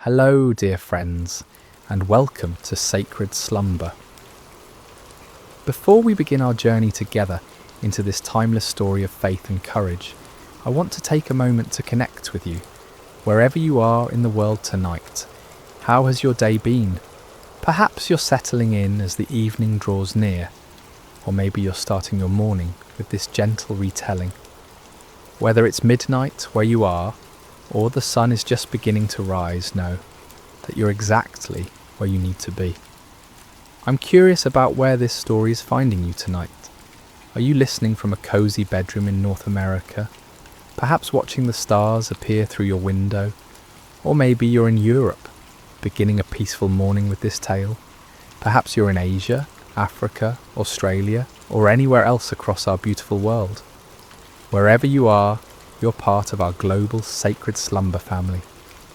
Hello, dear friends, and welcome to Sacred Slumber. Before we begin our journey together into this timeless story of faith and courage, I want to take a moment to connect with you. Wherever you are in the world tonight, how has your day been? Perhaps you're settling in as the evening draws near, or maybe you're starting your morning with this gentle retelling. Whether it's midnight where you are, or the sun is just beginning to rise, know that you're exactly where you need to be. I'm curious about where this story is finding you tonight. Are you listening from a cozy bedroom in North America? Perhaps watching the stars appear through your window? Or maybe you're in Europe, beginning a peaceful morning with this tale. Perhaps you're in Asia, Africa, Australia, or anywhere else across our beautiful world. Wherever you are, you're part of our global Sacred Slumber family,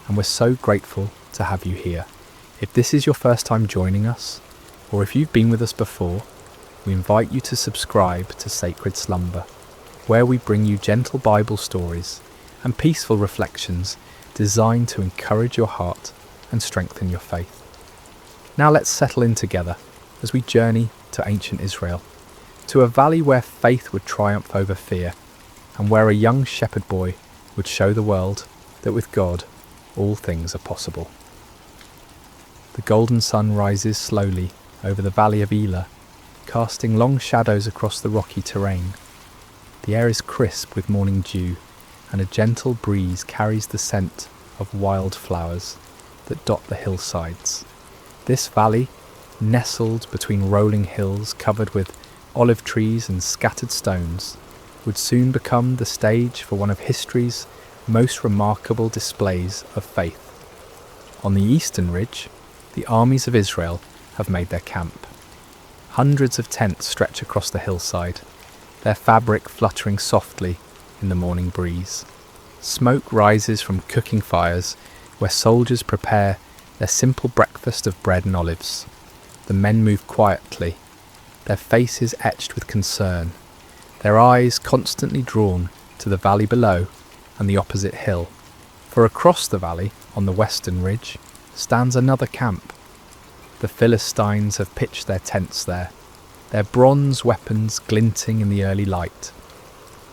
and we're so grateful to have you here. If this is your first time joining us, or if you've been with us before, we invite you to subscribe to Sacred Slumber, where we bring you gentle Bible stories and peaceful reflections designed to encourage your heart and strengthen your faith. Now let's settle in together as we journey to ancient Israel, to a valley where faith would triumph over fear, and where a young shepherd boy would show the world that with God all things are possible. The golden sun rises slowly over the valley of Elah, casting long shadows across the rocky terrain. The air is crisp with morning dew, and a gentle breeze carries the scent of wildflowers that dot the hillsides. This valley, nestled between rolling hills covered with olive trees and scattered stones, would soon become the stage for one of history's most remarkable displays of faith. On the eastern ridge, the armies of Israel have made their camp. Hundreds of tents stretch across the hillside, their fabric fluttering softly in the morning breeze. Smoke rises from cooking fires where soldiers prepare their simple breakfast of bread and olives. The men move quietly, their faces etched with concern, their eyes constantly drawn to the valley below and the opposite hill. For across the valley, on the western ridge, stands another camp. The Philistines have pitched their tents there, their bronze weapons glinting in the early light.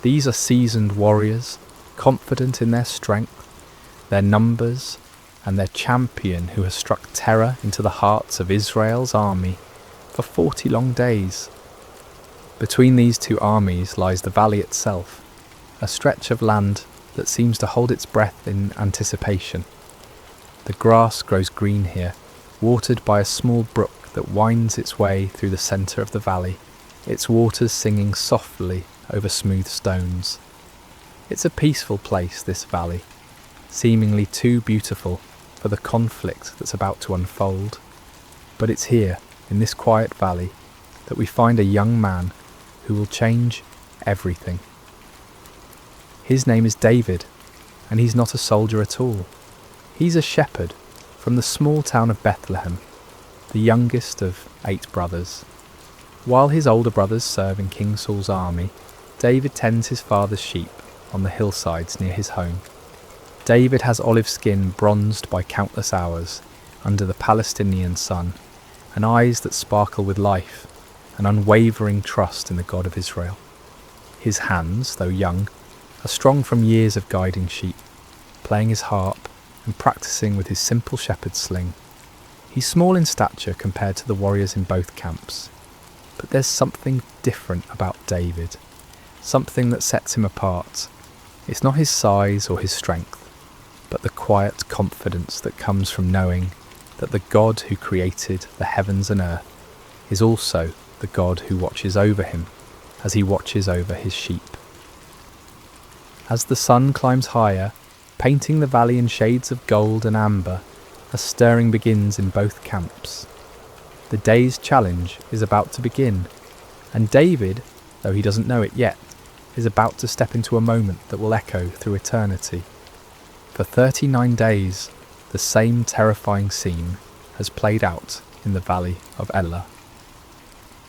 These are seasoned warriors, confident in their strength, their numbers, and their champion who has struck terror into the hearts of Israel's army for 40 long days. Between these two armies lies the valley itself, a stretch of land that seems to hold its breath in anticipation. The grass grows green here, watered by a small brook that winds its way through the centre of the valley, its waters singing softly over smooth stones. It's a peaceful place, this valley, seemingly too beautiful for the conflict that's about to unfold. But it's here, in this quiet valley, that we find a young man who will change everything. His name is David, and he's not a soldier at all. He's a shepherd from the small town of Bethlehem, the youngest of 8 brothers. While his older brothers serve in King Saul's army, David tends his father's sheep on the hillsides near his home. David has olive skin bronzed by countless hours under the Palestinian sun, and eyes that sparkle with life, an unwavering trust in the God of Israel. His hands, though young, are strong from years of guiding sheep, playing his harp and practicing with his simple shepherd's sling. He's small in stature compared to the warriors in both camps, but there's something different about David, something that sets him apart. It's not his size or his strength, but the quiet confidence that comes from knowing that the God who created the heavens and earth is also the God who watches over him as he watches over his sheep. As the sun climbs higher, painting the valley in shades of gold and amber, a stirring begins in both camps. The day's challenge is about to begin, and David, though he doesn't know it yet, is about to step into a moment that will echo through eternity. For 39 days, the same terrifying scene has played out in the valley of Elah.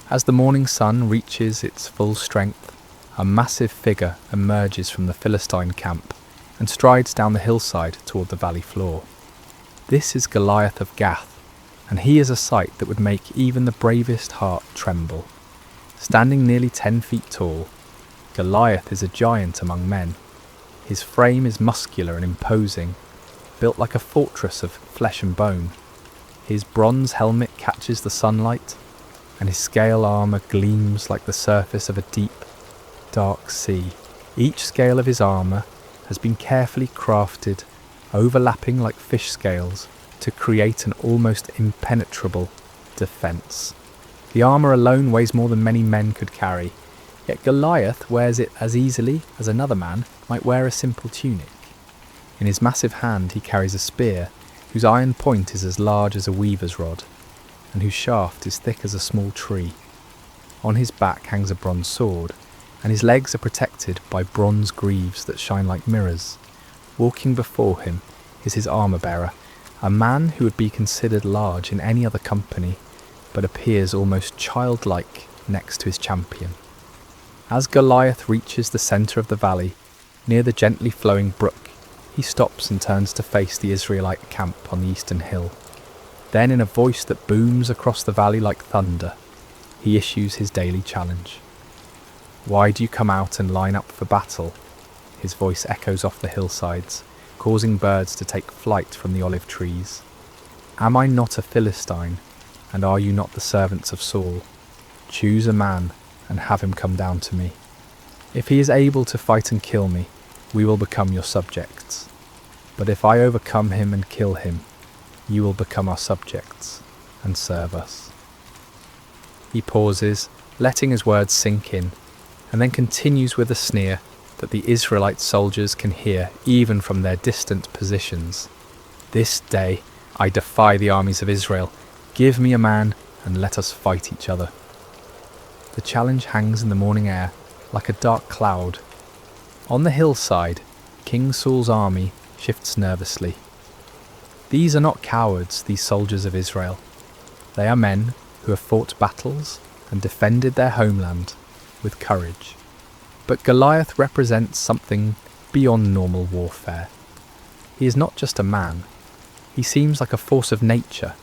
As the morning sun reaches its full strength, a massive figure emerges from the Philistine camp and strides down the hillside toward the valley floor. This is Goliath of Gath, and he is a sight that would make even the bravest heart tremble. Standing nearly 10 feet tall, Goliath is a giant among men. His frame is muscular and imposing, built like a fortress of flesh and bone. His bronze helmet catches the sunlight, and his scale armour gleams like the surface of a deep, dark sea. Each scale of his armour has been carefully crafted, overlapping like fish scales, to create an almost impenetrable defence. The armour alone weighs more than many men could carry, yet Goliath wears it as easily as another man might wear a simple tunic. In his massive hand he carries a spear, whose iron point is as large as a weaver's rod, and whose shaft is thick as a small tree. On his back hangs a bronze sword, and his legs are protected by bronze greaves that shine like mirrors. Walking before him is his armour-bearer, a man who would be considered large in any other company, but appears almost childlike next to his champion. As Goliath reaches the centre of the valley, near the gently flowing brook, he stops and turns to face the Israelite camp on the eastern hill. Then, in a voice that booms across the valley like thunder, he issues his daily challenge. "Why do you come out and line up for battle?" His voice echoes off the hillsides, causing birds to take flight from the olive trees. "Am I not a Philistine, and are you not the servants of Saul? Choose a man and have him come down to me. If he is able to fight and kill me, we will become your subjects. But if I overcome him and kill him, you will become our subjects and serve us." He pauses, letting his words sink in, and then continues with a sneer that the Israelite soldiers can hear even from their distant positions. "This day I defy the armies of Israel. Give me a man and let us fight each other." The challenge hangs in the morning air like a dark cloud. On the hillside, King Saul's army shifts nervously. These are not cowards, these soldiers of Israel. They are men who have fought battles and defended their homeland with courage. But Goliath represents something beyond normal warfare. He is not just a man. He seems like a force of nature,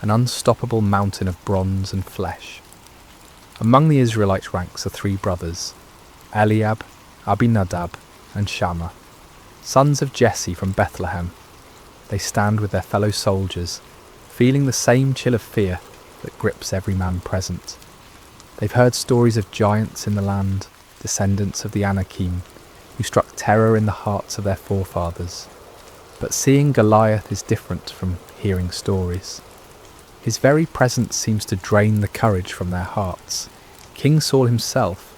an unstoppable mountain of bronze and flesh. Among the Israelite ranks are 3 brothers, Eliab, Abinadab, and Shammah, sons of Jesse from Bethlehem. They stand with their fellow soldiers, feeling the same chill of fear that grips every man present. They've heard stories of giants in the land, descendants of the Anakim, who struck terror in the hearts of their forefathers. But seeing Goliath is different from hearing stories. His very presence seems to drain the courage from their hearts. King Saul himself,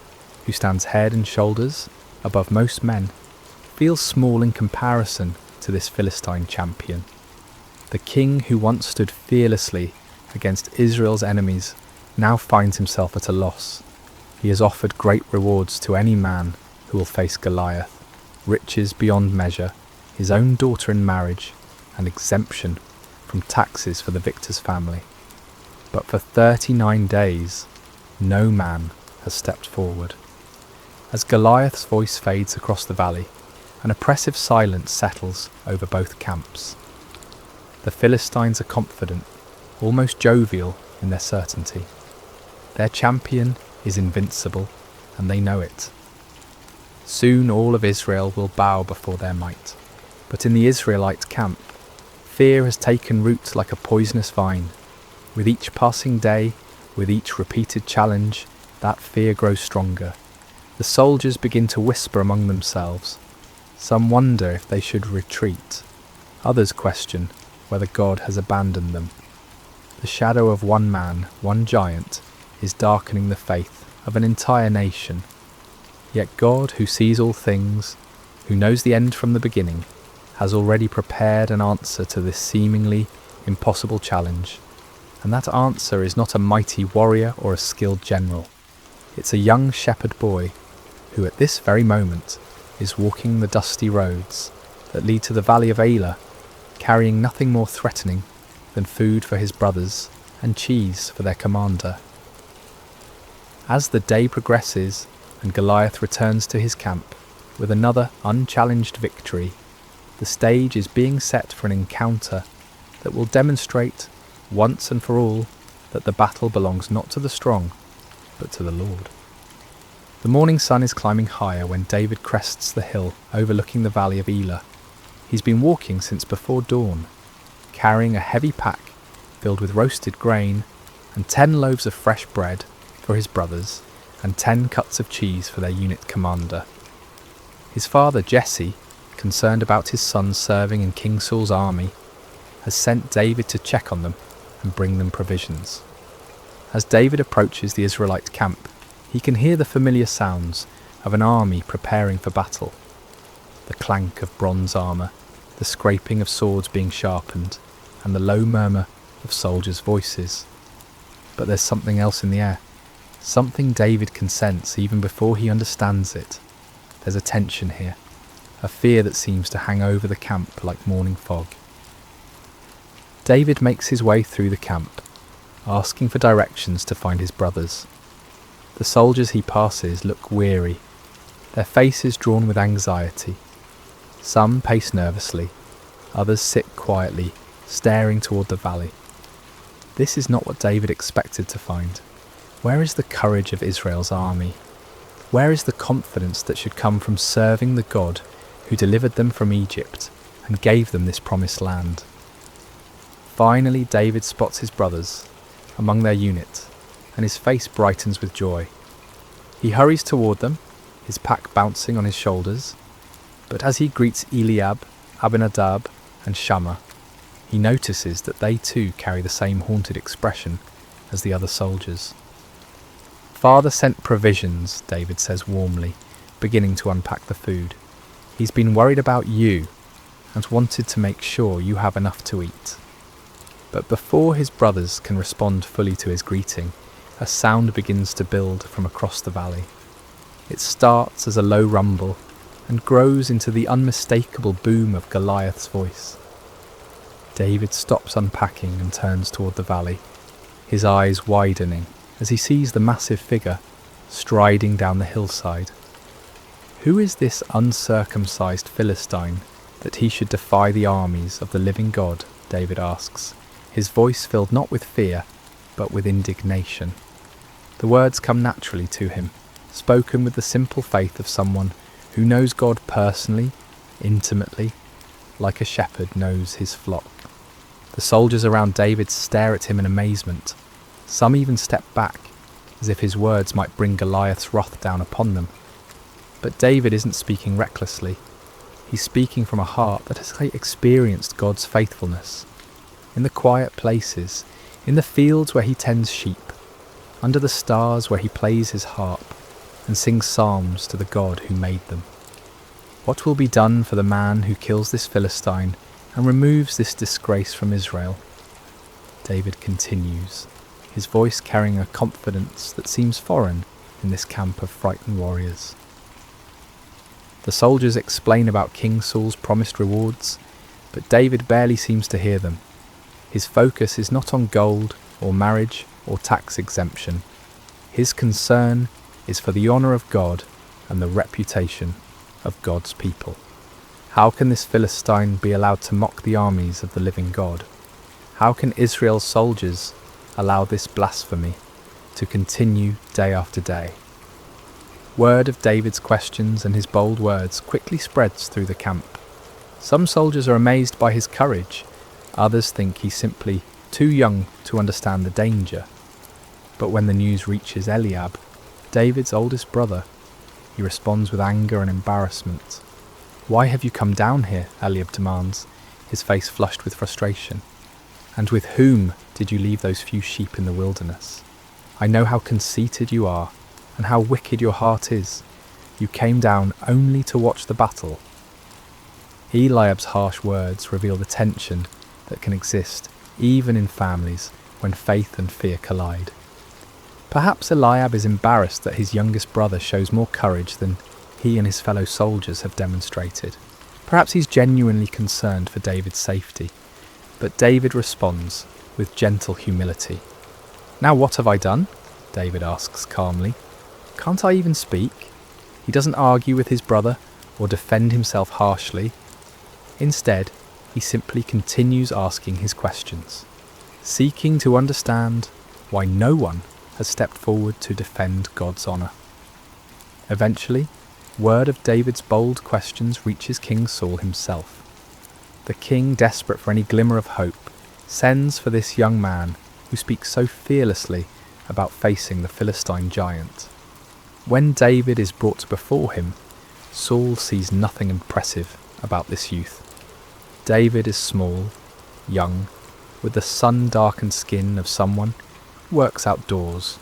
who stands head and shoulders above most men, feels small in comparison to this Philistine champion. The king who once stood fearlessly against Israel's enemies now finds himself at a loss. He has offered great rewards to any man who will face Goliath, riches beyond measure, his own daughter in marriage, and exemption from taxes for the victor's family. But for 39 days, no man has stepped forward. As Goliath's voice fades across the valley, an oppressive silence settles over both camps. The Philistines are confident, almost jovial in their certainty. Their champion is invincible, and they know it. Soon all of Israel will bow before their might. But in the Israelite camp, fear has taken root like a poisonous vine. With each passing day, with each repeated challenge, that fear grows stronger. The soldiers begin to whisper among themselves. Some wonder if they should retreat. Others question whether God has abandoned them. The shadow of one man, one giant, is darkening the faith of an entire nation. Yet God, who sees all things, who knows the end from the beginning, has already prepared an answer to this seemingly impossible challenge. And that answer is not a mighty warrior or a skilled general. It's a young shepherd boy who at this very moment is walking the dusty roads that lead to the valley of Elah, carrying nothing more threatening than food for his brothers and cheese for their commander. As the day progresses and Goliath returns to his camp with another unchallenged victory, the stage is being set for an encounter that will demonstrate, once and for all, that the battle belongs not to the strong, but to the Lord. The morning sun is climbing higher when David crests the hill overlooking the valley of Elah. He's been walking since before dawn, carrying a heavy pack filled with roasted grain and 10 loaves of fresh bread for his brothers and 10 cuts of cheese for their unit commander. His father Jesse, concerned about his son serving in King Saul's army, has sent David to check on them and bring them provisions. As David approaches the Israelite camp, he can hear the familiar sounds of an army preparing for battle. The clank of bronze armour, the scraping of swords being sharpened, and the low murmur of soldiers' voices. But there's something else in the air, something David can sense even before he understands it. There's a tension here, a fear that seems to hang over the camp like morning fog. David makes his way through the camp, asking for directions to find his brothers. The soldiers he passes look weary, their faces drawn with anxiety. Some pace nervously, others sit quietly, staring toward the valley. This is not what David expected to find. Where is the courage of Israel's army? Where is the confidence that should come from serving the God who delivered them from Egypt and gave them this promised land? Finally, David spots his brothers among their unit, and his face brightens with joy. He hurries toward them, his pack bouncing on his shoulders, but as he greets Eliab, Abinadab, and Shammah, he notices that they too carry the same haunted expression as the other soldiers. "Father sent provisions," David says warmly, beginning to unpack the food. "He's been worried about you and wanted to make sure you have enough to eat." But before his brothers can respond fully to his greeting, a sound begins to build from across the valley. It starts as a low rumble and grows into the unmistakable boom of Goliath's voice. David stops unpacking and turns toward the valley, his eyes widening as he sees the massive figure striding down the hillside. Who is this uncircumcised Philistine that he should defy the armies of the living God? David asks, his voice filled not with fear, but with indignation. The words come naturally to him, spoken with the simple faith of someone who knows God personally, intimately, like a shepherd knows his flock. The soldiers around David stare at him in amazement. Some even step back, as if his words might bring Goliath's wrath down upon them. But David isn't speaking recklessly. He's speaking from a heart that has experienced God's faithfulness. In the quiet places, in the fields where he tends sheep, under the stars where he plays his harp and sings psalms to the God who made them. What will be done for the man who kills this Philistine and removes this disgrace from Israel? David continues, his voice carrying a confidence that seems foreign in this camp of frightened warriors. The soldiers explain about King Saul's promised rewards, but David barely seems to hear them. His focus is not on gold or marriage or tax exemption. His concern is for the honour of God and the reputation of God's people. How can this Philistine be allowed to mock the armies of the living God? How can Israel's soldiers allow this blasphemy to continue day after day? Word of David's questions and his bold words quickly spreads through the camp. Some soldiers are amazed by his courage. Others think he's simply too young to understand the danger. But when the news reaches Eliab, David's oldest brother, he responds with anger and embarrassment. "Why have you come down here?" Eliab demands, his face flushed with frustration. "And with whom did you leave those few sheep in the wilderness? I know how conceited you are, and how wicked your heart is. You came down only to watch the battle." Eliab's harsh words reveal the tension that can exist even in families when faith and fear collide. Perhaps Eliab is embarrassed that his youngest brother shows more courage than he and his fellow soldiers have demonstrated. Perhaps he's genuinely concerned for David's safety. But David responds with gentle humility. "Now what have I done?" David asks calmly. "Can't I even speak?" He doesn't argue with his brother or defend himself harshly. Instead, he simply continues asking his questions, seeking to understand why no one has stepped forward to defend God's honour. Eventually, word of David's bold questions reaches King Saul himself. The king, desperate for any glimmer of hope, sends for this young man who speaks so fearlessly about facing the Philistine giant. When David is brought before him, Saul sees nothing impressive about this youth. David is small, young, with the sun-darkened skin of someone who works outdoors.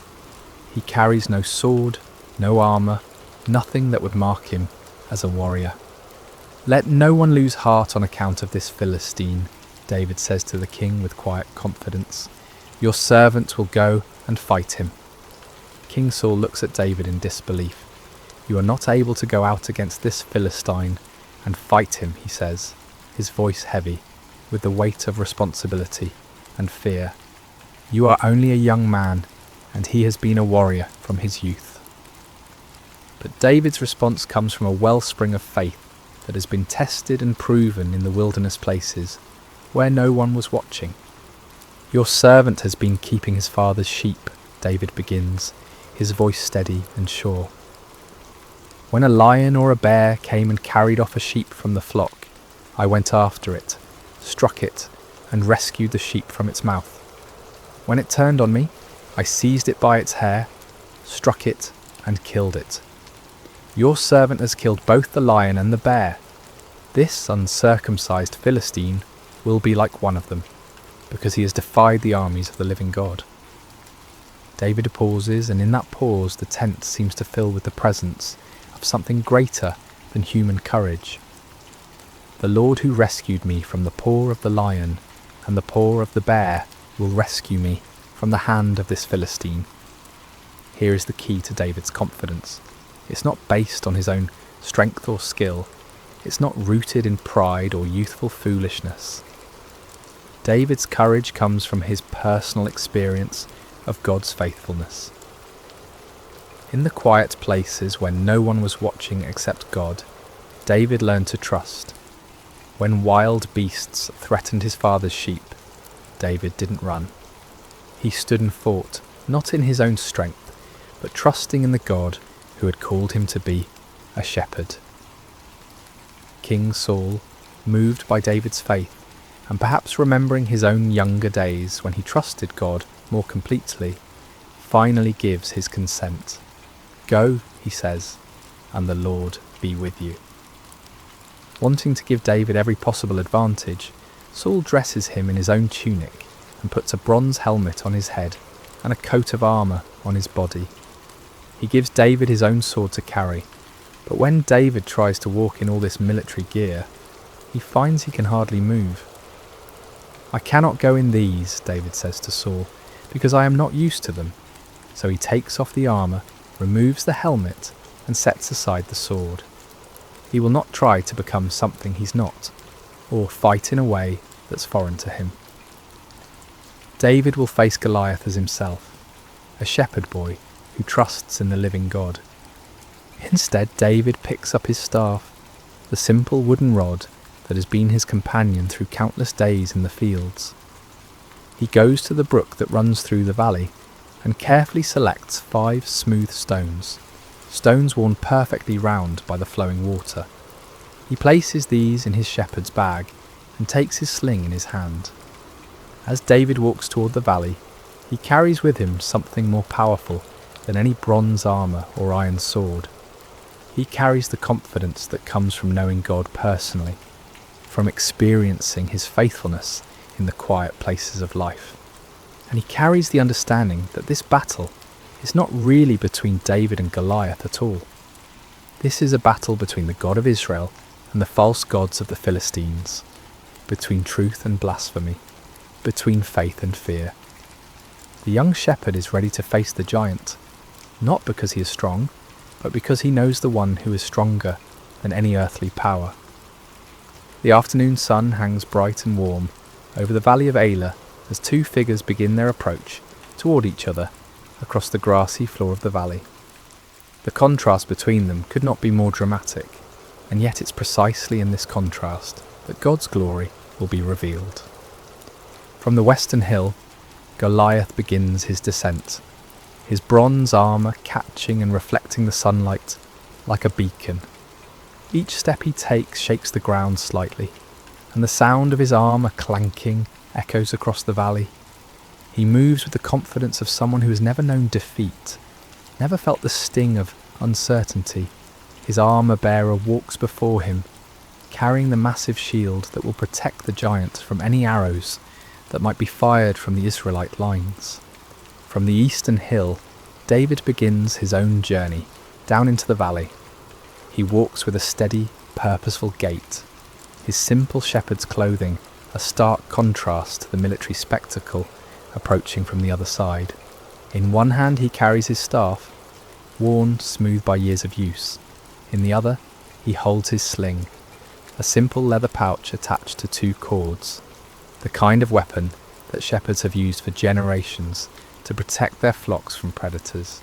He carries no sword, no armour, nothing that would mark him as a warrior. "Let no one lose heart on account of this Philistine," David says to the king with quiet confidence. "Your servant will go and fight him." King Saul looks at David in disbelief. "You are not able to go out against this Philistine and fight him," he says, his voice heavy with the weight of responsibility and fear. "You are only a young man, and he has been a warrior from his youth." But David's response comes from a wellspring of faith that has been tested and proven in the wilderness places where no one was watching. "Your servant has been keeping his father's sheep," David begins, his voice steady and sure. "When a lion or a bear came and carried off a sheep from the flock, I went after it, struck it, and rescued the sheep from its mouth. When it turned on me, I seized it by its hair, struck it, and killed it. Your servant has killed both the lion and the bear. This uncircumcised Philistine will be like one of them, because he has defied the armies of the living God." David pauses, and in that pause the tent seems to fill with the presence of something greater than human courage. "The Lord who rescued me from the paw of the lion and the paw of the bear will rescue me from the hand of this Philistine." Here is the key to David's confidence. It's not based on his own strength or skill. It's not rooted in pride or youthful foolishness. David's courage comes from his personal experience of God's faithfulness. In the quiet places when no one was watching except God, David learned to trust. When wild beasts threatened his father's sheep, David didn't run. He stood and fought, not in his own strength, but trusting in the God who had called him to be a shepherd. King Saul, moved by David's faith, and perhaps remembering his own younger days when he trusted God more completely, finally gives his consent. "Go," he says, "and the Lord be with you." Wanting to give David every possible advantage, Saul dresses him in his own tunic and puts a bronze helmet on his head and a coat of armour on his body. He gives David his own sword to carry, but when David tries to walk in all this military gear, he finds he can hardly move. "I cannot go in these," David says to Saul, "because I am not used to them." So he takes off the armour, removes the helmet, and sets aside the sword. He will not try to become something he's not, or fight in a way that's foreign to him. David will face Goliath as himself, a shepherd boy who trusts in the living God. Instead, David picks up his staff, the simple wooden rod that has been his companion through countless days in the fields. He goes to the brook that runs through the valley and carefully selects 5 smooth stones worn perfectly round by the flowing water. He places these in his shepherd's bag and takes his sling in his hand. As David walks toward the valley, he carries with him something more powerful than any bronze armour or iron sword. He carries the confidence that comes from knowing God personally, from experiencing his faithfulness in the quiet places of life. And he carries the understanding that this battle is not really between David and Goliath at all. This is a battle between the God of Israel and the false gods of the Philistines, between truth and blasphemy, between faith and fear. The young shepherd is ready to face the giant, not because he is strong, but because he knows the one who is stronger than any earthly power. The afternoon sun hangs bright and warm over the valley of Elah as 2 figures begin their approach toward each other across the grassy floor of the valley. The contrast between them could not be more dramatic, and yet it's precisely in this contrast that God's glory will be revealed. From the western hill, Goliath begins his descent, his bronze armour catching and reflecting the sunlight like a beacon. Each step he takes shakes the ground slightly, and the sound of his armour clanking echoes across the valley. He moves with the confidence of someone who has never known defeat, never felt the sting of uncertainty. His armour-bearer walks before him, carrying the massive shield that will protect the giant from any arrows that might be fired from the Israelite lines. From the eastern hill, David begins his own journey down into the valley. He walks with a steady, purposeful gait, his simple shepherd's clothing a stark contrast to the military spectacle approaching from the other side. In one hand he carries his staff, worn smooth by years of use. In the other, he holds his sling, a simple leather pouch attached to 2 cords, the kind of weapon that shepherds have used for generations to protect their flocks from predators.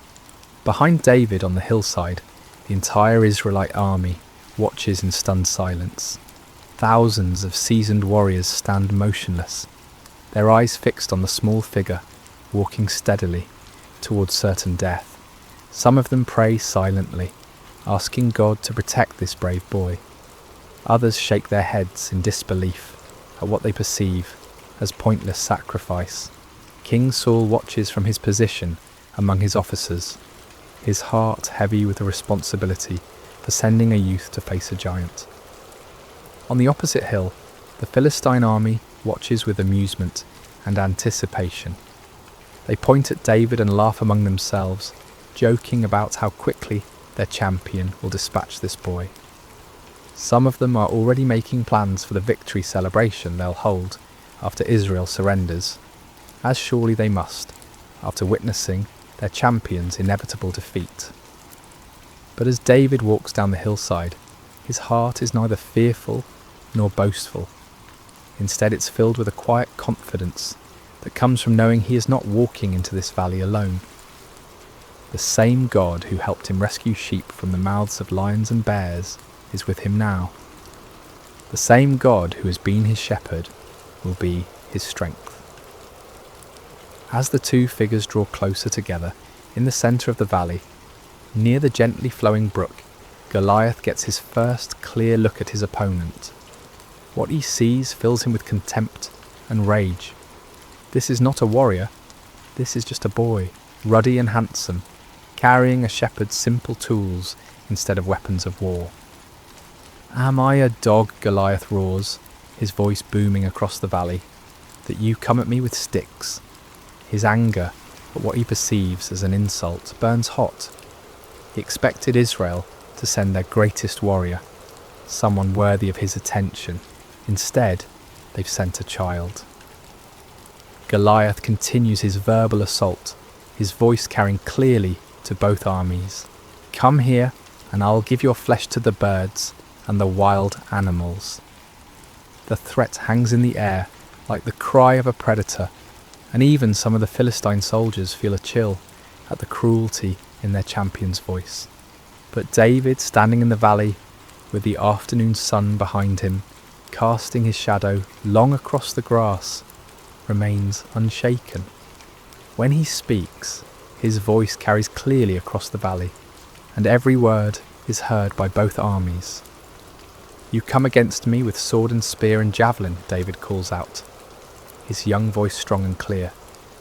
Behind David on the hillside, the entire Israelite army watches in stunned silence. Thousands of seasoned warriors stand motionless, their eyes fixed on the small figure walking steadily towards certain death. Some of them pray silently, asking God to protect this brave boy. Others shake their heads in disbelief at what they perceive as pointless sacrifice. King Saul watches from his position among his officers, his heart heavy with the responsibility for sending a youth to face a giant. On the opposite hill, the Philistine army watches with amusement and anticipation. They point at David and laugh among themselves, joking about how quickly their champion will dispatch this boy. Some of them are already making plans for the victory celebration they'll hold after Israel surrenders, as surely they must, after witnessing their champion's inevitable defeat. But as David walks down the hillside, his heart is neither fearful nor boastful. Instead, it's filled with a quiet confidence that comes from knowing he is not walking into this valley alone. The same God who helped him rescue sheep from the mouths of lions and bears is with him now. The same God who has been his shepherd will be his strength. As the 2 figures draw closer together in the centre of the valley, near the gently flowing brook, Goliath gets his first clear look at his opponent. What he sees fills him with contempt and rage. This is not a warrior, this is just a boy, ruddy and handsome, carrying a shepherd's simple tools instead of weapons of war. "Am I a dog," Goliath roars, his voice booming across the valley, "that you come at me with sticks?" His anger at what he perceives as an insult burns hot. He expected Israel to send their greatest warrior, someone worthy of his attention. Instead, they've sent a child. Goliath continues his verbal assault, his voice carrying clearly to both armies. "Come here, and I'll give your flesh to the birds and the wild animals." The threat hangs in the air like the cry of a predator, and even some of the Philistine soldiers feel a chill at the cruelty in their champion's voice. But David, standing in the valley, with the afternoon sun behind him, casting his shadow long across the grass, remains unshaken. When he speaks, his voice carries clearly across the valley, and every word is heard by both armies. "You come against me with sword and spear and javelin," David calls out, his young voice strong and clear,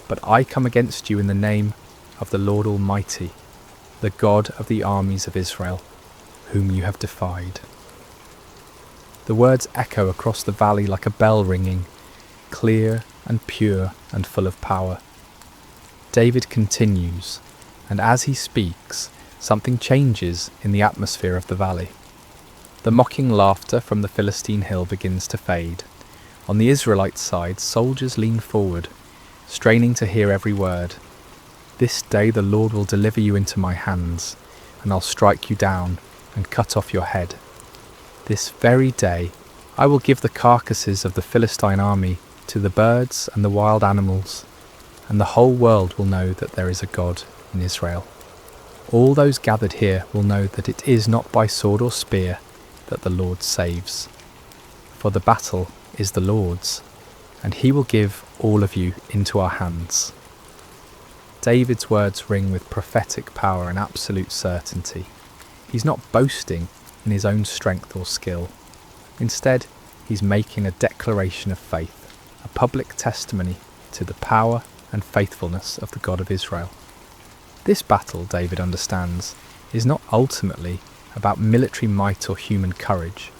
"but I come against you in the name of the Lord Almighty, the God of the armies of Israel, whom you have defied." The words echo across the valley like a bell ringing, clear and pure and full of power. David continues, and as he speaks, something changes in the atmosphere of the valley. The mocking laughter from the Philistine hill begins to fade. On the Israelite side, soldiers lean forward, straining to hear every word. "This day the Lord will deliver you into my hands, and I'll strike you down and cut off your head. This very day I will give the carcasses of the Philistine army to the birds and the wild animals, and the whole world will know that there is a God in Israel. All those gathered here will know that it is not by sword or spear that the Lord saves. For the battle is the Lord's, and he will give all of you into our hands." David's words ring with prophetic power and absolute certainty. He's not boasting in his own strength or skill. Instead, he's making a declaration of faith, a public testimony to the power and faithfulness of the God of Israel. This battle, David understands, is not ultimately about military might or human courage.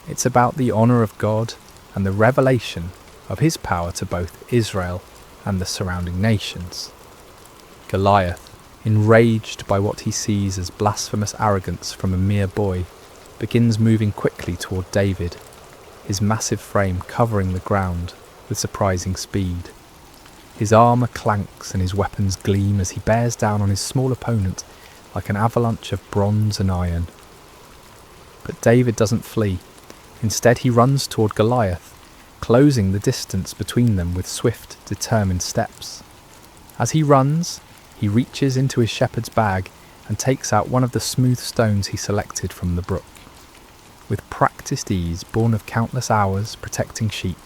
It's about the honour of God and the revelation of his power to both Israel and the surrounding nations. Goliath, enraged by what he sees as blasphemous arrogance from a mere boy, begins moving quickly toward David, his massive frame covering the ground with surprising speed. His armour clanks and his weapons gleam as he bears down on his small opponent like an avalanche of bronze and iron. But David doesn't flee. Instead, he runs toward Goliath, closing the distance between them with swift, determined steps. As he runs, he reaches into his shepherd's bag and takes out one of the smooth stones he selected from the brook. With practiced ease, born of countless hours protecting sheep,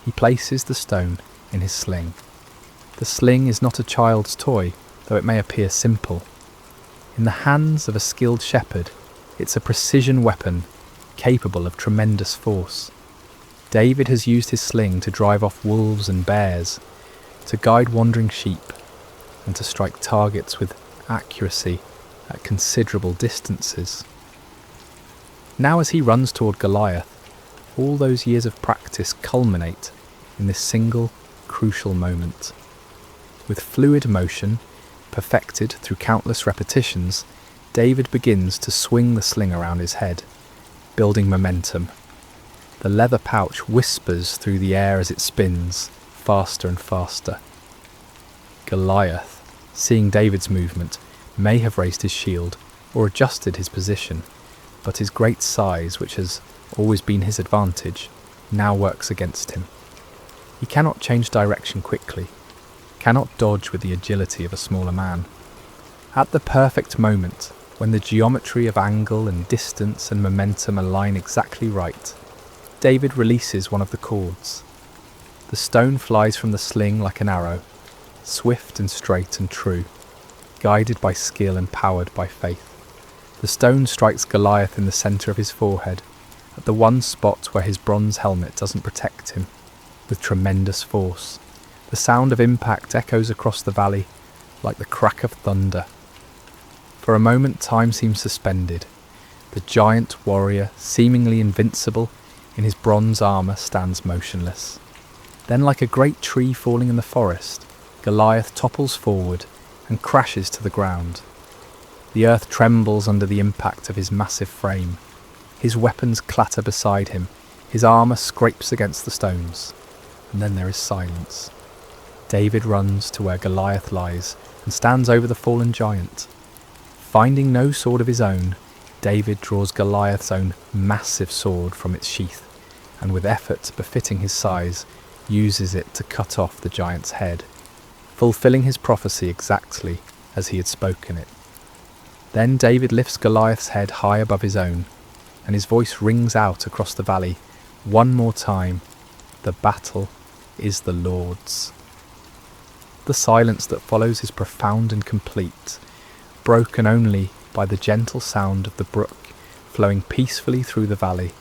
he places the stone in his sling. The sling is not a child's toy, though it may appear simple. In the hands of a skilled shepherd, it's a precision weapon capable of tremendous force. David has used his sling to drive off wolves and bears, to guide wandering sheep, and to strike targets with accuracy at considerable distances. Now as he runs toward Goliath, all those years of practice culminate in this single, crucial moment. With fluid motion, perfected through countless repetitions, David begins to swing the sling around his head, building momentum. The leather pouch whispers through the air as it spins, faster and faster. Goliath, seeing David's movement, may have raised his shield or adjusted his position, but his great size, which has always been his advantage, now works against him. He cannot change direction quickly, cannot dodge with the agility of a smaller man. At the perfect moment, when the geometry of angle and distance and momentum align exactly right, David releases one of the cords. The stone flies from the sling like an arrow, swift and straight and true, guided by skill and powered by faith. The stone strikes Goliath in the centre of his forehead, at the one spot where his bronze helmet doesn't protect him, with tremendous force. The sound of impact echoes across the valley like the crack of thunder. For a moment time seems suspended. The giant warrior, seemingly invincible in his bronze armour, stands motionless. Then, like a great tree falling in the forest, Goliath topples forward and crashes to the ground. The earth trembles under the impact of his massive frame. His weapons clatter beside him, his armour scrapes against the stones, and then there is silence. David runs to where Goliath lies and stands over the fallen giant. Finding no sword of his own, David draws Goliath's own massive sword from its sheath, and with effort befitting his size, uses it to cut off the giant's head, fulfilling his prophecy exactly as he had spoken it. Then David lifts Goliath's head high above his own, and his voice rings out across the valley one more time, "The battle is the Lord's." The silence that follows is profound and complete, broken only by the gentle sound of the brook flowing peacefully through the valley,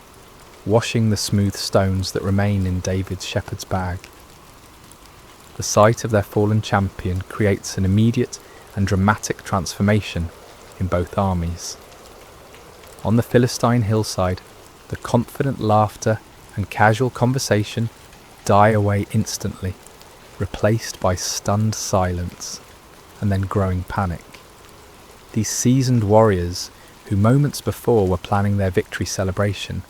washing the smooth stones that remain in David's shepherd's bag. The sight of their fallen champion creates an immediate and dramatic transformation in both armies. On the Philistine hillside, the confident laughter and casual conversation die away instantly, replaced by stunned silence and then growing panic. These seasoned warriors, who moments before were planning their victory celebration,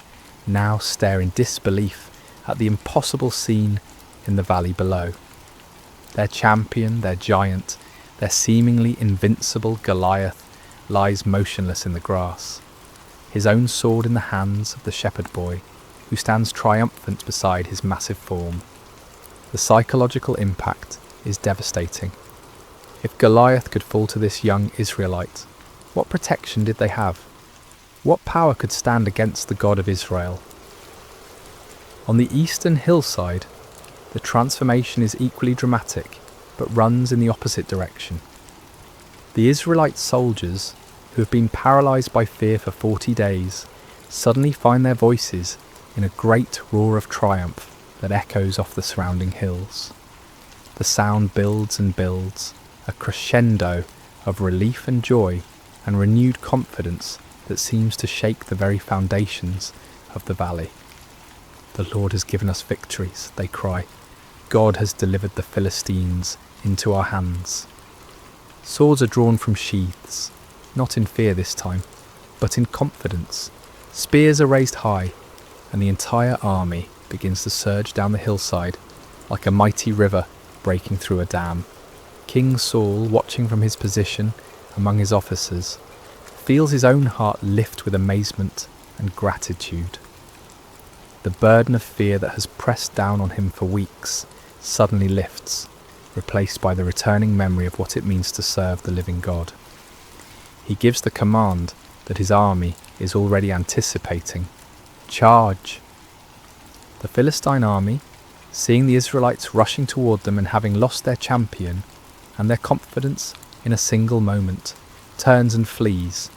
now stare in disbelief at the impossible scene in the valley below. Their champion, their giant, their seemingly invincible Goliath lies motionless in the grass, his own sword in the hands of the shepherd boy, who stands triumphant beside his massive form. The psychological impact is devastating. If Goliath could fall to this young Israelite, what protection did they have? What power could stand against the God of Israel? On the eastern hillside, the transformation is equally dramatic, but runs in the opposite direction. The Israelite soldiers, who have been paralysed by fear for 40 days, suddenly find their voices in a great roar of triumph that echoes off the surrounding hills. The sound builds and builds, a crescendo of relief and joy and renewed confidence that seems to shake the very foundations of the valley. "The Lord has given us victories," they cry. "God has delivered the Philistines into our hands." Swords are drawn from sheaths, not in fear this time, but in confidence. Spears are raised high, and the entire army begins to surge down the hillside like a mighty river breaking through a dam. King Saul, watching from his position among his officers, feels his own heart lift with amazement and gratitude. The burden of fear that has pressed down on him for weeks suddenly lifts, replaced by the returning memory of what it means to serve the living God. He gives the command that his army is already anticipating. Charge! The Philistine army, seeing the Israelites rushing toward them and having lost their champion and their confidence in a single moment, turns and flees.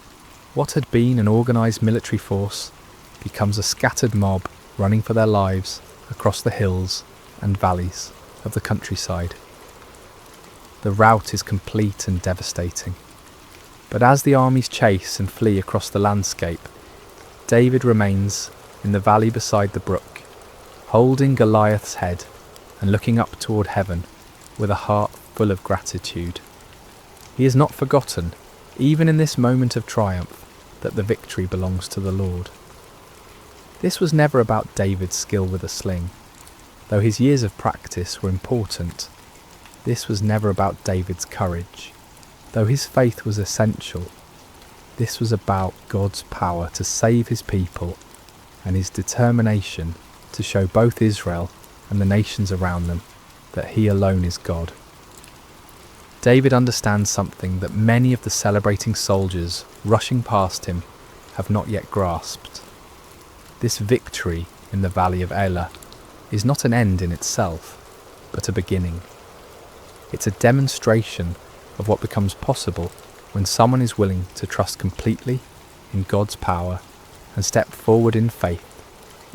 What had been an organised military force becomes a scattered mob running for their lives across the hills and valleys of the countryside. The rout is complete and devastating. But as the armies chase and flee across the landscape, David remains in the valley beside the brook, holding Goliath's head and looking up toward heaven with a heart full of gratitude. He has not forgotten, even in this moment of triumph, that the victory belongs to the Lord. This was never about David's skill with a sling. Though his years of practice were important, this was never about David's courage. Though his faith was essential, this was about God's power to save his people and his determination to show both Israel and the nations around them that he alone is God. David understands something that many of the celebrating soldiers rushing past him have not yet grasped. This victory in the valley of Elah is not an end in itself, but a beginning. It's a demonstration of what becomes possible when someone is willing to trust completely in God's power and step forward in faith,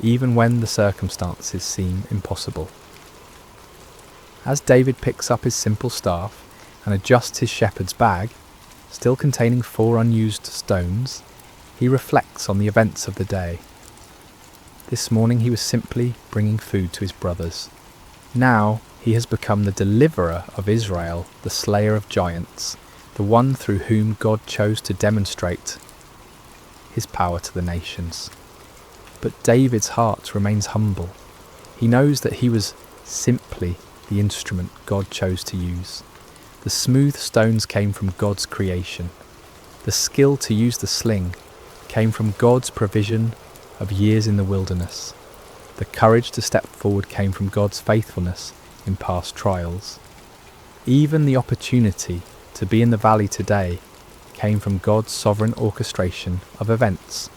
even when the circumstances seem impossible. As David picks up his simple staff and adjusts his shepherd's bag, still containing 4 unused stones, he reflects on the events of the day. This morning he was simply bringing food to his brothers. Now he has become the deliverer of Israel, the slayer of giants, the one through whom God chose to demonstrate his power to the nations. But David's heart remains humble. He knows that he was simply the instrument God chose to use. The smooth stones came from God's creation. The skill to use the sling came from God's provision of years in the wilderness. The courage to step forward came from God's faithfulness in past trials. Even the opportunity to be in the valley today came from God's sovereign orchestration of events.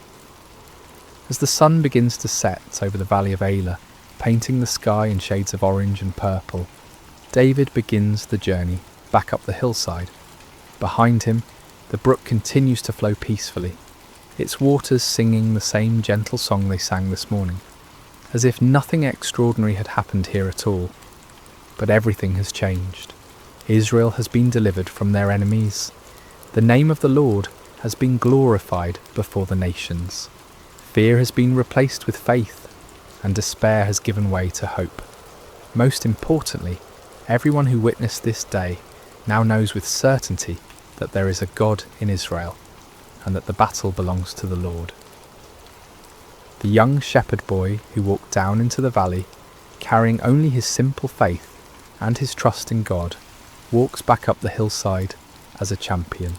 As the sun begins to set over the valley of Elah, painting the sky in shades of orange and purple, David begins the journey back up the hillside. Behind him, the brook continues to flow peacefully, its waters singing the same gentle song they sang this morning, as if nothing extraordinary had happened here at all. But everything has changed. Israel has been delivered from their enemies. The name of the Lord has been glorified before the nations. Fear has been replaced with faith, and despair has given way to hope. Most importantly, everyone who witnessed this day now knows with certainty that there is a God in Israel, and that the battle belongs to the Lord. The young shepherd boy who walked down into the valley, carrying only his simple faith and his trust in God, walks back up the hillside as a champion.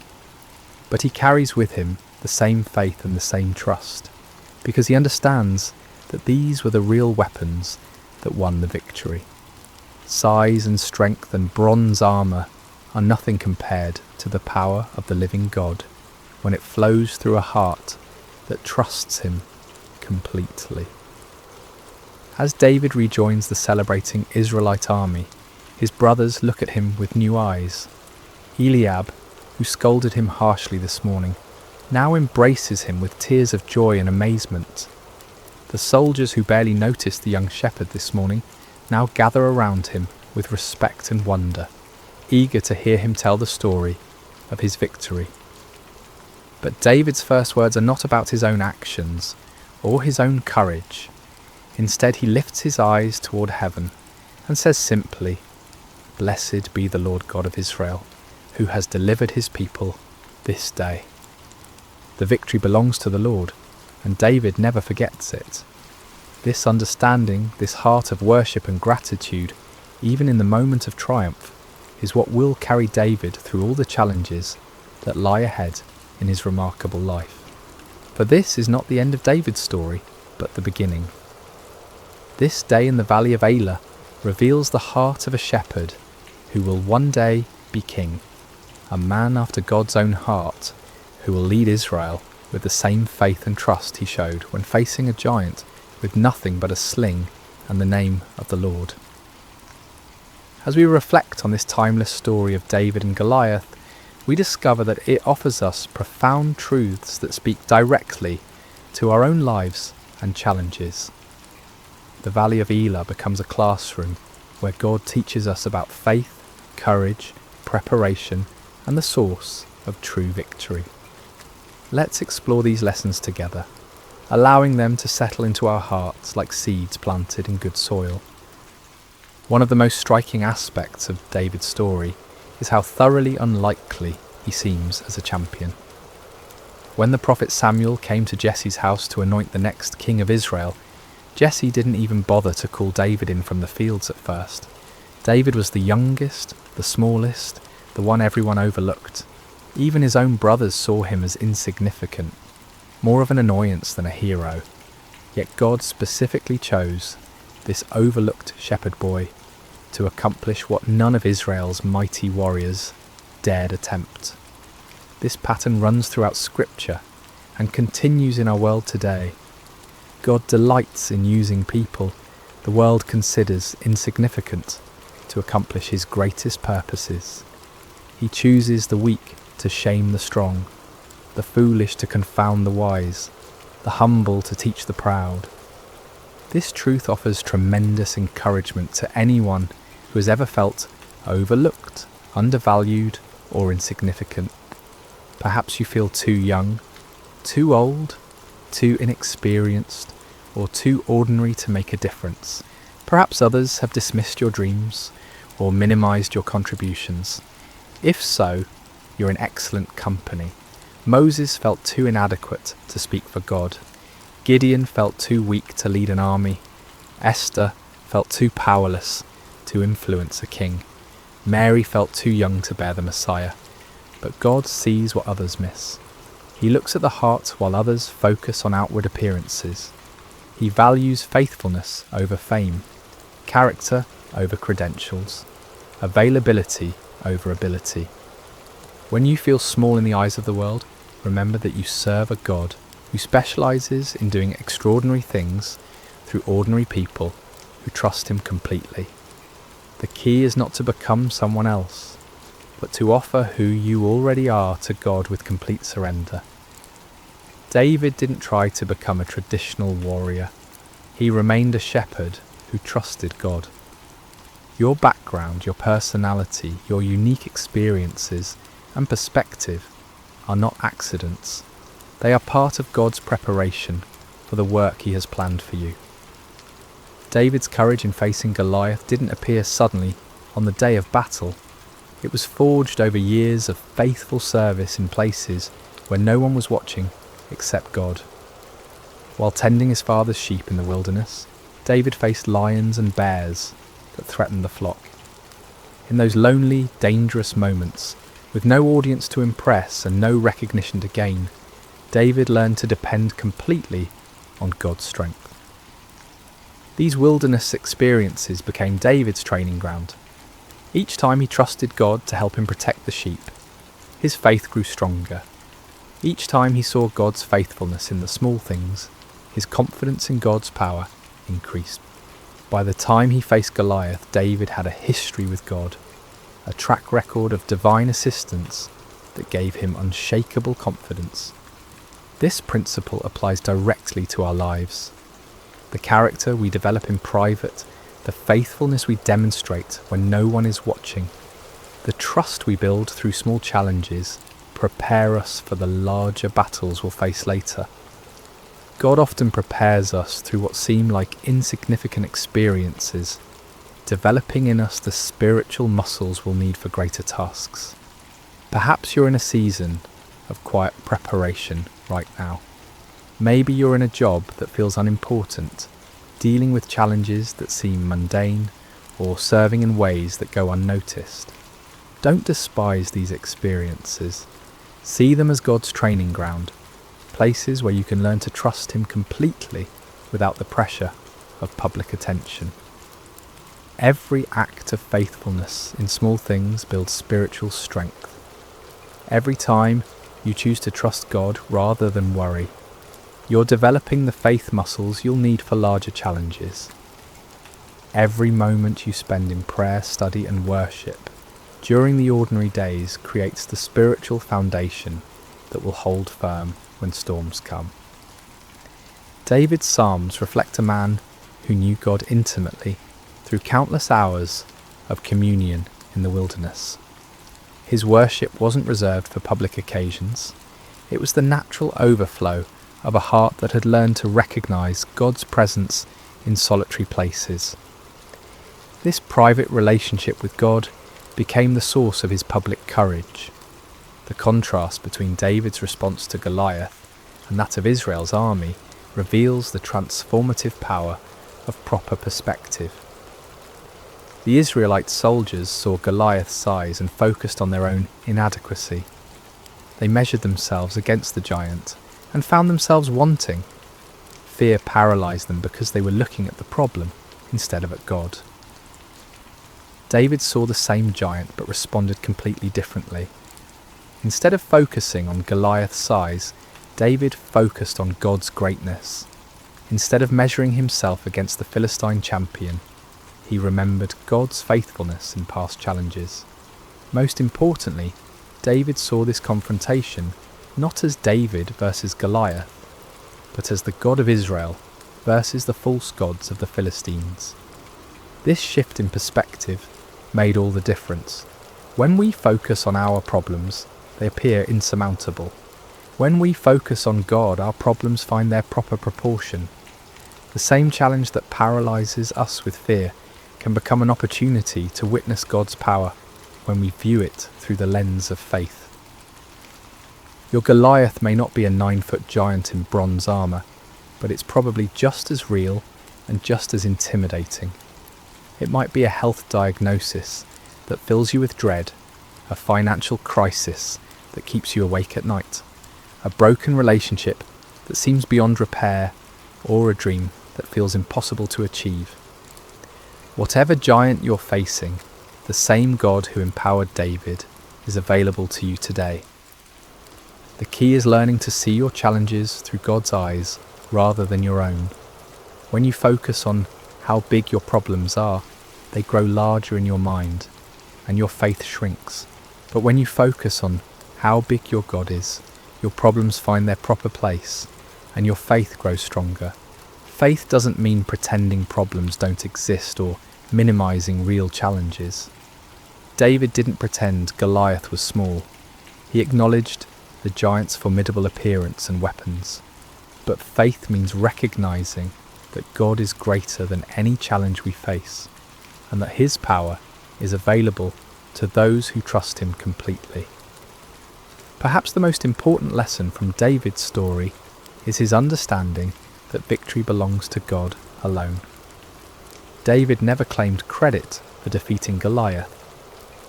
But he carries with him the same faith and the same trust, because he understands that these were the real weapons that won the victory. Size and strength and bronze armour are nothing compared to the power of the living God when it flows through a heart that trusts him completely. As David rejoins the celebrating Israelite army, his brothers look at him with new eyes. Eliab, who scolded him harshly this morning, now embraces him with tears of joy and amazement. The soldiers who barely noticed the young shepherd this morning now gather around him with respect and wonder, eager to hear him tell the story of his victory. But David's first words are not about his own actions or his own courage. Instead, he lifts his eyes toward heaven and says simply, "Blessed be the Lord God of Israel, who has delivered his people this day." The victory belongs to the Lord, and David never forgets it. This understanding, this heart of worship and gratitude, even in the moment of triumph, is what will carry David through all the challenges that lie ahead in his remarkable life. For this is not the end of David's story, but the beginning. This day in the valley of Elah reveals the heart of a shepherd who will one day be king, a man after God's own heart, who will lead Israel with the same faith and trust he showed when facing a giant with nothing but a sling and the name of the Lord. As we reflect on this timeless story of David and Goliath, we discover that it offers us profound truths that speak directly to our own lives and challenges. The Valley of Elah becomes a classroom where God teaches us about faith, courage, preparation, and the source of true victory. Let's explore these lessons together, allowing them to settle into our hearts like seeds planted in good soil. One of the most striking aspects of David's story is how thoroughly unlikely he seems as a champion. When the prophet Samuel came to Jesse's house to anoint the next king of Israel, Jesse didn't even bother to call David in from the fields at first. David was the youngest, the smallest, the one everyone overlooked. Even his own brothers saw him as insignificant, more of an annoyance than a hero. Yet God specifically chose this overlooked shepherd boy to accomplish what none of Israel's mighty warriors dared attempt. This pattern runs throughout Scripture and continues in our world today. God delights in using people the world considers insignificant to accomplish his greatest purposes. He chooses the weak to shame the strong, the foolish to confound the wise, the humble to teach the proud. This truth offers tremendous encouragement to anyone who has ever felt overlooked, undervalued, or insignificant. Perhaps you feel too young, too old, too inexperienced, or too ordinary to make a difference. Perhaps others have dismissed your dreams or minimized your contributions. If so, you're in excellent company. Moses felt too inadequate to speak for God. Gideon felt too weak to lead an army. Esther felt too powerless to influence a king. Mary felt too young to bear the Messiah. But God sees what others miss. He looks at the heart while others focus on outward appearances. He values faithfulness over fame, character over credentials, availability over ability. When you feel small in the eyes of the world, remember that you serve a God who specializes in doing extraordinary things through ordinary people who trust him completely. The key is not to become someone else, but to offer who you already are to God with complete surrender. David didn't try to become a traditional warrior. He remained a shepherd who trusted God. Your background, your personality, your unique experiences and perspective are not accidents. They are part of God's preparation for the work he has planned for you. David's courage in facing Goliath didn't appear suddenly on the day of battle. It was forged over years of faithful service in places where no one was watching except God. While tending his father's sheep in the wilderness, David faced lions and bears that threatened the flock. In those lonely, dangerous moments, with no audience to impress and no recognition to gain, David learned to depend completely on God's strength. These wilderness experiences became David's training ground. Each time he trusted God to help him protect the sheep, his faith grew stronger. Each time he saw God's faithfulness in the small things, his confidence in God's power increased. By the time he faced Goliath, David had a history with God, a track record of divine assistance that gave him unshakable confidence. This principle applies directly to our lives. The character we develop in private, the faithfulness we demonstrate when no one is watching, the trust we build through small challenges prepare us for the larger battles we'll face later. God often prepares us through what seem like insignificant experiences, developing in us the spiritual muscles we'll need for greater tasks. Perhaps you're in a season of quiet preparation right now. Maybe you're in a job that feels unimportant, dealing with challenges that seem mundane, or serving in ways that go unnoticed. Don't despise these experiences. See them as God's training ground, places where you can learn to trust Him completely without the pressure of public attention. Every act of faithfulness in small things builds spiritual strength. Every time you choose to trust God rather than worry, you're developing the faith muscles you'll need for larger challenges. Every moment you spend in prayer, study and worship during the ordinary days creates the spiritual foundation that will hold firm when storms come. David's Psalms reflect a man who knew God intimately through countless hours of communion in the wilderness. His worship wasn't reserved for public occasions. It was the natural overflow of a heart that had learned to recognize God's presence in solitary places. This private relationship with God became the source of his public courage. The contrast between David's response to Goliath and that of Israel's army reveals the transformative power of proper perspective. The Israelite soldiers saw Goliath's size and focused on their own inadequacy. They measured themselves against the giant and found themselves wanting. Fear paralyzed them because they were looking at the problem instead of at God. David saw the same giant but responded completely differently. Instead of focusing on Goliath's size, David focused on God's greatness. Instead of measuring himself against the Philistine champion, he remembered God's faithfulness in past challenges. Most importantly, David saw this confrontation not as David versus Goliath, but as the God of Israel versus the false gods of the Philistines. This shift in perspective made all the difference. When we focus on our problems, they appear insurmountable. When we focus on God, our problems find their proper proportion. The same challenge that paralyzes us with fear can become an opportunity to witness God's power when we view it through the lens of faith. Your Goliath may not be a 9-foot giant in bronze armour, but it's probably just as real and just as intimidating. It might be a health diagnosis that fills you with dread, a financial crisis that keeps you awake at night, a broken relationship that seems beyond repair, or a dream that feels impossible to achieve. Whatever giant you're facing, the same God who empowered David is available to you today. The key is learning to see your challenges through God's eyes rather than your own. When you focus on how big your problems are, they grow larger in your mind, and your faith shrinks. But when you focus on how big your God is, your problems find their proper place, and your faith grows stronger. Faith doesn't mean pretending problems don't exist or minimizing real challenges. David didn't pretend Goliath was small. He acknowledged the giant's formidable appearance and weapons. But faith means recognizing that God is greater than any challenge we face, and that His power is available to those who trust Him completely. Perhaps the most important lesson from David's story is his understanding that victory belongs to God alone. David never claimed credit for defeating Goliath.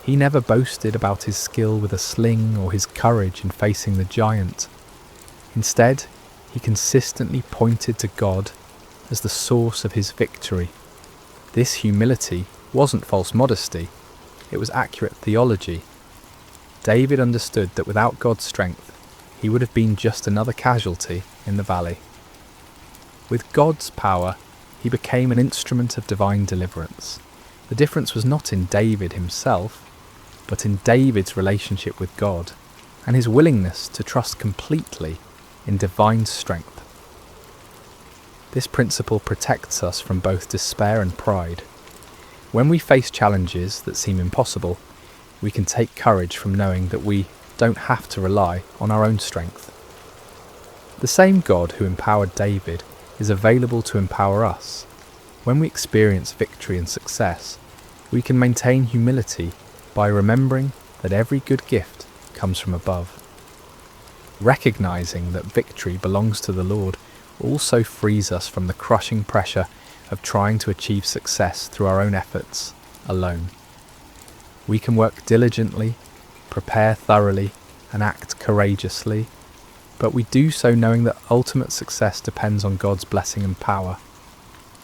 He never boasted about his skill with a sling or his courage in facing the giant. Instead, he consistently pointed to God as the source of his victory. This humility wasn't false modesty, it was accurate theology. David understood that without God's strength, he would have been just another casualty in the valley. With God's power, he became an instrument of divine deliverance. The difference was not in David himself, but in David's relationship with God and his willingness to trust completely in divine strength. This principle protects us from both despair and pride. When we face challenges that seem impossible, we can take courage from knowing that we don't have to rely on our own strength. The same God who empowered David is available to empower us. When we experience victory and success, we can maintain humility by remembering that every good gift comes from above. Recognizing that victory belongs to the Lord also frees us from the crushing pressure of trying to achieve success through our own efforts alone. We can work diligently, prepare thoroughly, and act courageously, but we do so knowing that ultimate success depends on God's blessing and power.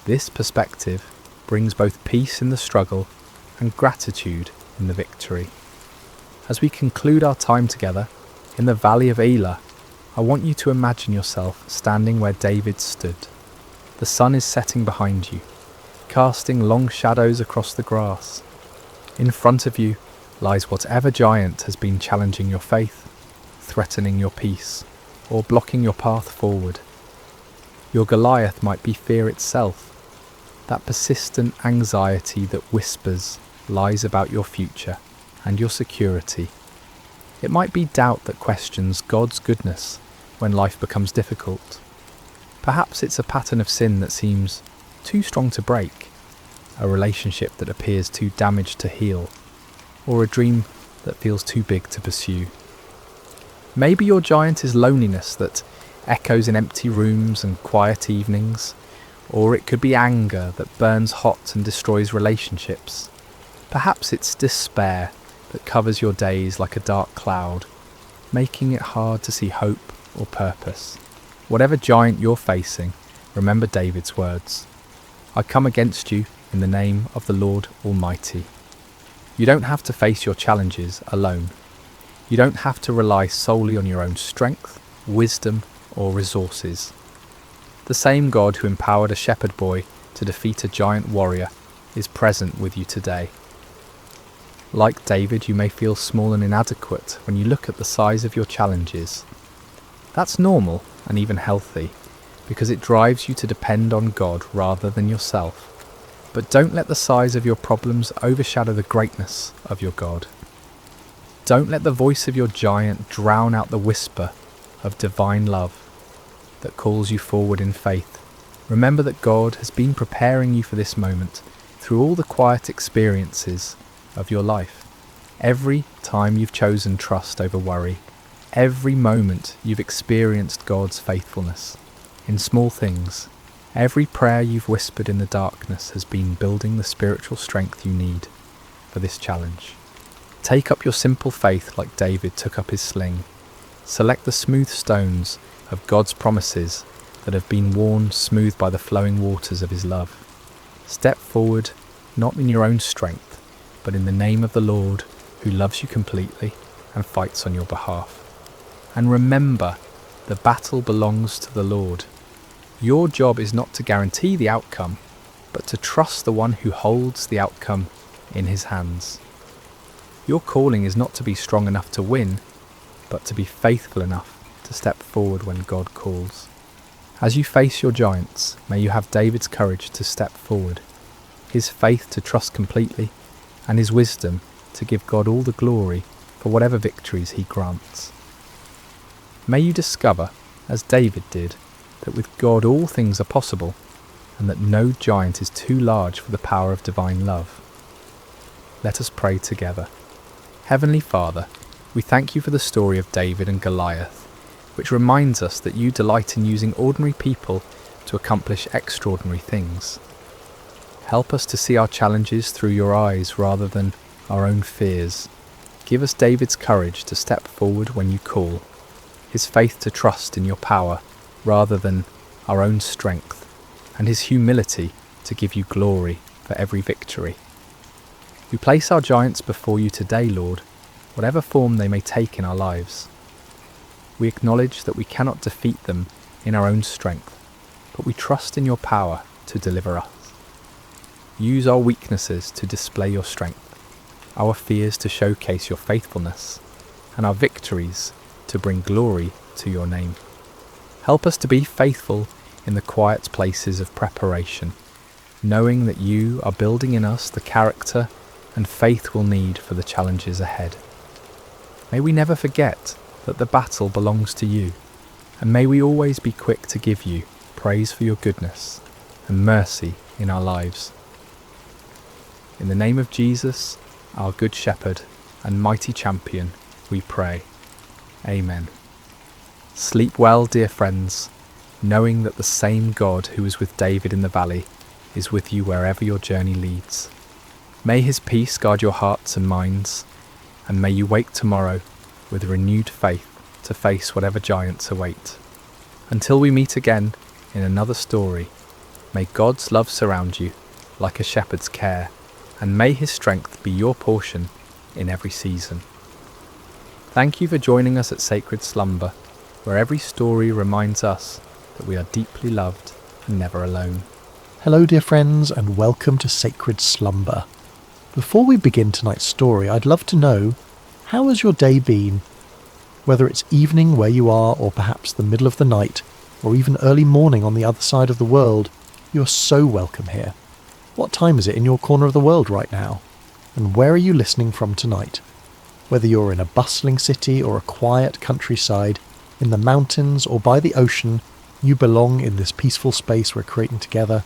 This perspective brings both peace in the struggle and gratitude in the victory. As we conclude our time together in the valley of Elah, I want you to imagine yourself standing where David stood. The sun is setting behind you, casting long shadows across the grass. In front of you lies whatever giant has been challenging your faith, threatening your peace, or blocking your path forward. Your Goliath might be fear itself, that persistent anxiety that whispers lies about your future and your security. It might be doubt that questions God's goodness when life becomes difficult. Perhaps it's a pattern of sin that seems too strong to break, a relationship that appears too damaged to heal, or a dream that feels too big to pursue. Maybe your giant is loneliness that echoes in empty rooms and quiet evenings, or it could be anger that burns hot and destroys relationships. Perhaps it's despair that covers your days like a dark cloud, making it hard to see hope or purpose. Whatever giant you're facing, remember David's words, "I come against you in the name of the Lord Almighty." You don't have to face your challenges alone. You don't have to rely solely on your own strength, wisdom, or resources. The same God who empowered a shepherd boy to defeat a giant warrior is present with you today. Like David, you may feel small and inadequate when you look at the size of your challenges. That's normal and even healthy, because it drives you to depend on God rather than yourself. But don't let the size of your problems overshadow the greatness of your God. Don't let the voice of your giant drown out the whisper of divine love that calls you forward in faith. Remember that God has been preparing you for this moment through all the quiet experiences of your life. Every time you've chosen trust over worry, every moment you've experienced God's faithfulness in small things, every prayer you've whispered in the darkness has been building the spiritual strength you need for this challenge. Take up your simple faith like David took up his sling. Select the smooth stones of God's promises that have been worn smooth by the flowing waters of his love. Step forward, not in your own strength, but in the name of the Lord who loves you completely and fights on your behalf. And remember, the battle belongs to the Lord. Your job is not to guarantee the outcome, but to trust the one who holds the outcome in his hands. Your calling is not to be strong enough to win, but to be faithful enough to step forward when God calls. As you face your giants, may you have David's courage to step forward, his faith to trust completely, and his wisdom to give God all the glory for whatever victories he grants. May you discover, as David did, that with God all things are possible, and that no giant is too large for the power of divine love. Let us pray together. Heavenly Father, we thank you for the story of David and Goliath, which reminds us that you delight in using ordinary people to accomplish extraordinary things. Help us to see our challenges through your eyes rather than our own fears. Give us David's courage to step forward when you call, his faith to trust in your power rather than our own strength, and his humility to give you glory for every victory. We place our giants before you today, Lord, whatever form they may take in our lives. We acknowledge that we cannot defeat them in our own strength, but we trust in your power to deliver us. Use our weaknesses to display your strength, our fears to showcase your faithfulness, and our victories to bring glory to your name. Help us to be faithful in the quiet places of preparation, knowing that you are building in us the character and faith we'll need for the challenges ahead. May we never forget that the battle belongs to you, and may we always be quick to give you praise for your goodness and mercy in our lives. In the name of Jesus, our Good Shepherd and mighty champion, we pray. Amen. Sleep well, dear friends, knowing that the same God who was with David in the valley is with you wherever your journey leads. May his peace guard your hearts and minds, and may you wake tomorrow with renewed faith to face whatever giants await. Until we meet again in another story, may God's love surround you like a shepherd's care, and may his strength be your portion in every season. Thank you for joining us at Sacred Slumber, where every story reminds us that we are deeply loved and never alone. Hello dear friends, and welcome to Sacred Slumber. Before we begin tonight's story, I'd love to know, how has your day been? Whether it's evening where you are, or perhaps the middle of the night, or even early morning on the other side of the world, you are so welcome here. What time is it in your corner of the world right now? And where are you listening from tonight? Whether you're in a bustling city or a quiet countryside, in the mountains or by the ocean, you belong in this peaceful space we're creating together.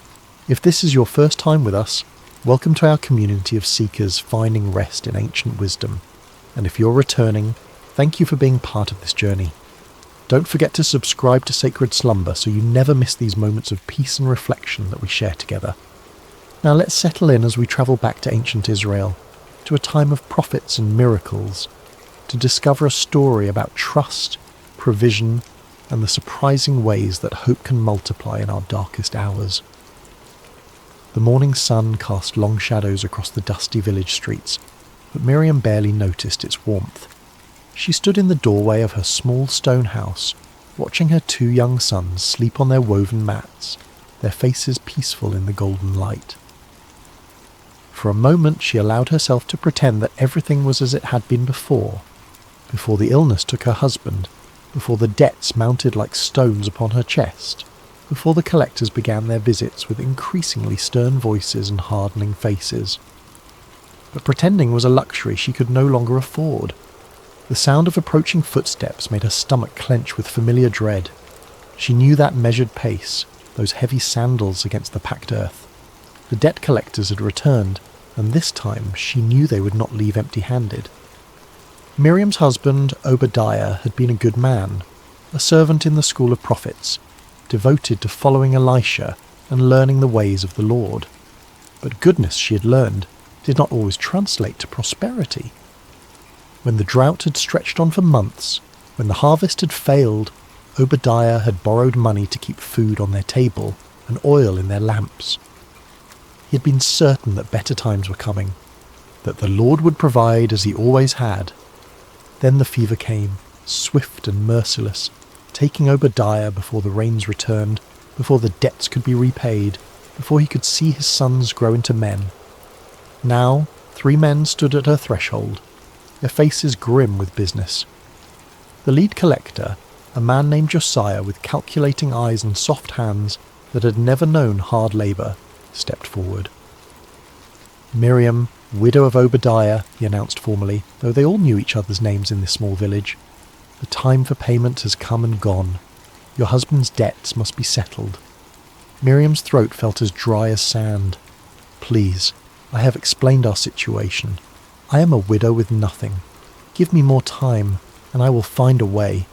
If this is your first time with us, welcome to our community of seekers finding rest in ancient wisdom. And if you're returning, thank you for being part of this journey. Don't forget to subscribe to Sacred Slumber so you never miss these moments of peace and reflection that we share together. Now let's settle in as we travel back to ancient Israel, to a time of prophets and miracles, to discover a story about trust, provision, and the surprising ways that hope can multiply in our darkest hours. The morning sun cast long shadows across the dusty village streets, but Miriam barely noticed its warmth. She stood in the doorway of her small stone house, watching her 2 young sons sleep on their woven mats, their faces peaceful in the golden light. For a moment she allowed herself to pretend that everything was as it had been before the illness took her husband, before the debts mounted like stones upon her chest, before the collectors began their visits with increasingly stern voices and hardening faces. But pretending was a luxury she could no longer afford. The sound of approaching footsteps made her stomach clench with familiar dread. She knew that measured pace, those heavy sandals against the packed earth. The debt collectors had returned, and this time she knew they would not leave empty-handed. Miriam's husband, Obadiah, had been a good man, a servant in the school of prophets, devoted to following Elisha and learning the ways of the Lord. But goodness, she had learned, did not always translate to prosperity. When the drought had stretched on for months, when the harvest had failed, Obadiah had borrowed money to keep food on their table and oil in their lamps. He had been certain that better times were coming, that the Lord would provide as he always had. Then the fever came, swift and merciless, taking Obadiah before the rains returned, before the debts could be repaid, before he could see his sons grow into men. Now 3 men stood at her threshold, their faces grim with business. The lead collector, a man named Josiah with calculating eyes and soft hands that had never known hard labour, stepped forward. Miriam, widow of Obadiah, he announced formally, though they all knew each other's names in this small village. The time for payment has come and gone. Your husband's debts must be settled. Miriam's throat felt as dry as sand. Please, I have explained our situation. I am a widow with nothing. Give me more time, and I will find a way.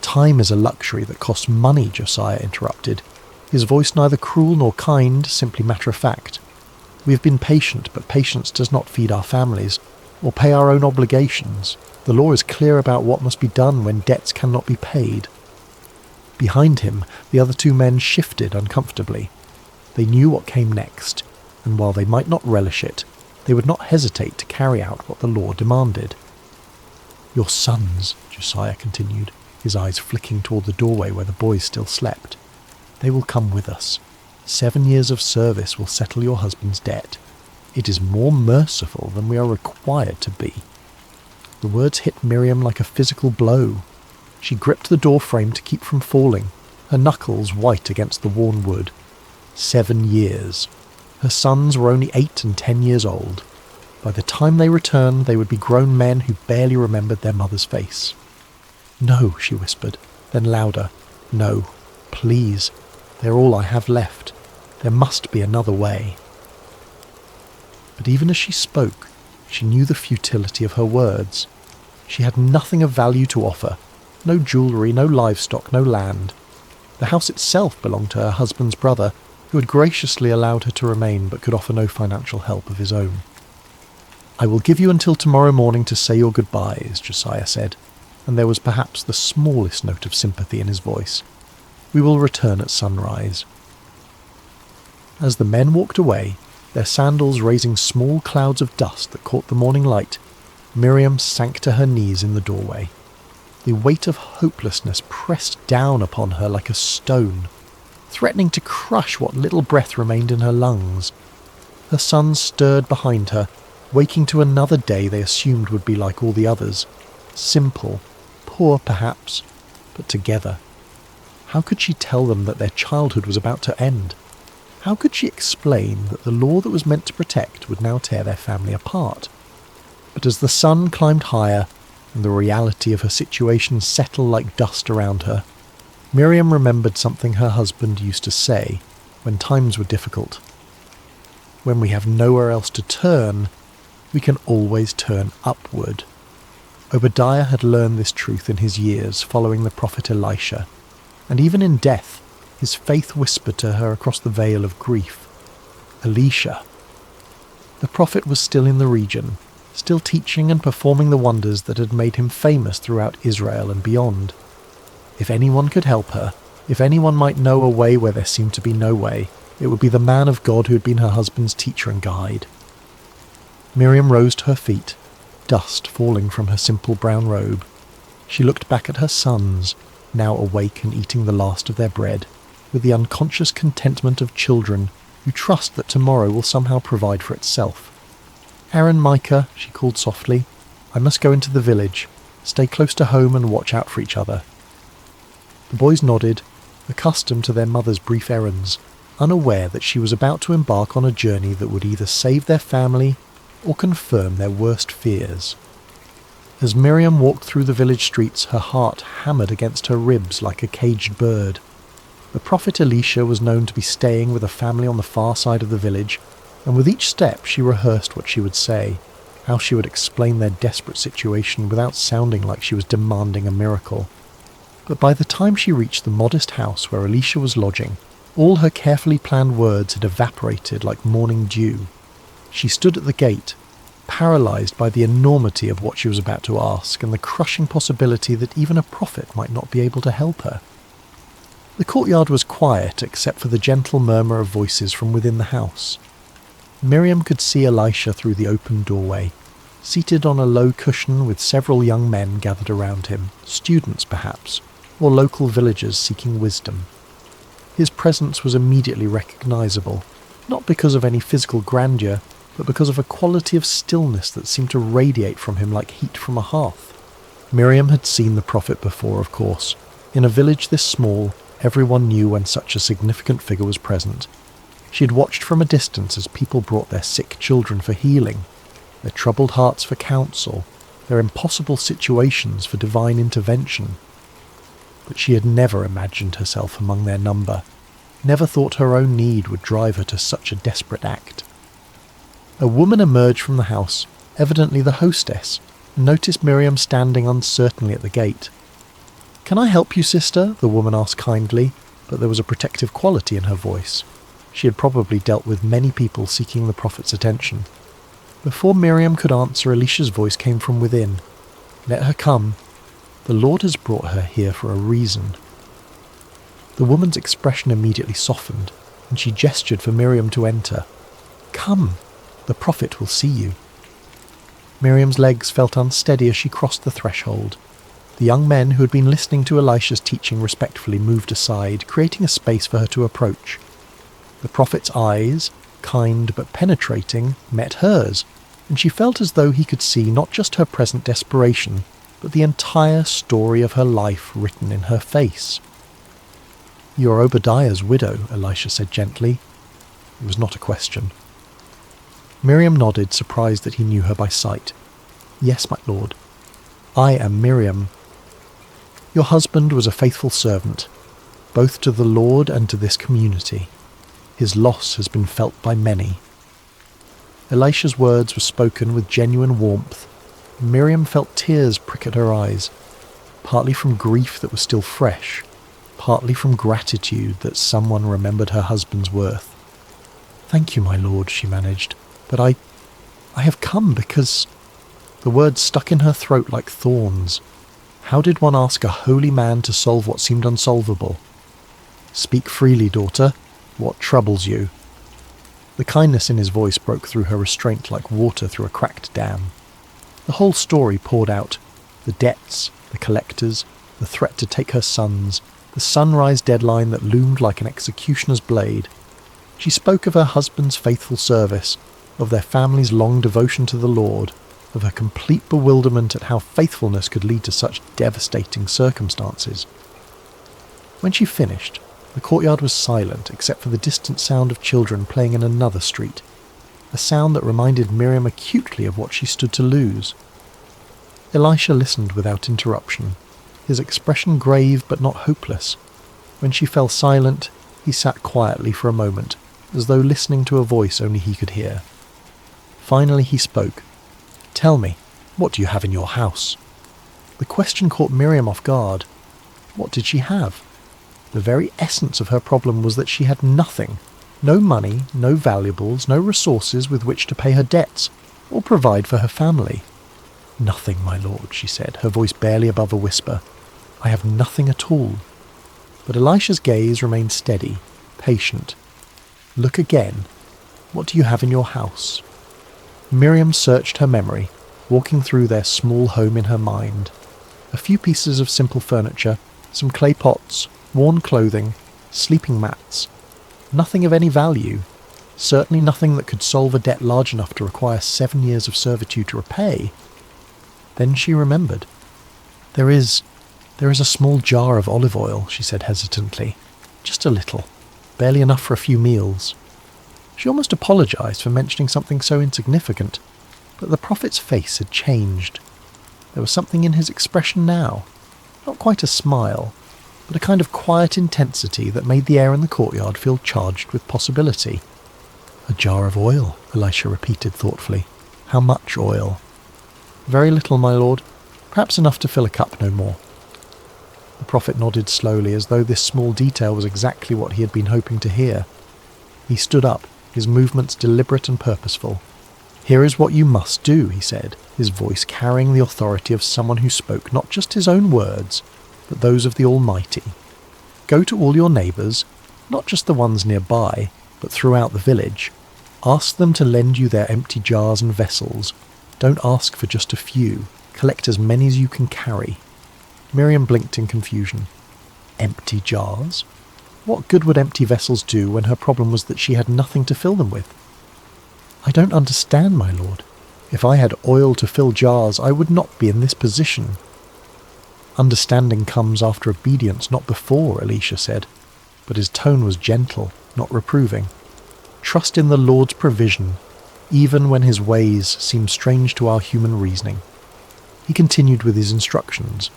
Time is a luxury that costs money, Josiah interrupted, his voice neither cruel nor kind, simply matter-of-fact. We have been patient, but patience does not feed our families, or pay our own obligations. The law is clear about what must be done when debts cannot be paid. Behind him, the other 2 men shifted uncomfortably. They knew what came next, and while they might not relish it, they would not hesitate to carry out what the law demanded. Your sons, Josiah continued, his eyes flicking toward the doorway where the boys still slept. They will come with us. 7 years of service will settle your husband's debt. It is more merciful than we are required to be." The words hit Miriam like a physical blow. She gripped the door frame to keep from falling, her knuckles white against the worn wood. 7 years. Her sons were only 8 and 10 years old. By the time they returned, they would be grown men who barely remembered their mother's face. "No," she whispered, then louder. "No, please. They're all I have left. There must be another way." But even as she spoke, she knew the futility of her words. She had nothing of value to offer. No jewellery, no livestock, no land. The house itself belonged to her husband's brother, who had graciously allowed her to remain but could offer no financial help of his own. "I will give you until tomorrow morning to say your goodbyes," Josiah said, and there was perhaps the smallest note of sympathy in his voice. "We will return at sunrise." As the men walked away, their sandals raising small clouds of dust that caught the morning light, Miriam sank to her knees in the doorway. The weight of hopelessness pressed down upon her like a stone, threatening to crush what little breath remained in her lungs. Her sons stirred behind her, waking to another day they assumed would be like all the others. Simple, poor perhaps, but together. How could she tell them that their childhood was about to end? How could she explain that the law that was meant to protect would now tear their family apart? But as the sun climbed higher and the reality of her situation settled like dust around her, Miriam remembered something her husband used to say when times were difficult. When we have nowhere else to turn, we can always turn upward. Obadiah had learned this truth in his years following the prophet Elisha, and even in death, his faith whispered to her across the veil of grief. Elisha. The prophet was still in the region, still teaching and performing the wonders that had made him famous throughout Israel and beyond. If anyone could help her, if anyone might know a way where there seemed to be no way, it would be the man of God who had been her husband's teacher and guide. Miriam rose to her feet, dust falling from her simple brown robe. She looked back at her sons, now awake and eating the last of their bread, with the unconscious contentment of children who trust that tomorrow will somehow provide for itself. "Aaron, Micah," she called softly, "I must go into the village. Stay close to home and watch out for each other." The boys nodded, accustomed to their mother's brief errands, unaware that she was about to embark on a journey that would either save their family or confirm their worst fears. As Miriam walked through the village streets, her heart hammered against her ribs like a caged bird. The prophet Elisha was known to be staying with a family on the far side of the village, and with each step she rehearsed what she would say, how she would explain their desperate situation without sounding like she was demanding a miracle. But by the time she reached the modest house where Elisha was lodging, all her carefully planned words had evaporated like morning dew. She stood at the gate, paralysed by the enormity of what she was about to ask and the crushing possibility that even a prophet might not be able to help her. The courtyard was quiet except for the gentle murmur of voices from within the house. Miriam could see Elisha through the open doorway, seated on a low cushion with several young men gathered around him, students perhaps, or local villagers seeking wisdom. His presence was immediately recognisable, not because of any physical grandeur, but because of a quality of stillness that seemed to radiate from him like heat from a hearth. Miriam had seen the prophet before, of course. In a village this small, everyone knew when such a significant figure was present. She had watched from a distance as people brought their sick children for healing, their troubled hearts for counsel, their impossible situations for divine intervention. But she had never imagined herself among their number, never thought her own need would drive her to such a desperate act. A woman emerged from the house, evidently the hostess, and noticed Miriam standing uncertainly at the gate. "Can I help you, sister?" the woman asked kindly, but there was a protective quality in her voice. She had probably dealt with many people seeking the prophet's attention. Before Miriam could answer, Elisha's voice came from within. "Let her come. The Lord has brought her here for a reason." The woman's expression immediately softened, and she gestured for Miriam to enter. "Come, the prophet will see you." Miriam's legs felt unsteady as she crossed the threshold. The young men who had been listening to Elisha's teaching respectfully moved aside, creating a space for her to approach. The prophet's eyes, kind but penetrating, met hers, and she felt as though he could see not just her present desperation, but the entire story of her life written in her face. "You are Obadiah's widow," Elisha said gently. It was not a question. Miriam nodded, surprised that he knew her by sight. "Yes, my lord. I am Miriam. Your husband was a faithful servant, both to the Lord and to this community. His loss has been felt by many." Elisha's words were spoken with genuine warmth. Miriam felt tears prick at her eyes, partly from grief that was still fresh, partly from gratitude that someone remembered her husband's worth. "Thank you, my lord," she managed, "but I have come because—" The words stuck in her throat like thorns. How did one ask a holy man to solve what seemed unsolvable? "Speak freely, daughter. What troubles you?" The kindness in his voice broke through her restraint like water through a cracked dam. The whole story poured out. The debts, the collectors, the threat to take her sons, the sunrise deadline that loomed like an executioner's blade. She spoke of her husband's faithful service, of their family's long devotion to the Lord, of her complete bewilderment at how faithfulness could lead to such devastating circumstances. When she finished, the courtyard was silent except for the distant sound of children playing in another street, a sound that reminded Miriam acutely of what she stood to lose. Elisha listened without interruption, his expression grave but not hopeless. When she fell silent, he sat quietly for a moment, as though listening to a voice only he could hear. Finally he spoke. "Tell me, what do you have in your house?" The question caught Miriam off guard. What did she have? The very essence of her problem was that she had nothing. No money, no valuables, no resources with which to pay her debts, or provide for her family. "Nothing, my lord," she said, her voice barely above a whisper. "I have nothing at all." But Elisha's gaze remained steady, patient. "Look again. What do you have in your house?" Miriam searched her memory, walking through their small home in her mind. A few pieces of simple furniture, some clay pots, worn clothing, sleeping mats. Nothing of any value. Certainly nothing that could solve a debt large enough to require 7 years of servitude to repay. Then she remembered. There is a small jar of olive oil," she said hesitantly. "Just a little. Barely enough for a few meals." She almost apologized for mentioning something so insignificant, but the prophet's face had changed. There was something in his expression now. Not quite a smile, but a kind of quiet intensity that made the air in the courtyard feel charged with possibility. "A jar of oil," Elisha repeated thoughtfully. "How much oil?" "Very little, my lord. Perhaps enough to fill a cup, no more." The prophet nodded slowly, as though this small detail was exactly what he had been hoping to hear. He stood up, his movements deliberate and purposeful. "Here is what you must do," he said, his voice carrying the authority of someone who spoke not just his own words, but those of the Almighty. "Go to all your neighbours, not just the ones nearby, but throughout the village. Ask them to lend you their empty jars and vessels. Don't ask for just a few. Collect as many as you can carry." Miriam blinked in confusion. Empty jars? What good would empty vessels do when her problem was that she had nothing to fill them with? "I don't understand, my lord. If I had oil to fill jars, I would not be in this position." "Understanding comes after obedience, not before," Elisha said, but his tone was gentle, not reproving. "Trust in the Lord's provision, even when his ways seem strange to our human reasoning." He continued with his instructions.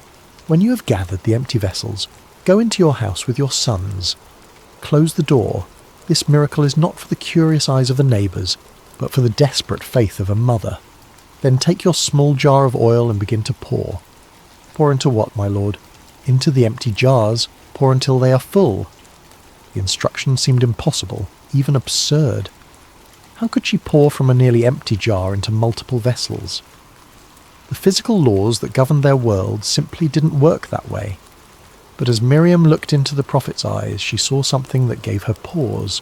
"When you have gathered the empty vessels, go into your house with your sons. Close the door. This miracle is not for the curious eyes of the neighbours, but for the desperate faith of a mother. Then take your small jar of oil and begin to pour." "Pour into what, my lord?" "Into the empty jars. Pour until they are full." The instruction seemed impossible, even absurd. How could she pour from a nearly empty jar into multiple vessels? The physical laws that governed their world simply didn't work that way. But as Miriam looked into the prophet's eyes, she saw something that gave her pause.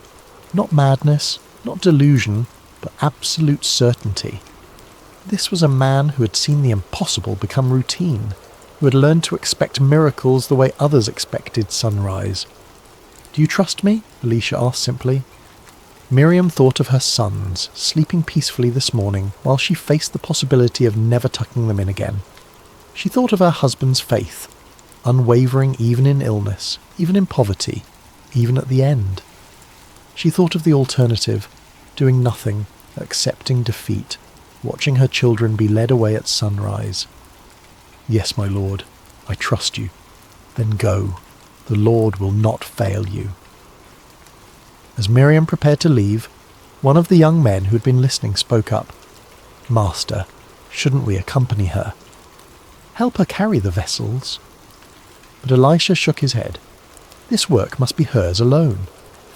Not madness, not delusion, but absolute certainty. This was a man who had seen the impossible become routine, who had learned to expect miracles the way others expected sunrise. "Do you trust me?" Elisha asked simply. Miriam thought of her sons sleeping peacefully this morning while she faced the possibility of never tucking them in again. She thought of her husband's faith, unwavering even in illness, even in poverty, even at the end. She thought of the alternative, doing nothing, accepting defeat, watching her children be led away at sunrise. Yes, my Lord, I trust you. Then go. The Lord will not fail you. As Miriam prepared to leave, one of the young men who had been listening spoke up. Master, shouldn't we accompany her? Help her carry the vessels. But Elisha shook his head. This work must be hers alone.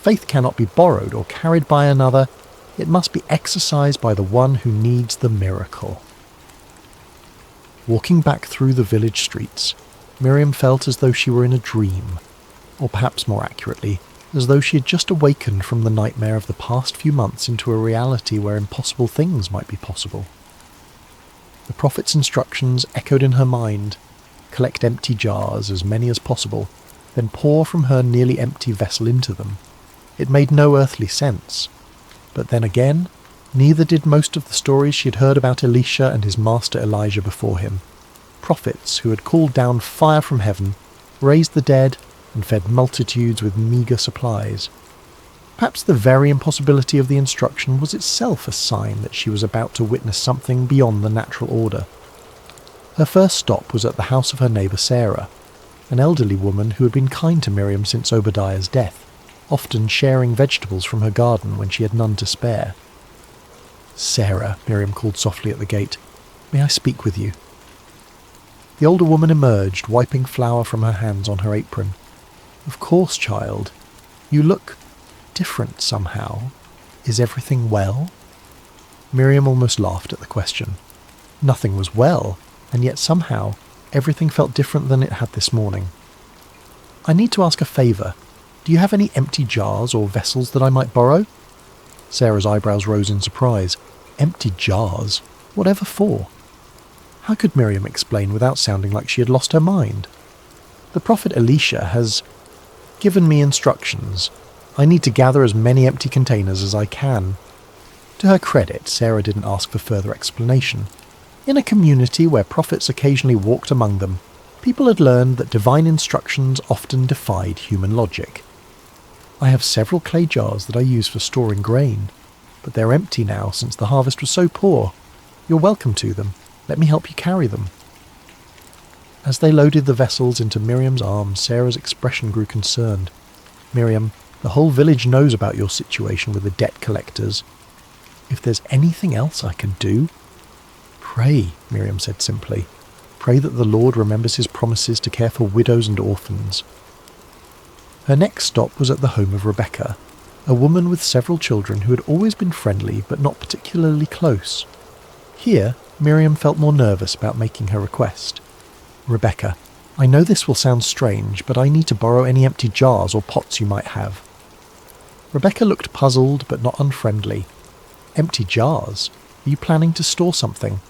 Faith cannot be borrowed or carried by another. It must be exercised by the one who needs the miracle. Walking back through the village streets, Miriam felt as though she were in a dream, or perhaps more accurately, as though she had just awakened from the nightmare of the past few months into a reality where impossible things might be possible. The prophet's instructions echoed in her mind: collect empty jars, as many as possible, then pour from her nearly empty vessel into them. It made no earthly sense. But then again, neither did most of the stories she had heard about Elisha and his master Elijah before him. Prophets who had called down fire from heaven, raised the dead, and fed multitudes with meagre supplies. Perhaps the very impossibility of the instruction was itself a sign that she was about to witness something beyond the natural order. Her first stop was at the house of her neighbour Sarah, an elderly woman who had been kind to Miriam since Obadiah's death, often sharing vegetables from her garden when she had none to spare. "Sarah," Miriam called softly at the gate, "may I speak with you?" The older woman emerged, wiping flour from her hands on her apron. "Of course, child. You look different somehow. Is everything well?" Miriam almost laughed at the question. Nothing was well, and yet somehow everything felt different than it had this morning. "I need to ask a favour. Do you have any empty jars or vessels that I might borrow?" Sarah's eyebrows rose in surprise. Empty jars? Whatever for? How could Miriam explain without sounding like she had lost her mind? "The prophet Elisha has given me instructions. I need to gather as many empty containers as I can." To her credit, Sarah didn't ask for further explanation. In a community where prophets occasionally walked among them, people had learned that divine instructions often defied human logic. "I have several clay jars that I use for storing grain, but they're empty now since the harvest was so poor. You're welcome to them. Let me help you carry them." As they loaded the vessels into Miriam's arms, Sarah's expression grew concerned. "Miriam, the whole village knows about your situation with the debt collectors. If there's anything else I can do..." "Pray," Miriam said simply. "Pray that the Lord remembers his promises to care for widows and orphans." Her next stop was at the home of Rebecca, a woman with several children who had always been friendly but not particularly close. Here, Miriam felt more nervous about making her request. "Rebecca, I know this will sound strange, but I need to borrow any empty jars or pots you might have." Rebecca looked puzzled but not unfriendly. "Empty jars? Are you planning to store something?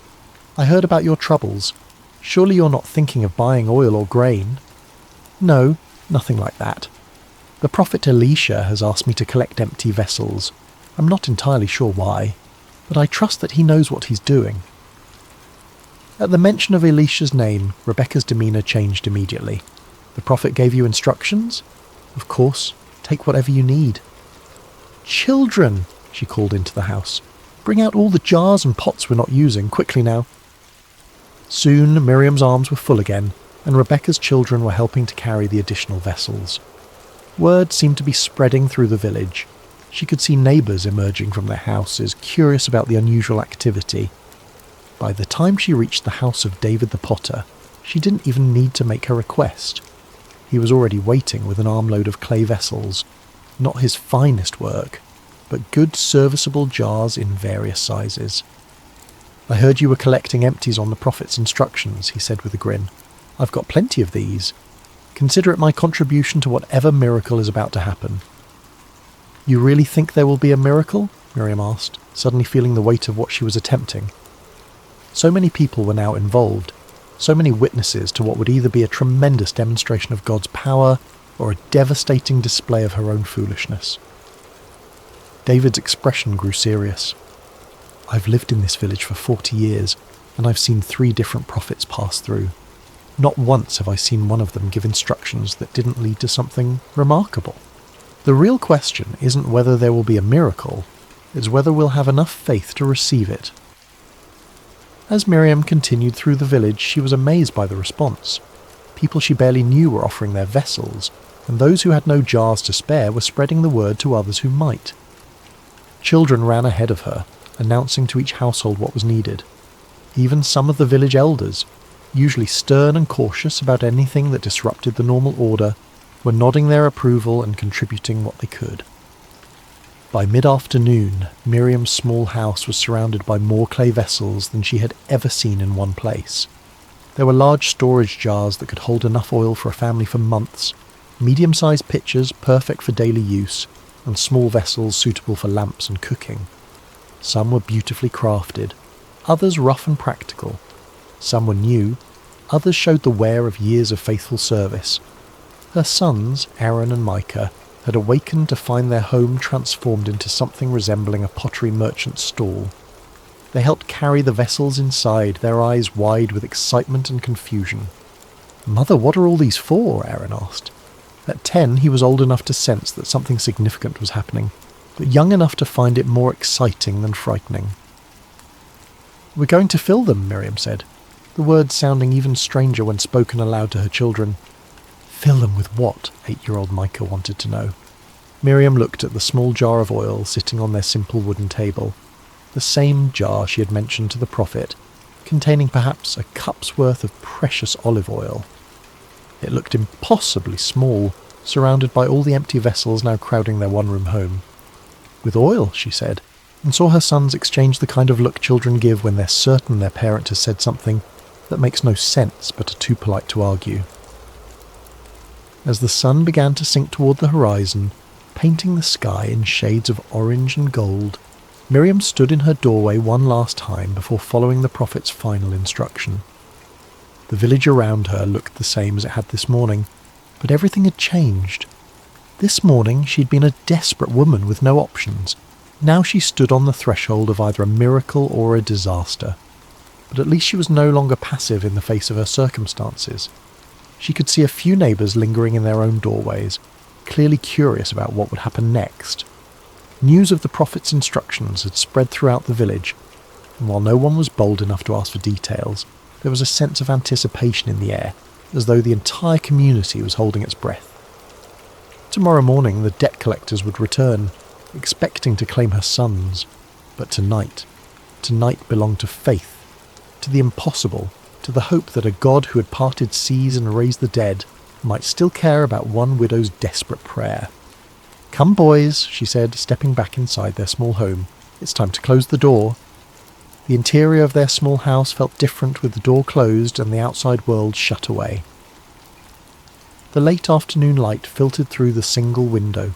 I heard about your troubles. Surely you're not thinking of buying oil or grain?" "No, nothing like that. The prophet Elisha has asked me to collect empty vessels. I'm not entirely sure why, but I trust that he knows what he's doing." At the mention of Elisha's name, Rebecca's demeanour changed immediately. "The prophet gave you instructions? Of course, take whatever you need." "Children," she called into the house, "bring out all the jars and pots we're not using, quickly now." Soon Miriam's arms were full again, and Rebecca's children were helping to carry the additional vessels. Word seemed to be spreading through the village. She could see neighbours emerging from their houses, curious about the unusual activity. By the time she reached the house of David the potter, she didn't even need to make her request. He was already waiting with an armload of clay vessels, not his finest work, but good serviceable jars in various sizes. "I heard you were collecting empties on the prophet's instructions," he said with a grin. "I've got plenty of these. Consider it my contribution to whatever miracle is about to happen." "You really think there will be a miracle?" Miriam asked, suddenly feeling the weight of what she was attempting. So many people were now involved, so many witnesses to what would either be a tremendous demonstration of God's power or a devastating display of her own foolishness. David's expression grew serious. "I've lived in this village for 40 years, and I've seen 3 different prophets pass through. Not once have I seen one of them give instructions that didn't lead to something remarkable. The real question isn't whether there will be a miracle, it's whether we'll have enough faith to receive it." As Miriam continued through the village, she was amazed by the response. People she barely knew were offering their vessels, and those who had no jars to spare were spreading the word to others who might. Children ran ahead of her, announcing to each household what was needed. Even some of the village elders, usually stern and cautious about anything that disrupted the normal order, were nodding their approval and contributing what they could. By mid-afternoon, Miriam's small house was surrounded by more clay vessels than she had ever seen in one place. There were large storage jars that could hold enough oil for a family for months, medium-sized pitchers perfect for daily use, and small vessels suitable for lamps and cooking. Some were beautifully crafted, others rough and practical. Some were new, others showed the wear of years of faithful service. Her sons, Aaron and Micah, had awakened to find their home transformed into something resembling a pottery merchant's stall. They helped carry the vessels inside, their eyes wide with excitement and confusion. "Mother, what are all these for?" Aaron asked. At 10, he was old enough to sense that something significant was happening, but young enough to find it more exciting than frightening. "We're going to fill them," Miriam said, the words sounding even stranger when spoken aloud to her children. "Fill them with what?" 8-year-old Micah wanted to know. Miriam looked at the small jar of oil sitting on their simple wooden table, the same jar she had mentioned to the prophet, containing perhaps a cup's worth of precious olive oil. It looked impossibly small, surrounded by all the empty vessels now crowding their one-room home. "With oil," she said, and saw her sons exchange the kind of look children give when they're certain their parent has said something that makes no sense but are too polite to argue. As the sun began to sink toward the horizon, painting the sky in shades of orange and gold, Miriam stood in her doorway one last time before following the prophet's final instruction. The village around her looked the same as it had this morning, but everything had changed. This morning she'd been a desperate woman with no options. Now she stood on the threshold of either a miracle or a disaster. But at least she was no longer passive in the face of her circumstances. She could see a few neighbours lingering in their own doorways, clearly curious about what would happen next. News of the prophet's instructions had spread throughout the village, and while no one was bold enough to ask for details, there was a sense of anticipation in the air, as though the entire community was holding its breath. Tomorrow morning the debt collectors would return, expecting to claim her sons. But tonight belonged to faith, to the impossible, to the hope that a God who had parted seas and raised the dead might still care about one widow's desperate prayer. "Come, boys," she said, stepping back inside their small home. "It's time to close the door." The interior of their small house felt different with the door closed and the outside world shut away. The late afternoon light filtered through the single window,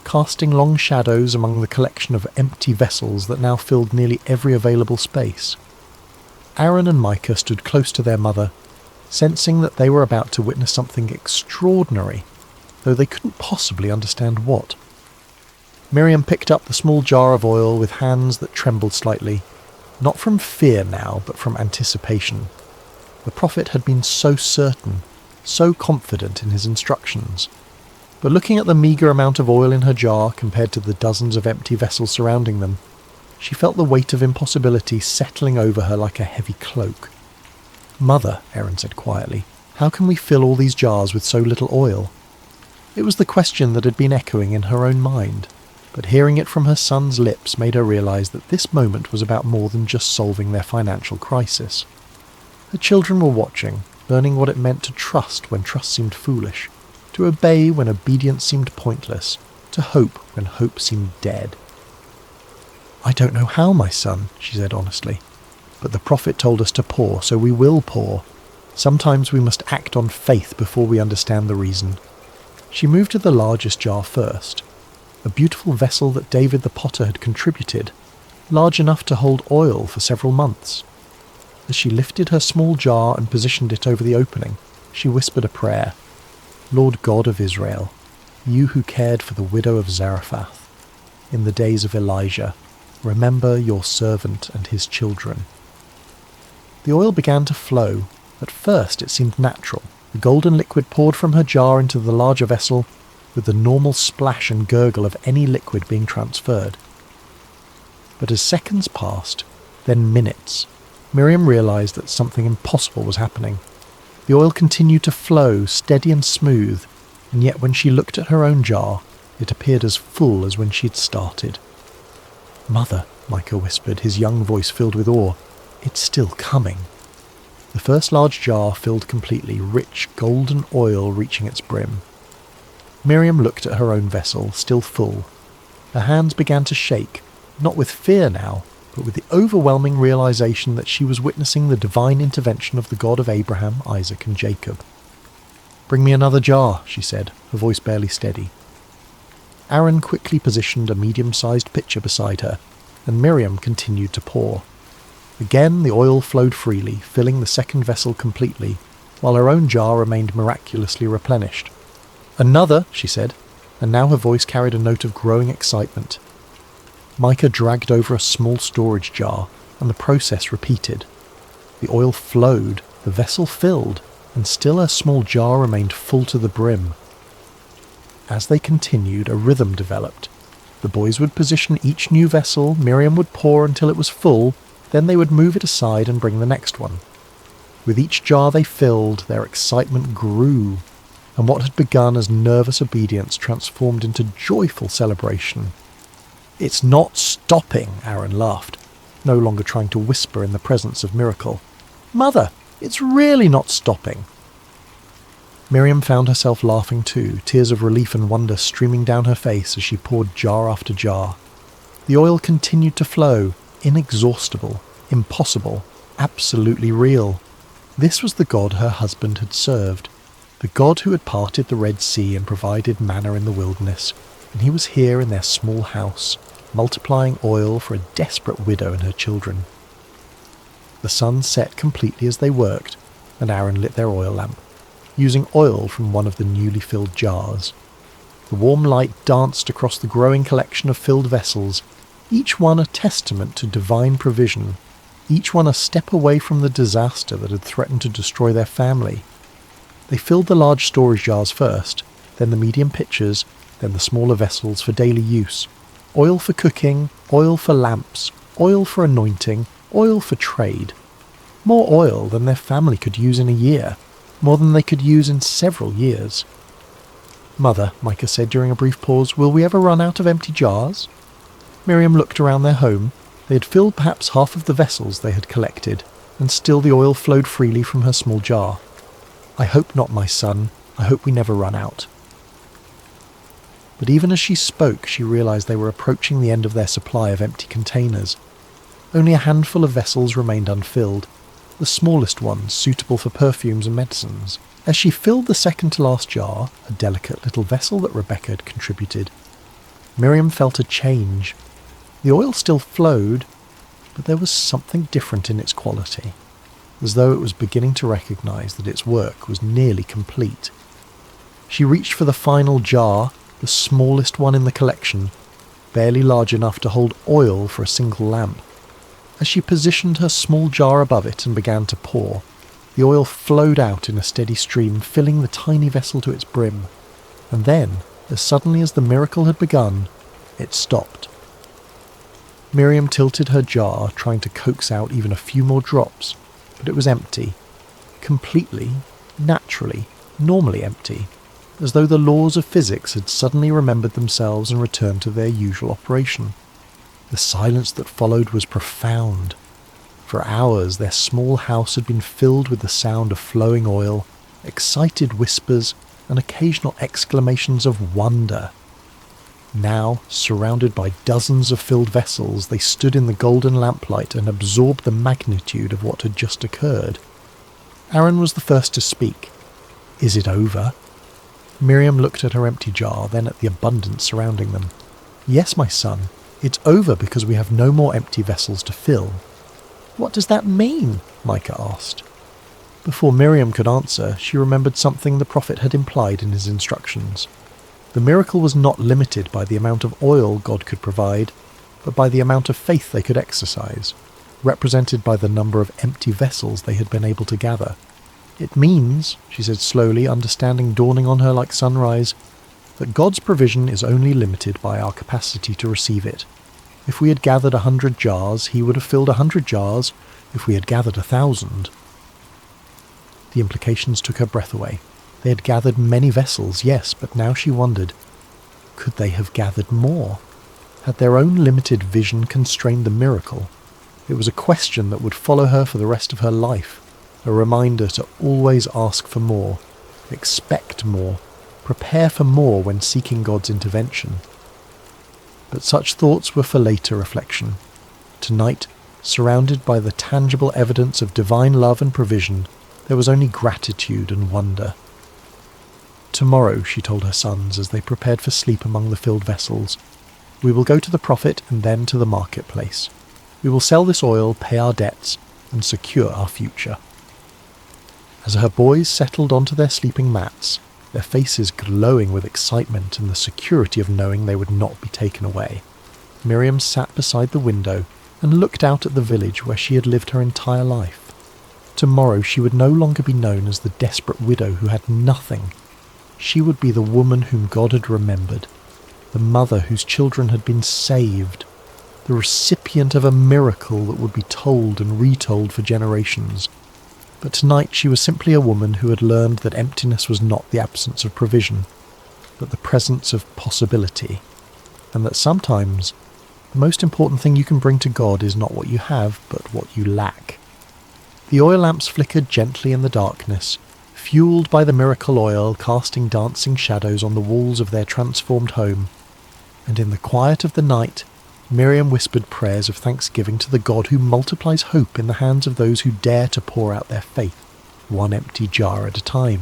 casting long shadows among the collection of empty vessels that now filled nearly every available space. Aaron and Micah stood close to their mother, sensing that they were about to witness something extraordinary, though they couldn't possibly understand what. Miriam picked up the small jar of oil with hands that trembled slightly, not from fear now, but from anticipation. The prophet had been so certain, so confident in his instructions. But looking at the meagre amount of oil in her jar compared to the dozens of empty vessels surrounding them, she felt the weight of impossibility settling over her like a heavy cloak. "Mother," Aaron said quietly, "how can we fill all these jars with so little oil?" It was the question that had been echoing in her own mind, but hearing it from her son's lips made her realise that this moment was about more than just solving their financial crisis. Her children were watching, learning what it meant to trust when trust seemed foolish, to obey when obedience seemed pointless, to hope when hope seemed dead. "I don't know how, my son," she said honestly, "but the prophet told us to pour, so we will pour. Sometimes we must act on faith before we understand the reason." She moved to the largest jar first, a beautiful vessel that David the potter had contributed, large enough to hold oil for several months. As she lifted her small jar and positioned it over the opening, she whispered a prayer. "Lord God of Israel, you who cared for the widow of Zarephath, in the days of Elijah. Remember your servant and his children." The oil began to flow. At first it seemed natural. The golden liquid poured from her jar into the larger vessel with the normal splash and gurgle of any liquid being transferred. But as seconds passed, then minutes, Miriam realised that something impossible was happening. The oil continued to flow, steady and smooth, and yet when she looked at her own jar, it appeared as full as when she had started. "Mother," Micah whispered, his young voice filled with awe, "it's still coming." The first large jar filled completely, rich golden oil reaching its brim. Miriam looked at her own vessel, still full. Her hands began to shake, not with fear now, but with the overwhelming realization that she was witnessing the divine intervention of the God of Abraham, Isaac, and Jacob. "Bring me another jar," she said, her voice barely steady. Aaron quickly positioned a medium-sized pitcher beside her, and Miriam continued to pour. Again the oil flowed freely, filling the second vessel completely, while her own jar remained miraculously replenished. "Another," she said, and now her voice carried a note of growing excitement. Micah dragged over a small storage jar, and the process repeated. The oil flowed, the vessel filled, and still her small jar remained full to the brim. As they continued, a rhythm developed. The boys would position each new vessel, Miriam would pour until it was full, then they would move it aside and bring the next one. With each jar they filled, their excitement grew, and what had begun as nervous obedience transformed into joyful celebration. "It's not stopping," Aaron laughed, no longer trying to whisper in the presence of miracle. "Mother, it's really not stopping." Miriam found herself laughing too, tears of relief and wonder streaming down her face as she poured jar after jar. The oil continued to flow, inexhaustible, impossible, absolutely real. This was the God her husband had served, the God who had parted the Red Sea and provided manna in the wilderness, and he was here in their small house, multiplying oil for a desperate widow and her children. The sun set completely as they worked, and Aaron lit their oil lamp, using oil from one of the newly filled jars. The warm light danced across the growing collection of filled vessels, each one a testament to divine provision, each one a step away from the disaster that had threatened to destroy their family. They filled the large storage jars first, then the medium pitchers, then the smaller vessels for daily use. Oil for cooking, oil for lamps, oil for anointing, oil for trade. More oil than their family could use in a year, more than they could use in several years. "Mother," Micah said during a brief pause, "will we ever run out of empty jars?" Miriam looked around their home. They had filled perhaps half of the vessels they had collected, and still the oil flowed freely from her small jar. "I hope not, my son. I hope we never run out." But even as she spoke, she realized they were approaching the end of their supply of empty containers. Only a handful of vessels remained unfilled, the smallest ones suitable for perfumes and medicines. As she filled the second-to-last jar, a delicate little vessel that Rebecca had contributed, Miriam felt a change. The oil still flowed, but there was something different in its quality, as though it was beginning to recognize that its work was nearly complete. She reached for the final jar, the smallest one in the collection, barely large enough to hold oil for a single lamp. As she positioned her small jar above it and began to pour, the oil flowed out in a steady stream, filling the tiny vessel to its brim. And then, as suddenly as the miracle had begun, it stopped. Miriam tilted her jar, trying to coax out even a few more drops, but it was empty. Completely, naturally, normally empty, as though the laws of physics had suddenly remembered themselves and returned to their usual operation. The silence that followed was profound. For hours their small house had been filled with the sound of flowing oil, excited whispers, and occasional exclamations of wonder. Now, surrounded by dozens of filled vessels, they stood in the golden lamplight and absorbed the magnitude of what had just occurred. Aaron was the first to speak. "Is it over?" Miriam looked at her empty jar, then at the abundance surrounding them. "Yes, my son. It's over because we have no more empty vessels to fill." "What does that mean?" Micah asked. Before Miriam could answer, she remembered something the prophet had implied in his instructions. The miracle was not limited by the amount of oil God could provide, but by the amount of faith they could exercise, represented by the number of empty vessels they had been able to gather. It means, she said slowly, understanding dawning on her like sunrise, that God's provision is only limited by our capacity to receive it. If we had gathered 100 jars, he would have filled 100 jars. If we had gathered 1,000... The implications took her breath away. They had gathered many vessels, yes, but now she wondered, could they have gathered more? Had their own limited vision constrained the miracle? It was a question that would follow her for the rest of her life, a reminder to always ask for more, expect more, prepare for more when seeking God's intervention. But such thoughts were for later reflection. Tonight, surrounded by the tangible evidence of divine love and provision, there was only gratitude and wonder. Tomorrow, she told her sons as they prepared for sleep among the filled vessels, we will go to the prophet and then to the marketplace. We will sell this oil, pay our debts, and secure our future. As her boys settled onto their sleeping mats, their faces glowing with excitement and the security of knowing they would not be taken away, Miriam sat beside the window and looked out at the village where she had lived her entire life. Tomorrow she would no longer be known as the desperate widow who had nothing. She would be the woman whom God had remembered, the mother whose children had been saved, the recipient of a miracle that would be told and retold for generations. But tonight she was simply a woman who had learned that emptiness was not the absence of provision, but the presence of possibility, and that sometimes the most important thing you can bring to God is not what you have, but what you lack. The oil lamps flickered gently in the darkness, fueled by the miracle oil casting dancing shadows on the walls of their transformed home, and in the quiet of the night, Miriam whispered prayers of thanksgiving to the God who multiplies hope in the hands of those who dare to pour out their faith, one empty jar at a time.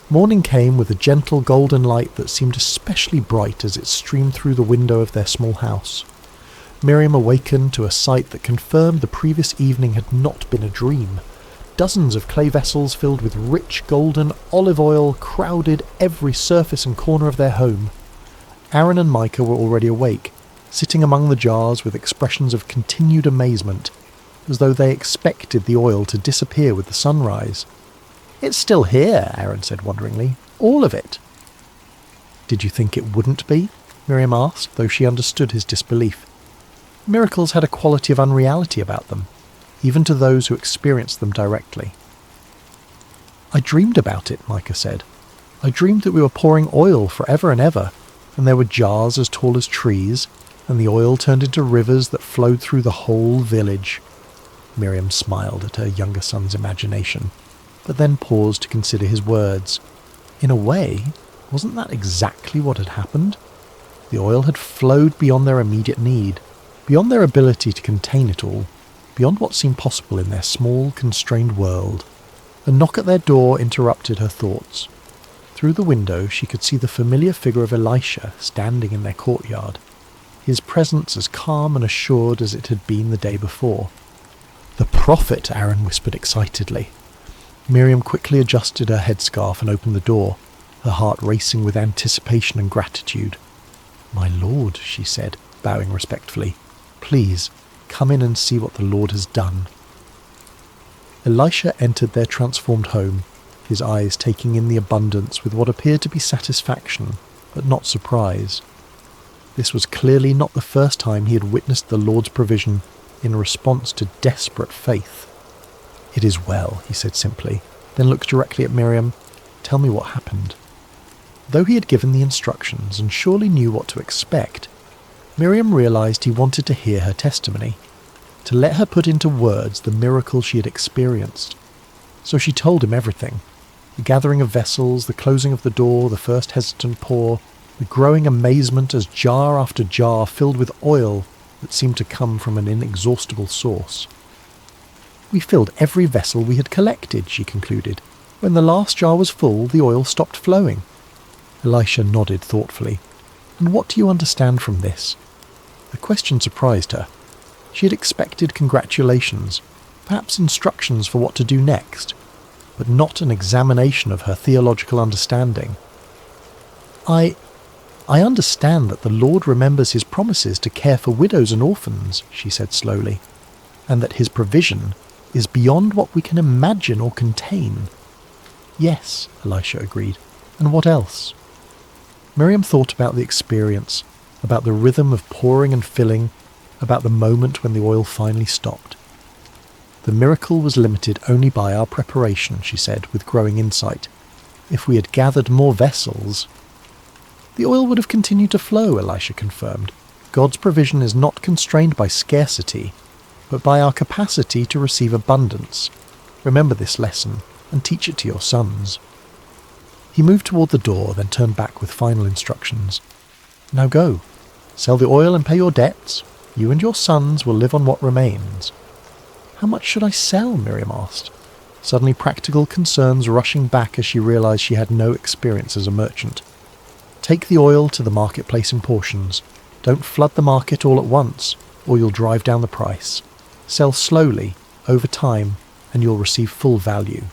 Morning came with a gentle golden light that seemed especially bright as it streamed through the window of their small house. Miriam awakened to a sight that confirmed the previous evening had not been a dream. Dozens of clay vessels filled with rich golden olive oil crowded every surface and corner of their home. Aaron and Micah were already awake, sitting among the jars with expressions of continued amazement, as though they expected the oil to disappear with the sunrise. "It's still here," Aaron said wonderingly. "All of it." "Did you think it wouldn't be?" Miriam asked, though she understood his disbelief. Miracles had a quality of unreality about them, even to those who experienced them directly. "I dreamed about it," Micah said. "I dreamed that we were pouring oil forever and ever, and there were jars as tall as trees, and the oil turned into rivers that flowed through the whole village." Miriam smiled at her younger son's imagination, but then paused to consider his words. In a way, wasn't that exactly what had happened? The oil had flowed beyond their immediate need, beyond their ability to contain it all, beyond what seemed possible in their small, constrained world. A knock at their door interrupted her thoughts. Through the window she could see the familiar figure of Elisha standing in their courtyard, his presence as calm and assured as it had been the day before. "The prophet," Aaron whispered excitedly. Miriam quickly adjusted her headscarf and opened the door, her heart racing with anticipation and gratitude. "My lord," she said, bowing respectfully, "please, come in and see what the Lord has done." Elisha entered their transformed home, his eyes taking in the abundance with what appeared to be satisfaction, but not surprise. This was clearly not the first time he had witnessed the Lord's provision in response to desperate faith. "It is well," he said simply, then looked directly at Miriam. "Tell me what happened." Though he had given the instructions and surely knew what to expect, Miriam realized he wanted to hear her testimony, to let her put into words the miracle she had experienced. So she told him everything: the gathering of vessels, the closing of the door, the first hesitant pour, the growing amazement as jar after jar filled with oil that seemed to come from an inexhaustible source. "We filled every vessel we had collected," she concluded. "When the last jar was full, the oil stopped flowing." Elisha nodded thoughtfully. "And what do you understand from this?" The question surprised her. She had expected congratulations, perhaps instructions for what to do next, but not an examination of her theological understanding. I understand that the Lord remembers his promises to care for widows and orphans, she said slowly, and that his provision is beyond what we can imagine or contain. Yes, Elisha agreed. And what else? Miriam thought about the experience, about the rhythm of pouring and filling, about the moment when the oil finally stopped. The miracle was limited only by our preparation, she said, with growing insight. If we had gathered more vessels... The oil would have continued to flow, Elisha confirmed. God's provision is not constrained by scarcity, but by our capacity to receive abundance. Remember this lesson and teach it to your sons. He moved toward the door, then turned back with final instructions. Now go. Sell the oil and pay your debts. You and your sons will live on what remains. How much should I sell? Miriam asked, suddenly practical concerns rushing back as she realized she had no experience as a merchant. Take the oil to the marketplace in portions. Don't flood the market all at once, or you'll drive down the price. Sell slowly, over time, and you'll receive full value.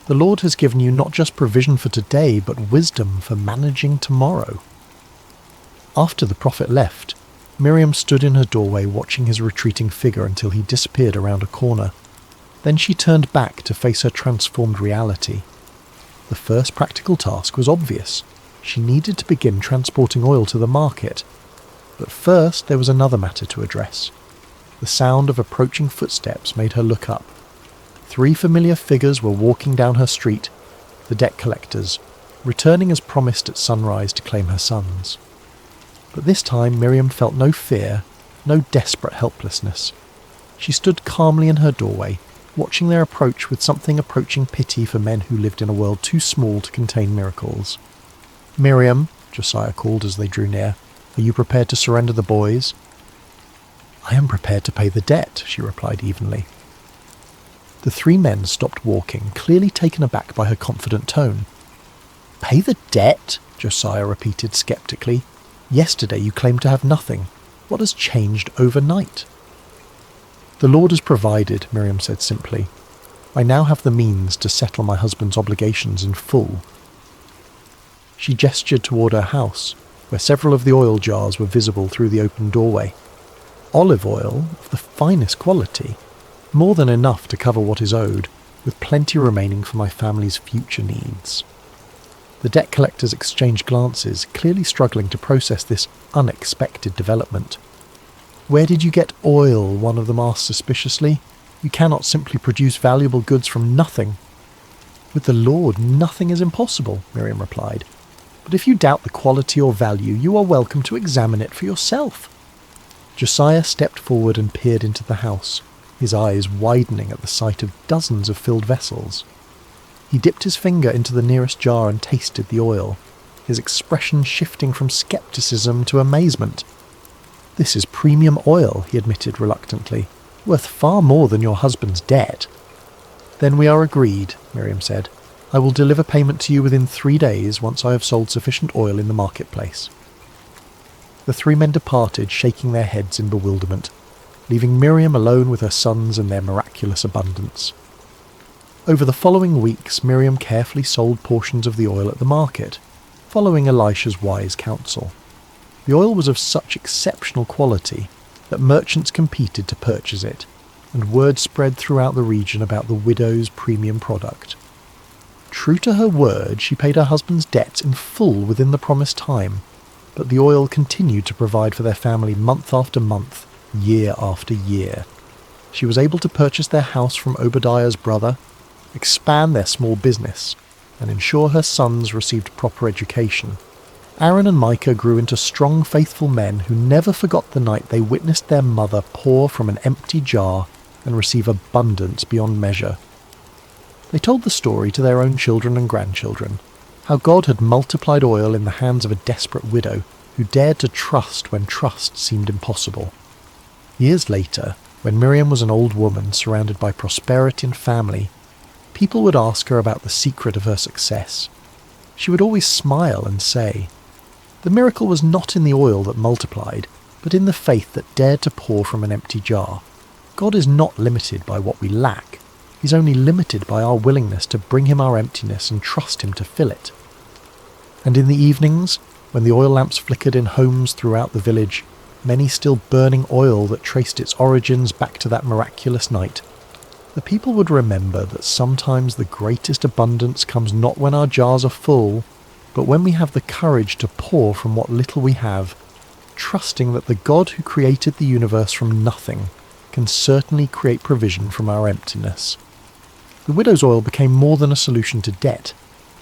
The Lord has given you not just provision for today, but wisdom for managing tomorrow. After the prophet left, Miriam stood in her doorway watching his retreating figure until he disappeared around a corner. Then she turned back to face her transformed reality. The first practical task was obvious. She needed to begin transporting oil to the market. But first there was another matter to address. The sound of approaching footsteps made her look up. 3 familiar figures were walking down her street, the debt collectors, returning as promised at sunrise to claim her sons. But this time Miriam felt no fear, no desperate helplessness. She stood calmly in her doorway, watching their approach with something approaching pity for men who lived in a world too small to contain miracles. "Miriam," Josiah called as they drew near, "are you prepared to surrender the boys?" "I am prepared to pay the debt," she replied evenly. The 3 men stopped walking, clearly taken aback by her confident tone. "Pay the debt?" Josiah repeated skeptically. "Yesterday you claimed to have nothing. What has changed overnight?" "The Lord has provided," Miriam said simply. "I now have the means to settle my husband's obligations in full." She gestured toward her house, where several of the oil jars were visible through the open doorway. Olive oil of the finest quality, more than enough to cover what is owed, with plenty remaining for my family's future needs. The debt collectors exchanged glances, clearly struggling to process this unexpected development. "Where did you get oil?" one of them asked suspiciously. "You cannot simply produce valuable goods from nothing." "With the Lord, nothing is impossible," Miriam replied. "But if you doubt the quality or value, you are welcome to examine it for yourself." Josiah stepped forward and peered into the house, his eyes widening at the sight of dozens of filled vessels. He dipped his finger into the nearest jar and tasted the oil, his expression shifting from skepticism to amazement. "This is premium oil," he admitted reluctantly, "worth far more than your husband's debt." "Then we are agreed," Miriam said. "I will deliver payment to you within 3 days once I have sold sufficient oil in the marketplace." The 3 men departed, shaking their heads in bewilderment, leaving Miriam alone with her sons and their miraculous abundance. Over the following weeks, Miriam carefully sold portions of the oil at the market, following Elisha's wise counsel. The oil was of such exceptional quality that merchants competed to purchase it, and word spread throughout the region about the widow's premium product. True to her word, she paid her husband's debts in full within the promised time, but the oil continued to provide for their family month after month, year after year. She was able to purchase their house from Obadiah's brother, expand their small business, and ensure her sons received proper education. Aaron and Micah grew into strong, faithful men who never forgot the night they witnessed their mother pour from an empty jar and receive abundance beyond measure. They told the story to their own children and grandchildren, how God had multiplied oil in the hands of a desperate widow who dared to trust when trust seemed impossible. Years later, when Miriam was an old woman surrounded by prosperity and family, people would ask her about the secret of her success. She would always smile and say, "The miracle was not in the oil that multiplied, but in the faith that dared to pour from an empty jar. God is not limited by what we lack. He's only limited by our willingness to bring him our emptiness and trust him to fill it." And in the evenings, when the oil lamps flickered in homes throughout the village, many still burning oil that traced its origins back to that miraculous night, the people would remember that sometimes the greatest abundance comes not when our jars are full, but when we have the courage to pour from what little we have, trusting that the God who created the universe from nothing can certainly create provision from our emptiness. The widow's oil became more than a solution to debt.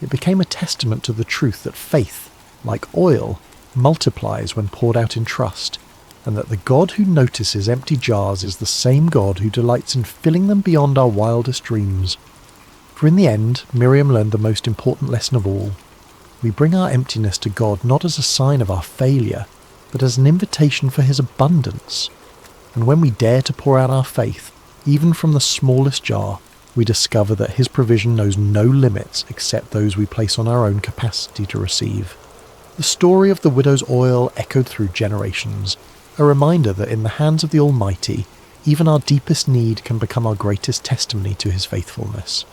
It became a testament to the truth that faith, like oil, multiplies when poured out in trust, and that the God who notices empty jars is the same God who delights in filling them beyond our wildest dreams. For in the end, Miriam learned the most important lesson of all. We bring our emptiness to God not as a sign of our failure, but as an invitation for his abundance. And when we dare to pour out our faith, even from the smallest jar, we discover that his provision knows no limits except those we place on our own capacity to receive. The story of the widow's oil echoed through generations, a reminder that in the hands of the Almighty, even our deepest need can become our greatest testimony to his faithfulness.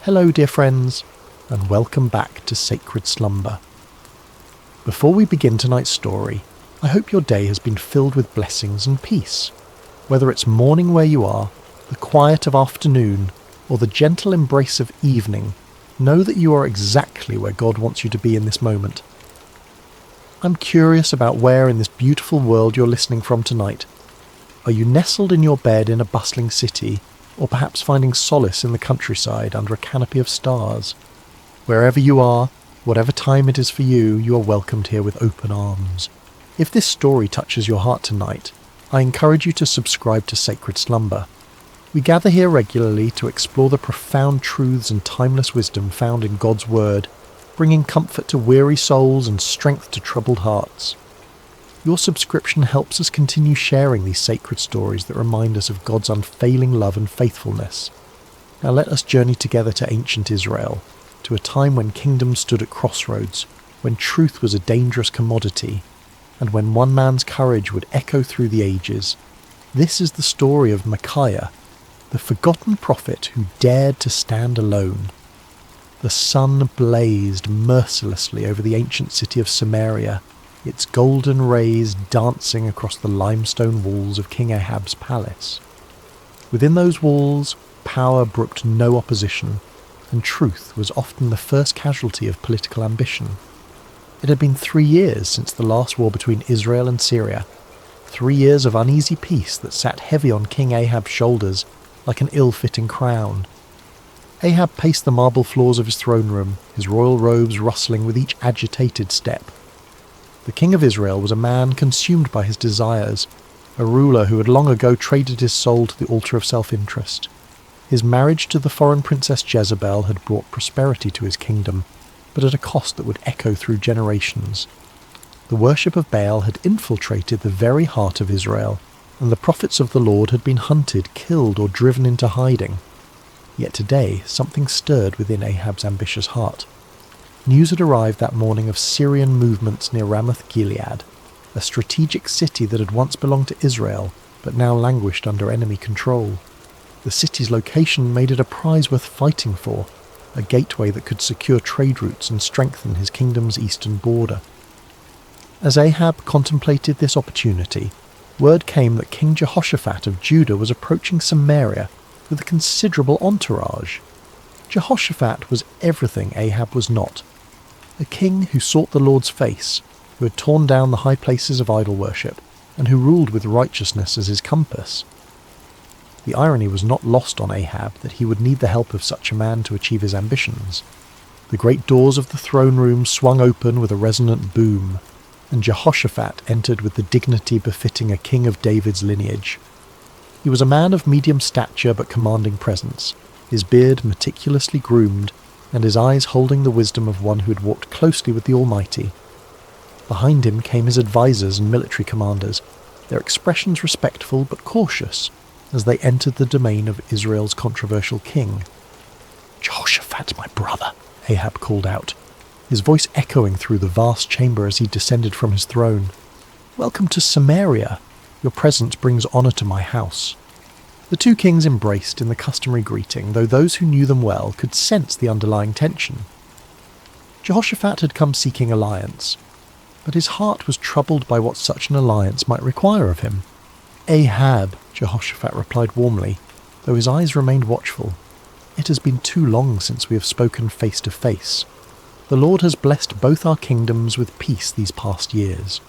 Hello dear friends, and welcome back to Sacred Slumber. Before we begin tonight's story, I hope your day has been filled with blessings and peace. Whether it's morning where you are, the quiet of afternoon, or the gentle embrace of evening, know that you are exactly where God wants you to be in this moment. I'm curious about where in this beautiful world you're listening from tonight. Are you nestled in your bed in a bustling city, or perhaps finding solace in the countryside under a canopy of stars? Wherever you are, whatever time it is for you, you are welcomed here with open arms. If this story touches your heart tonight, I encourage you to subscribe to Sacred Slumber. We gather here regularly to explore the profound truths and timeless wisdom found in God's Word, bringing comfort to weary souls and strength to troubled hearts. Your subscription helps us continue sharing these sacred stories that remind us of God's unfailing love and faithfulness. Now let us journey together to ancient Israel, to a time when kingdoms stood at crossroads, when truth was a dangerous commodity, and when one man's courage would echo through the ages. This is the story of Micaiah, the forgotten prophet who dared to stand alone. The sun blazed mercilessly over the ancient city of Samaria, its golden rays dancing across the limestone walls of King Ahab's palace. Within those walls, power brooked no opposition, and truth was often the first casualty of political ambition. It had been 3 years since the last war between Israel and Syria. 3 years of uneasy peace that sat heavy on King Ahab's shoulders like an ill-fitting crown. Ahab paced the marble floors of his throne room, his royal robes rustling with each agitated step. The king of Israel was a man consumed by his desires, a ruler who had long ago traded his soul to the altar of self-interest. His marriage to the foreign princess Jezebel had brought prosperity to his kingdom, but at a cost that would echo through generations. The worship of Baal had infiltrated the very heart of Israel, and the prophets of the Lord had been hunted, killed, or driven into hiding. Yet today something stirred within Ahab's ambitious heart. News had arrived that morning of Syrian movements near Ramoth-Gilead, a strategic city that had once belonged to Israel, but now languished under enemy control. The city's location made it a prize worth fighting for, a gateway that could secure trade routes and strengthen his kingdom's eastern border. As Ahab contemplated this opportunity, word came that King Jehoshaphat of Judah was approaching Samaria with a considerable entourage. Jehoshaphat was everything Ahab was not. A king who sought the Lord's face, who had torn down the high places of idol worship, and who ruled with righteousness as his compass. The irony was not lost on Ahab that he would need the help of such a man to achieve his ambitions. The great doors of the throne room swung open with a resonant boom, and Jehoshaphat entered with the dignity befitting a king of David's lineage. He was a man of medium stature but commanding presence, his beard meticulously groomed, and his eyes holding the wisdom of one who had walked closely with the Almighty. Behind him came his advisers and military commanders, their expressions respectful but cautious, as they entered the domain of Israel's controversial king. "Jehoshaphat, my brother," Ahab called out, his voice echoing through the vast chamber as he descended from his throne. "Welcome to Samaria. Your presence brings honour to my house." The two kings embraced in the customary greeting, though those who knew them well could sense the underlying tension. Jehoshaphat had come seeking alliance, but his heart was troubled by what such an alliance might require of him. "Ahab," Jehoshaphat replied warmly, though his eyes remained watchful. "It has been too long since we have spoken face to face. The Lord has blessed both our kingdoms with peace these past years."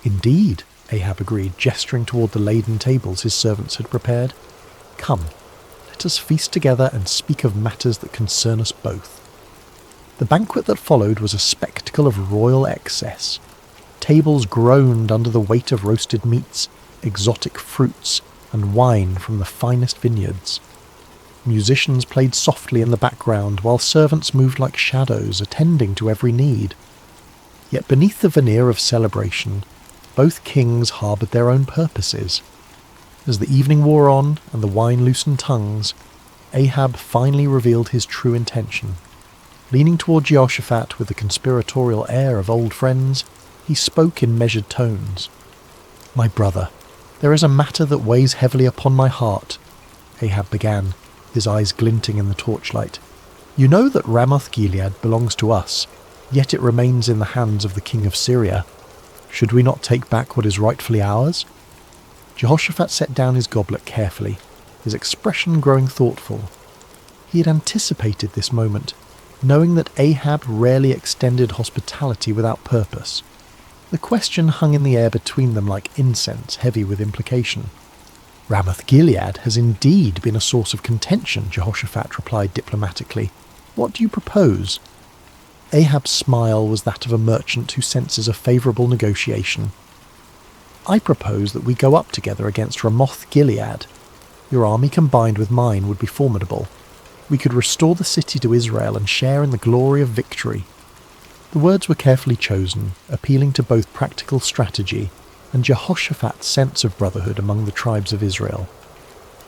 "Indeed," Ahab agreed, gesturing toward the laden tables his servants had prepared. "Come, let us feast together and speak of matters that concern us both." The banquet that followed was a spectacle of royal excess. Tables groaned under the weight of roasted meats, exotic fruits, and wine from the finest vineyards. Musicians played softly in the background, while servants moved like shadows, attending to every need. Yet beneath the veneer of celebration, both kings harboured their own purposes. As the evening wore on and the wine loosened tongues, Ahab finally revealed his true intention. Leaning toward Jehoshaphat with the conspiratorial air of old friends, he spoke in measured tones. "My brother, there is a matter that weighs heavily upon my heart," Ahab began, his eyes glinting in the torchlight. "You know that Ramoth-Gilead belongs to us, yet it remains in the hands of the king of Syria. Should we not take back what is rightfully ours?" Jehoshaphat set down his goblet carefully, his expression growing thoughtful. He had anticipated this moment, knowing that Ahab rarely extended hospitality without purpose. The question hung in the air between them like incense, heavy with implication. "Ramoth-Gilead has indeed been a source of contention," Jehoshaphat replied diplomatically. "What do you propose?" Ahab's smile was that of a merchant who senses a favourable negotiation. "I propose that we go up together against Ramoth-Gilead. Your army combined with mine would be formidable. We could restore the city to Israel and share in the glory of victory." The words were carefully chosen, appealing to both practical strategy and Jehoshaphat's sense of brotherhood among the tribes of Israel.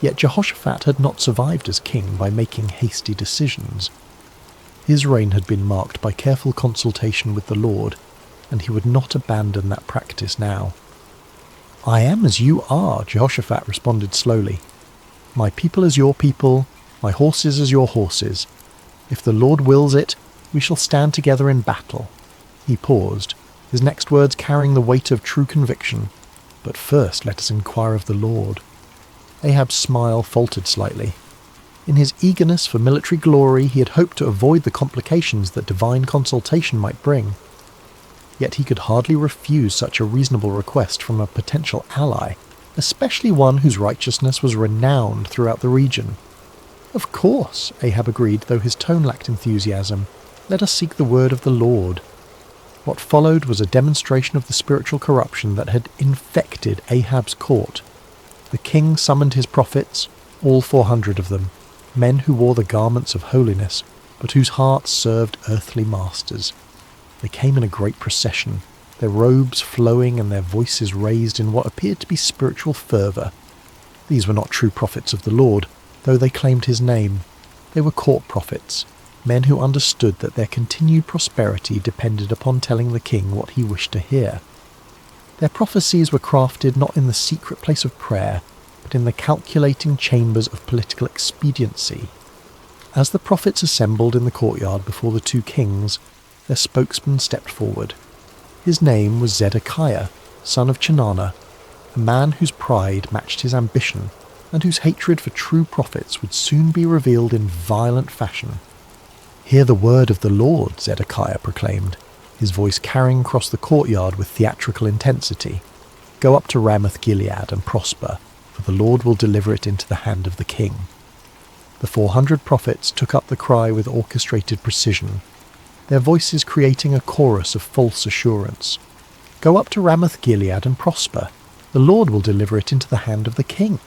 Yet Jehoshaphat had not survived as king by making hasty decisions. His reign had been marked by careful consultation with the Lord, and he would not abandon that practice now. "I am as you are," Jehoshaphat responded slowly. "My people as your people, my horses as your horses. If the Lord wills it, we shall stand together in battle." He paused, his next words carrying the weight of true conviction. "But first let us inquire of the Lord." Ahab's smile faltered slightly. In his eagerness for military glory, he had hoped to avoid the complications that divine consultation might bring. yet he could hardly refuse such a reasonable request from a potential ally, especially one whose righteousness was renowned throughout the region. "Of course," Ahab agreed, though his tone lacked enthusiasm. "Let us seek the word of the Lord." What followed was a demonstration of the spiritual corruption that had infected Ahab's court. The king summoned his prophets, all 400 of them, men who wore the garments of holiness, but whose hearts served earthly masters. They came in a great procession, their robes flowing and their voices raised in what appeared to be spiritual fervour. These were not true prophets of the Lord, though they claimed his name. They were court prophets, men who understood that their continued prosperity depended upon telling the king what he wished to hear. Their prophecies were crafted not in the secret place of prayer, but in the calculating chambers of political expediency. As the prophets assembled in the courtyard before the two kings, their spokesman stepped forward. His name was Zedekiah, son of Chenaanah, a man whose pride matched his ambition, and whose hatred for true prophets would soon be revealed in violent fashion. "Hear the word of the Lord," Zedekiah proclaimed, his voice carrying across the courtyard with theatrical intensity. "Go up to Ramoth-Gilead and prosper, for the Lord will deliver it into the hand of the king." The 400 prophets took up the cry with orchestrated precision, their voices creating a chorus of false assurance. "Go up to Ramoth-Gilead and prosper. The Lord will deliver it into the hand of the king."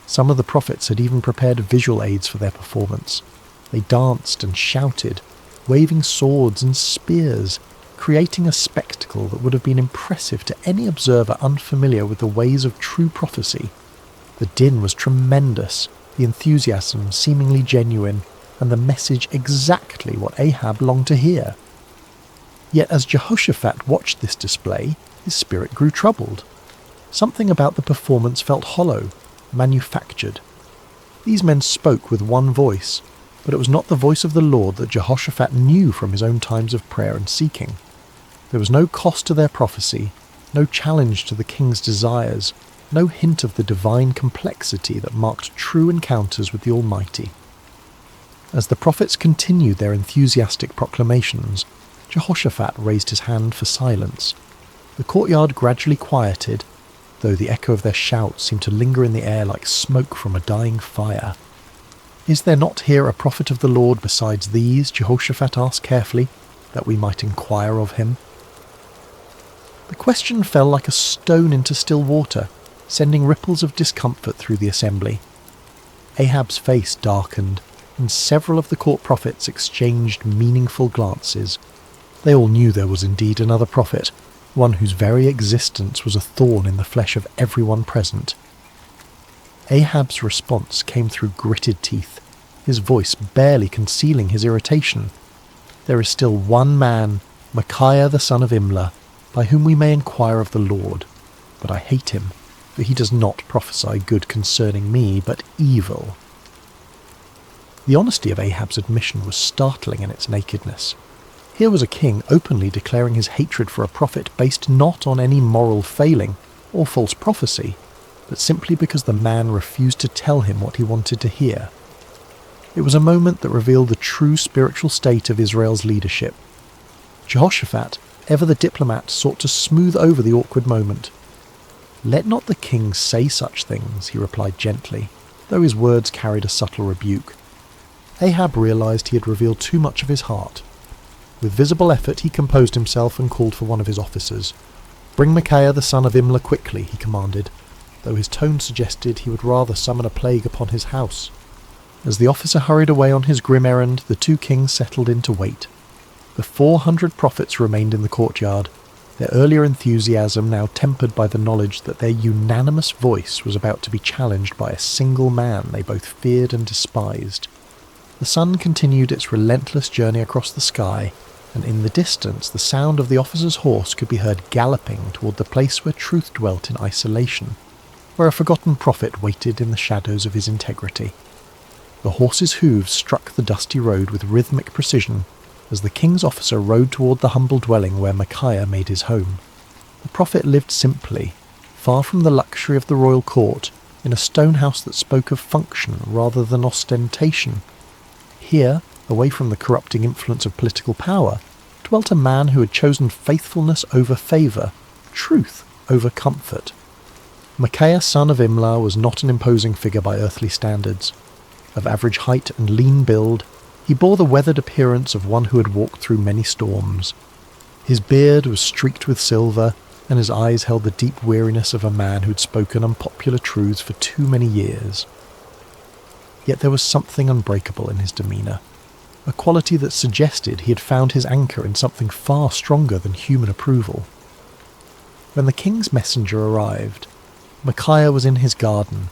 Some of the prophets had even prepared visual aids for their performance. They danced and shouted, waving swords and spears, creating a spectacle that would have been impressive to any observer unfamiliar with the ways of true prophecy. The din was tremendous, the enthusiasm seemingly genuine, and the message exactly what Ahab longed to hear. Yet as Jehoshaphat watched this display, his spirit grew troubled. Something about the performance felt hollow, manufactured. These men spoke with one voice, but it was not the voice of the Lord that Jehoshaphat knew from his own times of prayer and seeking. There was no cost to their prophecy, no challenge to the king's desires, no hint of the divine complexity that marked true encounters with the Almighty. As the prophets continued their enthusiastic proclamations, Jehoshaphat raised his hand for silence. The courtyard gradually quieted, though the echo of their shouts seemed to linger in the air like smoke from a dying fire. "Is there not here a prophet of the Lord besides these?" Jehoshaphat asked carefully, "that we might inquire of him?" The question fell like a stone into still water, sending ripples of discomfort through the assembly. Ahab's face darkened, and several of the court prophets exchanged meaningful glances. They all knew there was indeed another prophet, one whose very existence was a thorn in the flesh of everyone present. Ahab's response came through gritted teeth, his voice barely concealing his irritation. "There is still one man, Micaiah the son of Imlah, by whom we may inquire of the Lord. But I hate him, for he does not prophesy good concerning me, but evil." The honesty of Ahab's admission was startling in its nakedness. Here was a king openly declaring his hatred for a prophet based not on any moral failing or false prophecy, but simply because the man refused to tell him what he wanted to hear. It was a moment that revealed the true spiritual state of Israel's leadership. Jehoshaphat, ever the diplomat, sought to smooth over the awkward moment. "Let not the king say such things," he replied gently, though his words carried a subtle rebuke. Ahab realized he had revealed too much of his heart. With visible effort he composed himself and called for one of his officers. "Bring Micaiah the son of Imlah quickly," he commanded, though his tone suggested he would rather summon a plague upon his house. As the officer hurried away on his grim errand, the two kings settled in to wait. The 400 prophets remained in the courtyard, their earlier enthusiasm now tempered by the knowledge that their unanimous voice was about to be challenged by a single man they both feared and despised. The sun continued its relentless journey across the sky, and in the distance the sound of the officer's horse could be heard galloping toward the place where truth dwelt in isolation, where a forgotten prophet waited in the shadows of his integrity. The horse's hooves struck the dusty road with rhythmic precision as the king's officer rode toward the humble dwelling where Micaiah made his home. The prophet lived simply, far from the luxury of the royal court, in a stone house that spoke of function rather than ostentation. Here, away from the corrupting influence of political power, dwelt a man who had chosen faithfulness over favour, truth over comfort. Micaiah, son of Imlah, was not an imposing figure by earthly standards. Of average height and lean build, he bore the weathered appearance of one who had walked through many storms. His beard was streaked with silver, and his eyes held the deep weariness of a man who had spoken unpopular truths for too many years. Yet there was something unbreakable in his demeanour, a quality that suggested he had found his anchor in something far stronger than human approval. When the king's messenger arrived, Micaiah was in his garden,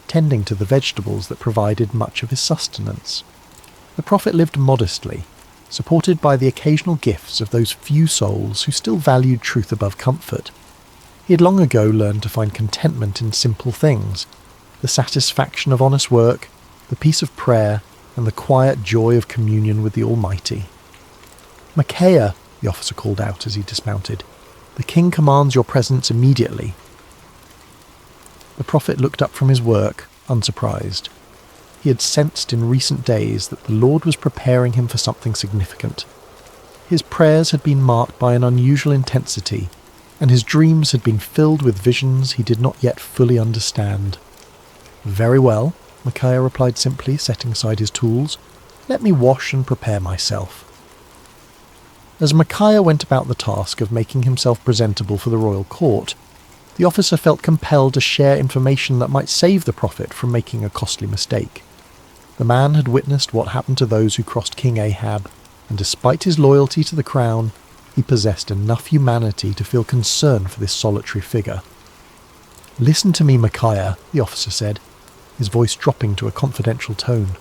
tending to the vegetables that provided much of his sustenance. The prophet lived modestly, supported by the occasional gifts of those few souls who still valued truth above comfort. He had long ago learned to find contentment in simple things, the satisfaction of honest work, the peace of prayer, and the quiet joy of communion with the Almighty. "Micaiah," the officer called out as he dismounted, "the king commands your presence immediately." The prophet looked up from his work, unsurprised. He had sensed in recent days that the Lord was preparing him for something significant. His prayers had been marked by an unusual intensity, and his dreams had been filled with visions he did not yet fully understand. "Very well," Micaiah replied simply, setting aside his tools. "Let me wash and prepare myself." As Micaiah went about the task of making himself presentable for the royal court, the officer felt compelled to share information that might save the prophet from making a costly mistake. The man had witnessed what happened to those who crossed King Ahab, and despite his loyalty to the crown, he possessed enough humanity to feel concern for this solitary figure. "Listen to me, Micaiah," the officer said, his voice dropping to a confidential tone.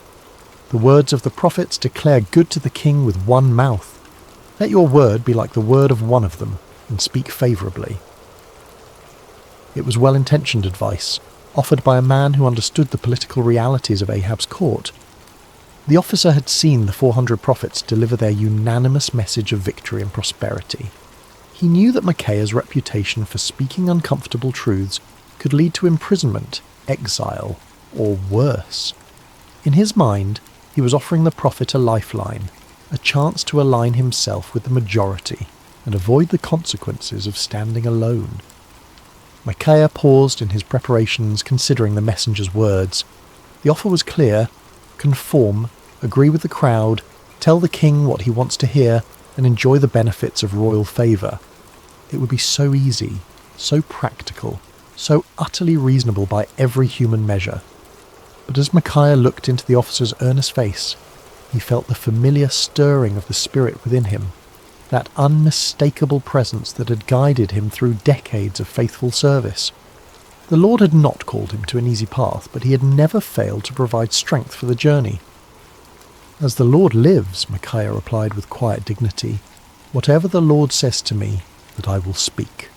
"The words of the prophets declare good to the king with one mouth. Let your word be like the word of one of them, and speak favourably." It was well-intentioned advice, offered by a man who understood the political realities of Ahab's court. The officer had seen the 400 prophets deliver their unanimous message of victory and prosperity. He knew that Micaiah's reputation for speaking uncomfortable truths could lead to imprisonment, exile, or worse. In his mind, he was offering the prophet a lifeline, a chance to align himself with the majority and avoid the consequences of standing alone. Micaiah paused in his preparations, considering the messenger's words. The offer was clear: conform, agree with the crowd, tell the king what he wants to hear, and enjoy the benefits of royal favour. It would be so easy, so practical, so utterly reasonable by every human measure. But as Micaiah looked into the officer's earnest face, he felt the familiar stirring of the spirit within him, that unmistakable presence that had guided him through decades of faithful service. The Lord had not called him to an easy path, but he had never failed to provide strength for the journey. "As the Lord lives," Micaiah replied with quiet dignity, "whatever the Lord says to me, that I will speak."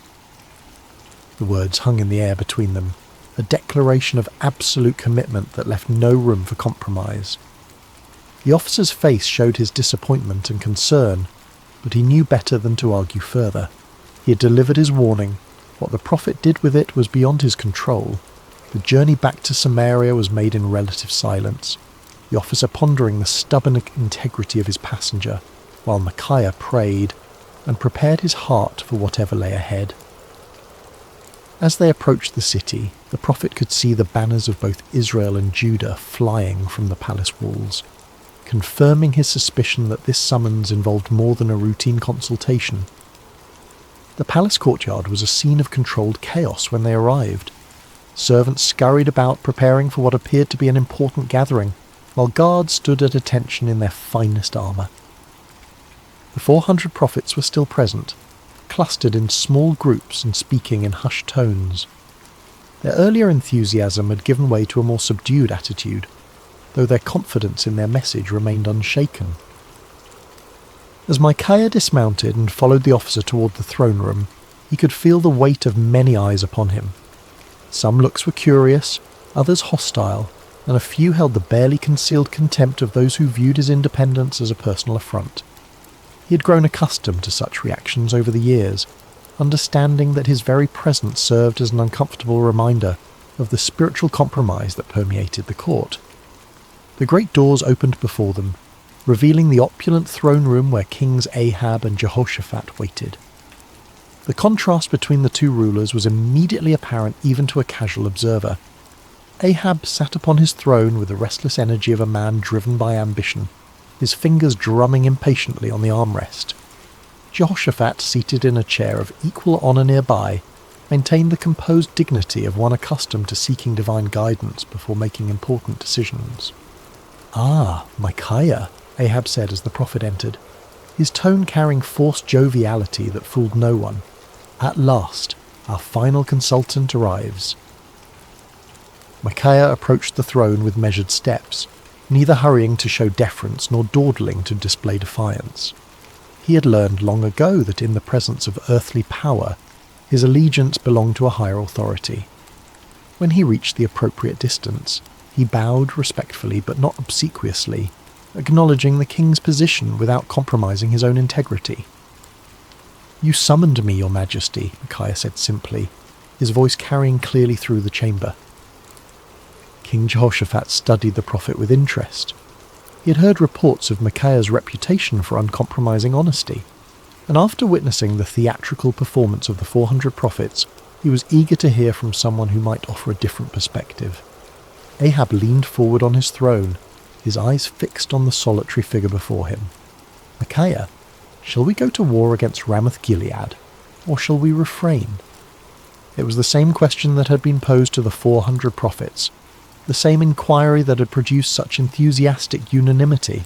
The words hung in the air between them, a declaration of absolute commitment that left no room for compromise. The officer's face showed his disappointment and concern, but he knew better than to argue further. He had delivered his warning. What the prophet did with it was beyond his control. The journey back to Samaria was made in relative silence, the officer pondering the stubborn integrity of his passenger, while Micaiah prayed and prepared his heart for whatever lay ahead. As they approached the city, the prophet could see the banners of both Israel and Judah flying from the palace walls, confirming his suspicion that this summons involved more than a routine consultation. The palace courtyard was a scene of controlled chaos when they arrived. Servants scurried about preparing for what appeared to be an important gathering, while guards stood at attention in their finest armour. The 400 prophets were still present, clustered in small groups and speaking in hushed tones. Their earlier enthusiasm had given way to a more subdued attitude, though their confidence in their message remained unshaken. As Micaiah dismounted and followed the officer toward the throne room, he could feel the weight of many eyes upon him. Some looks were curious, others hostile, and a few held the barely concealed contempt of those who viewed his independence as a personal affront. He had grown accustomed to such reactions over the years, understanding that his very presence served as an uncomfortable reminder of the spiritual compromise that permeated the court. The great doors opened before them, revealing the opulent throne room where Kings Ahab and Jehoshaphat waited. The contrast between the two rulers was immediately apparent even to a casual observer. Ahab sat upon his throne with the restless energy of a man driven by ambition, his fingers drumming impatiently on the armrest. Jehoshaphat, seated in a chair of equal honour nearby, maintained the composed dignity of one accustomed to seeking divine guidance before making important decisions. "Ah, Micaiah," Ahab said as the prophet entered, his tone carrying forced joviality that fooled no one. "At last, our final consultant arrives." Micaiah approached the throne with measured steps, neither hurrying to show deference nor dawdling to display defiance. He had learned long ago that in the presence of earthly power, his allegiance belonged to a higher authority. When he reached the appropriate distance, he bowed respectfully but not obsequiously, acknowledging the king's position without compromising his own integrity. "You summoned me, your majesty," Micaiah said simply, his voice carrying clearly through the chamber. King Jehoshaphat studied the prophet with interest. He had heard reports of Micaiah's reputation for uncompromising honesty, and after witnessing the theatrical performance of the 400 prophets, he was eager to hear from someone who might offer a different perspective. Ahab leaned forward on his throne, his eyes fixed on the solitary figure before him. "Micaiah, shall we go to war against Ramoth-Gilead, or shall we refrain?" It was the same question that had been posed to the 400 prophets, the same inquiry that had produced such enthusiastic unanimity.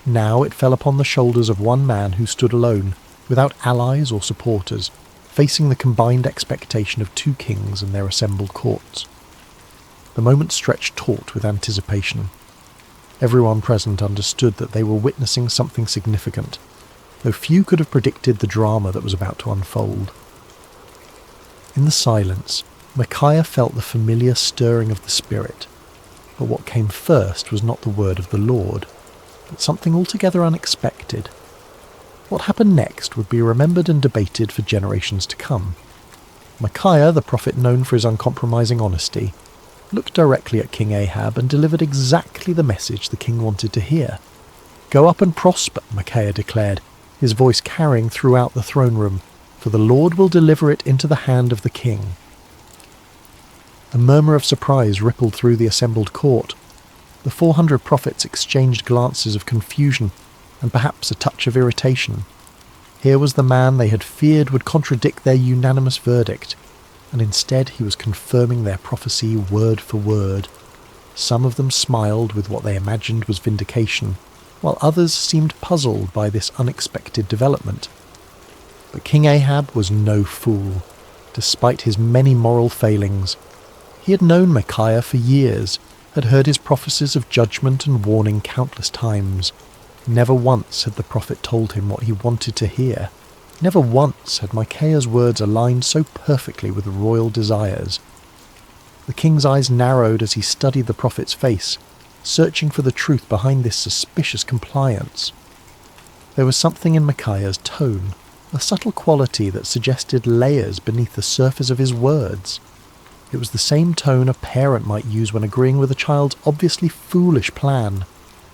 Now it fell upon the shoulders of one man who stood alone, without allies or supporters, facing the combined expectation of two kings and their assembled courts. The moment stretched taut with anticipation. Everyone present understood that they were witnessing something significant, though few could have predicted the drama that was about to unfold. In the silence, Micaiah felt the familiar stirring of the spirit, but what came first was not the word of the Lord, but something altogether unexpected. What happened next would be remembered and debated for generations to come. Micaiah, the prophet known for his uncompromising honesty, looked directly at King Ahab and delivered exactly the message the king wanted to hear. "Go up and prosper," Micaiah declared, his voice carrying throughout the throne room, "for the Lord will deliver it into the hand of the king." A murmur of surprise rippled through the assembled court. The 400 prophets exchanged glances of confusion and perhaps a touch of irritation. Here was the man they had feared would contradict their unanimous verdict, and instead he was confirming their prophecy word for word. Some of them smiled with what they imagined was vindication, while others seemed puzzled by this unexpected development. But King Ahab was no fool. Despite his many moral failings, he had known Micaiah for years, had heard his prophecies of judgment and warning countless times. Never once had the prophet told him what he wanted to hear. Never once had Micaiah's words aligned so perfectly with royal desires. The king's eyes narrowed as he studied the prophet's face, searching for the truth behind this suspicious compliance. There was something in Micaiah's tone, a subtle quality that suggested layers beneath the surface of his words. It was the same tone a parent might use when agreeing with a child's obviously foolish plan,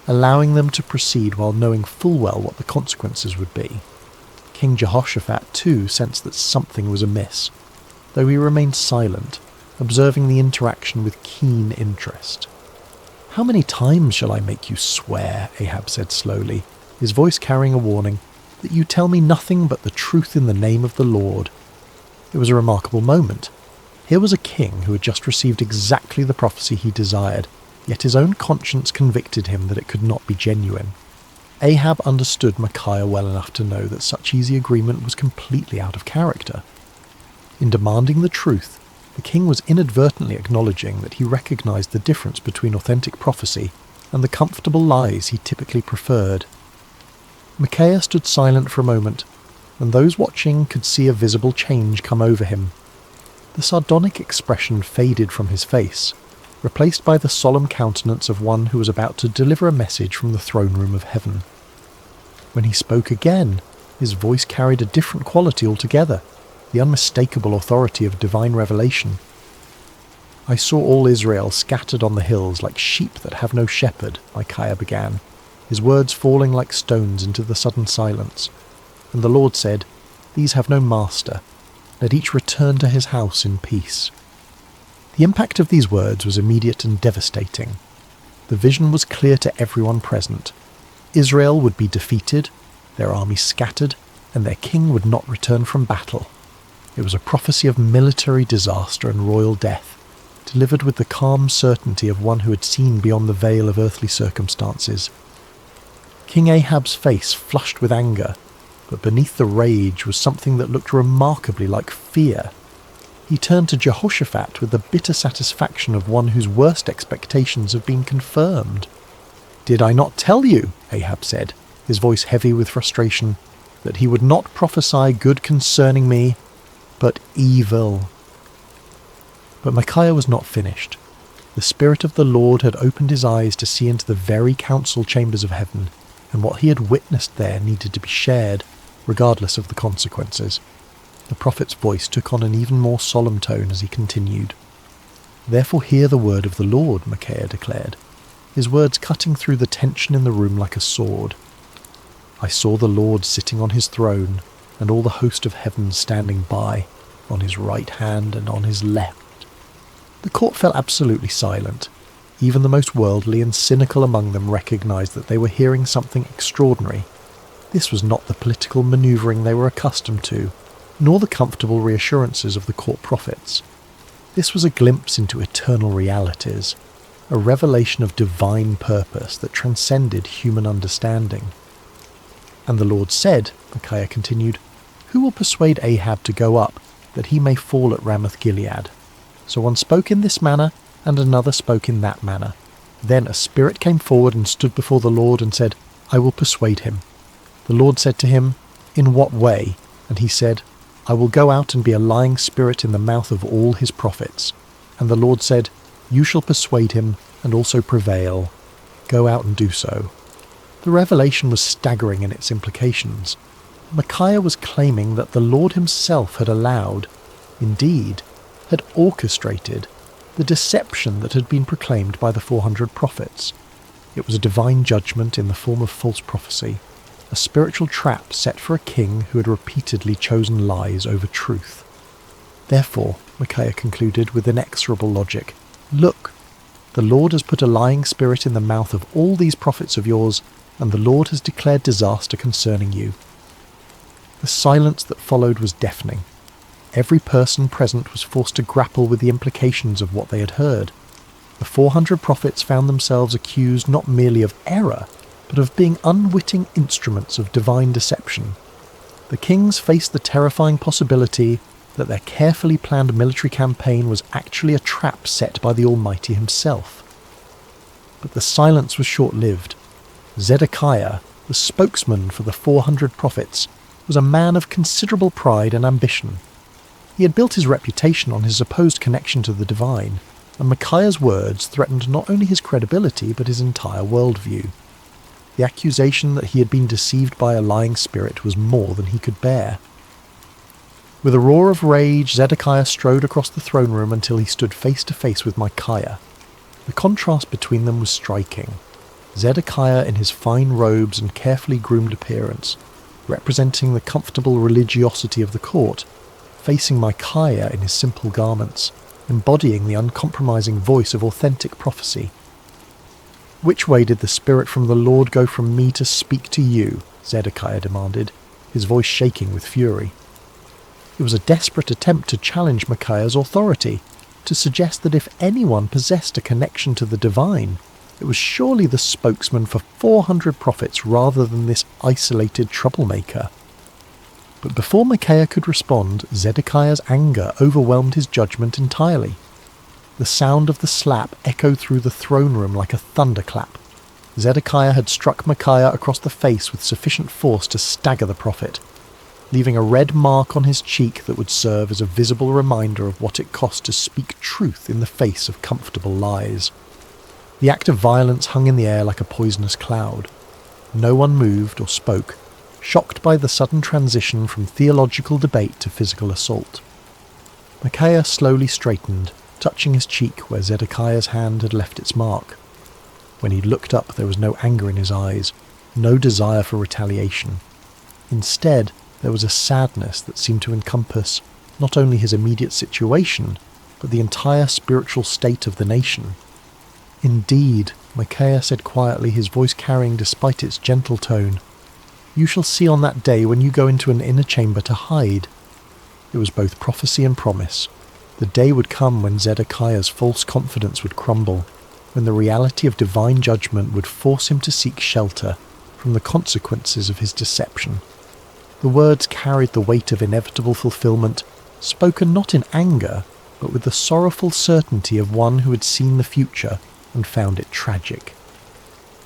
allowing them to proceed while knowing full well what the consequences would be. King Jehoshaphat, too, sensed that something was amiss, though he remained silent, observing the interaction with keen interest. "How many times shall I make you swear," Ahab said slowly, his voice carrying a warning, "that you tell me nothing but the truth in the name of the Lord?" It was a remarkable moment. Here was a king who had just received exactly the prophecy he desired, yet his own conscience convicted him that it could not be genuine. Ahab understood Micaiah well enough to know that such easy agreement was completely out of character. In demanding the truth, the king was inadvertently acknowledging that he recognized the difference between authentic prophecy and the comfortable lies he typically preferred. Micaiah stood silent for a moment, and those watching could see a visible change come over him. The sardonic expression faded from his face, replaced by the solemn countenance of one who was about to deliver a message from the throne room of heaven. When he spoke again, his voice carried a different quality altogether, the unmistakable authority of divine revelation. "I saw all Israel scattered on the hills like sheep that have no shepherd," Micaiah began, his words falling like stones into the sudden silence. And the Lord said, "These have no master. Let each return to his house in peace." The impact of these words was immediate and devastating. The vision was clear to everyone present. Israel would be defeated, their army scattered, and their king would not return from battle. It was a prophecy of military disaster and royal death, delivered with the calm certainty of one who had seen beyond the veil of earthly circumstances. King Ahab's face flushed with anger, but beneath the rage was something that looked remarkably like fear. He turned to Jehoshaphat with the bitter satisfaction of one whose worst expectations have been confirmed. "Did I not tell you," Ahab said, his voice heavy with frustration, "that he would not prophesy good concerning me, but evil?" But Micaiah was not finished. The Spirit of the Lord had opened his eyes to see into the very council chambers of heaven, and what he had witnessed there needed to be shared, regardless of the consequences. The prophet's voice took on an even more solemn tone as he continued. "Therefore hear the word of the Lord," Micaiah declared, his words cutting through the tension in the room like a sword. "I saw the Lord sitting on his throne, and all the host of heaven standing by, on his right hand and on his left." The court fell absolutely silent. Even the most worldly and cynical among them recognized that they were hearing something extraordinary. This was not the political manoeuvring they were accustomed to, nor the comfortable reassurances of the court prophets. This was a glimpse into eternal realities, a revelation of divine purpose that transcended human understanding. "And the Lord said," Micaiah continued, "Who will persuade Ahab to go up, that he may fall at Ramoth-Gilead?" So one spoke in this manner, and another spoke in that manner. Then a spirit came forward and stood before the Lord and said, "I will persuade him." The Lord said to him, "In what way?" And he said, "I will go out and be a lying spirit in the mouth of all his prophets." And the Lord said, "You shall persuade him and also prevail. Go out and do so." The revelation was staggering in its implications. Micaiah was claiming that the Lord himself had allowed, indeed, had orchestrated, the deception that had been proclaimed by the 400 prophets. It was a divine judgment in the form of false prophecy, a spiritual trap set for a king who had repeatedly chosen lies over truth. "Therefore," Micaiah concluded with inexorable logic, "look, the Lord has put a lying spirit in the mouth of all these prophets of yours, and the Lord has declared disaster concerning you." The silence that followed was deafening. Every person present was forced to grapple with the implications of what they had heard. The 400 prophets found themselves accused not merely of error, but of being unwitting instruments of divine deception. The kings faced the terrifying possibility that their carefully planned military campaign was actually a trap set by the Almighty himself. But the silence was short-lived. Zedekiah, the spokesman for the 400 prophets, was a man of considerable pride and ambition. He had built his reputation on his supposed connection to the divine, and Micaiah's words threatened not only his credibility but his entire worldview. The accusation that he had been deceived by a lying spirit was more than he could bear. With a roar of rage, Zedekiah strode across the throne room until he stood face to face with Micaiah. The contrast between them was striking. Zedekiah in his fine robes and carefully groomed appearance, representing the comfortable religiosity of the court, facing Micaiah in his simple garments, embodying the uncompromising voice of authentic prophecy. "Which way did the Spirit from the Lord go from me to speak to you?" Zedekiah demanded, his voice shaking with fury. It was a desperate attempt to challenge Micaiah's authority, to suggest that if anyone possessed a connection to the divine, it was surely the spokesman for 400 prophets rather than this isolated troublemaker. But before Micaiah could respond, Zedekiah's anger overwhelmed his judgment entirely. The sound of the slap echoed through the throne room like a thunderclap. Zedekiah had struck Micaiah across the face with sufficient force to stagger the prophet, leaving a red mark on his cheek that would serve as a visible reminder of what it cost to speak truth in the face of comfortable lies. The act of violence hung in the air like a poisonous cloud. No one moved or spoke, shocked by the sudden transition from theological debate to physical assault. Micaiah slowly straightened, touching his cheek where Zedekiah's hand had left its mark. When he looked up, there was no anger in his eyes, no desire for retaliation. Instead, there was a sadness that seemed to encompass not only his immediate situation, but the entire spiritual state of the nation. "Indeed," Micaiah said quietly, his voice carrying despite its gentle tone, "you shall see on that day when you go into an inner chamber to hide." It was both prophecy and promise. The day would come when Zedekiah's false confidence would crumble, when the reality of divine judgment would force him to seek shelter from the consequences of his deception. The words carried the weight of inevitable fulfillment, spoken not in anger, but with the sorrowful certainty of one who had seen the future and found it tragic.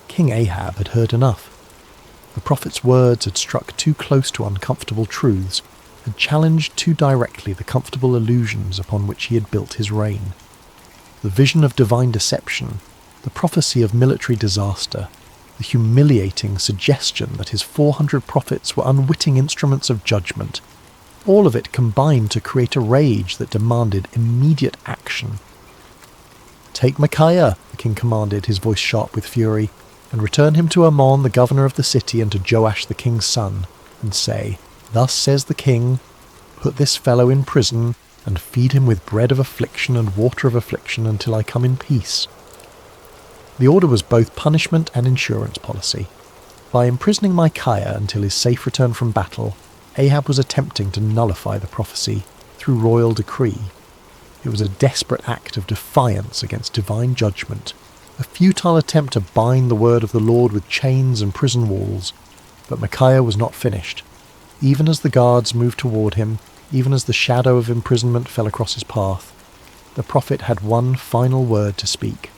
King Ahab had heard enough. The prophet's words had struck too close to uncomfortable truths, had challenged too directly the comfortable illusions upon which he had built his reign. The vision of divine deception, the prophecy of military disaster, the humiliating suggestion that his 400 prophets were unwitting instruments of judgment, all of it combined to create a rage that demanded immediate action. "Take Micaiah," the king commanded, his voice sharp with fury, "and return him to Ammon, the governor of the city, and to Joash the king's son, and say, 'Thus says the king, put this fellow in prison, and feed him with bread of affliction and water of affliction until I come in peace.'" The order was both punishment and insurance policy. By imprisoning Micaiah until his safe return from battle, Ahab was attempting to nullify the prophecy through royal decree. It was a desperate act of defiance against divine judgment, a futile attempt to bind the word of the Lord with chains and prison walls. But Micaiah was not finished. Even as the guards moved toward him, even as the shadow of imprisonment fell across his path, the prophet had one final word to speak.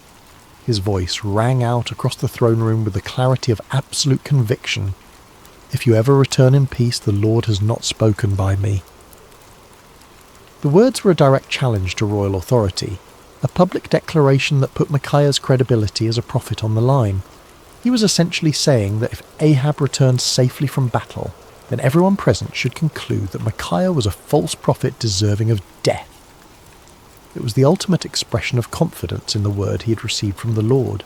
His voice rang out across the throne room with the clarity of absolute conviction. "If you ever return in peace, the Lord has not spoken by me." The words were a direct challenge to royal authority, a public declaration that put Micaiah's credibility as a prophet on the line. He was essentially saying that if Ahab returned safely from battle, then everyone present should conclude that Micaiah was a false prophet deserving of death. It was the ultimate expression of confidence in the word he had received from the Lord.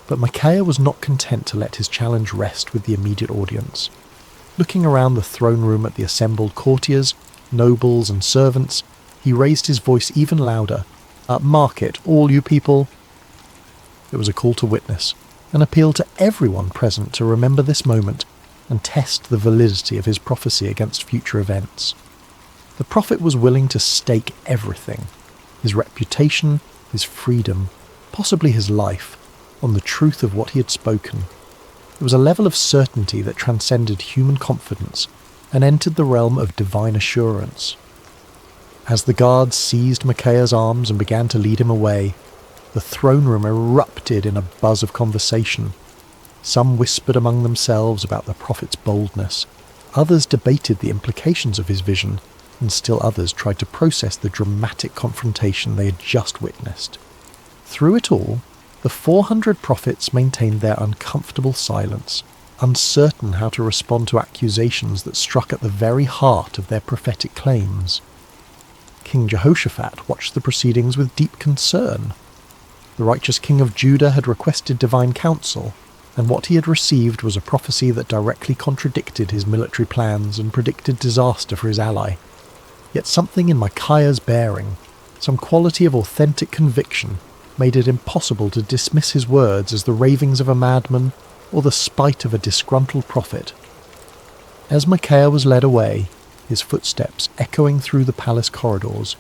But Micaiah was not content to let his challenge rest with the immediate audience. Looking around the throne room at the assembled courtiers, nobles and servants, he raised his voice even louder. "Mark it, all you people." It was a call to witness, an appeal to everyone present to remember this moment and test the validity of his prophecy against future events. The prophet was willing to stake everything, his reputation, his freedom, possibly his life, on the truth of what he had spoken. It was a level of certainty that transcended human confidence and entered the realm of divine assurance. As the guards seized Micaiah's arms and began to lead him away, the throne room erupted in a buzz of conversation. Some whispered among themselves about the prophet's boldness, others debated the implications of his vision, and still others tried to process the dramatic confrontation they had just witnessed. Through it all, the 400 prophets maintained their uncomfortable silence, uncertain how to respond to accusations that struck at the very heart of their prophetic claims. King Jehoshaphat watched the proceedings with deep concern. The righteous king of Judah had requested divine counsel, and what he had received was a prophecy that directly contradicted his military plans and predicted disaster for his ally. Yet something in Micaiah's bearing, some quality of authentic conviction, made it impossible to dismiss his words as the ravings of a madman or the spite of a disgruntled prophet. As Micaiah was led away, his footsteps echoing through the palace corridors,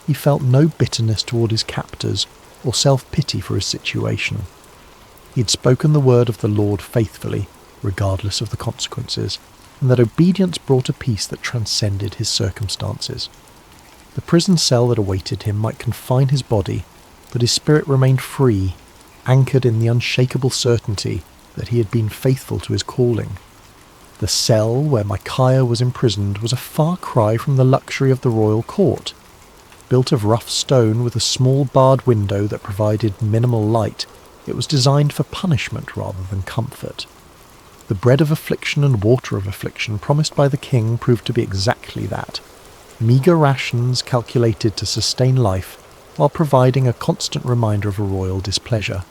he felt no bitterness toward his captors or self-pity for his situation. He had spoken the word of the Lord faithfully, regardless of the consequences, and that obedience brought a peace that transcended his circumstances. The prison cell that awaited him might confine his body, but his spirit remained free, anchored in the unshakable certainty that he had been faithful to his calling. The cell where Micaiah was imprisoned was a far cry from the luxury of the royal court. Built of rough stone with a small barred window that provided minimal light, it was designed for punishment rather than comfort. The bread of affliction and water of affliction promised by the king proved to be exactly that. Meagre rations calculated to sustain life while providing a constant reminder of a royal displeasure.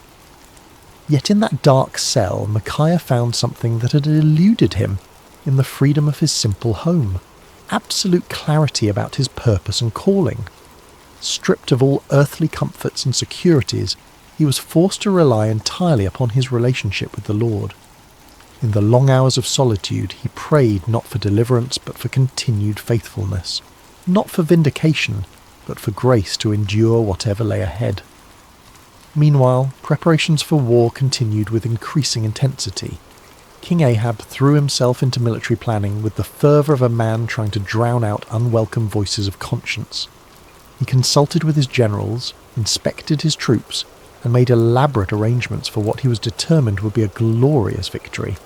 Yet in that dark cell, Micaiah found something that had eluded him in the freedom of his simple home. Absolute clarity about his purpose and calling. Stripped of all earthly comforts and securities, he was forced to rely entirely upon his relationship with the Lord. In the long hours of solitude, he prayed not for deliverance but for continued faithfulness, not for vindication but for grace to endure whatever lay ahead. Meanwhile, preparations for war continued with increasing intensity. King Ahab threw himself into military planning with the fervour of a man trying to drown out unwelcome voices of conscience. He consulted with his generals, inspected his troops, and made elaborate arrangements for what he was determined would be a glorious victory.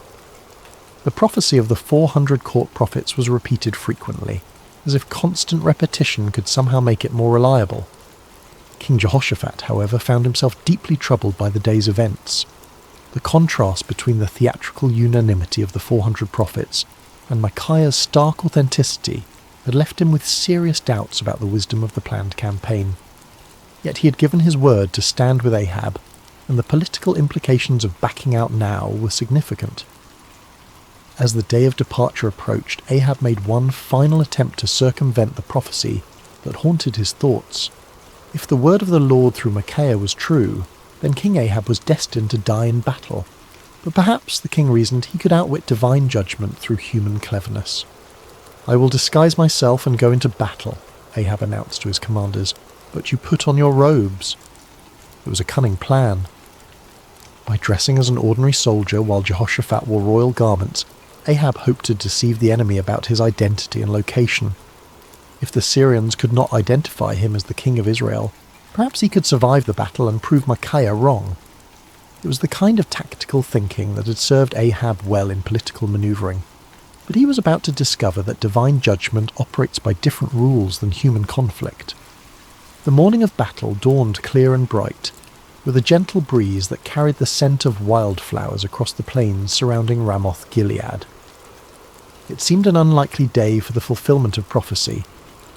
The prophecy of the 400 court prophets was repeated frequently, as if constant repetition could somehow make it more reliable. King Jehoshaphat, however, found himself deeply troubled by the day's events. The contrast between the theatrical unanimity of the 400 prophets and Micaiah's stark authenticity had left him with serious doubts about the wisdom of the planned campaign. Yet he had given his word to stand with Ahab, and the political implications of backing out now were significant. As the day of departure approached, Ahab made one final attempt to circumvent the prophecy that haunted his thoughts. If the word of the Lord through Micaiah was true, then King Ahab was destined to die in battle. But perhaps, the king reasoned, he could outwit divine judgment through human cleverness. "I will disguise myself and go into battle," Ahab announced to his commanders, "but you put on your robes." It was a cunning plan. By dressing as an ordinary soldier while Jehoshaphat wore royal garments, Ahab hoped to deceive the enemy about his identity and location. If the Syrians could not identify him as the king of Israel, perhaps he could survive the battle and prove Micaiah wrong. It was the kind of tactical thinking that had served Ahab well in political manoeuvring. But he was about to discover that divine judgment operates by different rules than human conflict. The morning of battle dawned clear and bright, with a gentle breeze that carried the scent of wildflowers across the plains surrounding Ramoth Gilead. It seemed an unlikely day for the fulfillment of prophecy,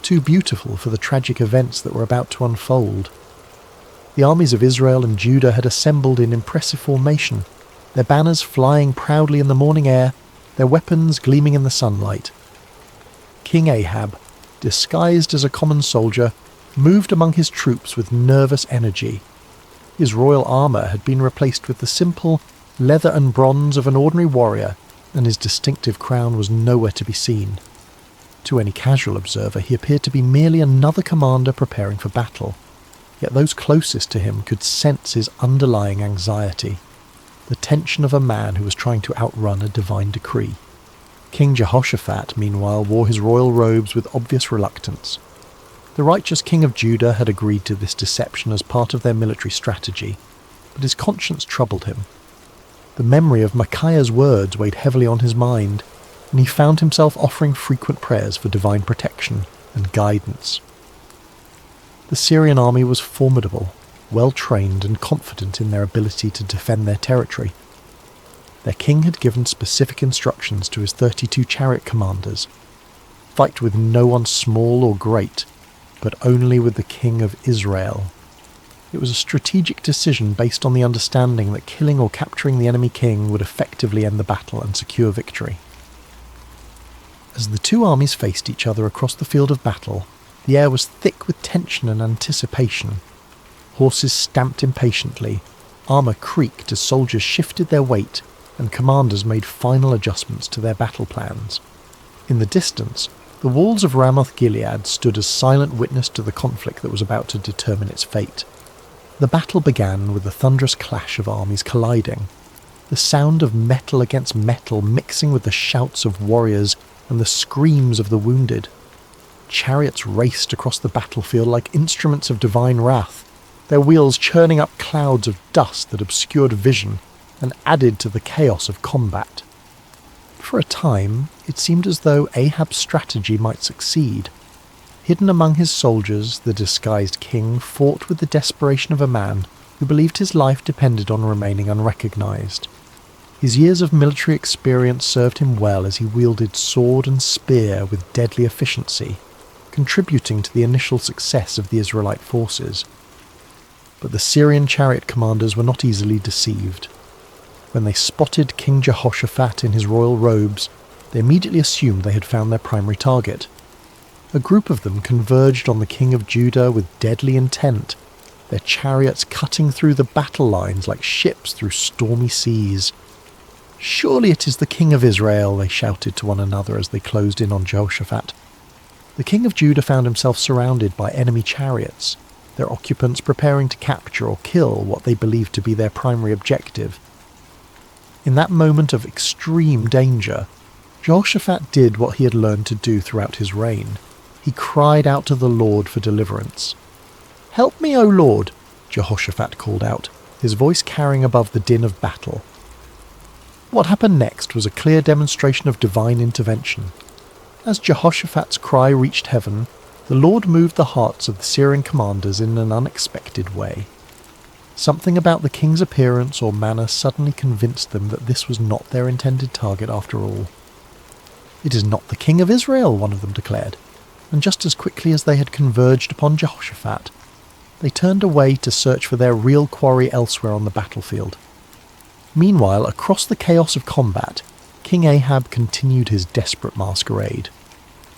too beautiful for the tragic events that were about to unfold. The armies of Israel and Judah had assembled in impressive formation, their banners flying proudly in the morning air, their weapons gleaming in the sunlight. King Ahab, disguised as a common soldier, moved among his troops with nervous energy. His royal armour had been replaced with the simple leather and bronze of an ordinary warrior, and his distinctive crown was nowhere to be seen. To any casual observer, he appeared to be merely another commander preparing for battle, yet those closest to him could sense his underlying anxiety, the tension of a man who was trying to outrun a divine decree. King Jehoshaphat, meanwhile, wore his royal robes with obvious reluctance. The righteous king of Judah had agreed to this deception as part of their military strategy, but his conscience troubled him. The memory of Micaiah's words weighed heavily on his mind, and he found himself offering frequent prayers for divine protection and guidance. The Syrian army was formidable, well-trained and confident in their ability to defend their territory. Their king had given specific instructions to his 32 chariot commanders: fight with no one small or great, but only with the king of Israel. It was a strategic decision based on the understanding that killing or capturing the enemy king would effectively end the battle and secure victory. As the two armies faced each other across the field of battle, the air was thick with tension and anticipation. Horses stamped impatiently, armour creaked as soldiers shifted their weight, and commanders made final adjustments to their battle plans. In the distance, the walls of Ramoth Gilead stood as silent witness to the conflict that was about to determine its fate. The battle began with the thunderous clash of armies colliding, the sound of metal against metal mixing with the shouts of warriors and the screams of the wounded. Chariots raced across the battlefield like instruments of divine wrath, their wheels churning up clouds of dust that obscured vision and added to the chaos of combat. For a time, it seemed as though Ahab's strategy might succeed. Hidden among his soldiers, the disguised king fought with the desperation of a man who believed his life depended on remaining unrecognized. His years of military experience served him well as he wielded sword and spear with deadly efficiency, contributing to the initial success of the Israelite forces. But the Syrian chariot commanders were not easily deceived. When they spotted King Jehoshaphat in his royal robes, they immediately assumed they had found their primary target. A group of them converged on the king of Judah with deadly intent, their chariots cutting through the battle lines like ships through stormy seas. "Surely it is the king of Israel," they shouted to one another as they closed in on Jehoshaphat. The king of Judah found himself surrounded by enemy chariots, their occupants preparing to capture or kill what they believed to be their primary objective. In that moment of extreme danger, Jehoshaphat did what he had learned to do throughout his reign. He cried out to the Lord for deliverance. "Help me, O Lord," Jehoshaphat called out, his voice carrying above the din of battle. What happened next was a clear demonstration of divine intervention. As Jehoshaphat's cry reached heaven, the Lord moved the hearts of the Syrian commanders in an unexpected way. Something about the king's appearance or manner suddenly convinced them that this was not their intended target after all. "It is not the king of Israel," one of them declared, and just as quickly as they had converged upon Jehoshaphat, they turned away to search for their real quarry elsewhere on the battlefield. Meanwhile, across the chaos of combat, King Ahab continued his desperate masquerade.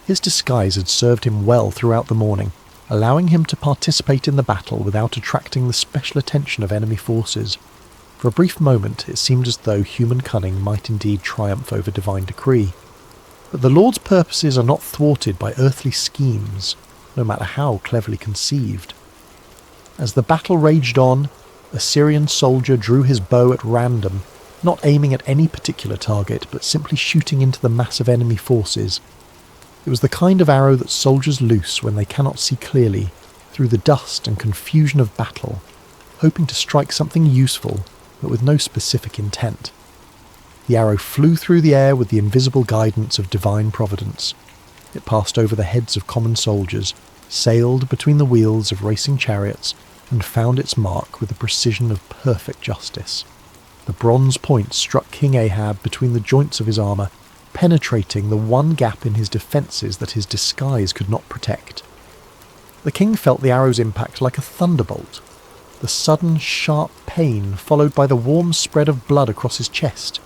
His disguise had served him well throughout the morning, allowing him to participate in the battle without attracting the special attention of enemy forces. For a brief moment, it seemed as though human cunning might indeed triumph over divine decree. But the Lord's purposes are not thwarted by earthly schemes, no matter how cleverly conceived. As the battle raged on, a Syrian soldier drew his bow at random, not aiming at any particular target, but simply shooting into the mass of enemy forces. It was the kind of arrow that soldiers loose when they cannot see clearly, through the dust and confusion of battle, hoping to strike something useful, but with no specific intent. The arrow flew through the air with the invisible guidance of divine providence. It passed over the heads of common soldiers, sailed between the wheels of racing chariots, and found its mark with the precision of perfect justice. The bronze point struck King Ahab between the joints of his armour, penetrating the one gap in his defences that his disguise could not protect. The king felt the arrow's impact like a thunderbolt, the sudden sharp pain followed by the warm spread of blood across his chest.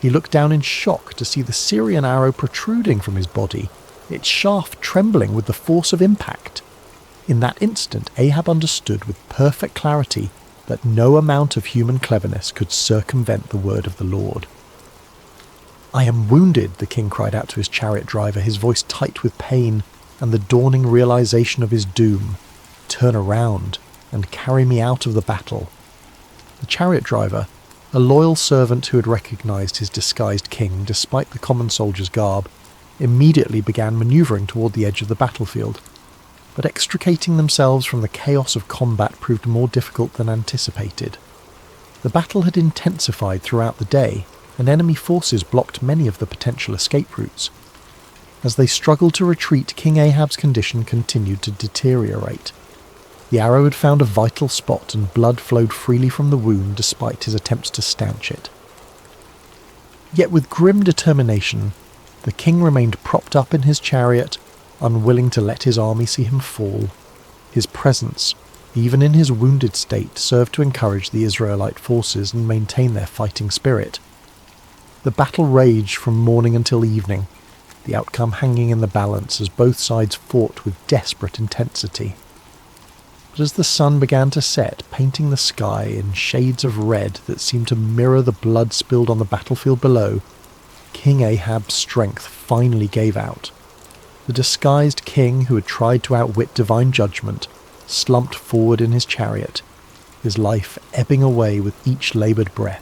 He looked down in shock to see the Syrian arrow protruding from his body, its shaft trembling with the force of impact. In that instant, Ahab understood with perfect clarity that no amount of human cleverness could circumvent the word of the Lord. "I am wounded," the king cried out to his chariot driver, his voice tight with pain and the dawning realization of his doom. "Turn around and carry me out of the battle." The chariot driver, a loyal servant who had recognized his disguised king despite the common soldier's garb, immediately began maneuvering toward the edge of the battlefield. But extricating themselves from the chaos of combat proved more difficult than anticipated. The battle had intensified throughout the day, and enemy forces blocked many of the potential escape routes. As they struggled to retreat, King Ahab's condition continued to deteriorate. The arrow had found a vital spot, and blood flowed freely from the wound despite his attempts to stanch it. Yet with grim determination, the king remained propped up in his chariot, unwilling to let his army see him fall. His presence, even in his wounded state, served to encourage the Israelite forces and maintain their fighting spirit. The battle raged from morning until evening, the outcome hanging in the balance as both sides fought with desperate intensity. But as the sun began to set, painting the sky in shades of red that seemed to mirror the blood spilled on the battlefield below, King Ahab's strength finally gave out. The disguised king, who had tried to outwit divine judgment, slumped forward in his chariot, his life ebbing away with each laboured breath.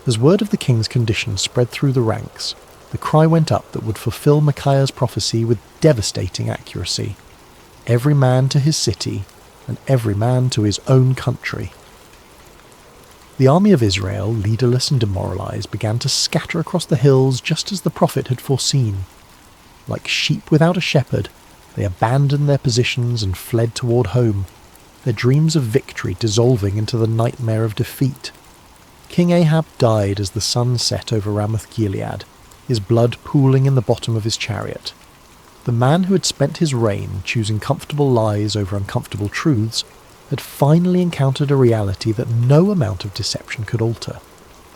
As word of the king's condition spread through the ranks, the cry went up that would fulfill Micaiah's prophecy with devastating accuracy. Every man to his city, and every man to his own country. The army of Israel, leaderless and demoralized, began to scatter across the hills just as the prophet had foreseen. Like sheep without a shepherd, they abandoned their positions and fled toward home, their dreams of victory dissolving into the nightmare of defeat. King Ahab died as the sun set over Ramoth-Gilead, his blood pooling in the bottom of his chariot. The man who had spent his reign choosing comfortable lies over uncomfortable truths had finally encountered a reality that no amount of deception could alter.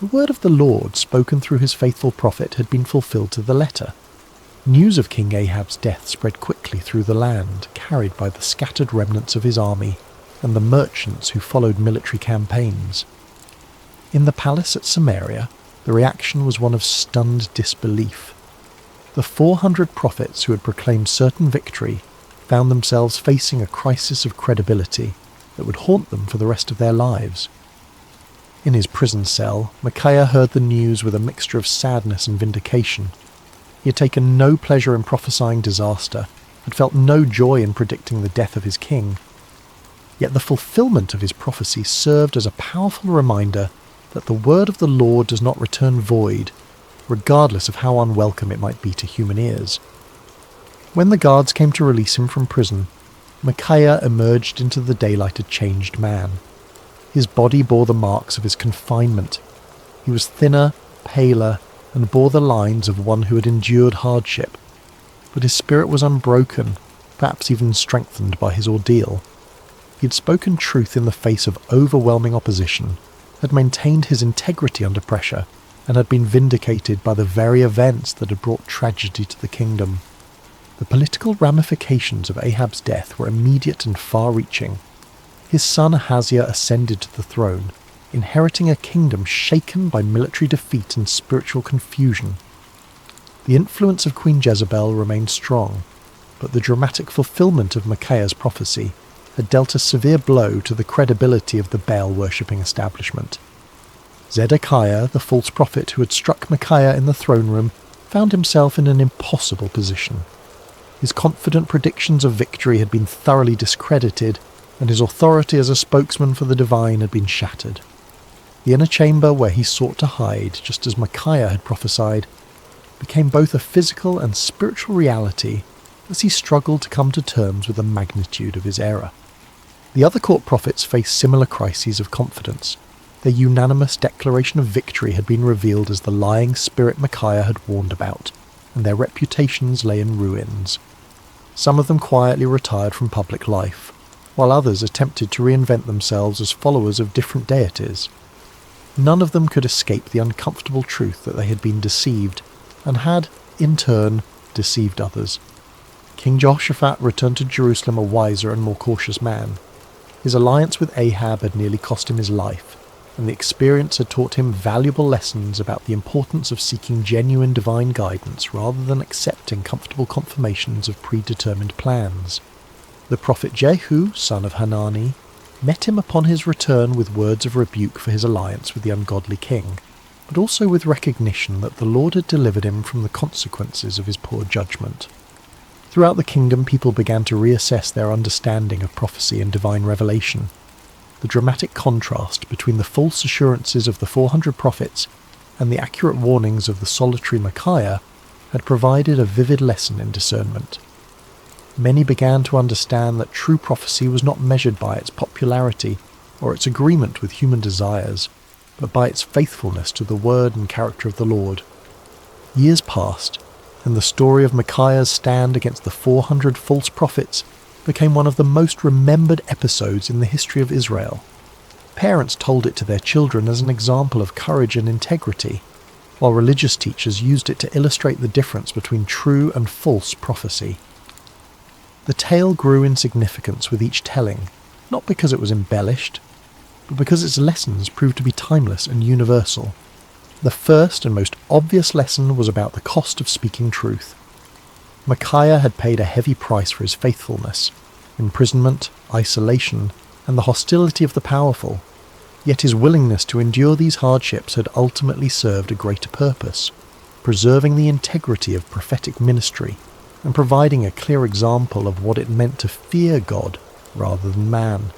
The word of the Lord, spoken through his faithful prophet, had been fulfilled to the letter. News of King Ahab's death spread quickly through the land, carried by the scattered remnants of his army and the merchants who followed military campaigns. In the palace at Samaria, the reaction was one of stunned disbelief. The 400 prophets who had proclaimed certain victory found themselves facing a crisis of credibility that would haunt them for the rest of their lives. In his prison cell, Micaiah heard the news with a mixture of sadness and vindication. He had taken no pleasure in prophesying disaster, had felt no joy in predicting the death of his king. Yet the fulfillment of his prophecy served as a powerful reminder that the word of the Lord does not return void, regardless of how unwelcome it might be to human ears. When the guards came to release him from prison, Micaiah emerged into the daylight a changed man. His body bore the marks of his confinement. He was thinner, paler, and bore the lines of one who had endured hardship. But his spirit was unbroken, perhaps even strengthened by his ordeal. He had spoken truth in the face of overwhelming opposition, had maintained his integrity under pressure, and had been vindicated by the very events that had brought tragedy to the kingdom. The political ramifications of Ahab's death were immediate and far-reaching. His son Ahaziah ascended to the throne, inheriting a kingdom shaken by military defeat and spiritual confusion. The influence of Queen Jezebel remained strong, but the dramatic fulfillment of Micaiah's prophecy had dealt a severe blow to the credibility of the Baal-worshipping establishment. Zedekiah, the false prophet who had struck Micaiah in the throne room, found himself in an impossible position. His confident predictions of victory had been thoroughly discredited, and his authority as a spokesman for the divine had been shattered. The inner chamber where he sought to hide, just as Micaiah had prophesied, became both a physical and spiritual reality as he struggled to come to terms with the magnitude of his error. The other court prophets faced similar crises of confidence. Their unanimous declaration of victory had been revealed as the lying spirit Micaiah had warned about, and their reputations lay in ruins. Some of them quietly retired from public life, while others attempted to reinvent themselves as followers of different deities. None of them could escape the uncomfortable truth that they had been deceived, and had, in turn, deceived others. King Jehoshaphat returned to Jerusalem a wiser and more cautious man. His alliance with Ahab had nearly cost him his life, and the experience had taught him valuable lessons about the importance of seeking genuine divine guidance rather than accepting comfortable confirmations of predetermined plans. The prophet Jehu, son of Hanani, met him upon his return with words of rebuke for his alliance with the ungodly king, but also with recognition that the Lord had delivered him from the consequences of his poor judgment. Throughout the kingdom, people began to reassess their understanding of prophecy and divine revelation. The dramatic contrast between the false assurances of the 400 prophets and the accurate warnings of the solitary Micaiah had provided a vivid lesson in discernment. Many began to understand that true prophecy was not measured by its popularity or its agreement with human desires, but by its faithfulness to the word and character of the Lord. Years passed, and the story of Micaiah's stand against the 400 false prophets became one of the most remembered episodes in the history of Israel. Parents told it to their children as an example of courage and integrity, while religious teachers used it to illustrate the difference between true and false prophecy. The tale grew in significance with each telling, not because it was embellished, but because its lessons proved to be timeless and universal. The first and most obvious lesson was about the cost of speaking truth. Micaiah had paid a heavy price for his faithfulness, imprisonment, isolation, and the hostility of the powerful, yet his willingness to endure these hardships had ultimately served a greater purpose, preserving the integrity of prophetic ministry and providing a clear example of what it meant to fear God rather than man.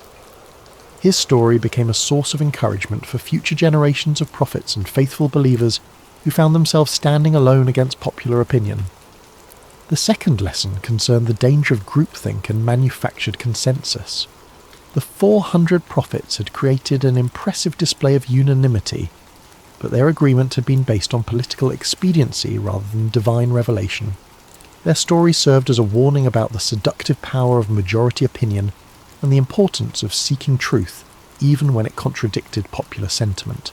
His story became a source of encouragement for future generations of prophets and faithful believers who found themselves standing alone against popular opinion. The second lesson concerned the danger of groupthink and manufactured consensus. The 400 prophets had created an impressive display of unanimity, but their agreement had been based on political expediency rather than divine revelation. Their story served as a warning about the seductive power of majority opinion and the importance of seeking truth even when it contradicted popular sentiment.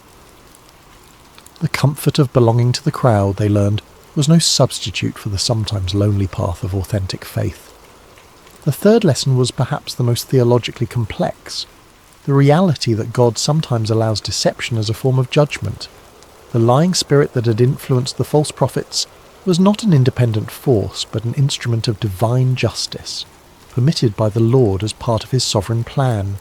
The comfort of belonging to the crowd, they learned, was no substitute for the sometimes lonely path of authentic faith. The third lesson was perhaps the most theologically complex, the reality that God sometimes allows deception as a form of judgment. The lying spirit that had influenced the false prophets was not an independent force, but an instrument of divine justice, permitted by the Lord as part of his sovereign plan.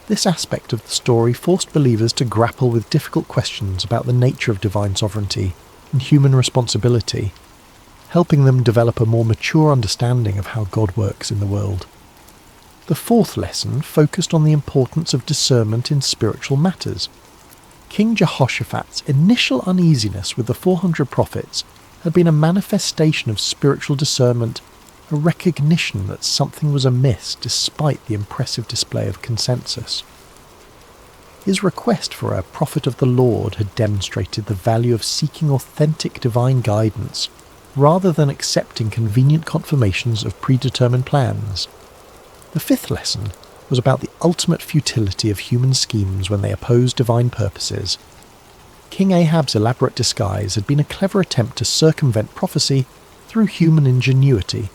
This aspect of the story forced believers to grapple with difficult questions about the nature of divine sovereignty and human responsibility, helping them develop a more mature understanding of how God works in the world. The fourth lesson focused on the importance of discernment in spiritual matters. King Jehoshaphat's initial uneasiness with the 400 prophets had been a manifestation of spiritual discernment, a recognition that something was amiss despite the impressive display of consensus. His request for a prophet of the Lord had demonstrated the value of seeking authentic divine guidance rather than accepting convenient confirmations of predetermined plans. The fifth lesson was about the ultimate futility of human schemes when they oppose divine purposes. King Ahab's elaborate disguise had been a clever attempt to circumvent prophecy through human ingenuity,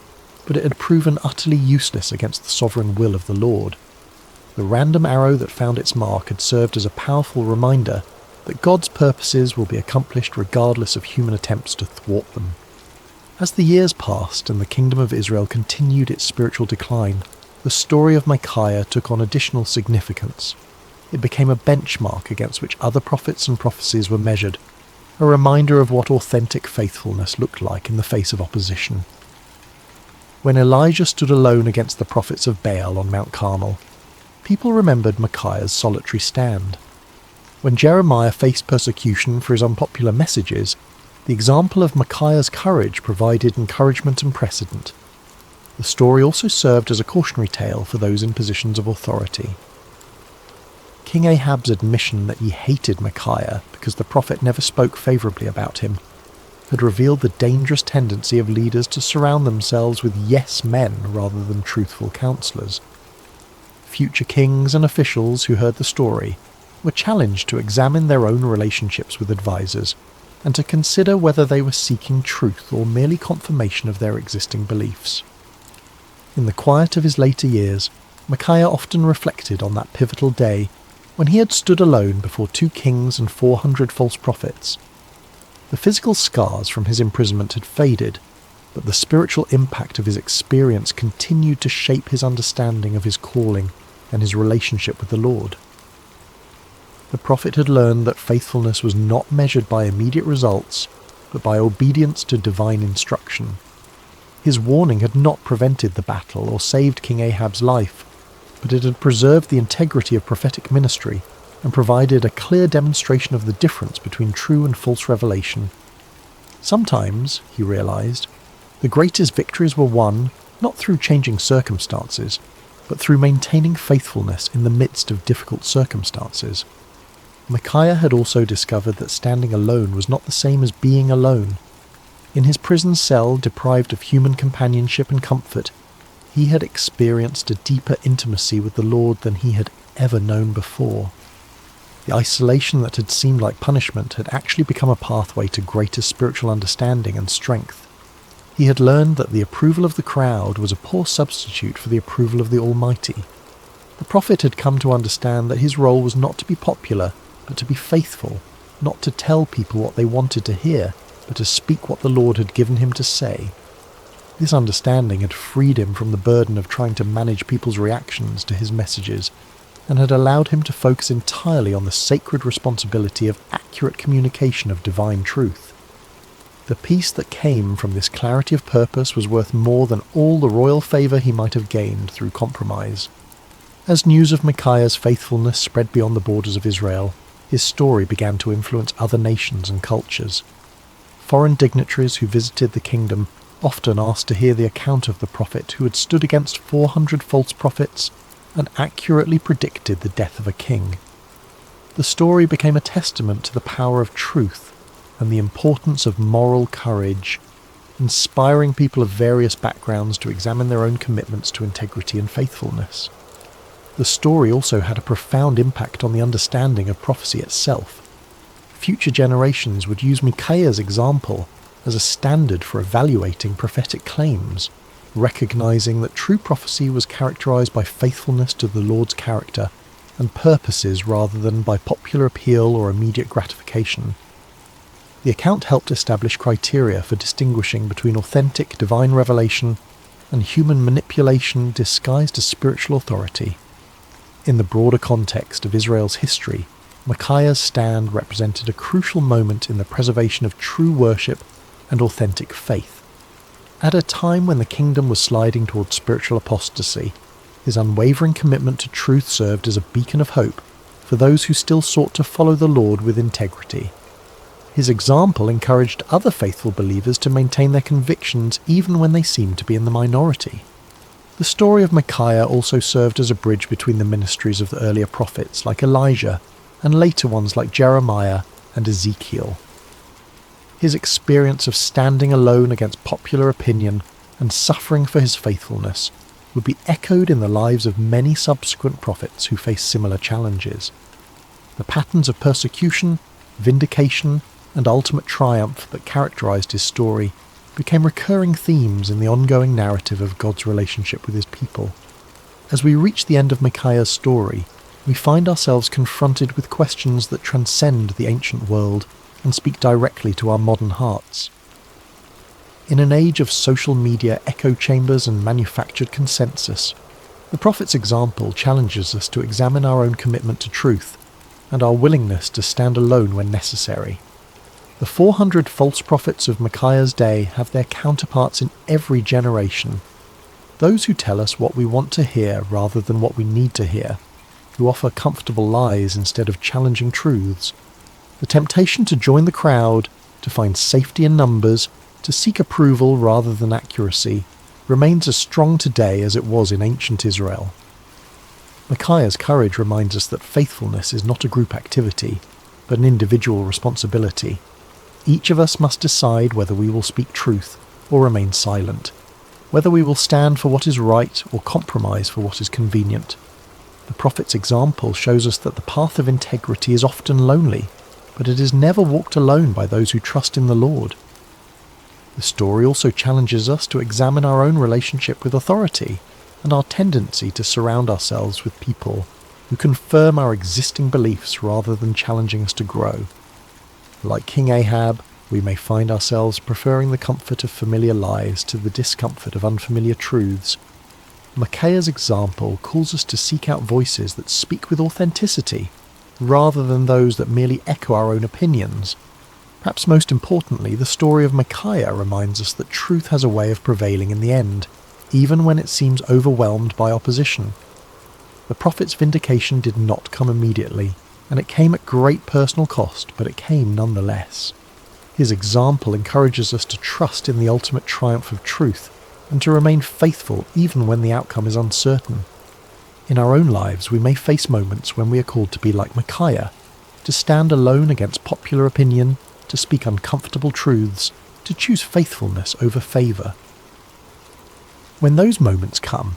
but it had proven utterly useless against the sovereign will of the Lord. The random arrow that found its mark had served as a powerful reminder that God's purposes will be accomplished regardless of human attempts to thwart them. As the years passed and the kingdom of Israel continued its spiritual decline, the story of Micaiah took on additional significance. It became a benchmark against which other prophets and prophecies were measured, a reminder of what authentic faithfulness looked like in the face of opposition. When Elijah stood alone against the prophets of Baal on Mount Carmel, people remembered Micaiah's solitary stand. When Jeremiah faced persecution for his unpopular messages, the example of Micaiah's courage provided encouragement and precedent. The story also served as a cautionary tale for those in positions of authority. King Ahab's admission that he hated Micaiah because the prophet never spoke favourably about him had revealed the dangerous tendency of leaders to surround themselves with yes men rather than truthful counsellors. Future kings and officials who heard the story were challenged to examine their own relationships with advisors and to consider whether they were seeking truth or merely confirmation of their existing beliefs. In the quiet of his later years, Micaiah often reflected on that pivotal day when he had stood alone before 2 kings and 400 false prophets. The physical scars from his imprisonment had faded, but the spiritual impact of his experience continued to shape his understanding of his calling and his relationship with the Lord. The prophet had learned that faithfulness was not measured by immediate results, but by obedience to divine instruction. His warning had not prevented the battle or saved King Ahab's life, but it had preserved the integrity of prophetic ministry and provided a clear demonstration of the difference between true and false revelation. Sometimes, he realized, the greatest victories were won not through changing circumstances, but through maintaining faithfulness in the midst of difficult circumstances. Micaiah had also discovered that standing alone was not the same as being alone. In his prison cell, deprived of human companionship and comfort, he had experienced a deeper intimacy with the Lord than he had ever known before. The isolation that had seemed like punishment had actually become a pathway to greater spiritual understanding and strength. He had learned that the approval of the crowd was a poor substitute for the approval of the Almighty. The prophet had come to understand that his role was not to be popular, but to be faithful, not to tell people what they wanted to hear, but to speak what the Lord had given him to say. This understanding had freed him from the burden of trying to manage people's reactions to his messages, and had allowed him to focus entirely on the sacred responsibility of accurate communication of divine truth. The peace that came from this clarity of purpose was worth more than all the royal favour he might have gained through compromise. As news of Micaiah's faithfulness spread beyond the borders of Israel, his story began to influence other nations and cultures. Foreign dignitaries who visited the kingdom often asked to hear the account of the prophet who had stood against 400 false prophets and accurately predicted the death of a king. The story became a testament to the power of truth and the importance of moral courage, inspiring people of various backgrounds to examine their own commitments to integrity and faithfulness. The story also had a profound impact on the understanding of prophecy itself. Future generations would use Micaiah's example as a standard for evaluating prophetic claims, recognizing that true prophecy was characterized by faithfulness to the Lord's character and purposes rather than by popular appeal or immediate gratification. The account helped establish criteria for distinguishing between authentic divine revelation and human manipulation disguised as spiritual authority. In the broader context of Israel's history, Micaiah's stand represented a crucial moment in the preservation of true worship and authentic faith. At a time when the kingdom was sliding towards spiritual apostasy, his unwavering commitment to truth served as a beacon of hope for those who still sought to follow the Lord with integrity. His example encouraged other faithful believers to maintain their convictions even when they seemed to be in the minority. The story of Micaiah also served as a bridge between the ministries of the earlier prophets like Elijah and later ones like Jeremiah and Ezekiel. His experience of standing alone against popular opinion and suffering for his faithfulness would be echoed in the lives of many subsequent prophets who faced similar challenges. The patterns of persecution, vindication, and ultimate triumph that characterized his story became recurring themes in the ongoing narrative of God's relationship with his people. As we reach the end of Micaiah's story, we find ourselves confronted with questions that transcend the ancient world and speak directly to our modern hearts. In an age of social media echo chambers and manufactured consensus, the prophet's example challenges us to examine our own commitment to truth and our willingness to stand alone when necessary. The 400 false prophets of Micaiah's day have their counterparts in every generation. Those who tell us what we want to hear rather than what we need to hear, who offer comfortable lies instead of challenging truths. The temptation to join the crowd, to find safety in numbers, to seek approval rather than accuracy, remains as strong today as it was in ancient Israel. Micaiah's courage reminds us that faithfulness is not a group activity, but an individual responsibility. Each of us must decide whether we will speak truth or remain silent, whether we will stand for what is right or compromise for what is convenient. The prophet's example shows us that the path of integrity is often lonely, but it is never walked alone by those who trust in the Lord. The story also challenges us to examine our own relationship with authority and our tendency to surround ourselves with people who confirm our existing beliefs rather than challenging us to grow. Like King Ahab, we may find ourselves preferring the comfort of familiar lies to the discomfort of unfamiliar truths. Micaiah's example calls us to seek out voices that speak with authenticity, rather than those that merely echo our own opinions. Perhaps most importantly, the story of Micaiah reminds us that truth has a way of prevailing in the end, even when it seems overwhelmed by opposition. The prophet's vindication did not come immediately, and it came at great personal cost, but it came nonetheless. His example encourages us to trust in the ultimate triumph of truth, and to remain faithful even when the outcome is uncertain. In our own lives, we may face moments when we are called to be like Micaiah, to stand alone against popular opinion, to speak uncomfortable truths, to choose faithfulness over favour. When those moments come,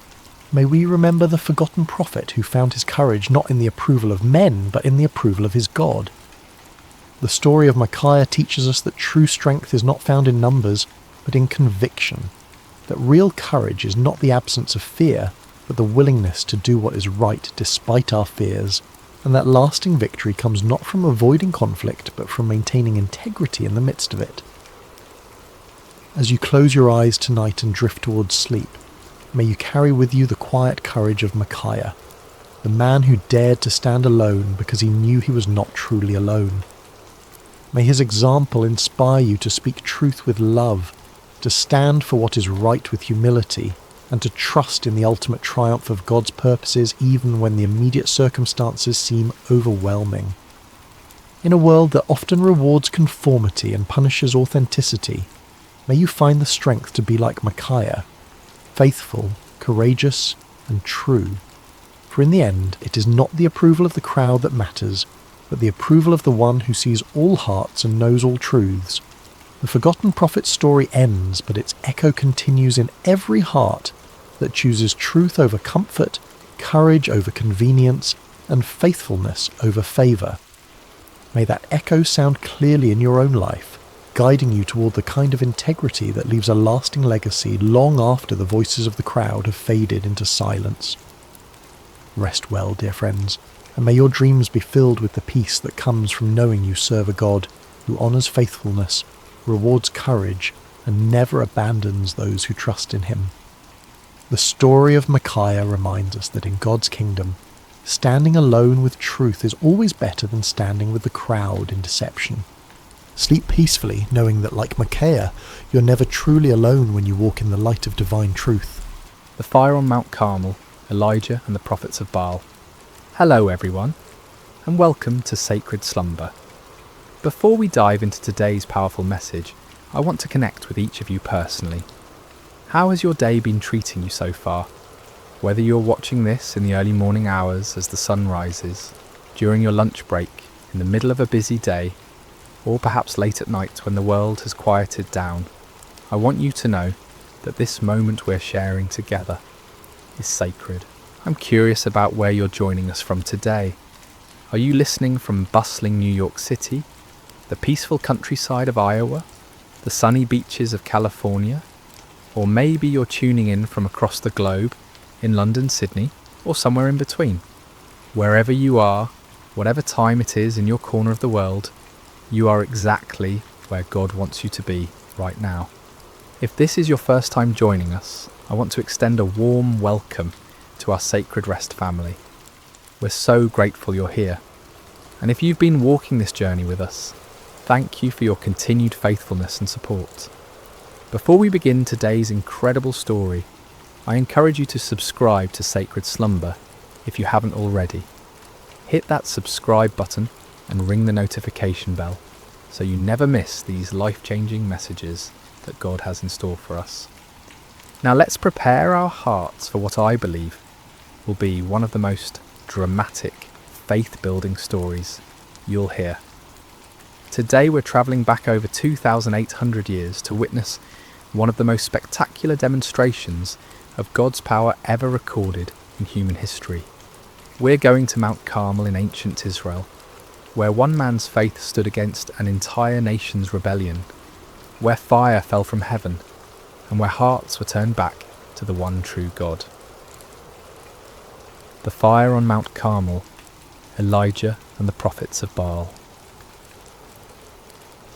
may we remember the forgotten prophet who found his courage not in the approval of men, but in the approval of his God. The story of Micaiah teaches us that true strength is not found in numbers, but in conviction, that real courage is not the absence of fear, but the willingness to do what is right despite our fears, and that lasting victory comes not from avoiding conflict, but from maintaining integrity in the midst of it. As you close your eyes tonight and drift towards sleep, may you carry with you the quiet courage of Micaiah, the man who dared to stand alone because he knew he was not truly alone. May his example inspire you to speak truth with love, to stand for what is right with humility, and to trust in the ultimate triumph of God's purposes even when the immediate circumstances seem overwhelming. In a world that often rewards conformity and punishes authenticity, may you find the strength to be like Micaiah, faithful, courageous, and true. For in the end, it is not the approval of the crowd that matters, but the approval of the one who sees all hearts and knows all truths. The forgotten prophet's story ends, but its echo continues in every heart that chooses truth over comfort courage over convenience, and faithfulness over favour. May that echo sound clearly in your own life, guiding you toward the kind of integrity that leaves a lasting legacy long after the voices of the crowd have faded into silence. Rest well, dear friends, and may your dreams be filled with the peace that comes from knowing you serve a God who honours faithfulness, rewards courage, and never abandons those who trust in him. The story of Micaiah reminds us that in God's kingdom, standing alone with truth is always better than standing with the crowd in deception. Sleep peacefully, knowing that, like Micaiah, you're never truly alone when you walk in the light of divine truth. The fire on Mount Carmel, Elijah and the prophets of Baal. Hello everyone, and welcome to Sacred Slumber. Before we dive into today's powerful message, I want to connect with each of you personally. How has your day been treating you so far? Whether you're watching this in the early morning hours as the sun rises, during your lunch break, in the middle of a busy day, or perhaps late at night when the world has quieted down, I want you to know that this moment we're sharing together is sacred. I'm curious about where you're joining us from today. Are you listening from bustling New York City, the peaceful countryside of Iowa, the sunny beaches of California, or maybe you're tuning in from across the globe, in London, Sydney, or somewhere in between? Wherever you are, whatever time it is in your corner of the world, you are exactly where God wants you to be right now. If this is your first time joining us, I want to extend a warm welcome to our Sacred Rest family. We're so grateful you're here. And if you've been walking this journey with us, thank you for your continued faithfulness and support. Before we begin today's incredible story, I encourage you to subscribe to Sacred Slumber if you haven't already. Hit that subscribe button and ring the notification bell so you never miss these life-changing messages that God has in store for us. Now let's prepare our hearts for what I believe will be one of the most dramatic, faith-building stories you'll hear. Today we're travelling back over 2,800 years to witness one of the most spectacular demonstrations of God's power ever recorded in human history. We're going to Mount Carmel in ancient Israel, where one man's faith stood against an entire nation's rebellion, where fire fell from heaven, and where hearts were turned back to the one true God. The fire on Mount Carmel, Elijah and the prophets of Baal.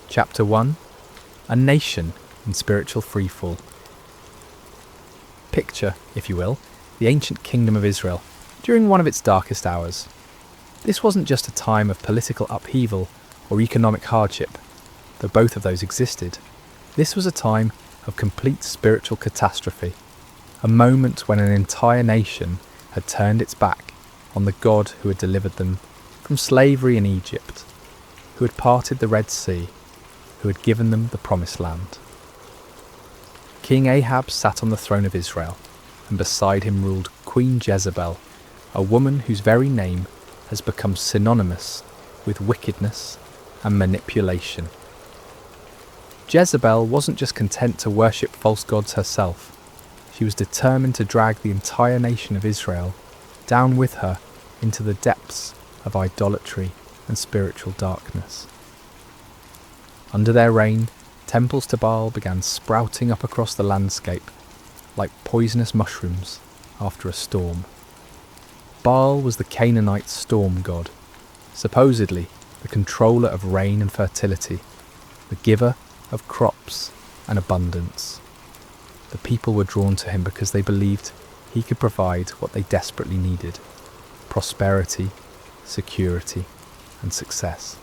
Chapter 1. A nation in spiritual freefall. Picture, if you will, the ancient kingdom of Israel during one of its darkest hours. This wasn't just a time of political upheaval or economic hardship, though both of those existed. This was a time of complete spiritual catastrophe, a moment when an entire nation had turned its back on the God who had delivered them from slavery in Egypt, who had parted the Red Sea, who had given them the Promised Land. King Ahab sat on the throne of Israel, and beside him ruled Queen Jezebel, a woman whose very name has become synonymous with wickedness and manipulation. Jezebel wasn't just content to worship false gods herself. She was determined to drag the entire nation of Israel down with her into the depths of idolatry and spiritual darkness. Under their reign, temples to Baal began sprouting up across the landscape like poisonous mushrooms after a storm. Baal was the Canaanite storm god, supposedly the controller of rain and fertility, the giver of crops and abundance. The people were drawn to him because they believed he could provide what they desperately needed: prosperity, security, and success.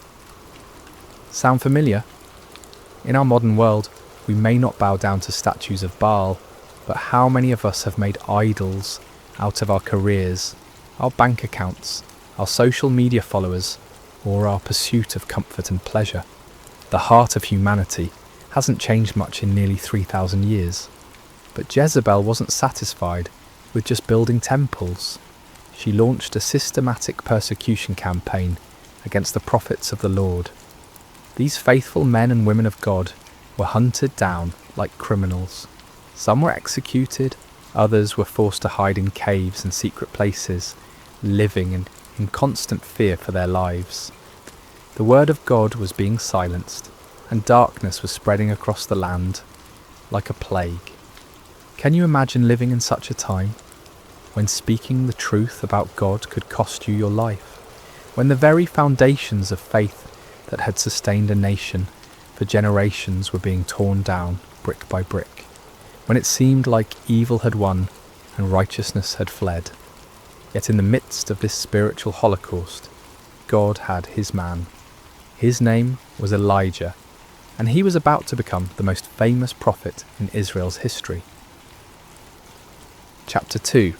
Sound familiar? In our modern world, we may not bow down to statues of Baal, but how many of us have made idols out of our careers, our bank accounts, our social media followers, or our pursuit of comfort and pleasure? The heart of humanity hasn't changed much in nearly 3,000 years. But Jezebel wasn't satisfied with just building temples. She launched a systematic persecution campaign against the prophets of the Lord. These faithful men and women of God were hunted down like criminals. Some were executed, Others were forced to hide in caves and secret places, living in constant fear for their lives. The word of God was being silenced, and darkness was spreading across the land like a plague. Can you imagine living in such a time, when speaking the truth about God could cost you your life? When the very foundations of faith that had sustained a nation for generations were being torn down brick by brick? When it seemed like evil had won and righteousness had fled? Yet in the midst of this spiritual holocaust, God had his man. His name was Elijah, and he was about to become the most famous prophet in Israel's history. Chapter 2.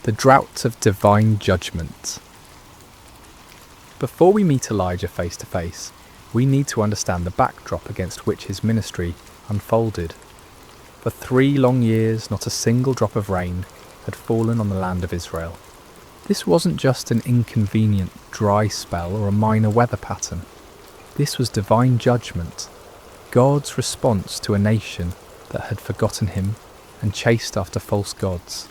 The Drought of Divine Judgment. Before we meet Elijah face to face, we need to understand the backdrop against which his ministry unfolded. For 3 long years, not a single drop of rain had fallen on the land of Israel. This wasn't just an inconvenient dry spell or a minor weather pattern. This was divine judgment, God's response to a nation that had forgotten him and chased after false gods.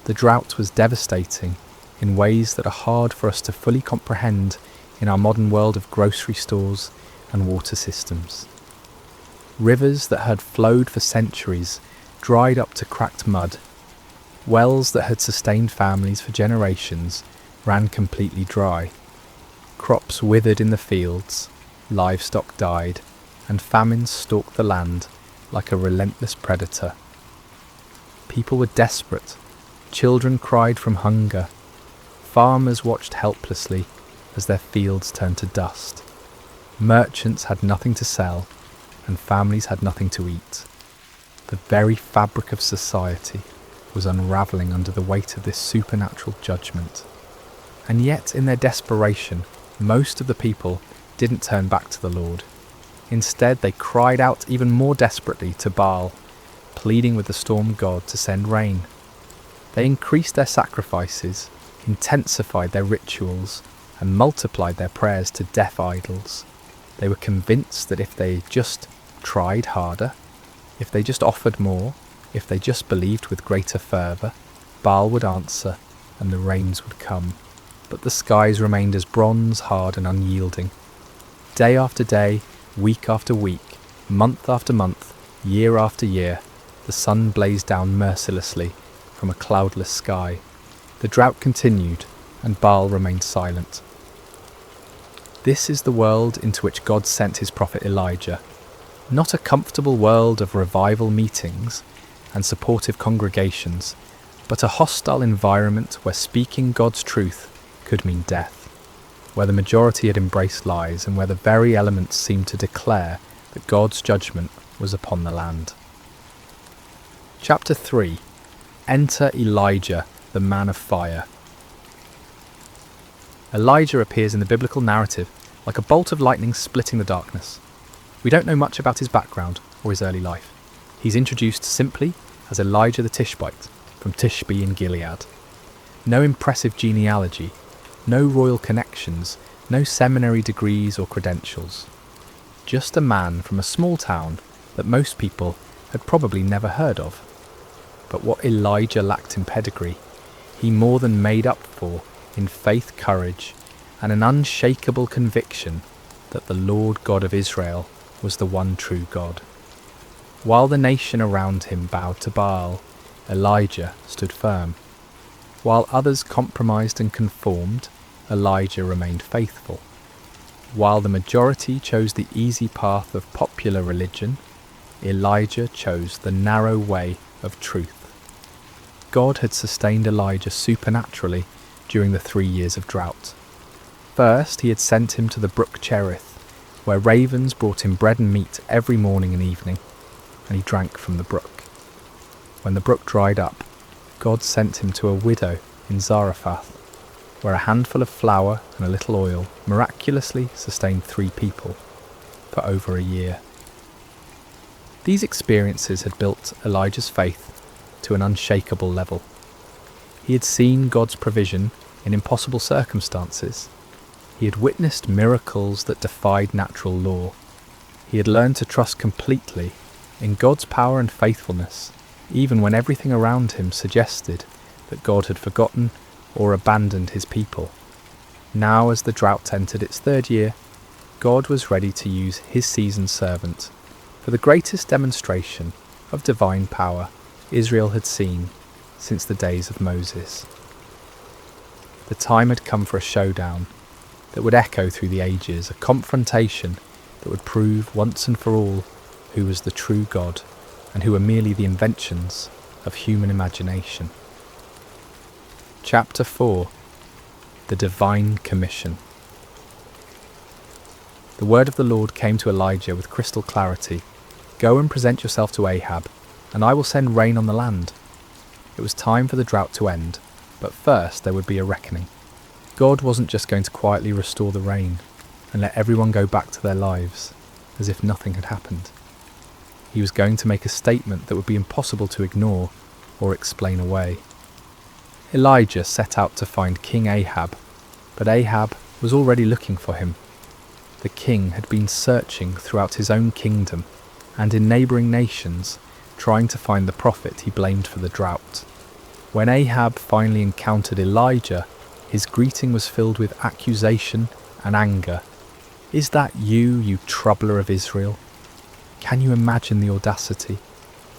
The drought was devastating in ways that are hard for us to fully comprehend in our modern world of grocery stores and water systems. Rivers that had flowed for centuries dried up to cracked mud. Wells that had sustained families for generations ran completely dry. Crops withered in the fields, livestock died, and famine stalked the land like a relentless predator. People were desperate. Children cried from hunger. Farmers watched helplessly as their fields turned to dust. Merchants had nothing to sell, and families had nothing to eat. The very fabric of society was unravelling under the weight of this supernatural judgment. And yet, in their desperation, most of the people didn't turn back to the Lord. Instead, they cried out even more desperately to Baal, pleading with the storm god to send rain. They increased their sacrifices, intensified their rituals, and multiplied their prayers to deaf idols. They were convinced that if they just tried harder, if they just offered more, if they just believed with greater fervour, Baal would answer and the rains would come. But the skies remained as bronze hard and unyielding. Day after day, week after week, month after month, year after year, the sun blazed down mercilessly from a cloudless sky. The drought continued, and Baal remained silent. This is the world into which God sent his prophet Elijah. Not a comfortable world of revival meetings and supportive congregations, but a hostile environment where speaking God's truth could mean death, where the majority had embraced lies, and where the very elements seemed to declare that God's judgment was upon the land. Chapter 3. Enter Elijah, the man of fire. Elijah appears in the biblical narrative like a bolt of lightning splitting the darkness. We don't know much about his background or his early life. He's introduced simply as Elijah the Tishbite from Tishbe in Gilead. No impressive genealogy, no royal connections, no seminary degrees or credentials. Just a man from a small town that most people had probably never heard of. But what Elijah lacked in pedigree, he more than made up for in faith, courage, and an unshakable conviction that the Lord God of Israel was the one true God. While the nation around him bowed to Baal, Elijah stood firm. While others compromised and conformed, Elijah remained faithful. While the majority chose the easy path of popular religion, Elijah chose the narrow way of truth. God had sustained Elijah supernaturally during the 3 years of drought. First, he had sent him to the brook Cherith, where ravens brought him bread and meat every morning and evening, and he drank from the brook. When the brook dried up, God sent him to a widow in Zarephath, where a handful of flour and a little oil miraculously sustained 3 people for over a year. These experiences had built Elijah's faith to an unshakable level. He had seen God's provision in impossible circumstances. He had witnessed miracles that defied natural law. He had learned to trust completely in God's power and faithfulness, even when everything around him suggested that God had forgotten or abandoned his people. Now, as the drought entered its third year, God was ready to use his seasoned servant for the greatest demonstration of divine power Israel had seen since the days of Moses. The time had come for a showdown that would echo through the ages, a confrontation that would prove once and for all who was the true God and who were merely the inventions of human imagination. Chapter 4. The Divine Commission. The word of the Lord came to Elijah with crystal clarity. Go and present yourself to Ahab, and I will send rain on the land. It was time for the drought to end, but first there would be a reckoning. God wasn't just going to quietly restore the rain and let everyone go back to their lives as if nothing had happened. He was going to make a statement that would be impossible to ignore or explain away. Elijah set out to find King Ahab, but Ahab was already looking for him. The king had been searching throughout his own kingdom and in neighbouring nations, trying to find the prophet he blamed for the drought. When Ahab finally encountered Elijah, his greeting was filled with accusation and anger. Is that you troubler of Israel? Can you imagine the audacity?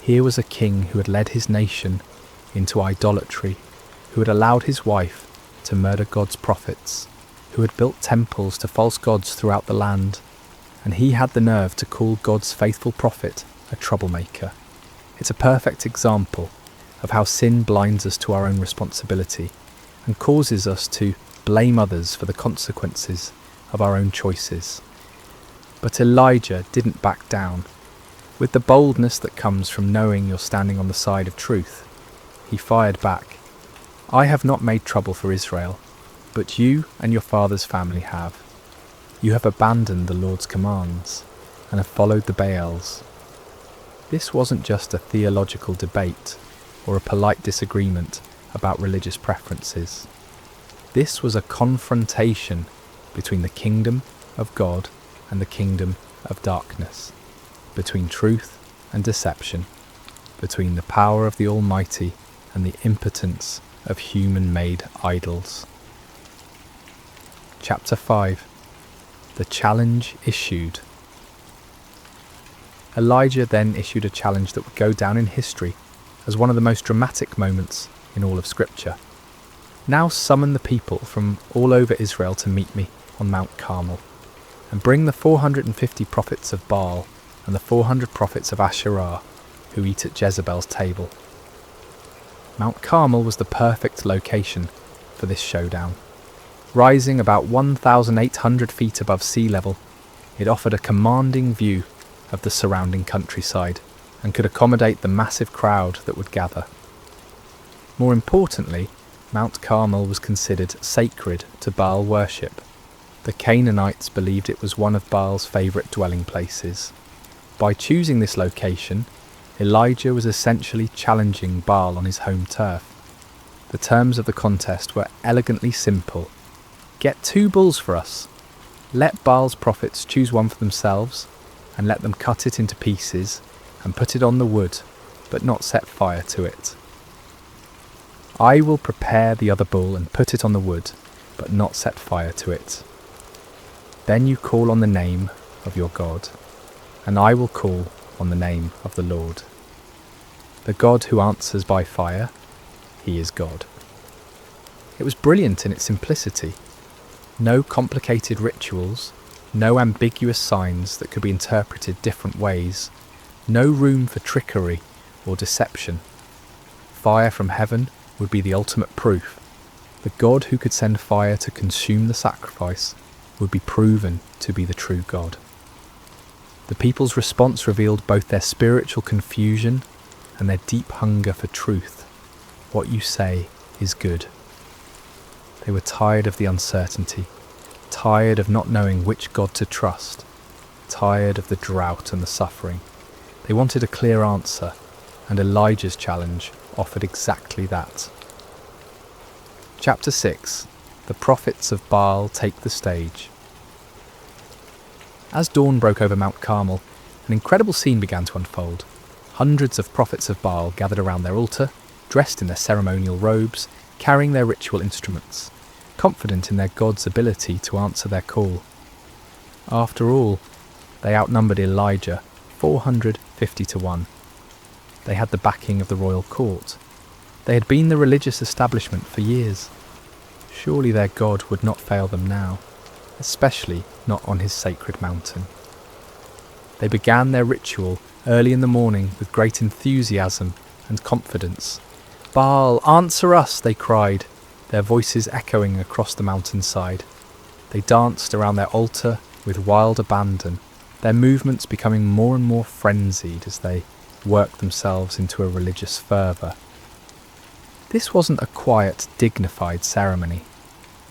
Here was a king who had led his nation into idolatry, who had allowed his wife to murder God's prophets, who had built temples to false gods throughout the land, and he had the nerve to call God's faithful prophet a troublemaker. It's a perfect example of how sin blinds us to our own responsibility and causes us to blame others for the consequences of our own choices. But Elijah didn't back down. With the boldness that comes from knowing you're standing on the side of truth, he fired back. I have not made trouble for Israel, but you and your father's family have. You have abandoned the Lord's commands and have followed the Baals. This wasn't just a theological debate or a polite disagreement about religious preferences. This was a confrontation between the kingdom of God and the kingdom of darkness, between truth and deception, between the power of the Almighty and the impotence of human-made idols. Chapter 5. The challenge issued. Elijah then issued a challenge that would go down in history as one of the most dramatic moments in all of Scripture. Now summon the people from all over Israel to meet me on Mount Carmel, and bring the 450 prophets of Baal and the 400 prophets of Asherah who eat at Jezebel's table. Mount Carmel was the perfect location for this showdown. Rising about 1,800 feet above sea level, it offered a commanding view of the surrounding countryside and could accommodate the massive crowd that would gather. More importantly, Mount Carmel was considered sacred to Baal worship. The Canaanites believed it was one of Baal's favourite dwelling places. By choosing this location, Elijah was essentially challenging Baal on his home turf. The terms of the contest were elegantly simple. Get 2 bulls for us. Let Baal's prophets choose one for themselves, and let them cut it into pieces and put it on the wood, but not set fire to it. I will prepare the other bull and put it on the wood, but not set fire to it. Then you call on the name of your God, and I will call on the name of the Lord. The God who answers by fire, he is God. It was brilliant in its simplicity. No complicated rituals, no ambiguous signs that could be interpreted different ways, no room for trickery or deception. Fire from heaven would be the ultimate proof. The God who could send fire to consume the sacrifice would be proven to be the true God. The people's response revealed both their spiritual confusion and their deep hunger for truth. What you say is good. They were tired of the uncertainty, tired of not knowing which God to trust, tired of the drought and the suffering. They wanted a clear answer, and Elijah's challenge offered exactly that. Chapter 6. The prophets of Baal take the stage. As dawn broke over Mount Carmel, an incredible scene began to unfold. Hundreds of prophets of Baal gathered around their altar, dressed in their ceremonial robes, carrying their ritual instruments, confident in their god's ability to answer their call. After all, they outnumbered Elijah 450 to 1. They had the backing of the royal court. They had been the religious establishment for years. Surely their God would not fail them now, especially not on his sacred mountain. They began their ritual early in the morning with great enthusiasm and confidence. "Baal, answer us," they cried, their voices echoing across the mountainside. They danced around their altar with wild abandon, their movements becoming more and more frenzied as they worked themselves into a religious fervour. This wasn't a quiet, dignified ceremony.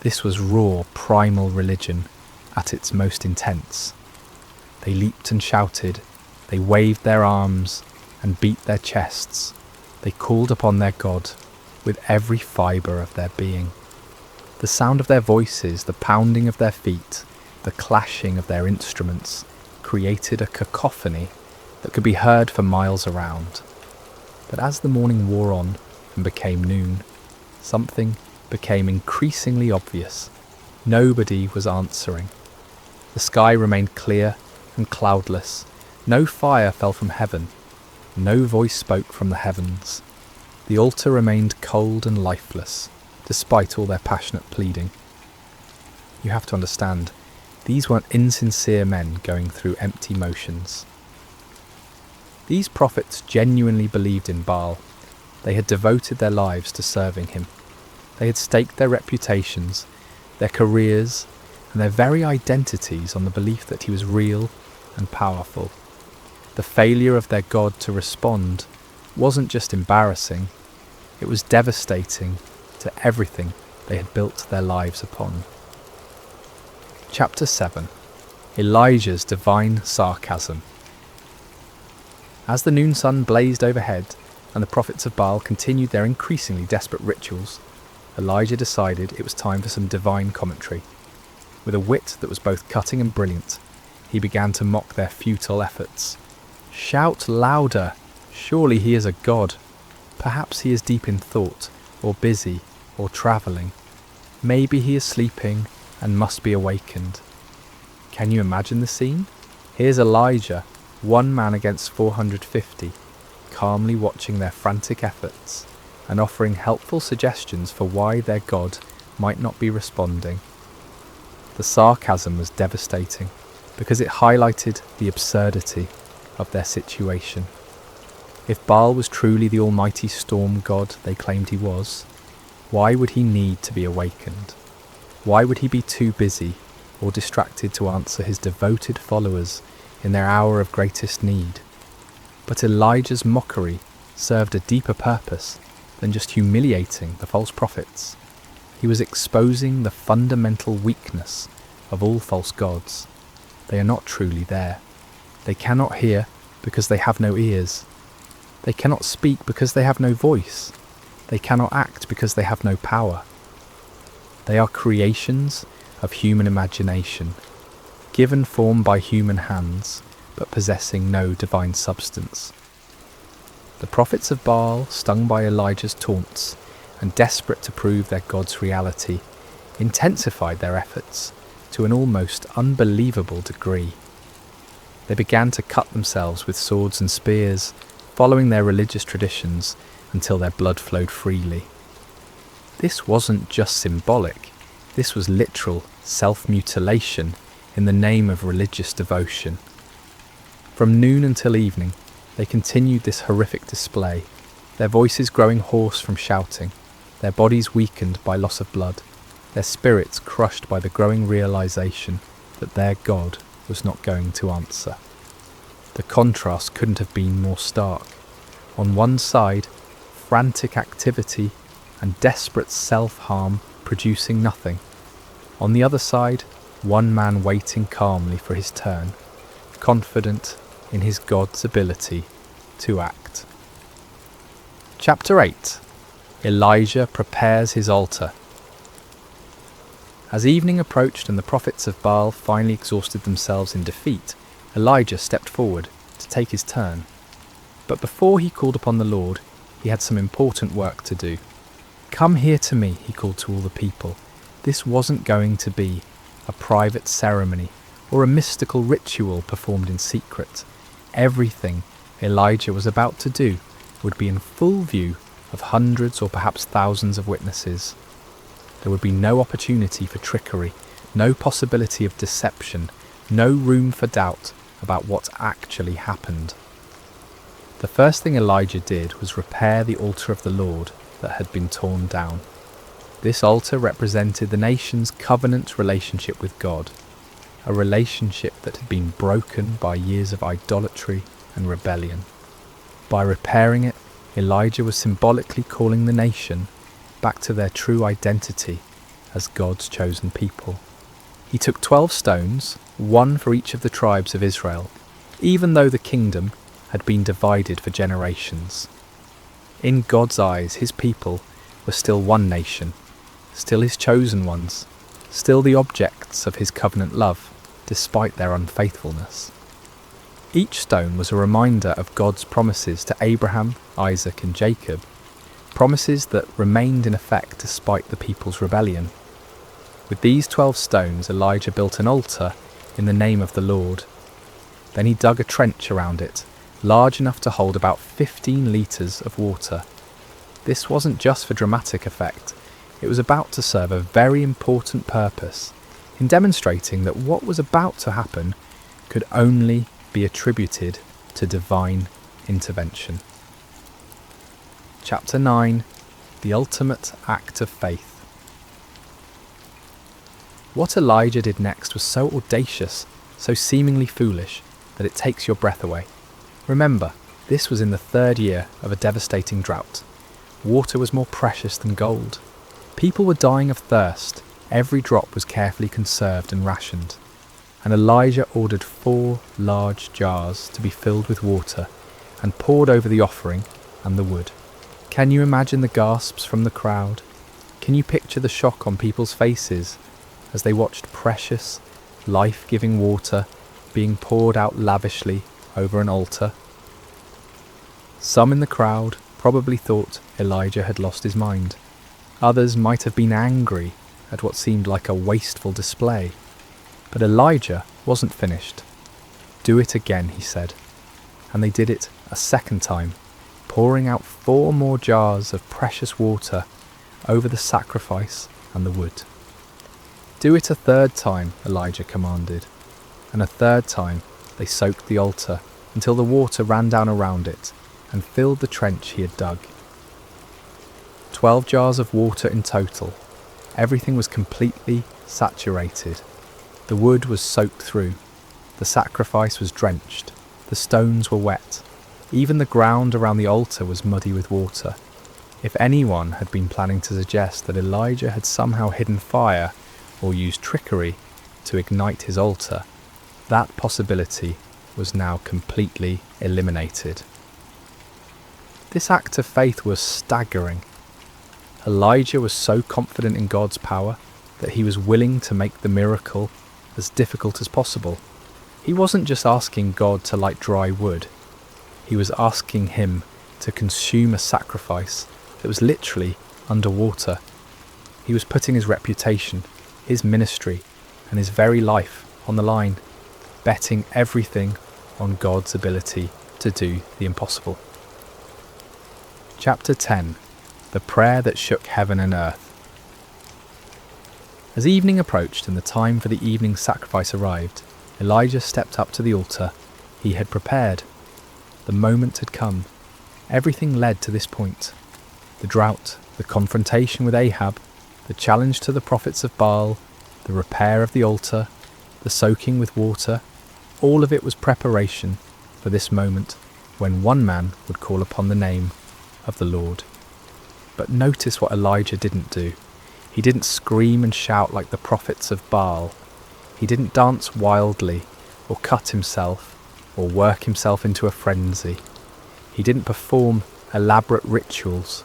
This was raw, primal religion at its most intense. They leaped and shouted, they waved their arms and beat their chests. They called upon their God with every fibre of their being. The sound of their voices, the pounding of their feet, the clashing of their instruments created a cacophony that could be heard for miles around. But as the morning wore on and became noon, something became increasingly obvious. Nobody was answering. The sky remained clear and cloudless. No fire fell from heaven. No voice spoke from the heavens. The altar remained cold and lifeless, despite all their passionate pleading. You have to understand, these weren't insincere men going through empty motions. These prophets genuinely believed in Baal. They had devoted their lives to serving him. They had staked their reputations, their careers, and their very identities on the belief that he was real and powerful. The failure of their God to respond wasn't just embarrassing, it was devastating to everything they had built their lives upon. Chapter 7. Elijah's Divine Sarcasm. As the noon sun blazed overhead and the prophets of Baal continued their increasingly desperate rituals, Elijah decided it was time for some divine commentary. With a wit that was both cutting and brilliant, he began to mock their futile efforts. "Shout louder! Surely he is a god. Perhaps he is deep in thought, or busy, or travelling. Maybe he is sleeping and must be awakened." Can you imagine the scene? Here's Elijah, one man against 450, calmly watching their frantic efforts and offering helpful suggestions for why their God might not be responding. The sarcasm was devastating because it highlighted the absurdity of their situation. If Baal was truly the almighty storm god they claimed he was, why would he need to be awakened? Why would he be too busy or distracted to answer his devoted followers in their hour of greatest need? But Elijah's mockery served a deeper purpose than just humiliating the false prophets. He was exposing the fundamental weakness of all false gods. They are not truly there. They cannot hear because they have no ears. They cannot speak because they have no voice. They cannot act because they have no power. They are creations of human imagination, given form by human hands, but possessing no divine substance. The prophets of Baal, stung by Elijah's taunts and desperate to prove their God's reality, intensified their efforts to an almost unbelievable degree. They began to cut themselves with swords and spears, following their religious traditions until their blood flowed freely. This wasn't just symbolic, this was literal self-mutilation in the name of religious devotion. From noon until evening, they continued this horrific display, their voices growing hoarse from shouting, their bodies weakened by loss of blood, their spirits crushed by the growing realization that their God was not going to answer. The contrast couldn't have been more stark. On one side, frantic activity and desperate self-harm producing nothing. On the other side, one man waiting calmly for his turn, confident in his God's ability to act. Chapter 8. Elijah prepares his altar. As evening approached and the prophets of Baal finally exhausted themselves in defeat, Elijah stepped forward to take his turn. But before he called upon the Lord, he had some important work to do. "Come here to me," he called to all the people. This wasn't going to be a private ceremony or a mystical ritual performed in secret. Everything Elijah was about to do would be in full view of hundreds or perhaps thousands of witnesses. There would be no opportunity for trickery, no possibility of deception, no room for doubt about what actually happened. The first thing Elijah did was repair the altar of the Lord that had been torn down. This altar represented the nation's covenant relationship with God, a relationship that had been broken by years of idolatry and rebellion. By repairing it, Elijah was symbolically calling the nation back to their true identity as God's chosen people. He took 12 stones, one for each of the tribes of Israel, even though the kingdom had been divided for generations. In God's eyes, his people were still one nation, still his chosen ones, still the objects of his covenant love, despite their unfaithfulness. Each stone was a reminder of God's promises to Abraham, Isaac and Jacob, promises that remained in effect despite the people's rebellion. With these 12 stones, Elijah built an altar in the name of the Lord. Then he dug a trench around it, large enough to hold about 15 litres of water. This wasn't just for dramatic effect, it was about to serve a very important purpose in demonstrating that what was about to happen could only be attributed to divine intervention. Chapter 9. The Ultimate Act of Faith. What Elijah did next was so audacious, so seemingly foolish, that it takes your breath away. Remember, this was in the 3rd year of a devastating drought. Water was more precious than gold. People were dying of thirst. Every drop was carefully conserved and rationed. And Elijah ordered 4 large jars to be filled with water and poured over the offering and the wood. Can you imagine the gasps from the crowd? Can you picture the shock on people's faces as they watched precious, life-giving water being poured out lavishly over an altar? Some in the crowd probably thought Elijah had lost his mind. Others might have been angry at what seemed like a wasteful display. But Elijah wasn't finished. "Do it again," he said. And they did it a second time, pouring out 4 more jars of precious water over the sacrifice and the wood. "Do it a 3rd time," Elijah commanded. And a 3rd time they soaked the altar until the water ran down around it and filled the trench he had dug. 12 jars of water in total. Everything was completely saturated. The wood was soaked through. The sacrifice was drenched. The stones were wet. Even the ground around the altar was muddy with water. If anyone had been planning to suggest that Elijah had somehow hidden fire or used trickery to ignite his altar, that possibility was now completely eliminated. This act of faith was staggering. Elijah was so confident in God's power that he was willing to make the miracle as difficult as possible. He wasn't just asking God to light dry wood. He was asking him to consume a sacrifice that was literally underwater. He was putting his reputation, his ministry, and his very life on the line, betting everything on God's ability to do the impossible. Chapter 10. The Prayer that Shook Heaven and Earth. As evening approached and the time for the evening sacrifice arrived, Elijah stepped up to the altar he had prepared. The moment had come. Everything led to this point. The drought, the confrontation with Ahab, the challenge to the prophets of Baal, the repair of the altar, the soaking with water, all of it was preparation for this moment when one man would call upon the name of the Lord. But notice what Elijah didn't do. He didn't scream and shout like the prophets of Baal. He didn't dance wildly, or cut himself, or work himself into a frenzy. He didn't perform elaborate rituals,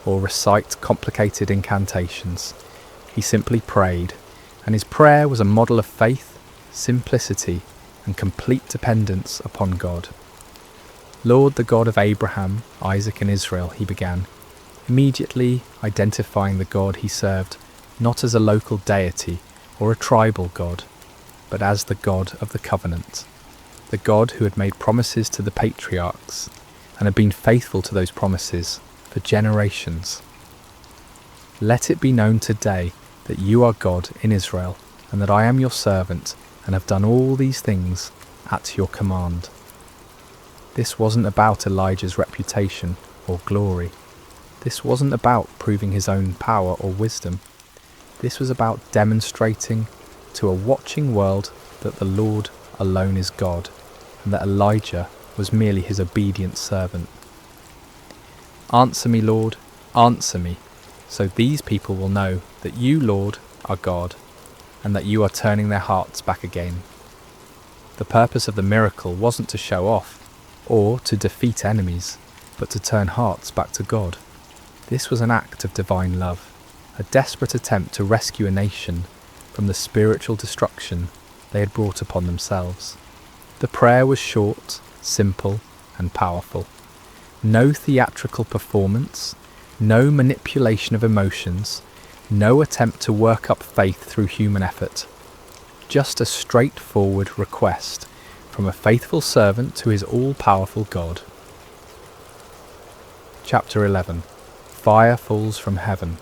or recite complicated incantations. He simply prayed, and his prayer was a model of faith, simplicity, and complete dependence upon God. "Lord, the God of Abraham, Isaac and Israel," he began, immediately identifying the God he served not as a local deity or a tribal God, but as the God of the covenant, the God who had made promises to the patriarchs and had been faithful to those promises for generations. "Let it be known today that you are God in Israel, and that I am your servant and have done all these things at your command." This wasn't about Elijah's reputation or glory. This wasn't about proving his own power or wisdom. This was about demonstrating to a watching world that the Lord alone is God, and that Elijah was merely his obedient servant. "Answer me, Lord, answer me, so these people will know that you, Lord, are God, and that you are turning their hearts back again." The purpose of the miracle wasn't to show off or to defeat enemies, but to turn hearts back to God. This was an act of divine love, a desperate attempt to rescue a nation from the spiritual destruction they had brought upon themselves. The prayer was short, simple, and powerful. No theatrical performance, no manipulation of emotions, no attempt to work up faith through human effort. Just a straightforward request from a faithful servant to his all-powerful God. Chapter 11. Fire falls from heaven.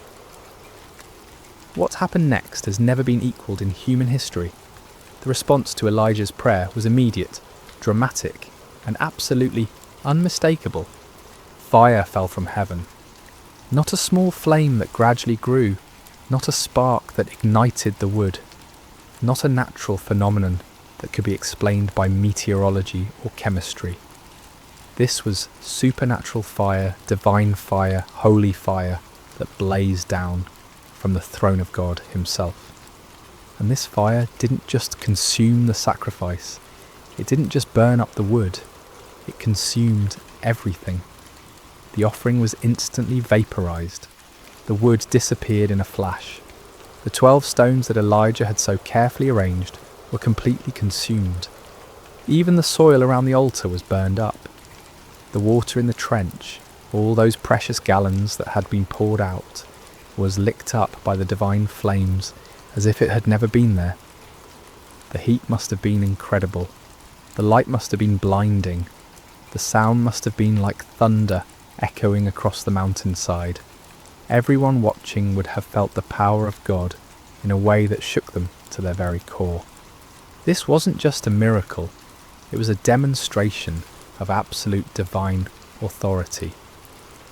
What happened next has never been equalled in human history. The response to Elijah's prayer was immediate, dramatic, and absolutely unmistakable. Fire fell from heaven. Not a small flame that gradually grew, not a spark that ignited the wood, not a natural phenomenon that could be explained by meteorology or chemistry. This was supernatural fire, divine fire, holy fire that blazed down from the throne of God himself. And this fire didn't just consume the sacrifice, it didn't just burn up the wood, it consumed everything. The offering was instantly vaporized. The wood disappeared in a flash. The 12 stones that Elijah had so carefully arranged were completely consumed. Even the soil around the altar was burned up. The water in the trench, all those precious gallons that had been poured out, was licked up by the divine flames as if it had never been there. The heat must have been incredible. The light must have been blinding. The sound must have been like thunder echoing across the mountainside. Everyone watching would have felt the power of God in a way that shook them to their very core. This wasn't just a miracle, it was a demonstration of absolute divine authority.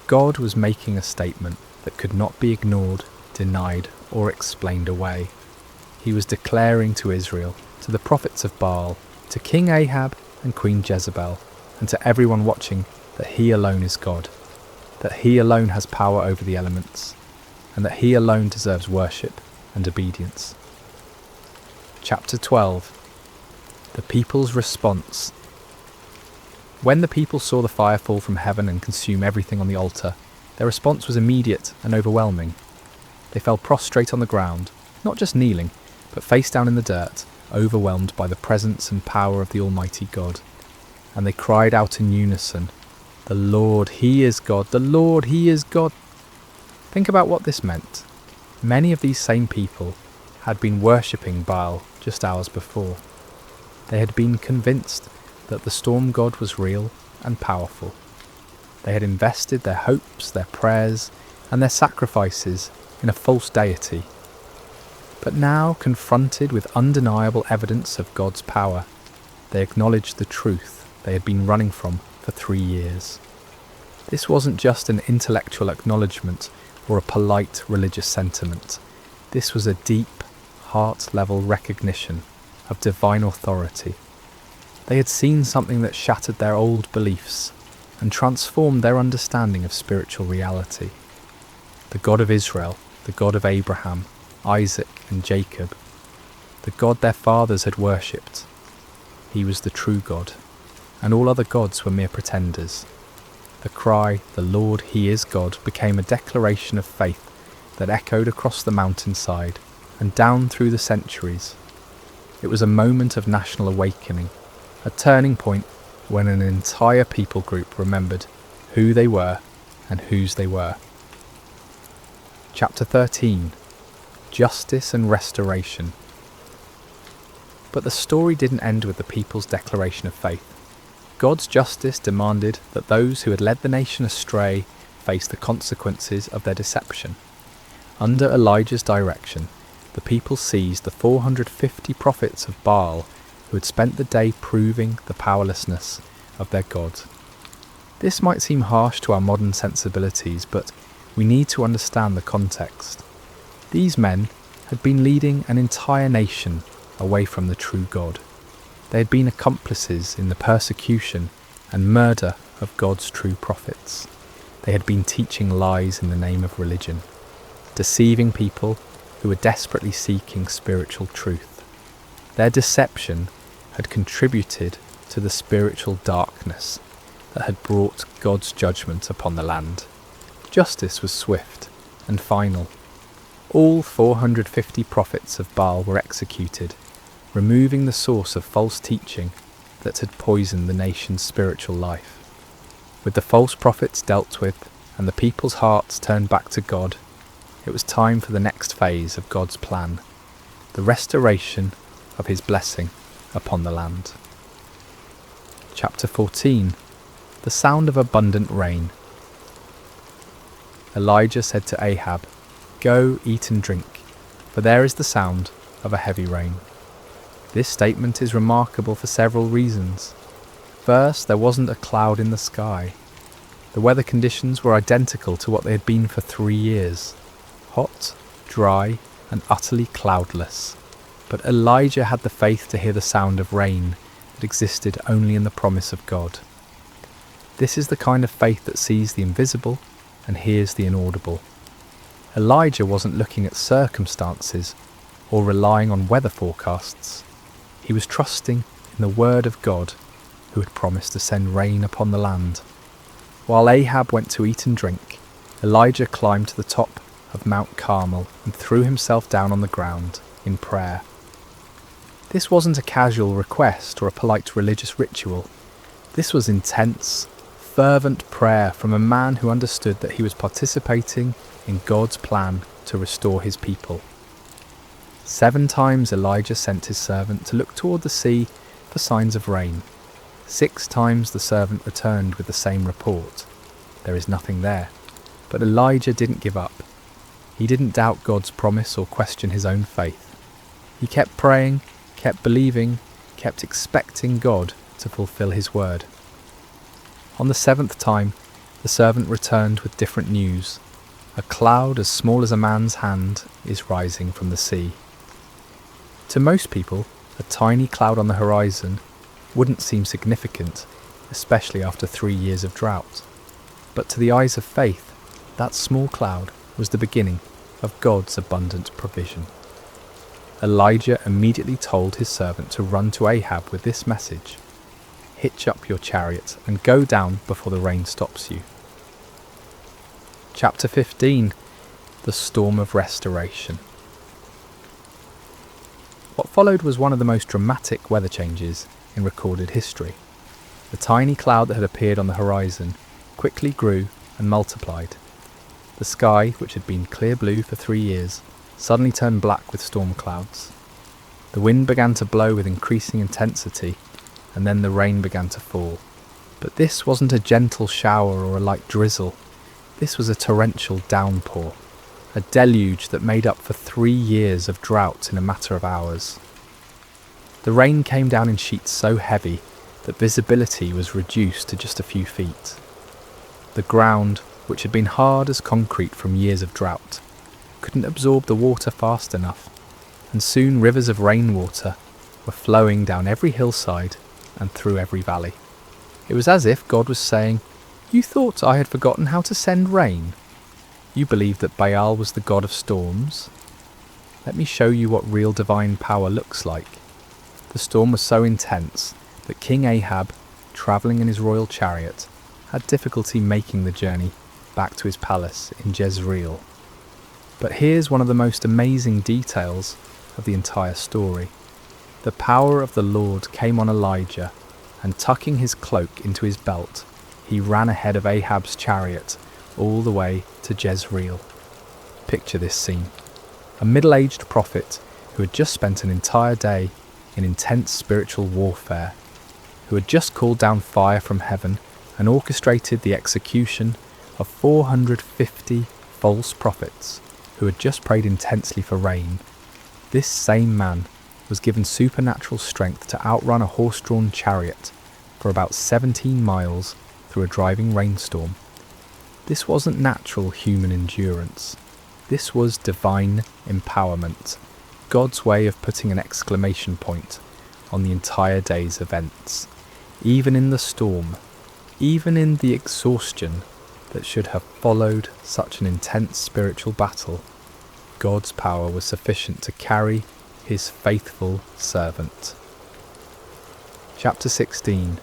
God was making a statement that could not be ignored, denied, or explained away. He was declaring to Israel, to the prophets of Baal, to King Ahab and Queen Jezebel, and to everyone watching, that he alone is God, that he alone has power over the elements, and that he alone deserves worship and obedience. Chapter 12. The people's response. When the people saw the fire fall from heaven and consume everything on the altar, their response was immediate and overwhelming. They fell prostrate on the ground, not just kneeling, but face down in the dirt, overwhelmed by the presence and power of the Almighty God. And they cried out in unison, "The Lord, He is God! The Lord, He is God!" Think about what this meant. Many of these same people had been worshipping Baal just hours before. They had been convinced that the storm god was real and powerful. They had invested their hopes, their prayers, and their sacrifices in a false deity. But now, confronted with undeniable evidence of God's power, they acknowledged the truth they had been running from for 3 years. This wasn't just an intellectual acknowledgement or a polite religious sentiment. This was a deep, heart-level recognition of divine authority. They had seen something that shattered their old beliefs and transformed their understanding of spiritual reality. The God of Israel, the God of Abraham, Isaac and Jacob, the God their fathers had worshipped. He was the true God, and all other gods were mere pretenders. The cry, "The Lord, He is God," became a declaration of faith that echoed across the mountainside and down through the centuries. It was a moment of national awakening, a turning point when an entire people group remembered who they were and whose they were. Chapter 13. Justice and Restoration. But the story didn't end with the people's declaration of faith. God's justice demanded that those who had led the nation astray face the consequences of their deception. Under Elijah's direction, the people seized the 450 prophets of Baal who had spent the day proving the powerlessness of their God. This might seem harsh to our modern sensibilities, but we need to understand the context. These men had been leading an entire nation away from the true God. They had been accomplices in the persecution and murder of God's true prophets. They had been teaching lies in the name of religion, deceiving people who were desperately seeking spiritual truth. Their deception had contributed to the spiritual darkness that had brought God's judgment upon the land. Justice was swift and final. All 450 prophets of Baal were executed, removing the source of false teaching that had poisoned the nation's spiritual life. With the false prophets dealt with and the people's hearts turned back to God, it was time for the next phase of God's plan, the restoration of his blessing upon the land. Chapter 14. The sound of abundant rain. Elijah said to Ahab, "Go, eat and drink, for there is the sound of a heavy rain." This statement is remarkable for several reasons. First, there wasn't a cloud in the sky. The weather conditions were identical to what they had been for 3 years. Hot, dry, and utterly cloudless. But Elijah had the faith to hear the sound of rain that existed only in the promise of God. This is the kind of faith that sees the invisible and hears the inaudible. Elijah wasn't looking at circumstances or relying on weather forecasts. He was trusting in the word of God, who had promised to send rain upon the land. While Ahab went to eat and drink, Elijah climbed to the top of Mount Carmel and threw himself down on the ground in prayer. This wasn't a casual request or a polite religious ritual. This was intense, fervent prayer from a man who understood that he was participating in God's plan to restore his people. 7 times Elijah sent his servant to look toward the sea for signs of rain. 6 times the servant returned with the same report. There is nothing there. But Elijah didn't give up. He didn't doubt God's promise or question his own faith. He kept praying, kept believing, kept expecting God to fulfill his word. On the 7th time, the servant returned with different news. A cloud as small as a man's hand is rising from the sea. To most people, a tiny cloud on the horizon wouldn't seem significant, especially after 3 years of drought. But to the eyes of faith, that small cloud was the beginning of God's abundant provision. Elijah immediately told his servant to run to Ahab with this message: "Hitch up your chariot and go down before the rain stops you." Chapter 15. The Storm of Restoration. What followed was one of the most dramatic weather changes in recorded history. The tiny cloud that had appeared on the horizon quickly grew and multiplied. The sky, which had been clear blue for 3 years, suddenly turned black with storm clouds. The wind began to blow with increasing intensity, and then the rain began to fall. But this wasn't a gentle shower or a light drizzle. This was a torrential downpour, a deluge that made up for 3 years of drought in a matter of hours. The rain came down in sheets so heavy that visibility was reduced to just a few feet. The ground, which had been hard as concrete from years of drought, couldn't absorb the water fast enough, and soon rivers of rainwater were flowing down every hillside and through every valley. It was as if God was saying, "You thought I had forgotten how to send rain? You believed that Baal was the god of storms? Let me show you what real divine power looks like." The storm was so intense that King Ahab, travelling in his royal chariot, had difficulty making the journey back to his palace in Jezreel. But here's one of the most amazing details of the entire story. The power of the Lord came on Elijah, and tucking his cloak into his belt, he ran ahead of Ahab's chariot all the way to Jezreel. Picture this scene. A middle-aged prophet who had just spent an entire day in intense spiritual warfare, who had just called down fire from heaven and orchestrated the execution of 450 false prophets who had just prayed intensely for rain. This same man was given supernatural strength to outrun a horse-drawn chariot for about 17 miles through a driving rainstorm. This wasn't natural human endurance. This was divine empowerment, God's way of putting an exclamation point on the entire day's events. Even in the storm, even in the exhaustion that should have followed such an intense spiritual battle, God's power was sufficient to carry his faithful servant. Chapter 16.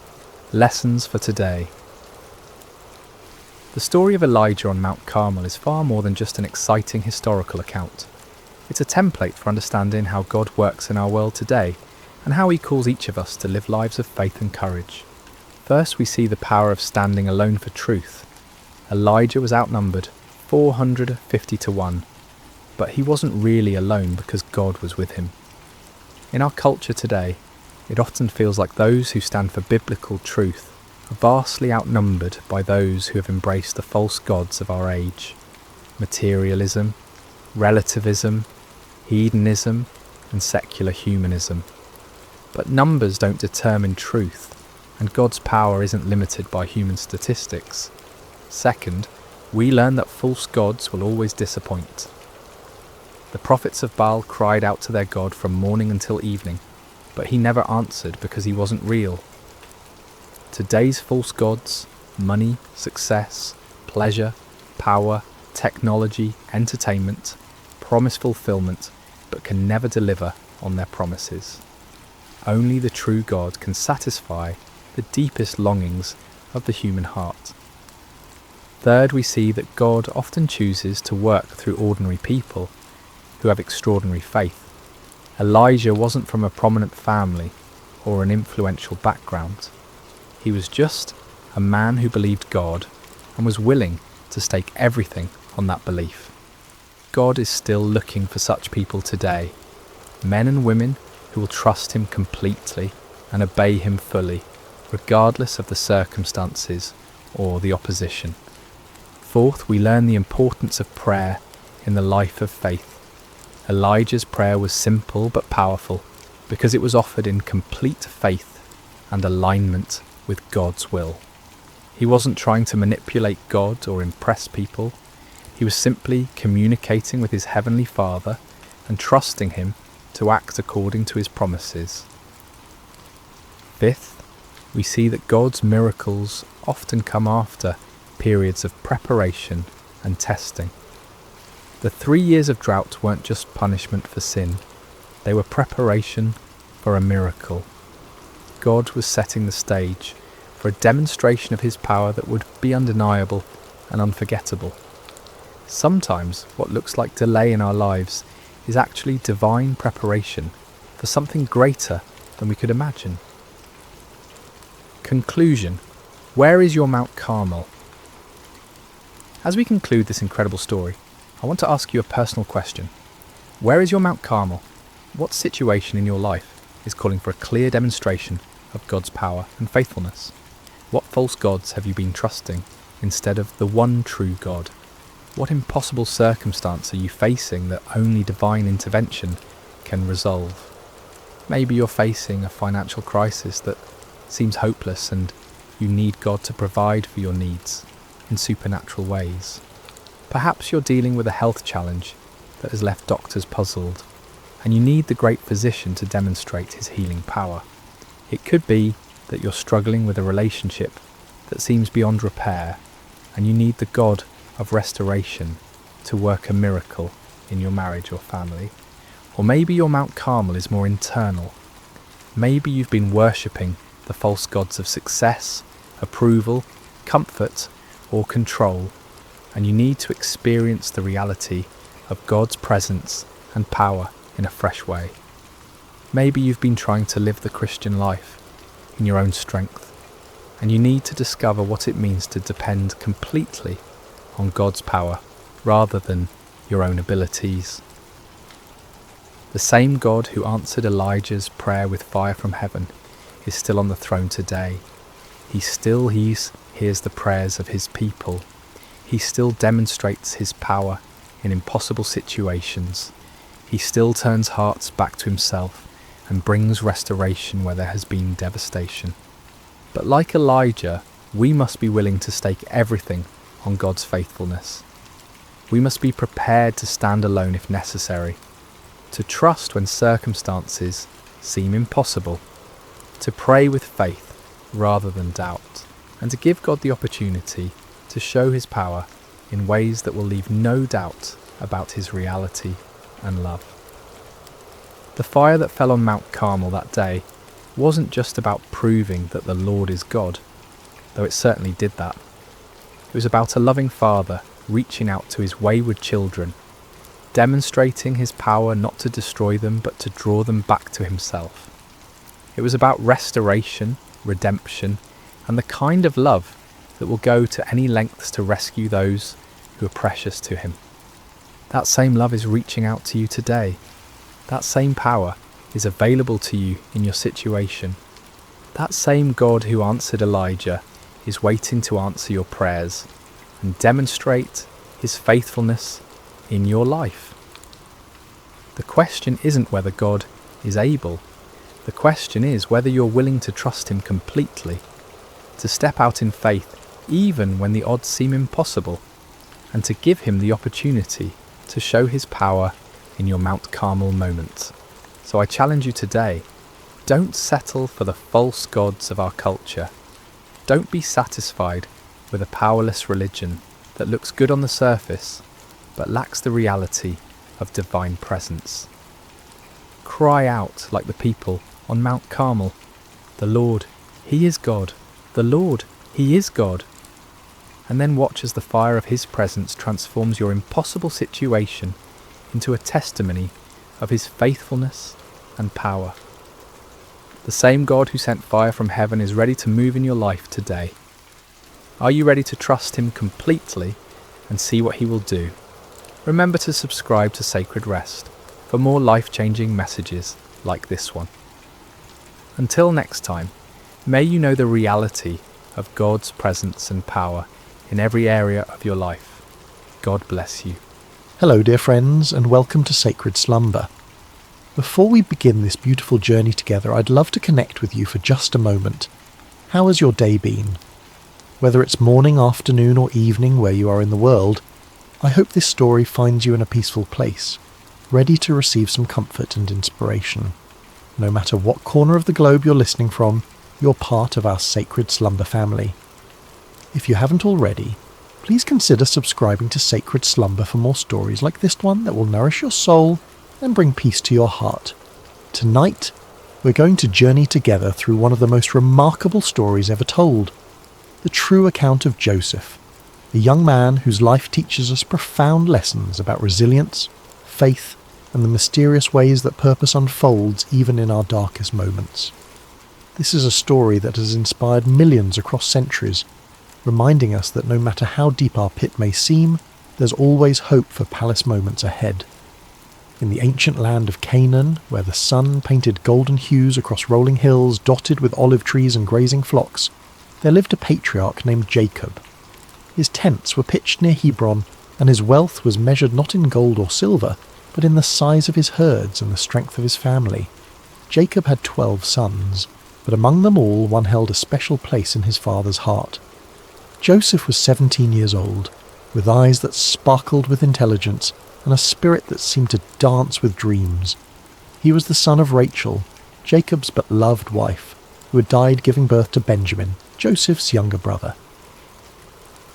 Lessons for today. The story of Elijah on Mount Carmel is far more than just an exciting historical account. It's a template for understanding how God works in our world today and how he calls each of us to live lives of faith and courage. First, we see the power of standing alone for truth. Elijah was outnumbered 450 to 1, but he wasn't really alone because God was with him. In our culture today, it often feels like those who stand for biblical truth are vastly outnumbered by those who have embraced the false gods of our age. Materialism, relativism, hedonism, and secular humanism. But numbers don't determine truth, and God's power isn't limited by human statistics. Second, we learn that false gods will always disappoint. The prophets of Baal cried out to their God from morning until evening, but he never answered because he wasn't real. Today's false gods, money, success, pleasure, power, technology, entertainment, promise fulfillment, but can never deliver on their promises. Only the true God can satisfy the deepest longings of the human heart. Third, we see that God often chooses to work through ordinary people who have extraordinary faith. Elijah wasn't from a prominent family or an influential background. He was just a man who believed God and was willing to stake everything on that belief. God is still looking for such people today, men and women who will trust him completely and obey him fully, regardless of the circumstances or the opposition. Fourth, we learn the importance of prayer in the life of faith. Elijah's prayer was simple but powerful because it was offered in complete faith and alignment with God's will. He wasn't trying to manipulate God or impress people. He was simply communicating with his heavenly Father and trusting him to act according to his promises. Fifth, we see that God's miracles often come after periods of preparation and testing. The 3 years of drought weren't just punishment for sin, they were preparation for a miracle. God was setting the stage for a demonstration of his power that would be undeniable and unforgettable. Sometimes what looks like delay in our lives is actually divine preparation for something greater than we could imagine. Conclusion. Where is your Mount Carmel? As we conclude this incredible story, I want to ask you a personal question. Where is your Mount Carmel? What situation in your life is calling for a clear demonstration of God's power and faithfulness? What false gods have you been trusting instead of the one true God? What impossible circumstance are you facing that only divine intervention can resolve? Maybe you're facing a financial crisis that seems hopeless and you need God to provide for your needs in supernatural ways. Perhaps you're dealing with a health challenge that has left doctors puzzled, and you need the great physician to demonstrate his healing power. It could be that you're struggling with a relationship that seems beyond repair, and you need the God of restoration to work a miracle in your marriage or family. Or maybe your Mount Carmel is more internal. Maybe you've been worshipping the false gods of success, approval, comfort, or control, and you need to experience the reality of God's presence and power in a fresh way. Maybe you've been trying to live the Christian life, in your own strength, and you need to discover what it means to depend completely on God's power rather than your own abilities. The same God who answered Elijah's prayer with fire from heaven is still on the throne today. He still hears the prayers of his people. He still demonstrates his power in impossible situations. He still turns hearts back to himself and brings restoration where there has been devastation. But like Elijah, we must be willing to stake everything on God's faithfulness. We must be prepared to stand alone if necessary, to trust when circumstances seem impossible, to pray with faith rather than doubt, and to give God the opportunity to show his power in ways that will leave no doubt about his reality and love. The fire that fell on Mount Carmel that day wasn't just about proving that the Lord is God, though it certainly did that. It was about a loving Father reaching out to his wayward children, demonstrating his power not to destroy them but to draw them back to himself. It was about restoration, redemption, and the kind of love that will go to any lengths to rescue those who are precious to him. That same love is reaching out to you today. That same power is available to you in your situation. That same God who answered Elijah is waiting to answer your prayers and demonstrate his faithfulness in your life. The question isn't whether God is able. The question is whether you're willing to trust him completely, to step out in faith even when the odds seem impossible, and to give him the opportunity to show his power in your Mount Carmel moments. So I challenge you today, don't settle for the false gods of our culture. Don't be satisfied with a powerless religion that looks good on the surface but lacks the reality of divine presence. Cry out like the people on Mount Carmel, "The Lord, he is God. The Lord, he is God." And then watch as the fire of his presence transforms your impossible situation into a testimony of his faithfulness and power. The same God who sent fire from heaven is ready to move in your life today. Are you ready to trust him completely and see what he will do? Remember to subscribe to Sacred Rest for more life-changing messages like this one. Until next time, may you know the reality of God's presence and power in every area of your life. God bless you. Hello, dear friends, and welcome to Sacred Slumber. Before we begin this beautiful journey together, I'd love to connect with you for just a moment. How has your day been? Whether it's morning, afternoon, or evening where you are in the world, I hope this story finds you in a peaceful place, ready to receive some comfort and inspiration. No matter what corner of the globe you're listening from, you're part of our Sacred Slumber family. If you haven't already, please consider subscribing to Sacred Slumber for more stories like this one that will nourish your soul and bring peace to your heart. Tonight, we're going to journey together through one of the most remarkable stories ever told, the true account of Joseph, a young man whose life teaches us profound lessons about resilience, faith, and the mysterious ways that purpose unfolds even in our darkest moments. This is a story that has inspired millions across centuries, reminding us that no matter how deep our pit may seem, there's always hope for palace moments ahead. In the ancient land of Canaan, where the sun painted golden hues across rolling hills dotted with olive trees and grazing flocks, there lived a patriarch named Jacob. His tents were pitched near Hebron, and his wealth was measured not in gold or silver, but in the size of his herds and the strength of his family. Jacob had 12 sons, but among them all one held a special place in his father's heart. Joseph was 17 years old, with eyes that sparkled with intelligence and a spirit that seemed to dance with dreams. He was the son of Rachel, Jacob's but loved wife, who had died giving birth to Benjamin, Joseph's younger brother.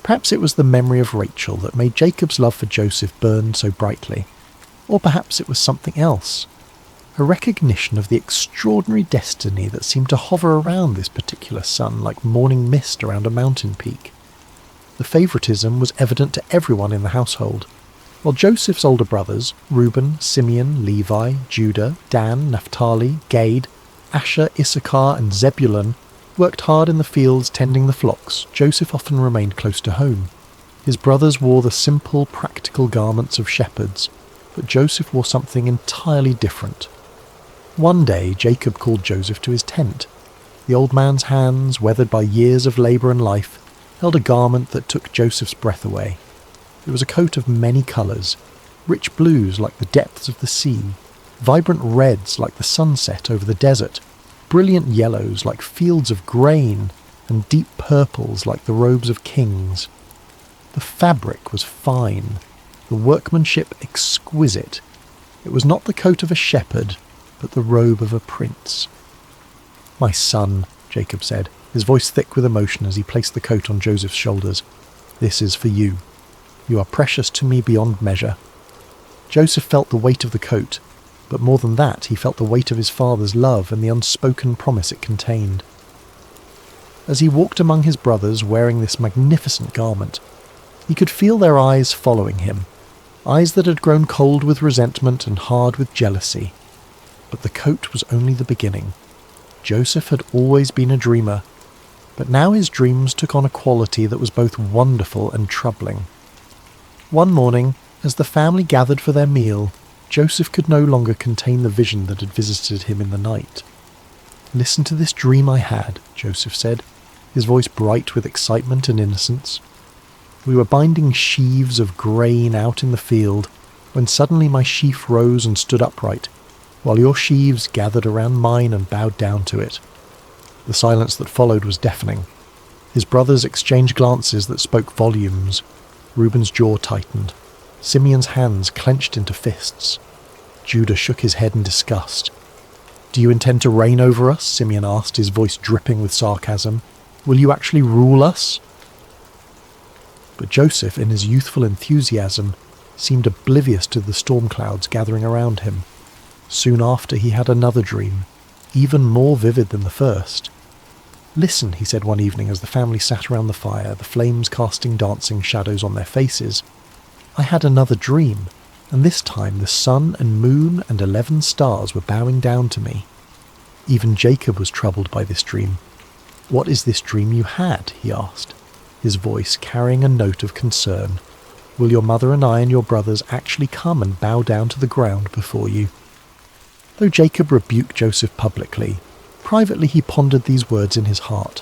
Perhaps it was the memory of Rachel that made Jacob's love for Joseph burn so brightly. Or perhaps it was something else, a recognition of the extraordinary destiny that seemed to hover around this particular son like morning mist around a mountain peak. The favouritism was evident to everyone in the household. While Joseph's older brothers, Reuben, Simeon, Levi, Judah, Dan, Naphtali, Gad, Asher, Issachar and Zebulun, Worked hard in the fields tending the flocks, Joseph often remained close to home. His brothers wore the simple, practical garments of shepherds, but Joseph wore something entirely different. One day, Jacob called Joseph to his tent. The old man's hands, weathered by years of labour and life, held a garment that took Joseph's breath away. It was a coat of many colours, rich blues like the depths of the sea, vibrant reds like the sunset over the desert, brilliant yellows like fields of grain, and deep purples like the robes of kings. The fabric was fine, the workmanship exquisite. It was not the coat of a shepherd, but the robe of a prince. "My son," Jacob said, his voice thick with emotion as he placed the coat on Joseph's shoulders, "this is for you. You are precious to me beyond measure." Joseph felt the weight of the coat, but more than that, he felt the weight of his father's love and the unspoken promise it contained. As he walked among his brothers wearing this magnificent garment, he could feel their eyes following him, eyes that had grown cold with resentment and hard with jealousy. But the coat was only the beginning. Joseph had always been a dreamer, but now his dreams took on a quality that was both wonderful and troubling. One morning, as the family gathered for their meal, Joseph could no longer contain the vision that had visited him in the night. "Listen to this dream I had," Joseph said, his voice bright with excitement and innocence. "We were binding sheaves of grain out in the field, when suddenly my sheaf rose and stood upright, while your sheaves gathered around mine and bowed down to it." The silence that followed was deafening. His brothers exchanged glances that spoke volumes. Reuben's jaw tightened. Simeon's hands clenched into fists. Judah shook his head in disgust. "Do you intend to reign over us?" Simeon asked, his voice dripping with sarcasm. "Will you actually rule us?" But Joseph, in his youthful enthusiasm, seemed oblivious to the storm clouds gathering around him. Soon after, he had another dream, even more vivid than the first. "Listen," he said one evening as the family sat around the fire, the flames casting dancing shadows on their faces. "I had another dream, and this time the sun and moon and 11 stars were bowing down to me." Even Jacob was troubled by this dream. "What is this dream you had?" he asked, his voice carrying a note of concern. "Will your mother and I and your brothers actually come and bow down to the ground before you?" Though Jacob rebuked Joseph publicly, privately he pondered these words in his heart.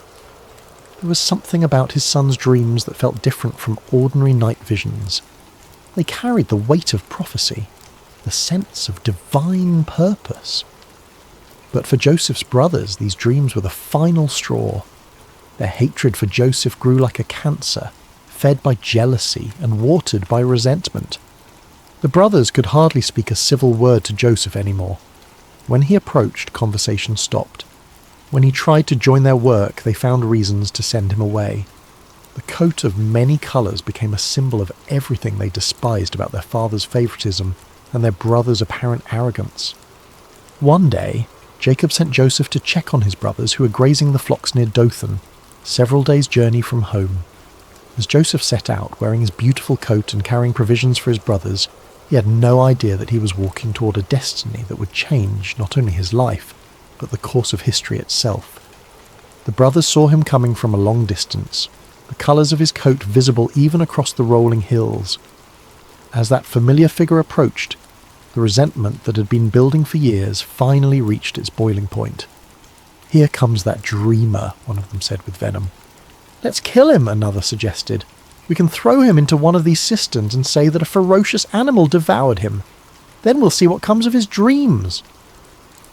There was something about his son's dreams that felt different from ordinary night visions. They carried the weight of prophecy, the sense of divine purpose. But for Joseph's brothers, these dreams were the final straw. Their hatred for Joseph grew like a cancer, fed by jealousy and watered by resentment. The brothers could hardly speak a civil word to Joseph anymore. When he approached, conversation stopped. When he tried to join their work, they found reasons to send him away. The coat of many colours became a symbol of everything they despised about their father's favouritism and their brother's apparent arrogance. One day, Jacob sent Joseph to check on his brothers who were grazing the flocks near Dothan, several days' journey from home. As Joseph set out, wearing his beautiful coat and carrying provisions for his brothers, he had no idea that he was walking toward a destiny that would change not only his life, but the course of history itself. The brothers saw him coming from a long distance, the colours of his coat visible even across the rolling hills. As that familiar figure approached, the resentment that had been building for years finally reached its boiling point. "Here comes that dreamer," one of them said with venom. "Let's kill him," another suggested. "We can throw him into one of these cisterns and say that a ferocious animal devoured him. Then we'll see what comes of his dreams."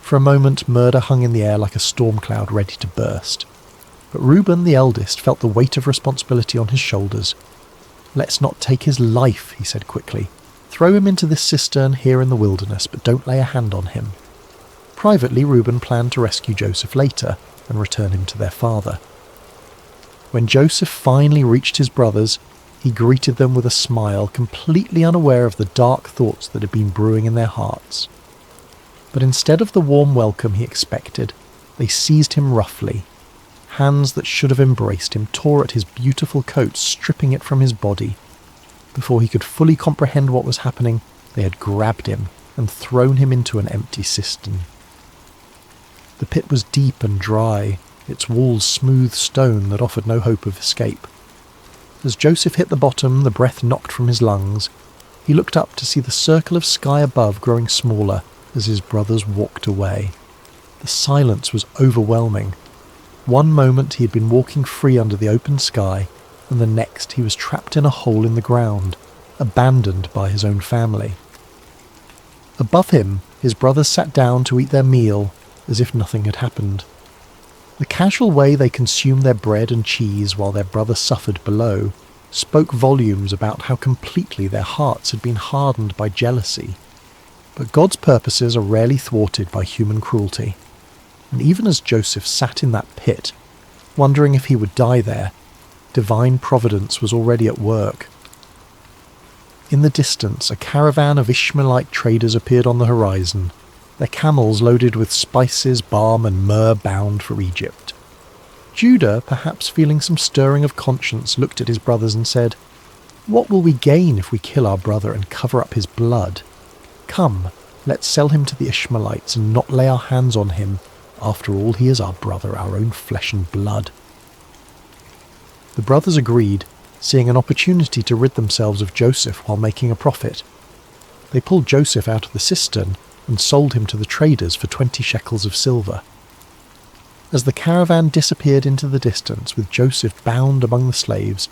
For a moment, murder hung in the air like a storm cloud ready to burst. But Reuben, the eldest, felt the weight of responsibility on his shoulders. "Let's not take his life," he said quickly. "Throw him into this cistern here in the wilderness, but don't lay a hand on him." Privately, Reuben planned to rescue Joseph later and return him to their father. When Joseph finally reached his brothers, he greeted them with a smile, completely unaware of the dark thoughts that had been brewing in their hearts. But instead of the warm welcome he expected, they seized him roughly. Hands that should have embraced him tore at his beautiful coat, stripping it from his body. Before he could fully comprehend what was happening, they had grabbed him and thrown him into an empty cistern. The pit was deep and dry, its walls smooth stone that offered no hope of escape. As Joseph hit the bottom, the breath knocked from his lungs. He looked up to see the circle of sky above growing smaller as his brothers walked away. The silence was overwhelming. One moment he had been walking free under the open sky, and the next he was trapped in a hole in the ground, abandoned by his own family. Above him, his brothers sat down to eat their meal as if nothing had happened. The casual way they consumed their bread and cheese while their brother suffered below spoke volumes about how completely their hearts had been hardened by jealousy. But God's purposes are rarely thwarted by human cruelty. And even as Joseph sat in that pit, wondering if he would die there, divine providence was already at work. In the distance, a caravan of Ishmaelite traders appeared on the horizon, their camels loaded with spices, balm and myrrh bound for Egypt. Judah, perhaps feeling some stirring of conscience, looked at his brothers and said, "What will we gain if we kill our brother and cover up his blood? Come, let's sell him to the Ishmaelites and not lay our hands on him. After all, he is our brother, our own flesh and blood." The brothers agreed, seeing an opportunity to rid themselves of Joseph while making a profit. They pulled Joseph out of the cistern and sold him to the traders for 20 shekels of silver. As the caravan disappeared into the distance with Joseph bound among the slaves,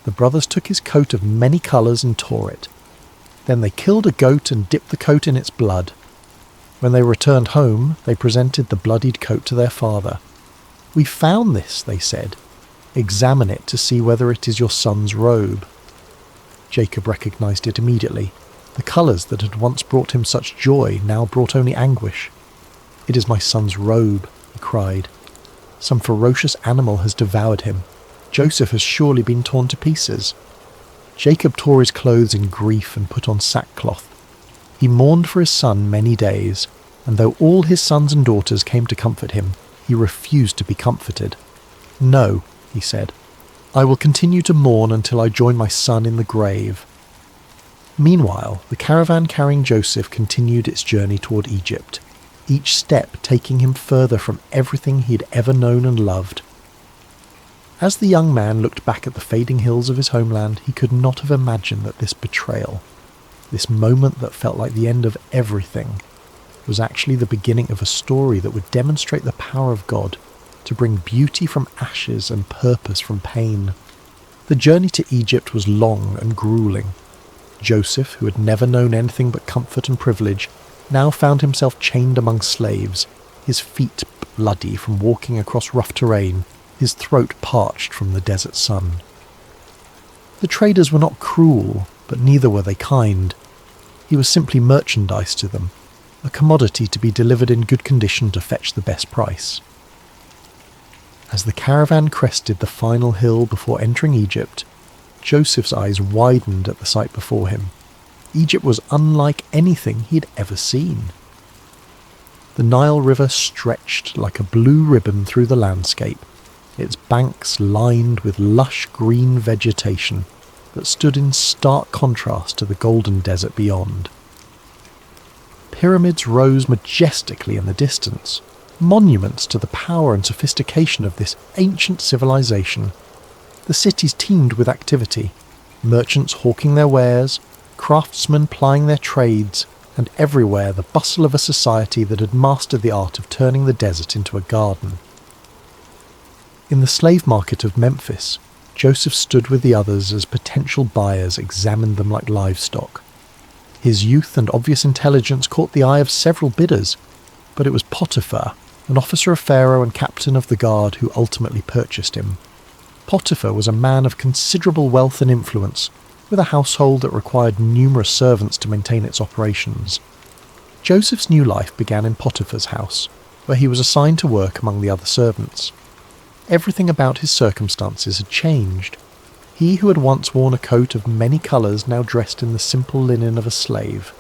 the brothers took his coat of many colours and tore it. Then they killed a goat and dipped the coat in its blood. When they returned home, they presented the bloodied coat to their father. "We found this," they said. "Examine it to see whether it is your son's robe." Jacob recognized it immediately. The colours that had once brought him such joy now brought only anguish. "It is my son's robe," he cried. "Some ferocious animal has devoured him. Joseph has surely been torn to pieces." Jacob tore his clothes in grief and put on sackcloth. He mourned for his son many days, and though all his sons and daughters came to comfort him, he refused to be comforted. "No," he said, "I will continue to mourn until I join my son in the grave." Meanwhile, the caravan carrying Joseph continued its journey toward Egypt, each step taking him further from everything he had ever known and loved. As the young man looked back at the fading hills of his homeland, he could not have imagined that this betrayal, this moment that felt like the end of everything, was actually the beginning of a story that would demonstrate the power of God to bring beauty from ashes and purpose from pain. The journey to Egypt was long and grueling. Joseph, who had never known anything but comfort and privilege, now found himself chained among slaves, his feet bloody from walking across rough terrain, his throat parched from the desert sun. The traders were not cruel, but neither were they kind. He was simply merchandise to them, a commodity to be delivered in good condition to fetch the best price. As the caravan crested the final hill before entering Egypt, Joseph's eyes widened at the sight before him. Egypt was unlike anything he had ever seen. The Nile River stretched like a blue ribbon through the landscape, its banks lined with lush green vegetation that stood in stark contrast to the golden desert beyond. Pyramids rose majestically in the distance, monuments to the power and sophistication of this ancient civilization. The cities teemed with activity, merchants hawking their wares, craftsmen plying their trades, and everywhere the bustle of a society that had mastered the art of turning the desert into a garden. In the slave market of Memphis, Joseph stood with the others as potential buyers examined them like livestock. His youth and obvious intelligence caught the eye of several bidders, but it was Potiphar, an officer of Pharaoh and captain of the guard, who ultimately purchased him. Potiphar was a man of considerable wealth and influence, with a household that required numerous servants to maintain its operations. Joseph's new life began in Potiphar's house, where he was assigned to work among the other servants. Everything about his circumstances had changed. He who had once worn a coat of many colours now dressed in the simple linen of a slave.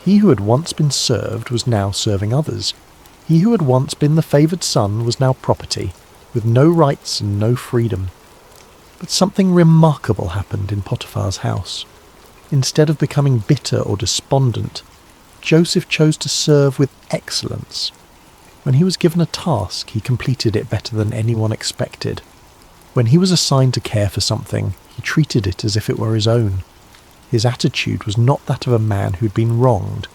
He who had once been served was now serving others. He who had once been the favoured son was now property, with no rights and no freedom. But something remarkable happened in Potiphar's house. Instead of becoming bitter or despondent, Joseph chose to serve with excellence. When he was given a task, he completed it better than anyone expected. When he was assigned to care for something, he treated it as if it were his own. His attitude was not that of a man who'd been wronged,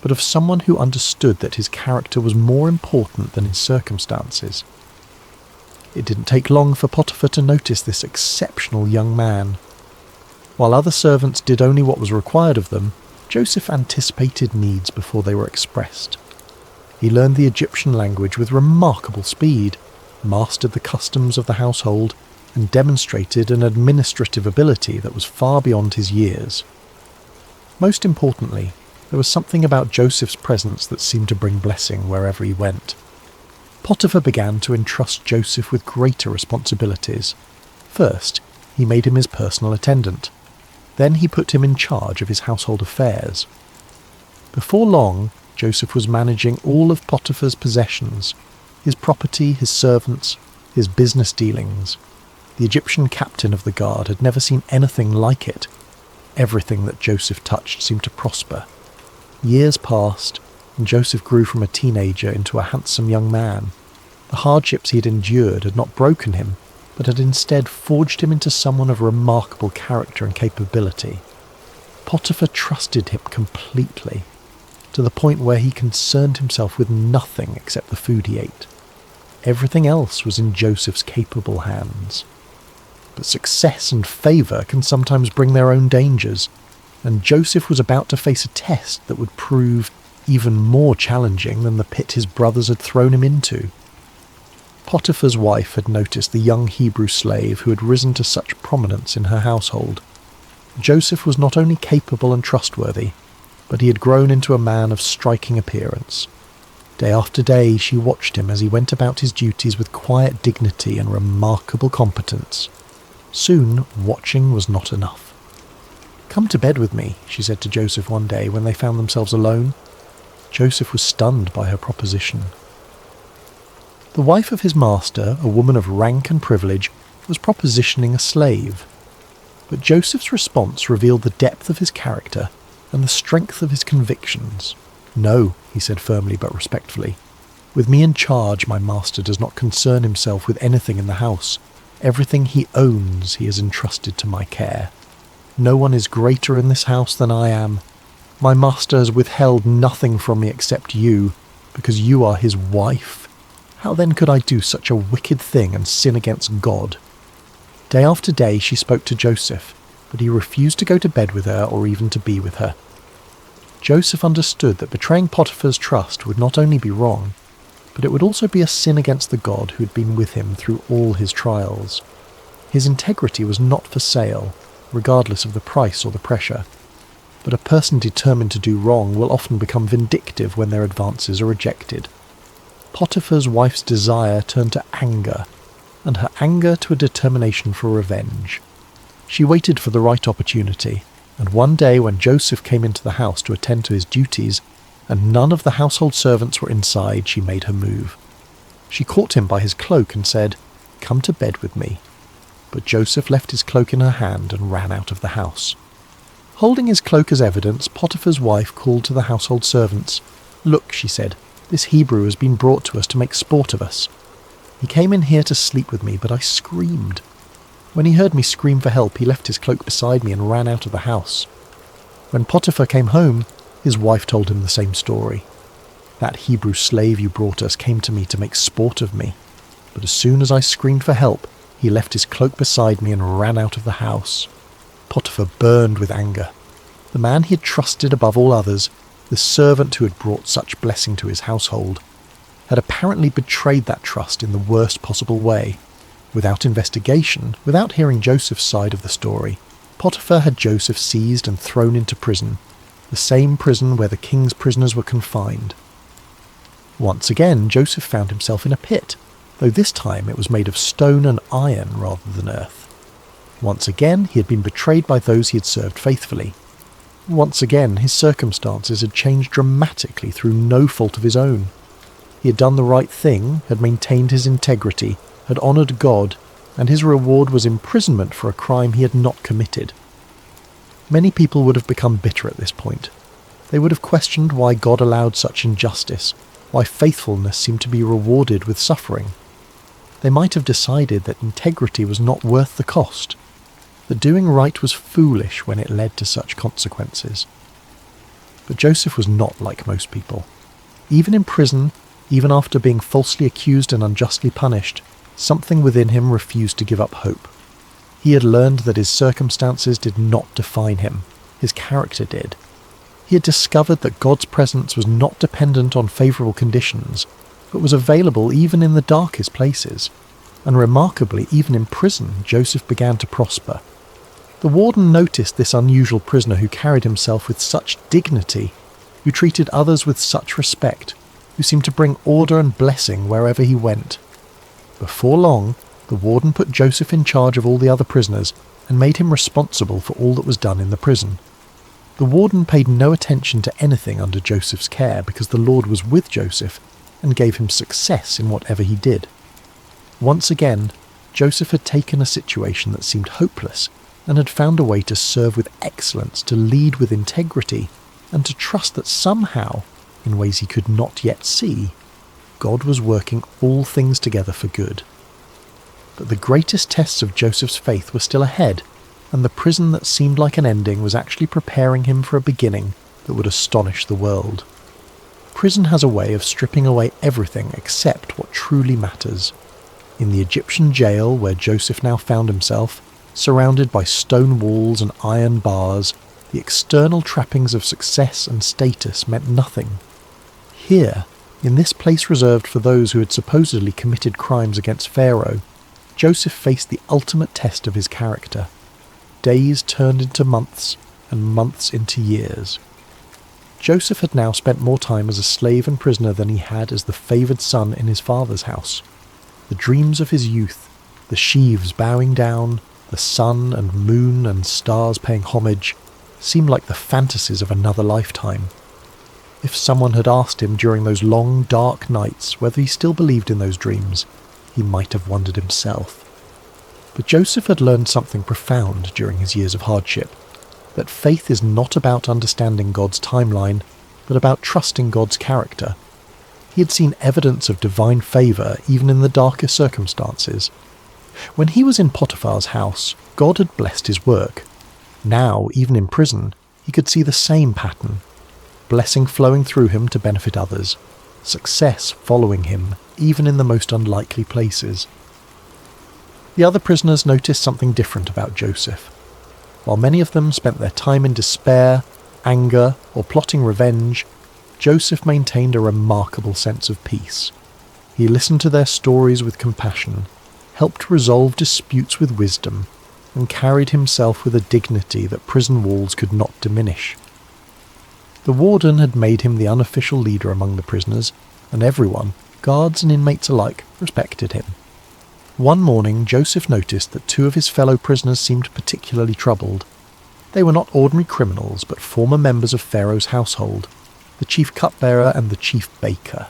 but of someone who understood that his character was more important than his circumstances. It didn't take long for Potiphar to notice this exceptional young man. While other servants did only what was required of them, Joseph anticipated needs before they were expressed. He learned the Egyptian language with remarkable speed, mastered the customs of the household, and demonstrated an administrative ability that was far beyond his years. Most importantly, there was something about Joseph's presence that seemed to bring blessing wherever he went. Potiphar began to entrust Joseph with greater responsibilities. First, he made him his personal attendant. Then he put him in charge of his household affairs. Before long, Joseph was managing all of Potiphar's possessions, his property, his servants, his business dealings. The Egyptian captain of the guard had never seen anything like it. Everything that Joseph touched seemed to prosper. Years passed, and Joseph grew from a teenager into a handsome young man. The hardships he had endured had not broken him, but had instead forged him into someone of remarkable character and capability. Potiphar trusted him completely, to the point where he concerned himself with nothing except the food he ate. Everything else was in Joseph's capable hands. But success and favour can sometimes bring their own dangers, and Joseph was about to face a test that would prove even more challenging than the pit his brothers had thrown him into. Potiphar's wife had noticed the young Hebrew slave who had risen to such prominence in her household. Joseph was not only capable and trustworthy, but he had grown into a man of striking appearance. Day after day she watched him as he went about his duties with quiet dignity and remarkable competence. Soon, watching was not enough. "Come to bed with me," she said to Joseph one day when they found themselves alone. Joseph was stunned by her proposition. The wife of his master, a woman of rank and privilege, was propositioning a slave. But Joseph's response revealed the depth of his character and the strength of his convictions. "No," he said firmly but respectfully. "With me in charge, my master does not concern himself with anything in the house. Everything he owns he has entrusted to my care. No one is greater in this house than I am. My master has withheld nothing from me except you, because you are his wife. How then could I do such a wicked thing and sin against God?" Day after day she spoke to Joseph, but he refused to go to bed with her or even to be with her. Joseph understood that betraying Potiphar's trust would not only be wrong, but it would also be a sin against the God who had been with him through all his trials. His integrity was not for sale, regardless of the price or the pressure. But a person determined to do wrong will often become vindictive when their advances are rejected. Potiphar's wife's desire turned to anger, and her anger to a determination for revenge. She waited for the right opportunity, and one day when Joseph came into the house to attend to his duties, and none of the household servants were inside, she made her move. She caught him by his cloak and said, "Come to bed with me." But Joseph left his cloak in her hand and ran out of the house. Holding his cloak as evidence, Potiphar's wife called to the household servants. "Look," she said, "this Hebrew has been brought to us to make sport of us. He came in here to sleep with me, but I screamed. When he heard me scream for help, he left his cloak beside me and ran out of the house. When Potiphar came home, his wife told him the same story. That Hebrew slave you brought us came to me to make sport of me, but as soon as I screamed for help, he left his cloak beside me and ran out of the house." Potiphar burned with anger. The man he had trusted above all others, the servant who had brought such blessing to his household, had apparently betrayed that trust in the worst possible way. Without investigation, without hearing Joseph's side of the story, Potiphar had Joseph seized and thrown into prison, the same prison where the king's prisoners were confined. Once again, Joseph found himself in a pit, though this time it was made of stone and iron rather than earth. Once again, he had been betrayed by those he had served faithfully. Once again, his circumstances had changed dramatically through no fault of his own. He had done the right thing, had maintained his integrity, had honoured God, and his reward was imprisonment for a crime he had not committed. Many people would have become bitter at this point. They would have questioned why God allowed such injustice, why faithfulness seemed to be rewarded with suffering. They might have decided that integrity was not worth the cost, that doing right was foolish when it led to such consequences. But Joseph was not like most people. Even in prison, even after being falsely accused and unjustly punished, something within him refused to give up hope. He had learned that his circumstances did not define him, his character did. He had discovered that God's presence was not dependent on favourable conditions, but was available even in the darkest places. And remarkably, even in prison, Joseph began to prosper. The warden noticed this unusual prisoner who carried himself with such dignity, who treated others with such respect, who seemed to bring order and blessing wherever he went. Before long, the warden put Joseph in charge of all the other prisoners and made him responsible for all that was done in the prison. The warden paid no attention to anything under Joseph's care because the Lord was with Joseph and gave him success in whatever he did. Once again, Joseph had taken a situation that seemed hopeless and had found a way to serve with excellence, to lead with integrity, and to trust that somehow, in ways he could not yet see, God was working all things together for good. But the greatest tests of Joseph's faith were still ahead, and the prison that seemed like an ending was actually preparing him for a beginning that would astonish the world. Prison has a way of stripping away everything except what truly matters. In the Egyptian jail where Joseph now found himself, surrounded by stone walls and iron bars, the external trappings of success and status meant nothing. Here, in this place reserved for those who had supposedly committed crimes against Pharaoh, Joseph faced the ultimate test of his character. Days turned into months, and months into years. Joseph had now spent more time as a slave and prisoner than he had as the favoured son in his father's house. The dreams of his youth, the sheaves bowing down, the sun and moon and stars paying homage, seemed like the fantasies of another lifetime. If someone had asked him during those long, dark nights whether he still believed in those dreams, he might have wondered himself. But Joseph had learned something profound during his years of hardship, that faith is not about understanding God's timeline, but about trusting God's character. He had seen evidence of divine favour even in the darkest circumstances. When he was in Potiphar's house, God had blessed his work. Now, even in prison, he could see the same pattern. Blessing flowing through him to benefit others. Success following him, even in the most unlikely places. The other prisoners noticed something different about Joseph. While many of them spent their time in despair, anger, or plotting revenge, Joseph maintained a remarkable sense of peace. He listened to their stories with compassion, helped resolve disputes with wisdom, and carried himself with a dignity that prison walls could not diminish. The warden had made him the unofficial leader among the prisoners, and everyone, guards and inmates alike, respected him. One morning Joseph noticed that two of his fellow prisoners seemed particularly troubled. They were not ordinary criminals, but former members of Pharaoh's household, the chief cupbearer and the chief baker.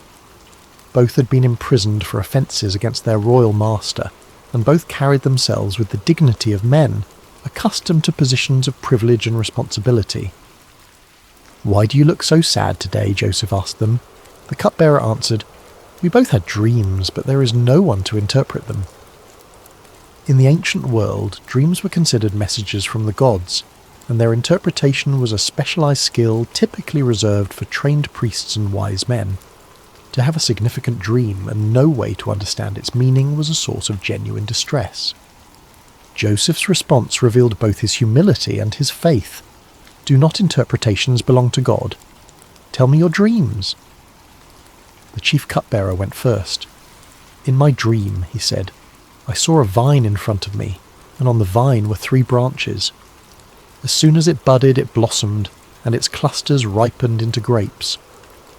Both had been imprisoned for offences against their royal master, and both carried themselves with the dignity of men, accustomed to positions of privilege and responsibility. "Why do you look so sad today?" Joseph asked them. The cupbearer answered, "We both had dreams, but there is no one to interpret them." In the ancient world, dreams were considered messages from the gods, and their interpretation was a specialized skill typically reserved for trained priests and wise men. To have a significant dream and no way to understand its meaning was a source of genuine distress. Joseph's response revealed both his humility and his faith. "Do not interpretations belong to God? Tell me your dreams." The chief cupbearer went first. "In my dream," he said, "I saw a vine in front of me, and on the vine were 3 branches. As soon as it budded, it blossomed, and its clusters ripened into grapes.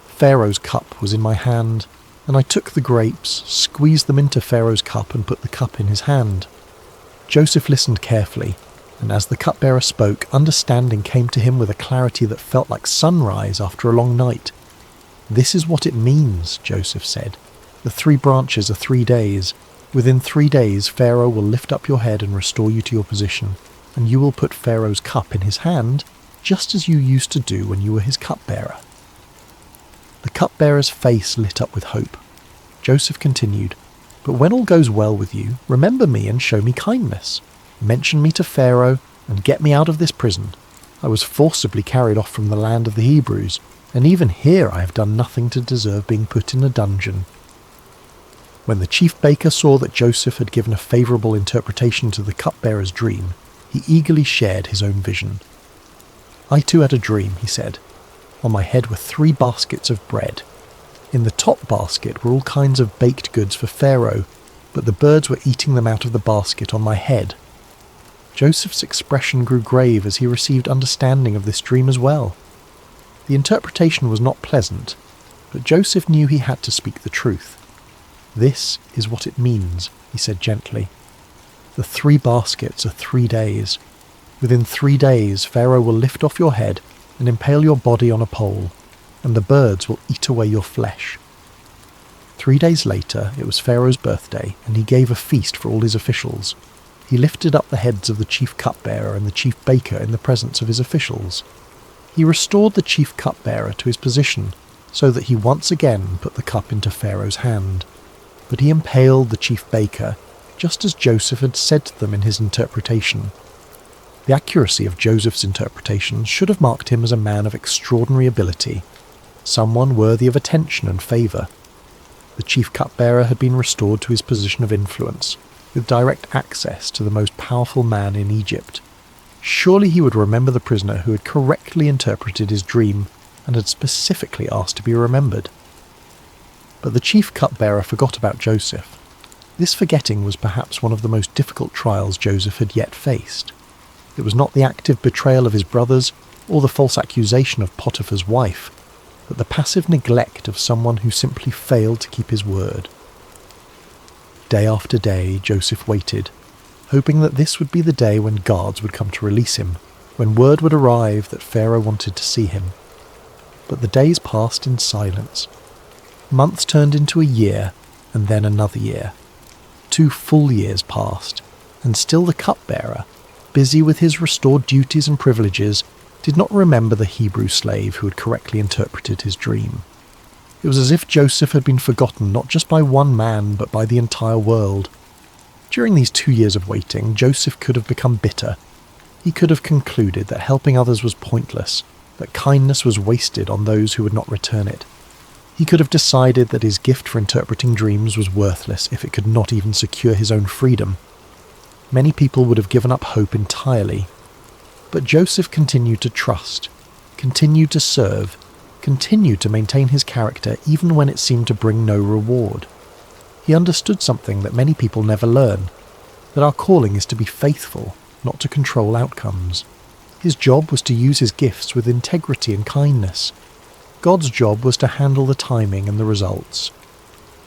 Pharaoh's cup was in my hand, and I took the grapes, squeezed them into Pharaoh's cup, and put the cup in his hand." Joseph listened carefully, and as the cupbearer spoke, understanding came to him with a clarity that felt like sunrise after a long night. "This is what it means," Joseph said. "The 3 branches are 3 days. Within 3 days, Pharaoh will lift up your head and restore you to your position, and you will put Pharaoh's cup in his hand, just as you used to do when you were his cupbearer." The cupbearer's face lit up with hope. Joseph continued, "But when all goes well with you, remember me and show me kindness. Mention me to Pharaoh and get me out of this prison. I was forcibly carried off from the land of the Hebrews, and even here I have done nothing to deserve being put in a dungeon." When the chief baker saw that Joseph had given a favourable interpretation to the cupbearer's dream, he eagerly shared his own vision. "I too had a dream," he said. "On my head were 3 baskets of bread. In the top basket were all kinds of baked goods for Pharaoh, but the birds were eating them out of the basket on my head." Joseph's expression grew grave as he received understanding of this dream as well. The interpretation was not pleasant, but Joseph knew he had to speak the truth. "This is what it means," he said gently. "The 3 baskets are 3 days. Within 3 days Pharaoh will lift off your head and impale your body on a pole, and the birds will eat away your flesh." 3 days later it was Pharaoh's birthday, and he gave a feast for all his officials. He lifted up the heads of the chief cupbearer and the chief baker in the presence of his officials. He restored the chief cupbearer to his position so that he once again put the cup into Pharaoh's hand. But he impaled the chief baker, just as Joseph had said to them in his interpretation. The accuracy of Joseph's interpretation should have marked him as a man of extraordinary ability, someone worthy of attention and favour. The chief cupbearer had been restored to his position of influence, with direct access to the most powerful man in Egypt. Surely he would remember the prisoner who had correctly interpreted his dream and had specifically asked to be remembered. But the chief cupbearer forgot about Joseph. This forgetting was perhaps one of the most difficult trials Joseph had yet faced. It was not the active betrayal of his brothers or the false accusation of Potiphar's wife, but the passive neglect of someone who simply failed to keep his word. Day after day Joseph waited, hoping that this would be the day when guards would come to release him, when word would arrive that Pharaoh wanted to see him. But the days passed in silence. Months turned into a year, and then another year. 2 full years passed, and still the cupbearer, busy with his restored duties and privileges, did not remember the Hebrew slave who had correctly interpreted his dream. It was as if Joseph had been forgotten not just by one man, but by the entire world. During these 2 years of waiting, Joseph could have become bitter. He could have concluded that helping others was pointless, that kindness was wasted on those who would not return it. He could have decided that his gift for interpreting dreams was worthless if it could not even secure his own freedom. Many people would have given up hope entirely. But Joseph continued to trust, continued to serve, continued to maintain his character even when it seemed to bring no reward. He understood something that many people never learn, that our calling is to be faithful, not to control outcomes. His job was to use his gifts with integrity and kindness. God's job was to handle the timing and the results.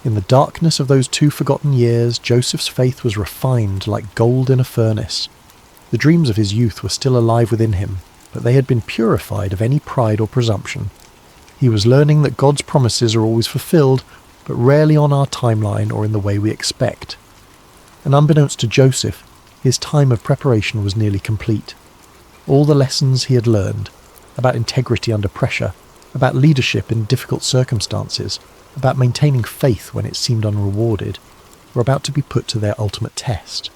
In the darkness of those 2 forgotten years, Joseph's faith was refined like gold in a furnace. The dreams of his youth were still alive within him, but they had been purified of any pride or presumption. He was learning that God's promises are always fulfilled, but rarely on our timeline or in the way we expect. And unbeknownst to Joseph, his time of preparation was nearly complete. All the lessons he had learned, about integrity under pressure, about leadership in difficult circumstances, about maintaining faith when it seemed unrewarded, were about to be put to their ultimate test.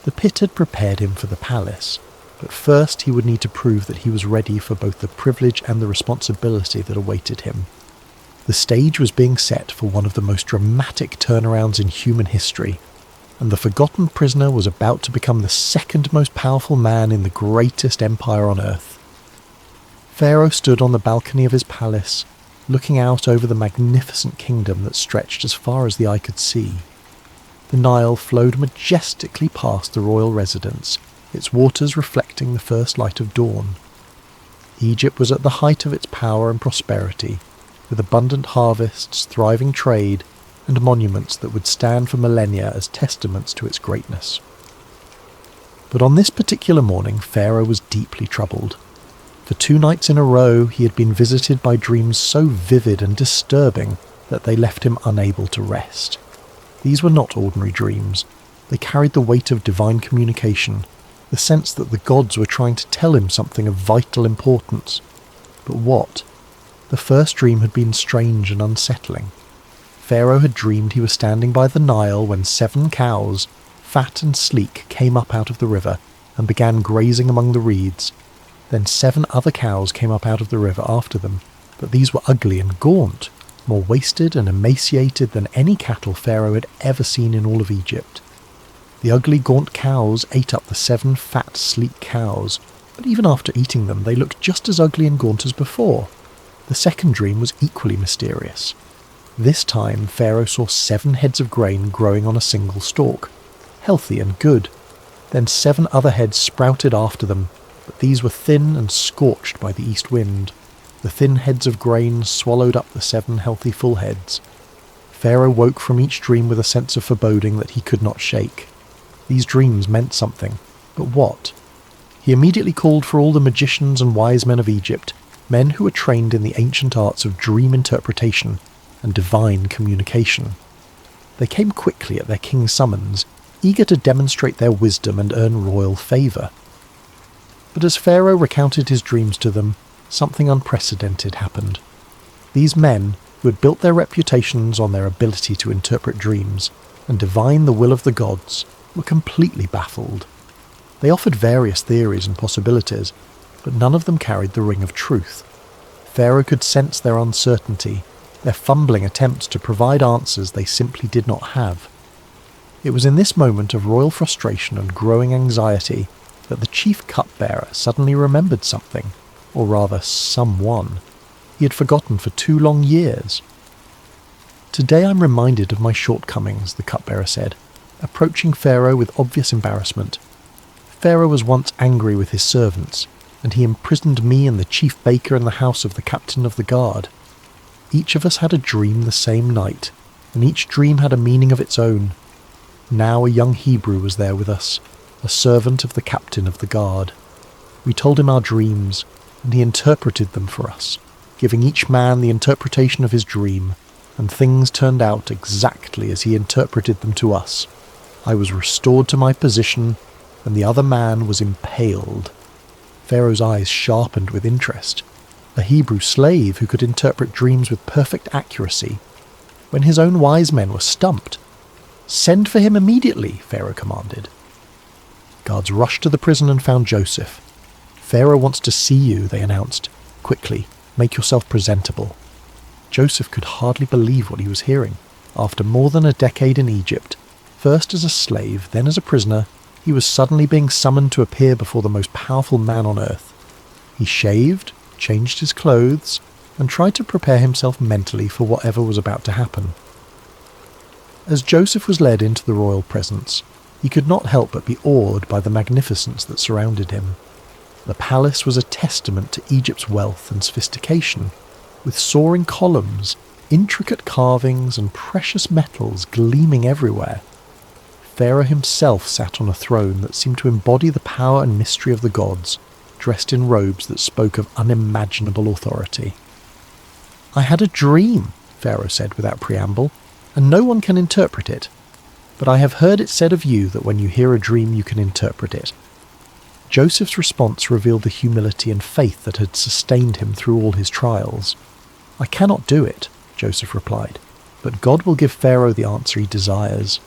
The pit had prepared him for the palace, but first he would need to prove that he was ready for both the privilege and the responsibility that awaited him. The stage was being set for one of the most dramatic turnarounds in human history, and the forgotten prisoner was about to become the second most powerful man in the greatest empire on earth. Pharaoh stood on the balcony of his palace, looking out over the magnificent kingdom that stretched as far as the eye could see. The Nile flowed majestically past the royal residence, its waters reflecting the first light of dawn. Egypt was at the height of its power and prosperity, with abundant harvests, thriving trade, and monuments that would stand for millennia as testaments to its greatness. But on this particular morning, Pharaoh was deeply troubled. For 2 nights in a row he had been visited by dreams so vivid and disturbing that they left him unable to rest. These were not ordinary dreams. They carried the weight of divine communication, the sense that the gods were trying to tell him something of vital importance. But what? The first dream had been strange and unsettling. Pharaoh had dreamed he was standing by the Nile when 7 cows, fat and sleek, came up out of the river and began grazing among the reeds. Then 7 other cows came up out of the river after them, but these were ugly and gaunt, more wasted and emaciated than any cattle Pharaoh had ever seen in all of Egypt. The ugly, gaunt cows ate up the 7 fat, sleek cows, but even after eating them, they looked just as ugly and gaunt as before. The second dream was equally mysterious. This time, Pharaoh saw 7 heads of grain growing on a single stalk, healthy and good. Then 7 other heads sprouted after them, but these were thin and scorched by the east wind. The thin heads of grain swallowed up the 7 healthy full heads. Pharaoh woke from each dream with a sense of foreboding that he could not shake. These dreams meant something, but what? He immediately called for all the magicians and wise men of Egypt, men who were trained in the ancient arts of dream interpretation and divine communication. They came quickly at their king's summons, eager to demonstrate their wisdom and earn royal favour. But as Pharaoh recounted his dreams to them, something unprecedented happened. These men, who had built their reputations on their ability to interpret dreams and divine the will of the gods, were completely baffled. They offered various theories and possibilities, but none of them carried the ring of truth. Pharaoh could sense their uncertainty, their fumbling attempts to provide answers they simply did not have. It was in this moment of royal frustration and growing anxiety that the chief cupbearer suddenly remembered something, or rather someone, he had forgotten for 2 long years. "Today I'm reminded of my shortcomings," the cupbearer said, approaching Pharaoh with obvious embarrassment. "Pharaoh was once angry with his servants, and he imprisoned me and the chief baker in the house of the captain of the guard. Each of us had a dream the same night, and each dream had a meaning of its own. Now a young Hebrew was there with us, a servant of the captain of the guard. We told him our dreams, and he interpreted them for us, giving each man the interpretation of his dream, and things turned out exactly as he interpreted them to us. I was restored to my position, and the other man was impaled." Pharaoh's eyes sharpened with interest. A Hebrew slave who could interpret dreams with perfect accuracy, when his own wise men were stumped. "Send for him immediately," Pharaoh commanded. Guards rushed to the prison and found Joseph. "Pharaoh wants to see you," they announced. "Quickly, make yourself presentable." Joseph could hardly believe what he was hearing. After more than a decade in Egypt, first as a slave, then as a prisoner, he was suddenly being summoned to appear before the most powerful man on earth. He shaved, changed his clothes, and tried to prepare himself mentally for whatever was about to happen. As Joseph was led into the royal presence, he could not help but be awed by the magnificence that surrounded him. The palace was a testament to Egypt's wealth and sophistication, with soaring columns, intricate carvings, and precious metals gleaming everywhere. Pharaoh himself sat on a throne that seemed to embody the power and mystery of the gods, dressed in robes that spoke of unimaginable authority. "I had a dream," Pharaoh said without preamble, "and no one can interpret it. But I have heard it said of you that when you hear a dream you can interpret it." Joseph's response revealed the humility and faith that had sustained him through all his trials. "I cannot do it," Joseph replied, "but God will give Pharaoh the answer he desires."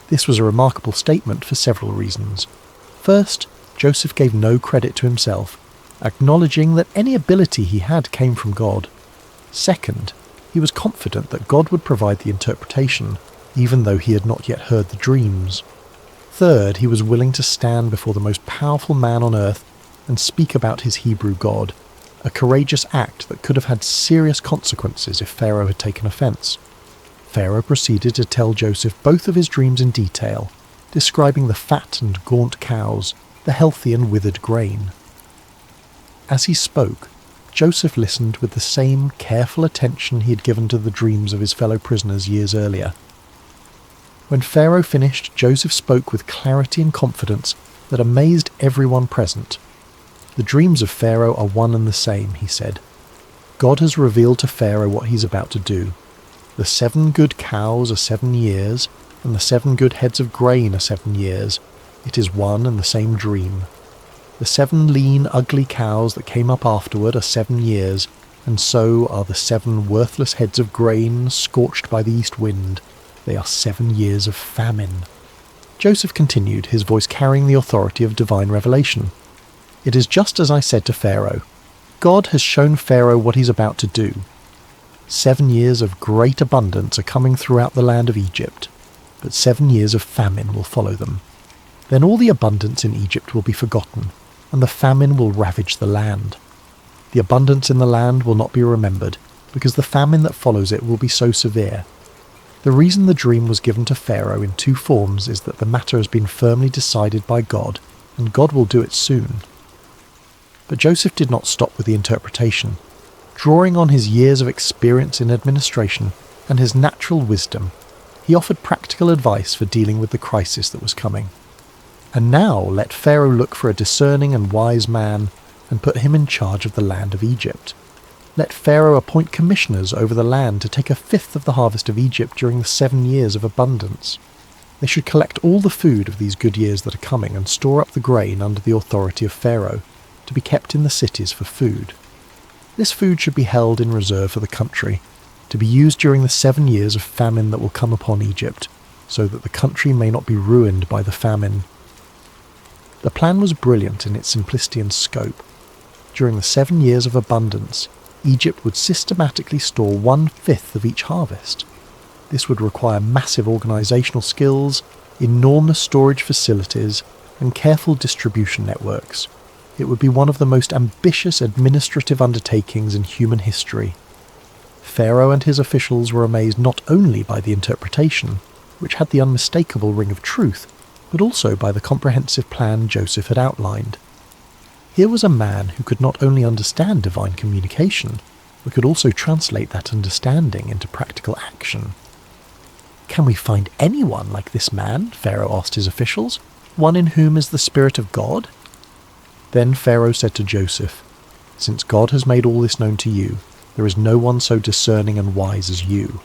This was a remarkable statement for several reasons. First, Joseph gave no credit to himself, acknowledging that any ability he had came from God. Second, he was confident that God would provide the interpretation, even though he had not yet heard the dreams. Third, he was willing to stand before the most powerful man on earth and speak about his Hebrew God, a courageous act that could have had serious consequences if Pharaoh had taken offense. Pharaoh proceeded to tell Joseph both of his dreams in detail, describing the fat and gaunt cows, the healthy and withered grain. As he spoke, Joseph listened with the same careful attention he had given to the dreams of his fellow prisoners years earlier. When Pharaoh finished, Joseph spoke with clarity and confidence that amazed everyone present. "The dreams of Pharaoh are one and the same," he said. "God has revealed to Pharaoh what he's about to do. The 7 good cows are 7 years, and the 7 good heads of grain are 7 years. It is one and the same dream. The 7 lean, ugly cows that came up afterward are 7 years, and so are the 7 worthless heads of grain scorched by the east wind. They are 7 years of famine." Joseph continued, his voice carrying the authority of divine revelation. "It is just as I said to Pharaoh. God has shown Pharaoh what he's about to do. 7 years of great abundance are coming throughout the land of Egypt, but 7 years of famine will follow them. Then all the abundance in Egypt will be forgotten, and the famine will ravage the land. The abundance in the land will not be remembered, because the famine that follows it will be so severe. The reason the dream was given to Pharaoh in 2 forms is that the matter has been firmly decided by God, and God will do it soon." But Joseph did not stop with the interpretation. Drawing on his years of experience in administration and his natural wisdom, he offered practical advice for dealing with the crisis that was coming. "And now let Pharaoh look for a discerning and wise man and put him in charge of the land of Egypt. Let Pharaoh appoint commissioners over the land to take 1/5 of the harvest of Egypt during the 7 years of abundance. They should collect all the food of these good years that are coming and store up the grain under the authority of Pharaoh, to be kept in the cities for food. This food should be held in reserve for the country, to be used during the 7 years of famine that will come upon Egypt, so that the country may not be ruined by the famine." The plan was brilliant in its simplicity and scope. During the 7 years of abundance, Egypt would systematically store 1/5 of each harvest. This would require massive organisational skills, enormous storage facilities, and careful distribution networks. It would be one of the most ambitious administrative undertakings in human history. Pharaoh and his officials were amazed not only by the interpretation, which had the unmistakable ring of truth, but also by the comprehensive plan Joseph had outlined. Here was a man who could not only understand divine communication, but could also translate that understanding into practical action. "Can we find anyone like this man?" Pharaoh asked his officials. "One in whom is the Spirit of God?" Then Pharaoh said to Joseph, "Since God has made all this known to you, there is no one so discerning and wise as you.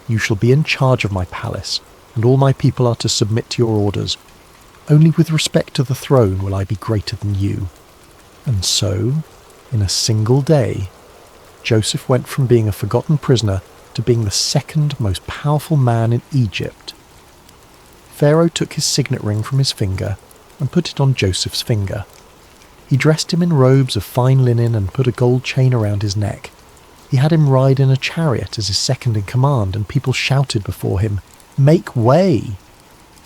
You shall be in charge of my palace, and all my people are to submit to your orders. Only with respect to the throne will I be greater than you." And so, in a single day, Joseph went from being a forgotten prisoner to being the 2nd most powerful man in Egypt. Pharaoh took his signet ring from his finger and put it on Joseph's finger. He dressed him in robes of fine linen and put a gold chain around his neck. He had him ride in a chariot as his second in command, and people shouted before him, "Make way!"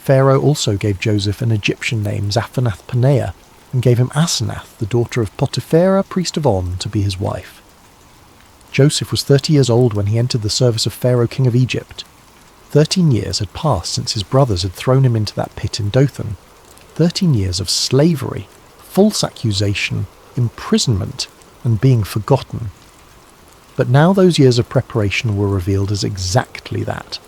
Pharaoh also gave Joseph an Egyptian name, Zaphenath-Paneah, and gave him Asenath, the daughter of Potiphera, priest of On, to be his wife. Joseph was 30 years old when he entered the service of Pharaoh, king of Egypt. 13 years had passed since his brothers had thrown him into that pit in Dothan. 13 years of slavery, false accusation, imprisonment, and being forgotten. But now those years of preparation were revealed as exactly that.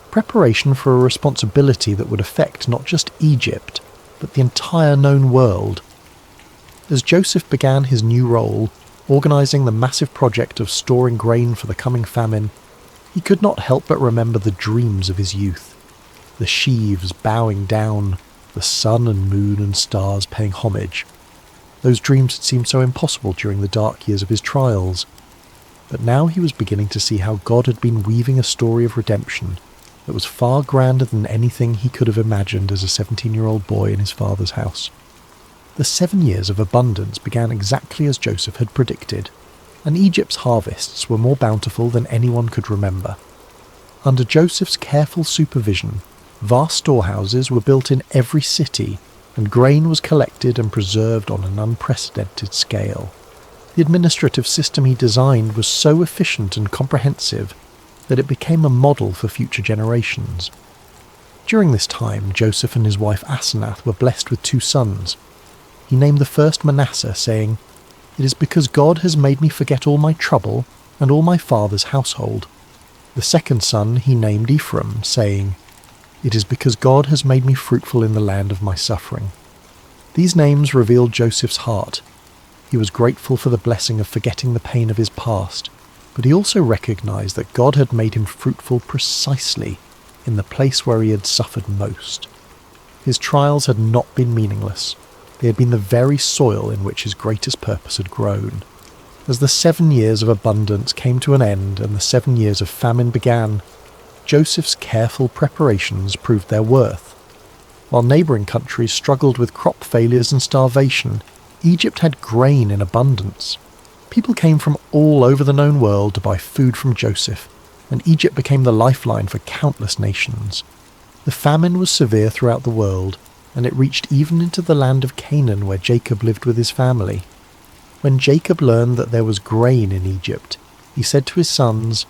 Preparation for a responsibility that would affect not just Egypt, but the entire known world. As Joseph began his new role, organising the massive project of storing grain for the coming famine, he could not help but remember the dreams of his youth. The sheaves bowing down, the sun and moon and stars paying homage. Those dreams had seemed so impossible during the dark years of his trials. But now he was beginning to see how God had been weaving a story of redemption that was far grander than anything he could have imagined as a 17-year-old boy in his father's house. The 7 years of abundance began exactly as Joseph had predicted, and Egypt's harvests were more bountiful than anyone could remember. Under Joseph's careful supervision, vast storehouses were built in every city, and grain was collected and preserved on an unprecedented scale. The administrative system he designed was so efficient and comprehensive that it became a model for future generations. During this time, Joseph and his wife Asenath were blessed with 2 sons. He named the first Manasseh, saying, "It is because God has made me forget all my trouble and all my father's household." The second son he named Ephraim, saying, "It is because God has made me fruitful in the land of my suffering." These names revealed Joseph's heart. He was grateful for the blessing of forgetting the pain of his past, but he also recognized that God had made him fruitful precisely in the place where he had suffered most. His trials had not been meaningless. They had been the very soil in which his greatest purpose had grown. As the 7 years of abundance came to an end and the 7 years of famine began, Joseph's careful preparations proved their worth. While neighbouring countries struggled with crop failures and starvation, Egypt had grain in abundance. People came from all over the known world to buy food from Joseph, and Egypt became the lifeline for countless nations. The famine was severe throughout the world, and it reached even into the land of Canaan where Jacob lived with his family. When Jacob learned that there was grain in Egypt, he said to his sons,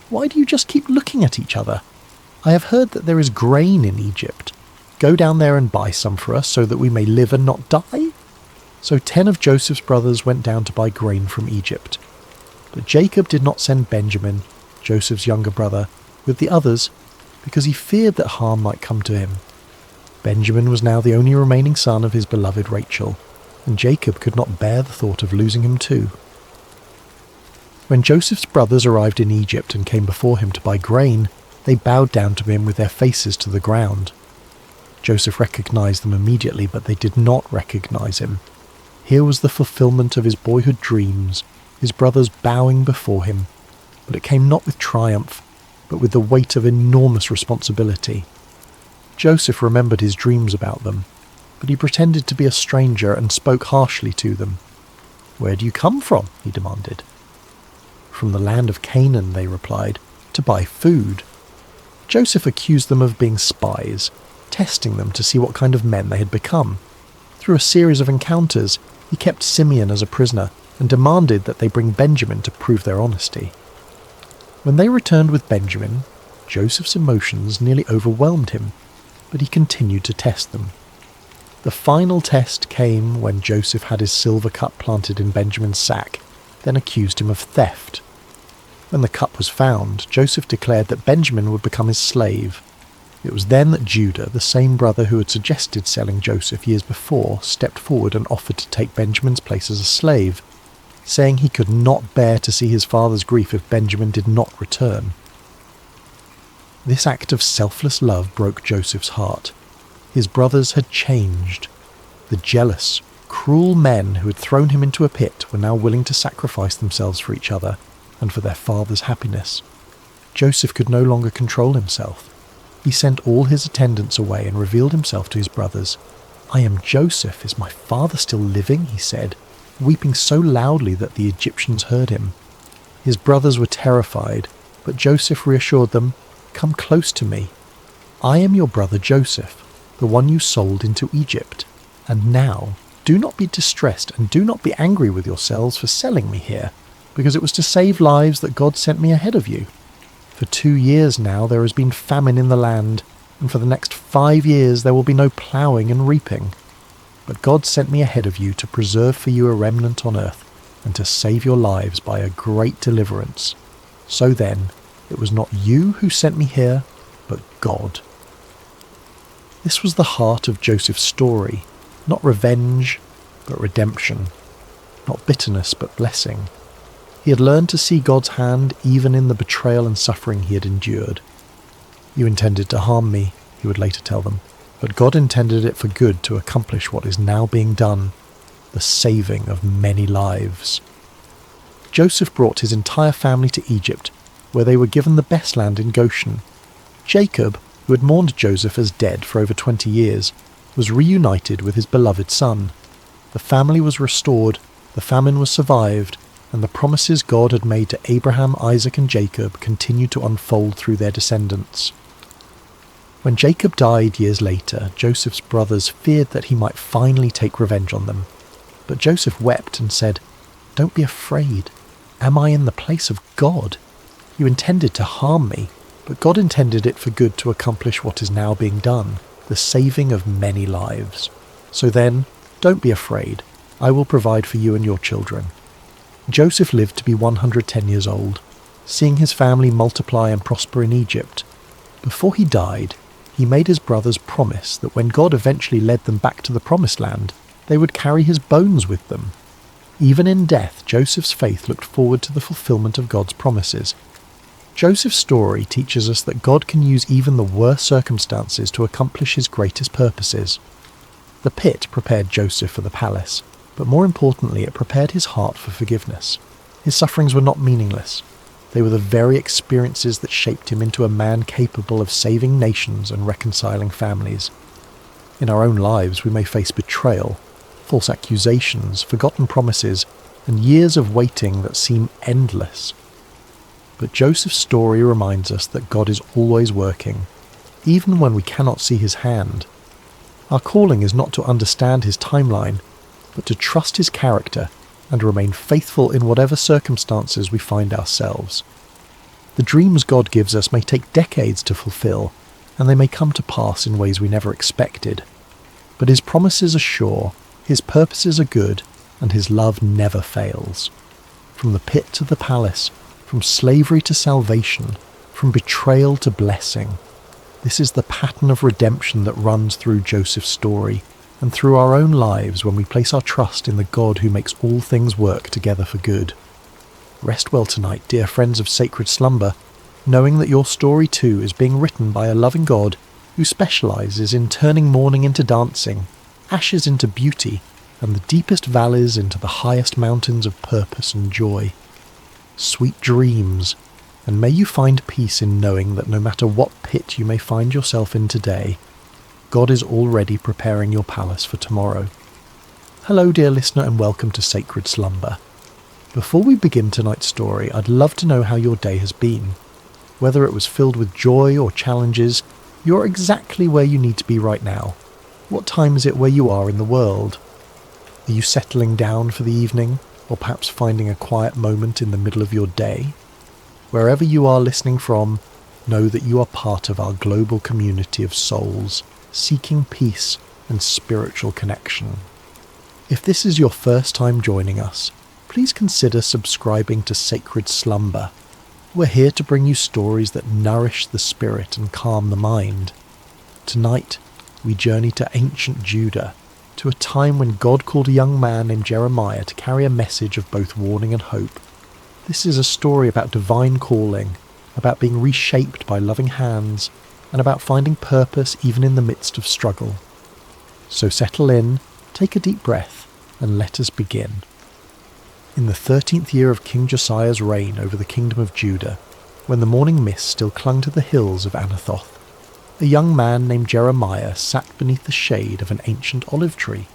"Why do you just keep looking at each other? I have heard that there is grain in Egypt. Go down there and buy some for us so that we may live and not die." So 10 of Joseph's brothers went down to buy grain from Egypt. But Jacob did not send Benjamin, Joseph's younger brother, with the others, because he feared that harm might come to him. Benjamin was now the only remaining son of his beloved Rachel, and Jacob could not bear the thought of losing him too. When Joseph's brothers arrived in Egypt and came before him to buy grain, they bowed down to him with their faces to the ground. Joseph recognized them immediately, but they did not recognize him. Here was the fulfillment of his boyhood dreams, his brothers bowing before him, but it came not with triumph, but with the weight of enormous responsibility. Joseph remembered his dreams about them, but he pretended to be a stranger and spoke harshly to them. "Where do you come from?" he demanded. "From the land of Canaan," they replied, "to buy food." Joseph accused them of being spies, testing them to see what kind of men they had become. Through a series of encounters, he kept Simeon as a prisoner and demanded that they bring Benjamin to prove their honesty. When they returned with Benjamin, Joseph's emotions nearly overwhelmed him, but he continued to test them. The final test came when Joseph had his silver cup planted in Benjamin's sack, then accused him of theft. When the cup was found, Joseph declared that Benjamin would become his slave. It was then that Judah, the same brother who had suggested selling Joseph years before, stepped forward and offered to take Benjamin's place as a slave, saying he could not bear to see his father's grief if Benjamin did not return. This act of selfless love broke Joseph's heart. His brothers had changed. The jealous, cruel men who had thrown him into a pit were now willing to sacrifice themselves for each other and for their father's happiness. Joseph could no longer control himself. He sent all his attendants away and revealed himself to his brothers. "I am Joseph. Is my father still living?" he said, weeping so loudly that the Egyptians heard him. His brothers were terrified, but Joseph reassured them, "Come close to me. I am your brother Joseph, the one you sold into Egypt. And now, do not be distressed and do not be angry with yourselves for selling me here, because it was to save lives that God sent me ahead of you. For 2 years now there has been famine in the land, and for the next 5 years there will be no ploughing and reaping. But God sent me ahead of you to preserve for you a remnant on earth, and to save your lives by a great deliverance. So then, it was not you who sent me here, but God." This was the heart of Joseph's story, not revenge, but redemption, not bitterness, but blessing. He had learned to see God's hand even in the betrayal and suffering he had endured. "You intended to harm me," he would later tell them, "but God intended it for good to accomplish what is now being done, the saving of many lives." Joseph brought his entire family to Egypt, where they were given the best land in Goshen. Jacob, who had mourned Joseph as dead for over 20 years, was reunited with his beloved son. The family was restored, the famine was survived, and the promises God had made to Abraham, Isaac, and Jacob continued to unfold through their descendants. When Jacob died years later, Joseph's brothers feared that he might finally take revenge on them. But Joseph wept and said, "Don't be afraid. Am I in the place of God? You intended to harm me, but God intended it for good to accomplish what is now being done, the saving of many lives. So then, don't be afraid. I will provide for you and your children." Joseph lived to be 110 years old, seeing his family multiply and prosper in Egypt. Before he died, he made his brothers promise that when God eventually led them back to the Promised Land, they would carry his bones with them. Even in death, Joseph's faith looked forward to the fulfillment of God's promises. Joseph's story teaches us that God can use even the worst circumstances to accomplish his greatest purposes. The pit prepared Joseph for the palace, but more importantly, it prepared his heart for forgiveness. His sufferings were not meaningless. They were the very experiences that shaped him into a man capable of saving nations and reconciling families. In our own lives, we may face betrayal, false accusations, forgotten promises, and years of waiting that seem endless. But Joseph's story reminds us that God is always working, even when we cannot see his hand. Our calling is not to understand his timeline, but to trust his character and remain faithful in whatever circumstances we find ourselves. The dreams God gives us may take decades to fulfill, and they may come to pass in ways we never expected. But his promises are sure, his purposes are good, and his love never fails. From the pit to the palace, from slavery to salvation, from betrayal to blessing. This is the pattern of redemption that runs through Joseph's story, and through our own lives when we place our trust in the God who makes all things work together for good. Rest well tonight, dear friends of Sacred Slumber, knowing that your story too is being written by a loving God who specialises in turning mourning into dancing, ashes into beauty, and the deepest valleys into the highest mountains of purpose and joy. Sweet dreams, and may you find peace in knowing that no matter what pit you may find yourself in today, God is already preparing your palace for tomorrow. Hello, dear listener, and welcome to Sacred Slumber. Before we begin tonight's story, I'd love to know how your day has been. Whether it was filled with joy or challenges, you're exactly where you need to be right now. What time is it where you are in the world? Are you settling down for the evening, or perhaps finding a quiet moment in the middle of your day? Wherever you are listening from, know that you are part of our global community of souls, seeking peace and spiritual connection. If this is your first time joining us, please consider subscribing to Sacred Slumber. We're here to bring you stories that nourish the spirit and calm the mind. Tonight, we journey to ancient Judah, to a time when God called a young man named Jeremiah to carry a message of both warning and hope. This is a story about divine calling, about being reshaped by loving hands, and about finding purpose even in the midst of struggle. So settle in, take a deep breath, and let us begin. In the 13th year of King Josiah's reign over the kingdom of Judah, when the morning mist still clung to the hills of Anathoth, a young man named Jeremiah sat beneath the shade of an ancient olive tree.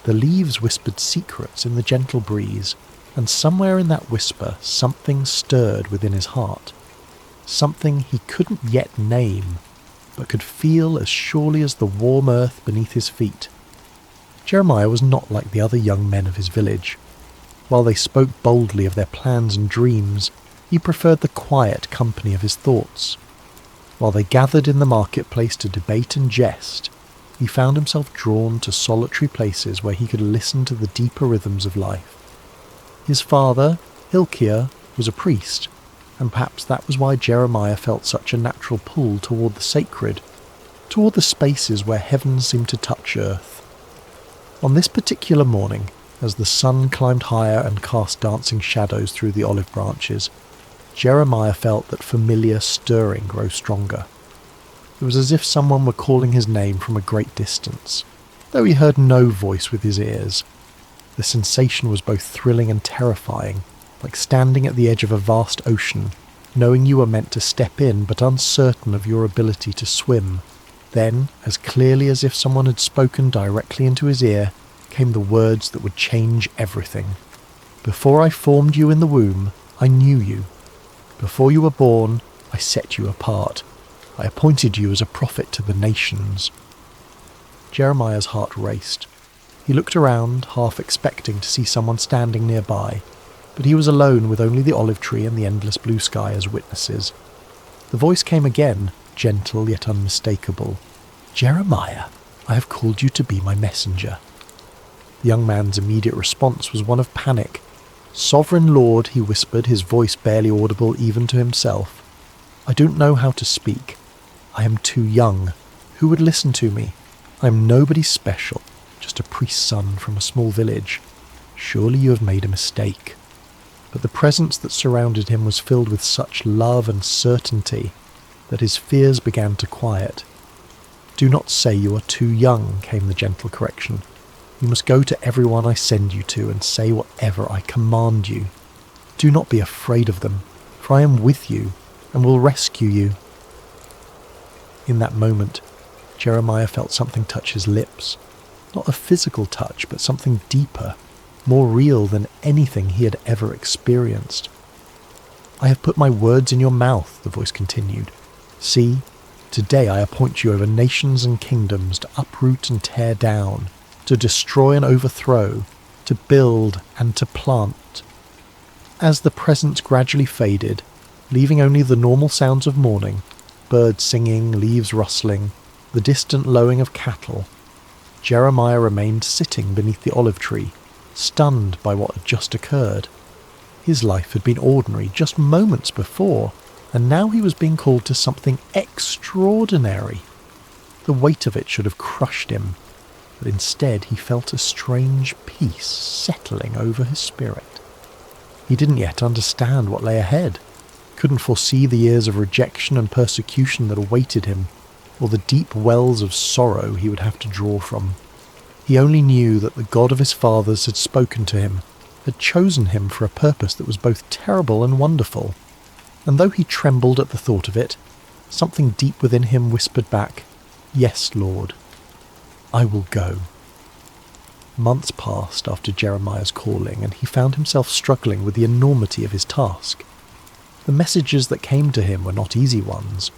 The leaves whispered secrets in the gentle breeze, and somewhere in that whisper something stirred within his heart. Something he couldn't yet name, but could feel as surely as the warm earth beneath his feet. Jeremiah was not like the other young men of his village. While they spoke boldly of their plans and dreams, he preferred the quiet company of his thoughts. While they gathered in the marketplace to debate and jest, he found himself drawn to solitary places where he could listen to the deeper rhythms of life. His father, Hilkiah, was a priest, and perhaps that was why Jeremiah felt such a natural pull toward the sacred, toward the spaces where heaven seemed to touch earth. On this particular morning, as the sun climbed higher and cast dancing shadows through the olive branches, Jeremiah felt that familiar stirring grow stronger. It was as if someone were calling his name from a great distance, though he heard no voice with his ears. The sensation was both thrilling and terrifying, like standing at the edge of a vast ocean, knowing you were meant to step in but uncertain of your ability to swim. Then, as clearly as if someone had spoken directly into his ear, came the words that would change everything. Before I formed you in the womb, I knew you. Before you were born, I set you apart. I appointed you as a prophet to the nations. Jeremiah's heart raced. He looked around, half expecting to see someone standing nearby, but he was alone with only the olive tree and the endless blue sky as witnesses. The voice came again, gentle yet unmistakable. Jeremiah, I have called you to be my messenger. The young man's immediate response was one of panic. Sovereign Lord, he whispered, his voice barely audible even to himself. I don't know how to speak. I am too young. Who would listen to me? I am nobody special, just a priest's son from a small village. Surely you have made a mistake. But the presence that surrounded him was filled with such love and certainty that his fears began to quiet. Do not say you are too young, came the gentle correction. You must go to everyone I send you to and say whatever I command you. Do not be afraid of them, for I am with you and will rescue you." In that moment, Jeremiah felt something touch his lips. Not a physical touch, but something deeper, more real than anything he had ever experienced. "I have put my words in your mouth," the voice continued. "See, today I appoint you over nations and kingdoms to uproot and tear down, to destroy and overthrow, to build and to plant." As the presence gradually faded, leaving only the normal sounds of morning, birds singing, leaves rustling, the distant lowing of cattle, Jeremiah remained sitting beneath the olive tree, stunned by what had just occurred. His life had been ordinary just moments before, and now he was being called to something extraordinary. The weight of it should have crushed him, but instead he felt a strange peace settling over his spirit. He didn't yet understand what lay ahead, couldn't foresee the years of rejection and persecution that awaited him, or the deep wells of sorrow he would have to draw from. He only knew that the God of his fathers had spoken to him, had chosen him for a purpose that was both terrible and wonderful. And though he trembled at the thought of it, something deep within him whispered back, "Yes, Lord, I will go." Months passed after Jeremiah's calling, and he found himself struggling with the enormity of his task. The messages that came to him were not easy ones.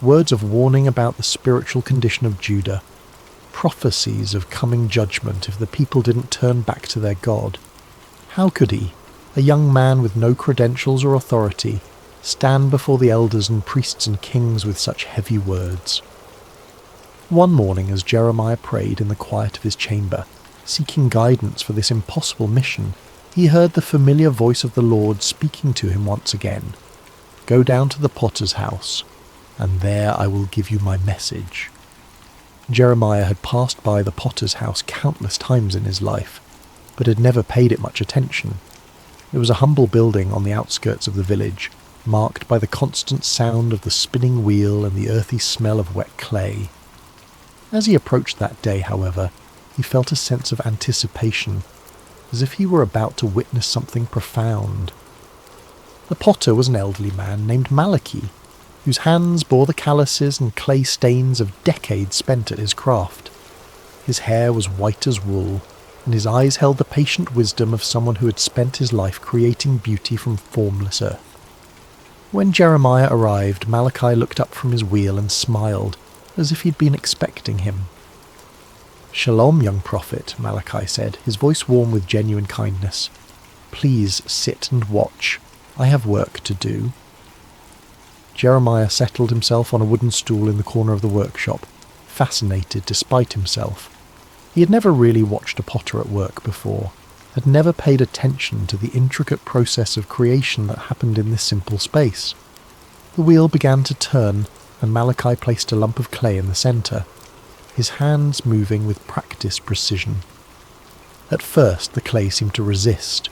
Words of warning about the spiritual condition of Judah, prophecies of coming judgment if the people didn't turn back to their God. How could he, a young man with no credentials or authority, stand before the elders and priests and kings with such heavy words? One morning, as Jeremiah prayed in the quiet of his chamber, seeking guidance for this impossible mission, he heard the familiar voice of the Lord speaking to him once again. "Go down to the potter's house, and there I will give you my message." Jeremiah had passed by the potter's house countless times in his life, but had never paid it much attention. It was a humble building on the outskirts of the village, marked by the constant sound of the spinning wheel and the earthy smell of wet clay. As he approached that day, however, he felt a sense of anticipation, as if he were about to witness something profound. The potter was an elderly man named Malachi, whose hands bore the calluses and clay stains of decades spent at his craft. His hair was white as wool, and his eyes held the patient wisdom of someone who had spent his life creating beauty from formless earth. When Jeremiah arrived, Malachi looked up from his wheel and smiled, as if he'd been expecting him. "Shalom, young prophet," Malachi said, his voice warm with genuine kindness. "Please sit and watch. I have work to do." Jeremiah settled himself on a wooden stool in the corner of the workshop, fascinated despite himself. He had never really watched a potter at work before, had never paid attention to the intricate process of creation that happened in this simple space. The wheel began to turn, and Malachi placed a lump of clay in the centre, his hands moving with practiced precision. At first the clay seemed to resist,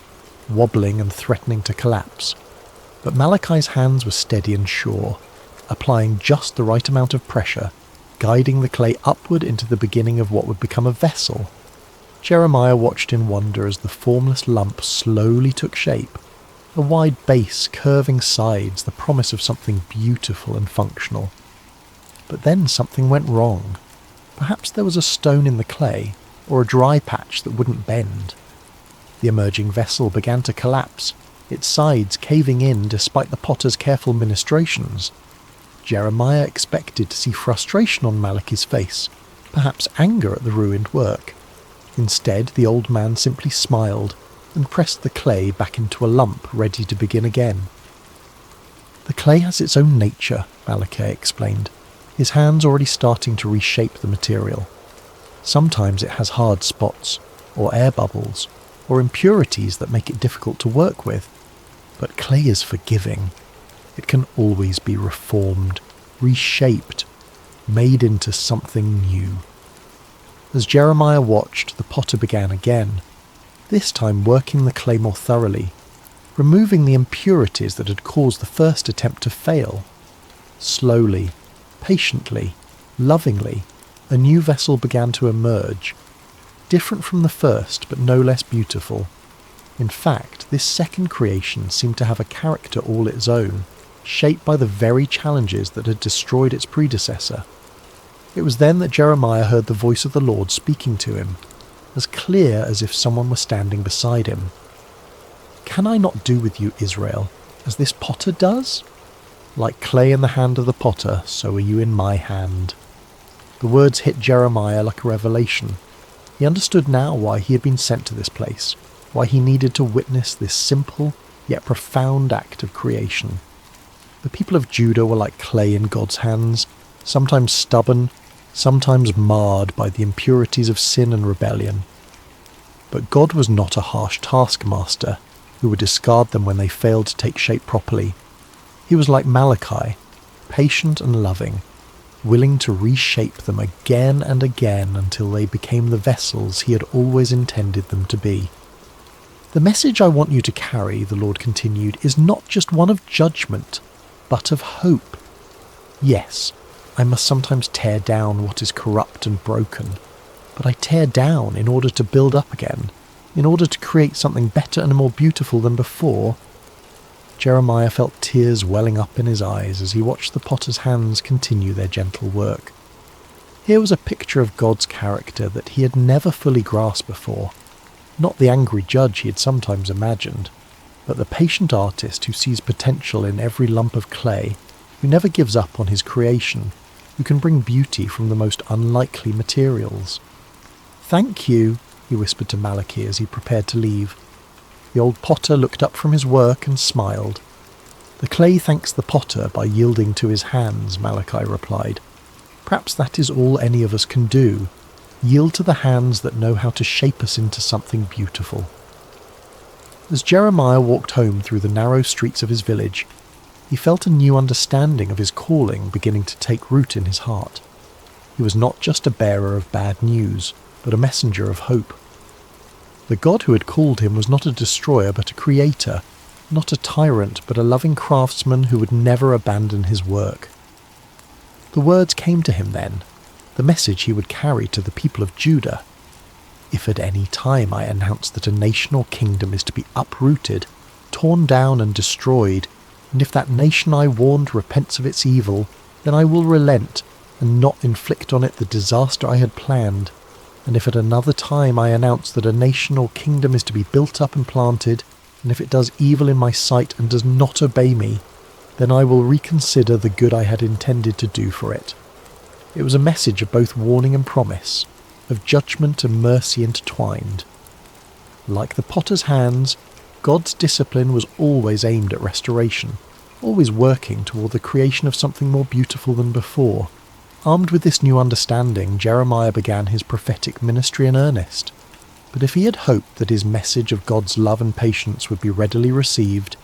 wobbling and threatening to collapse, but Malachi's hands were steady and sure, applying just the right amount of pressure, guiding the clay upward into the beginning of what would become a vessel. Jeremiah watched in wonder as the formless lump slowly took shape, a wide base, curving sides, the promise of something beautiful and functional. But then something went wrong. Perhaps there was a stone in the clay, or a dry patch that wouldn't bend. The emerging vessel began to collapse, its sides caving in despite the potter's careful ministrations. Jeremiah expected to see frustration on Malachi's face, perhaps anger at the ruined work. Instead, the old man simply smiled and pressed the clay back into a lump, ready to begin again. "The clay has its own nature," Malachi explained, his hands already starting to reshape the material. "Sometimes it has hard spots, or air bubbles, or impurities that make it difficult to work with. But clay is forgiving. It can always be reformed, reshaped, made into something new." As Jeremiah watched, the potter began again, this time working the clay more thoroughly, removing the impurities that had caused the first attempt to fail. Slowly, patiently, lovingly, a new vessel began to emerge, different from the first but no less beautiful. In fact, this second creation seemed to have a character all its own, shaped by the very challenges that had destroyed its predecessor. It was then that Jeremiah heard the voice of the Lord speaking to him, as clear as if someone were standing beside him. "Can I not do with you, Israel, as this potter does? Like clay in the hand of the potter, so are you in my hand." The words hit Jeremiah like a revelation. He understood now why he had been sent to this place, why he needed to witness this simple yet profound act of creation. The people of Judah were like clay in God's hands, sometimes stubborn, sometimes marred by the impurities of sin and rebellion. But God was not a harsh taskmaster who would discard them when they failed to take shape properly. He was like Malachi, patient and loving, willing to reshape them again and again until they became the vessels he had always intended them to be. "The message I want you to carry," the Lord continued, "is not just one of judgment, but of hope. Yes, I must sometimes tear down what is corrupt and broken, but I tear down in order to build up again, in order to create something better and more beautiful than before." Jeremiah felt tears welling up in his eyes as he watched the potter's hands continue their gentle work. Here was a picture of God's character that he had never fully grasped before. Not the angry judge he had sometimes imagined, but the patient artist who sees potential in every lump of clay, who never gives up on his creation, who can bring beauty from the most unlikely materials. "Thank you," he whispered to Malachi as he prepared to leave. The old potter looked up from his work and smiled. "The clay thanks the potter by yielding to his hands," Malachi replied. "Perhaps that is all any of us can do, yield to the hands that know how to shape us into something beautiful." As Jeremiah walked home through the narrow streets of his village, he felt a new understanding of his calling beginning to take root in his heart. He was not just a bearer of bad news, but a messenger of hope. The God who had called him was not a destroyer but a creator, not a tyrant but a loving craftsman who would never abandon his work. The words came to him then, the message he would carry to the people of Judah. "If at any time I announce that a nation or kingdom is to be uprooted, torn down and destroyed, and if that nation I warned repents of its evil, then I will relent and not inflict on it the disaster I had planned. And if at another time I announce that a nation or kingdom is to be built up and planted, and if it does evil in my sight and does not obey me, then I will reconsider the good I had intended to do for it." It was a message of both warning and promise, of judgment and mercy intertwined. Like the potter's hands, God's discipline was always aimed at restoration, always working toward the creation of something more beautiful than before. Armed with this new understanding, Jeremiah began his prophetic ministry in earnest. But if he had hoped that his message of God's love and patience would be readily received,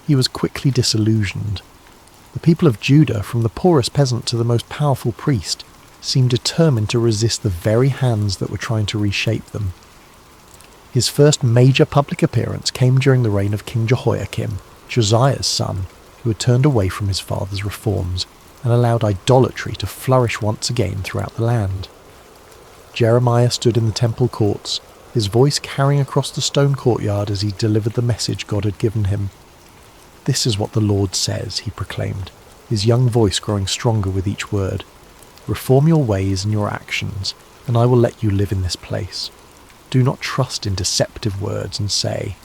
he was quickly disillusioned. The people of Judah, from the poorest peasant to the most powerful priest, seemed determined to resist the very hands that were trying to reshape them. His first major public appearance came during the reign of King Jehoiakim, Josiah's son, who had turned away from his father's reforms and allowed idolatry to flourish once again throughout the land. Jeremiah stood in the temple courts, his voice carrying across the stone courtyard as he delivered the message God had given him. "This is what the Lord says," he proclaimed, his young voice growing stronger with each word. "Reform your ways and your actions, and I will let you live in this place. Do not trust in deceptive words and say,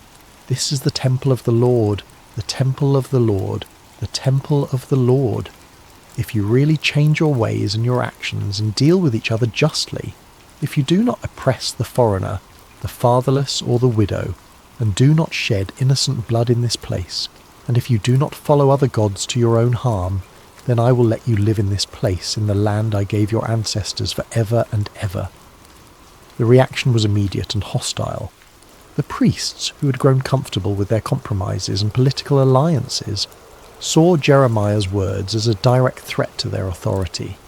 'This is the temple of the Lord, the temple of the Lord, the temple of the Lord.' If you really change your ways and your actions and deal with each other justly, if you do not oppress the foreigner, the fatherless or the widow, and do not shed innocent blood in this place, and if you do not follow other gods to your own harm, then I will let you live in this place in the land I gave your ancestors for ever and ever." The reaction was immediate and hostile. The priests, who had grown comfortable with their compromises and political alliances, saw Jeremiah's words as a direct threat to their authority.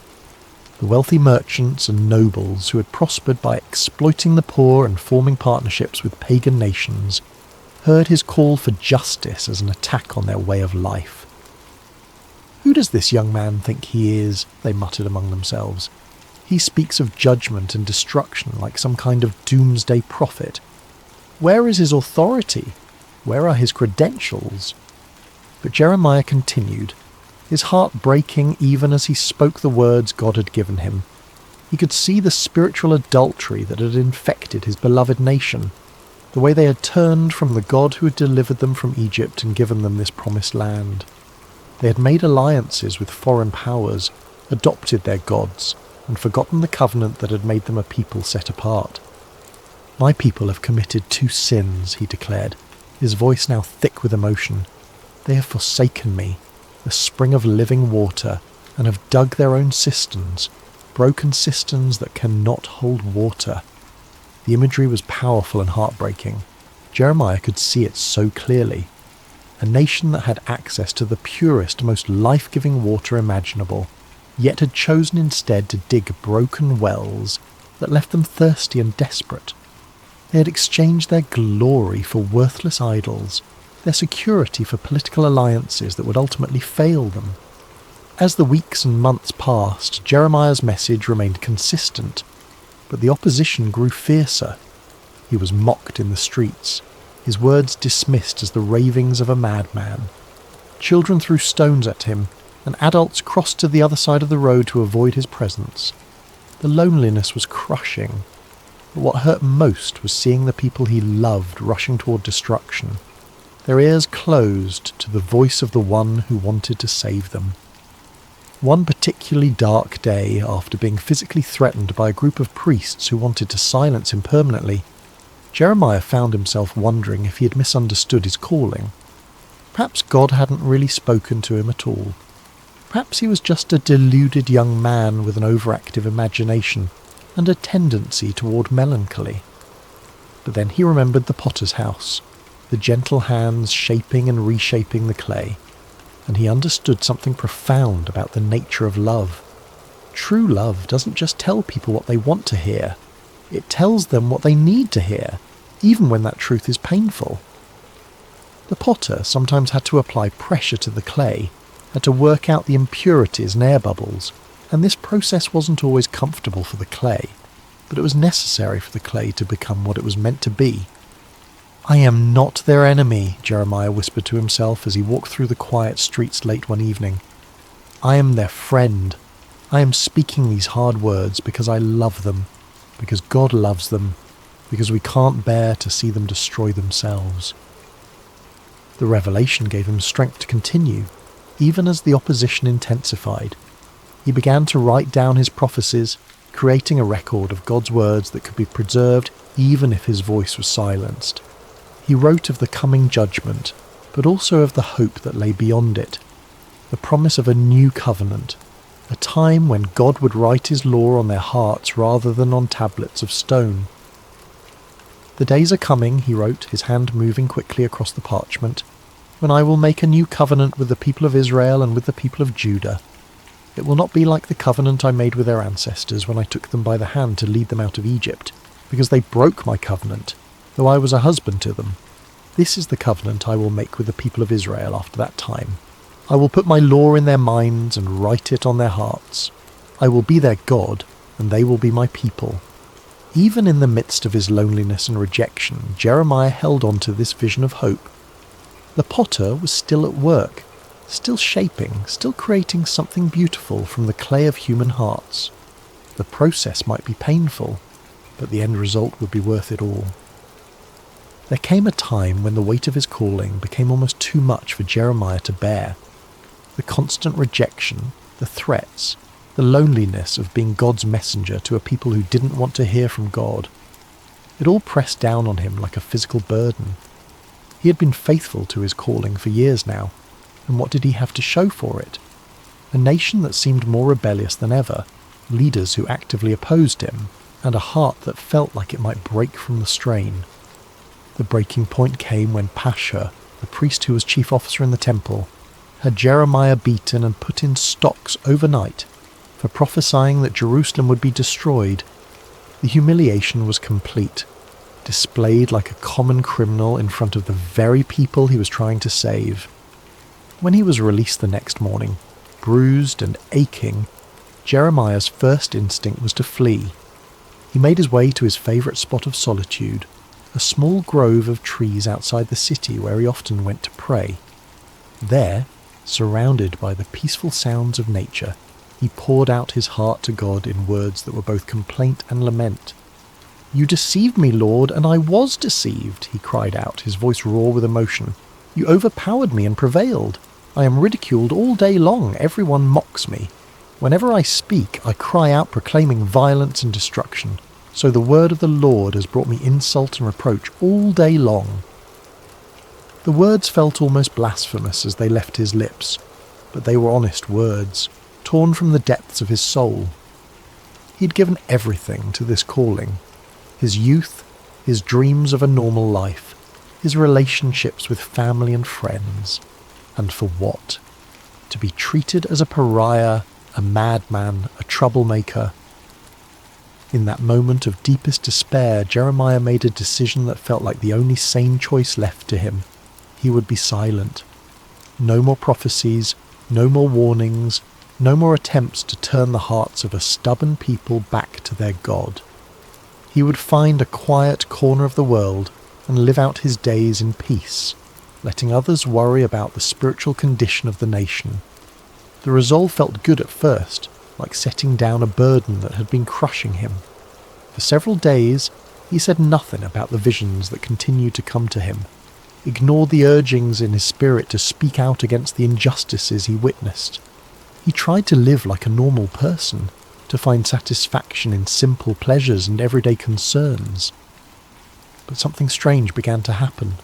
The wealthy merchants and nobles who had prospered by exploiting the poor and forming partnerships with pagan nations heard his call for justice as an attack on their way of life. "Who does this young man think he is?" they muttered among themselves. "He speaks of judgment and destruction like some kind of doomsday prophet. Where is his authority? Where are his credentials? But Jeremiah continued, his heart breaking even as he spoke the words God had given him. He could see the spiritual adultery that had infected his beloved nation, the way they had turned from the God who had delivered them from Egypt and given them this promised land. They had made alliances with foreign powers, adopted their gods, and forgotten the covenant that had made them a people set apart. My people have committed 2 sins, he declared, his voice now thick with emotion. They have forsaken me, the spring of living water, and have dug their own cisterns, broken cisterns that cannot hold water. The imagery was powerful and heartbreaking. Jeremiah could see it so clearly. A nation that had access to the purest, most life-giving water imaginable, yet had chosen instead to dig broken wells that left them thirsty and desperate. They had exchanged their glory for worthless idols, their security for political alliances that would ultimately fail them. As the weeks and months passed, Jeremiah's message remained consistent, but the opposition grew fiercer. He was mocked in the streets, his words dismissed as the ravings of a madman. Children threw stones at him, and adults crossed to the other side of the road to avoid his presence. The loneliness was crushing, but what hurt most was seeing the people he loved rushing toward destruction, their ears closed to the voice of the one who wanted to save them. One particularly dark day, after being physically threatened by a group of priests who wanted to silence him permanently, Jeremiah found himself wondering if he had misunderstood his calling. Perhaps God hadn't really spoken to him at all. Perhaps he was just a deluded young man with an overactive imagination and a tendency toward melancholy. But then he remembered the potter's house, the gentle hands shaping and reshaping the clay, and he understood something profound about the nature of love. True love doesn't just tell people what they want to hear, it tells them what they need to hear, even when that truth is painful. The potter sometimes had to apply pressure to the clay, had to work out the impurities and air bubbles, and this process wasn't always comfortable for the clay, but it was necessary for the clay to become what it was meant to be. "I am not their enemy," Jeremiah whispered to himself as he walked through the quiet streets late one evening. "I am their friend. I am speaking these hard words because I love them, because God loves them, because we can't bear to see them destroy themselves." The revelation gave him strength to continue, even as the opposition intensified. He began to write down his prophecies, creating a record of God's words that could be preserved even if his voice was silenced. He wrote of the coming judgment, but also of the hope that lay beyond it, the promise of a new covenant, a time when God would write his law on their hearts rather than on tablets of stone. "The days are coming," he wrote, his hand moving quickly across the parchment, "when I will make a new covenant with the people of Israel and with the people of Judah. It will not be like the covenant I made with their ancestors when I took them by the hand to lead them out of Egypt, because they broke my covenant, though I was a husband to them. This is the covenant I will make with the people of Israel after that time. I will put my law in their minds and write it on their hearts. I will be their God, and they will be my people." Even in the midst of his loneliness and rejection, Jeremiah held on to this vision of hope. The potter was still at work, still shaping, still creating something beautiful from the clay of human hearts. The process might be painful, but the end result would be worth it all. There came a time when the weight of his calling became almost too much for Jeremiah to bear. The constant rejection, the threats, the loneliness of being God's messenger to a people who didn't want to hear from God. It all pressed down on him like a physical burden. He had been faithful to his calling for years now, and what did he have to show for it? A nation that seemed more rebellious than ever, leaders who actively opposed him, and a heart that felt like it might break from the strain. The breaking point came when Pashur, the priest who was chief officer in the temple, had Jeremiah beaten and put in stocks overnight for prophesying that Jerusalem would be destroyed. The humiliation was complete, displayed like a common criminal in front of the very people he was trying to save. When he was released the next morning, bruised and aching, Jeremiah's first instinct was to flee. He made his way to his favourite spot of solitude, a small grove of trees outside the city where he often went to pray. There, surrounded by the peaceful sounds of nature, he poured out his heart to God in words that were both complaint and lament. "You deceived me, Lord, and I was deceived," he cried out, his voice raw with emotion. "You overpowered me and prevailed. I am ridiculed all day long. Everyone mocks me. Whenever I speak, I cry out proclaiming violence and destruction. So the word of the Lord has brought me insult and reproach all day long." The words felt almost blasphemous as they left his lips, but they were honest words, torn from the depths of his soul. He had given everything to this calling. His youth, his dreams of a normal life, his relationships with family and friends. And for what? To be treated as a pariah, a madman, a troublemaker. In that moment of deepest despair, Jeremiah made a decision that felt like the only sane choice left to him. He would be silent. No more prophecies, no more warnings, no more attempts to turn the hearts of a stubborn people back to their God. He would find a quiet corner of the world and live out his days in peace, letting others worry about the spiritual condition of the nation. The resolve felt good at first, like setting down a burden that had been crushing him. For several days, he said nothing about the visions that continued to come to him, ignored the urgings in his spirit to speak out against the injustices he witnessed. He tried to live like a normal person, to find satisfaction in simple pleasures and everyday concerns. But something strange began to happen.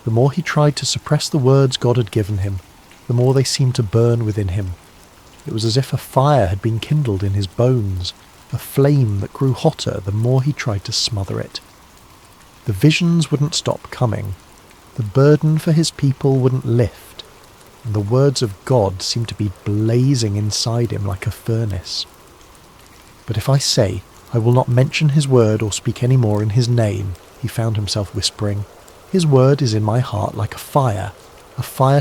The more he tried to suppress the words God had given him, the more they seemed to burn within him. It was as if a fire had been kindled in his bones, a flame that grew hotter the more he tried to smother it. The visions wouldn't stop coming. The burden for his people wouldn't lift, and the words of God seemed to be blazing inside him like a furnace. "But if I say, I will not mention his word or speak any more in his name," he found himself whispering, "his word is in my heart like a fire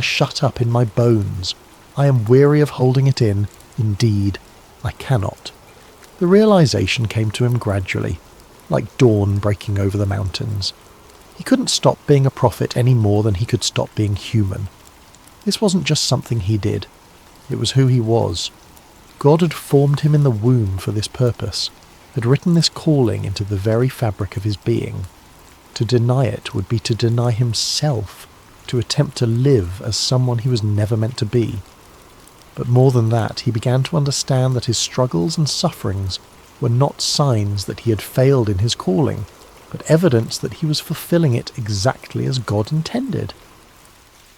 shut up in my bones. I am weary of holding it in. Indeed, I cannot." The realization came to him gradually, like dawn breaking over the mountains. He couldn't stop being a prophet any more than he could stop being human. This wasn't just something he did. It was who he was. God had formed him in the womb for this purpose, had written this calling into the very fabric of his being. To deny it would be to deny himself, to attempt to live as someone he was never meant to be. But more than that, he began to understand that his struggles and sufferings were not signs that he had failed in his calling, but evidence that he was fulfilling it exactly as God intended.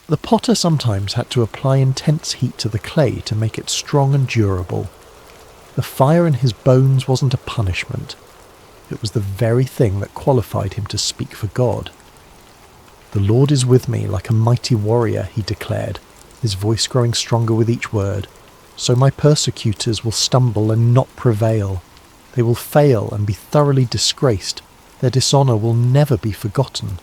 The potter sometimes had to apply intense heat to the clay to make it strong and durable. The fire in his bones wasn't a punishment. It was the very thing that qualified him to speak for God. "The Lord is with me like a mighty warrior," he declared, his voice growing stronger with each word. "So my persecutors will stumble and not prevail. They will fail and be thoroughly disgraced. Their dishonour will never be forgotten."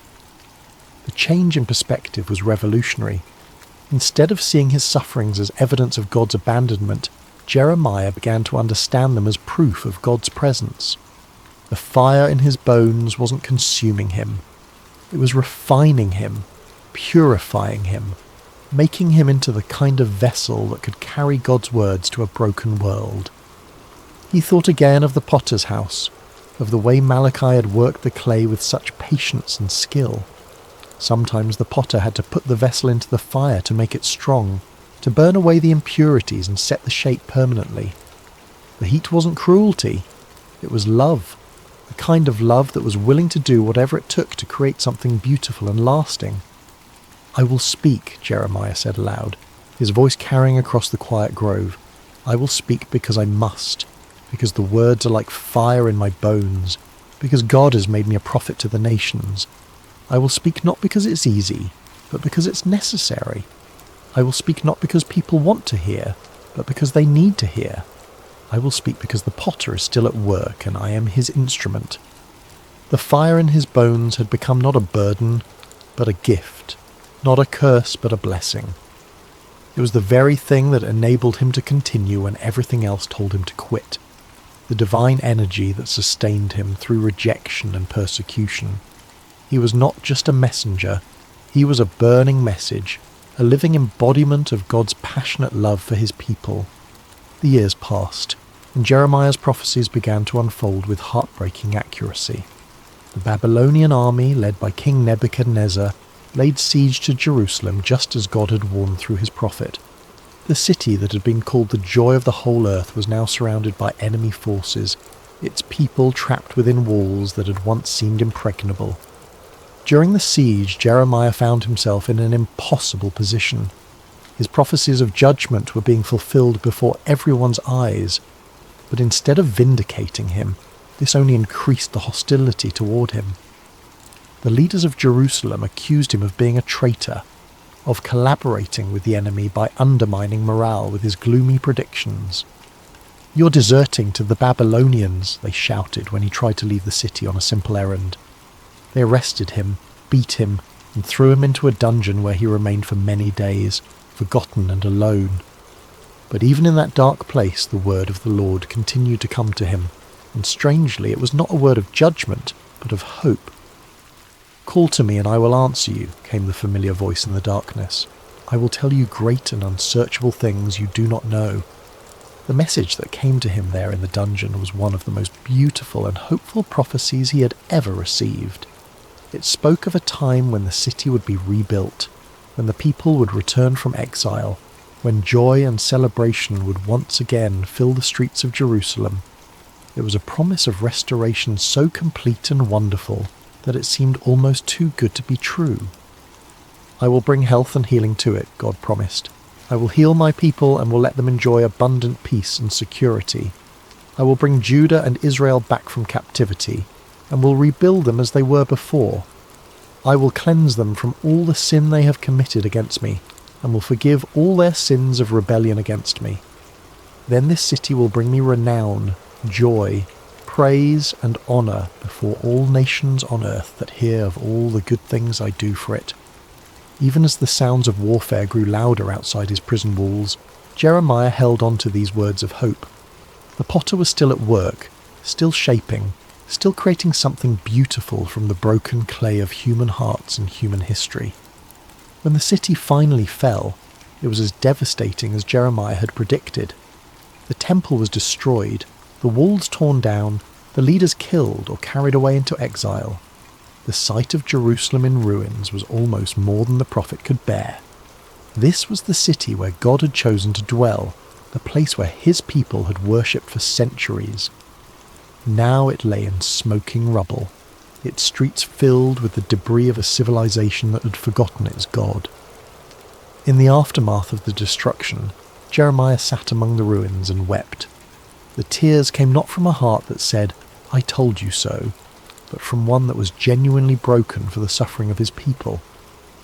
The change in perspective was revolutionary. Instead of seeing his sufferings as evidence of God's abandonment, Jeremiah began to understand them as proof of God's presence. The fire in his bones wasn't consuming him. It was refining him, purifying him, making him into the kind of vessel that could carry God's words to a broken world. He thought again of the potter's house, of the way Malachi had worked the clay with such patience and skill. Sometimes the potter had to put the vessel into the fire to make it strong, to burn away the impurities and set the shape permanently. The heat wasn't cruelty, it was love, the kind of love that was willing to do whatever it took to create something beautiful and lasting. "I will speak," Jeremiah said aloud, his voice carrying across the quiet grove. "I will speak because I must, because the words are like fire in my bones, because God has made me a prophet to the nations. I will speak not because it's easy, but because it's necessary. I will speak not because people want to hear, but because they need to hear. I will speak because the potter is still at work and I am his instrument." The fire in his bones had become not a burden, but a gift, not a curse, but a blessing. It was the very thing that enabled him to continue when everything else told him to quit, the divine energy that sustained him through rejection and persecution. He was not just a messenger, he was a burning message, a living embodiment of God's passionate love for his people. The years passed, and Jeremiah's prophecies began to unfold with heartbreaking accuracy. The Babylonian army, led by King Nebuchadnezzar, laid siege to Jerusalem just as God had warned through his prophet. The city that had been called the joy of the whole earth was now surrounded by enemy forces, its people trapped within walls that had once seemed impregnable. During the siege, Jeremiah found himself in an impossible position. His prophecies of judgment were being fulfilled before everyone's eyes, but instead of vindicating him, this only increased the hostility toward him. The leaders of Jerusalem accused him of being a traitor, of collaborating with the enemy by undermining morale with his gloomy predictions. "You're deserting to the Babylonians," they shouted when he tried to leave the city on a simple errand. They arrested him, beat him, and threw him into a dungeon where he remained for many days, forgotten and alone. But even in that dark place, the word of the Lord continued to come to him, and strangely, it was not a word of judgment, but of hope. "Call to me and I will answer you," came the familiar voice in the darkness. "I will tell you great and unsearchable things you do not know." The message that came to him there in the dungeon was one of the most beautiful and hopeful prophecies he had ever received. It spoke of a time when the city would be rebuilt, when the people would return from exile, when joy and celebration would once again fill the streets of Jerusalem. It was a promise of restoration so complete and wonderful that it seemed almost too good to be true. "I will bring health and healing to it," God promised. "I will heal my people and will let them enjoy abundant peace and security. I will bring Judah and Israel back from captivity, and will rebuild them as they were before. I will cleanse them from all the sin they have committed against me, and will forgive all their sins of rebellion against me. Then this city will bring me renown, joy, praise and honour before all nations on earth that hear of all the good things I do for it." Even as the sounds of warfare grew louder outside his prison walls, Jeremiah held on to these words of hope. The potter was still at work, still shaping, still creating something beautiful from the broken clay of human hearts and human history. When the city finally fell, it was as devastating as Jeremiah had predicted. The temple was destroyed, the walls torn down, the leaders killed or carried away into exile. The sight of Jerusalem in ruins was almost more than the prophet could bear. This was the city where God had chosen to dwell, the place where his people had worshipped for centuries. Now it lay in smoking rubble, its streets filled with the debris of a civilization that had forgotten its God. In the aftermath of the destruction, Jeremiah sat among the ruins and wept. The tears came not from a heart that said, "I told you so," but from one that was genuinely broken for the suffering of his people.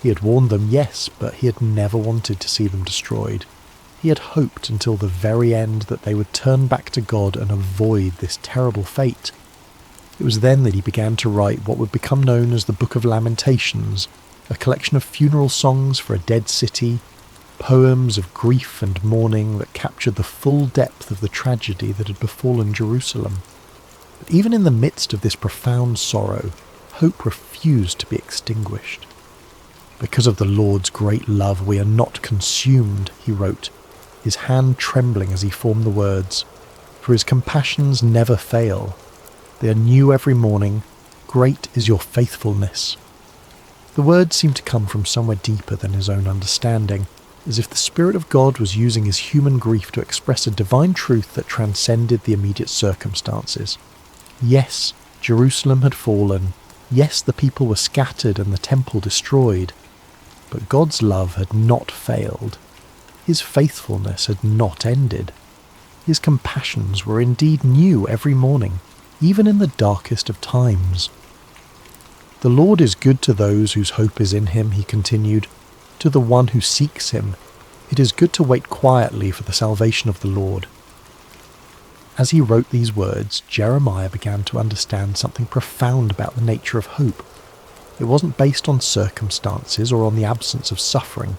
He had warned them, yes, but he had never wanted to see them destroyed. He had hoped until the very end that they would turn back to God and avoid this terrible fate. It was then that he began to write what would become known as the Book of Lamentations, a collection of funeral songs for a dead city, poems of grief and mourning that captured the full depth of the tragedy that had befallen Jerusalem. But even in the midst of this profound sorrow, hope refused to be extinguished. "Because of the Lord's great love we are not consumed," he wrote, his hand trembling as he formed the words. "For his compassions never fail. They are new every morning. Great is your faithfulness." The words seemed to come from somewhere deeper than his own understanding, as if the Spirit of God was using his human grief to express a divine truth that transcended the immediate circumstances. Yes, Jerusalem had fallen. Yes, the people were scattered and the temple destroyed. But God's love had not failed. His faithfulness had not ended. His compassions were indeed new every morning, even in the darkest of times. "The Lord is good to those whose hope is in him," he continued, "to the one who seeks him. It is good to wait quietly for the salvation of the Lord." As he wrote these words, Jeremiah began to understand something profound about the nature of hope. It wasn't based on circumstances or on the absence of suffering.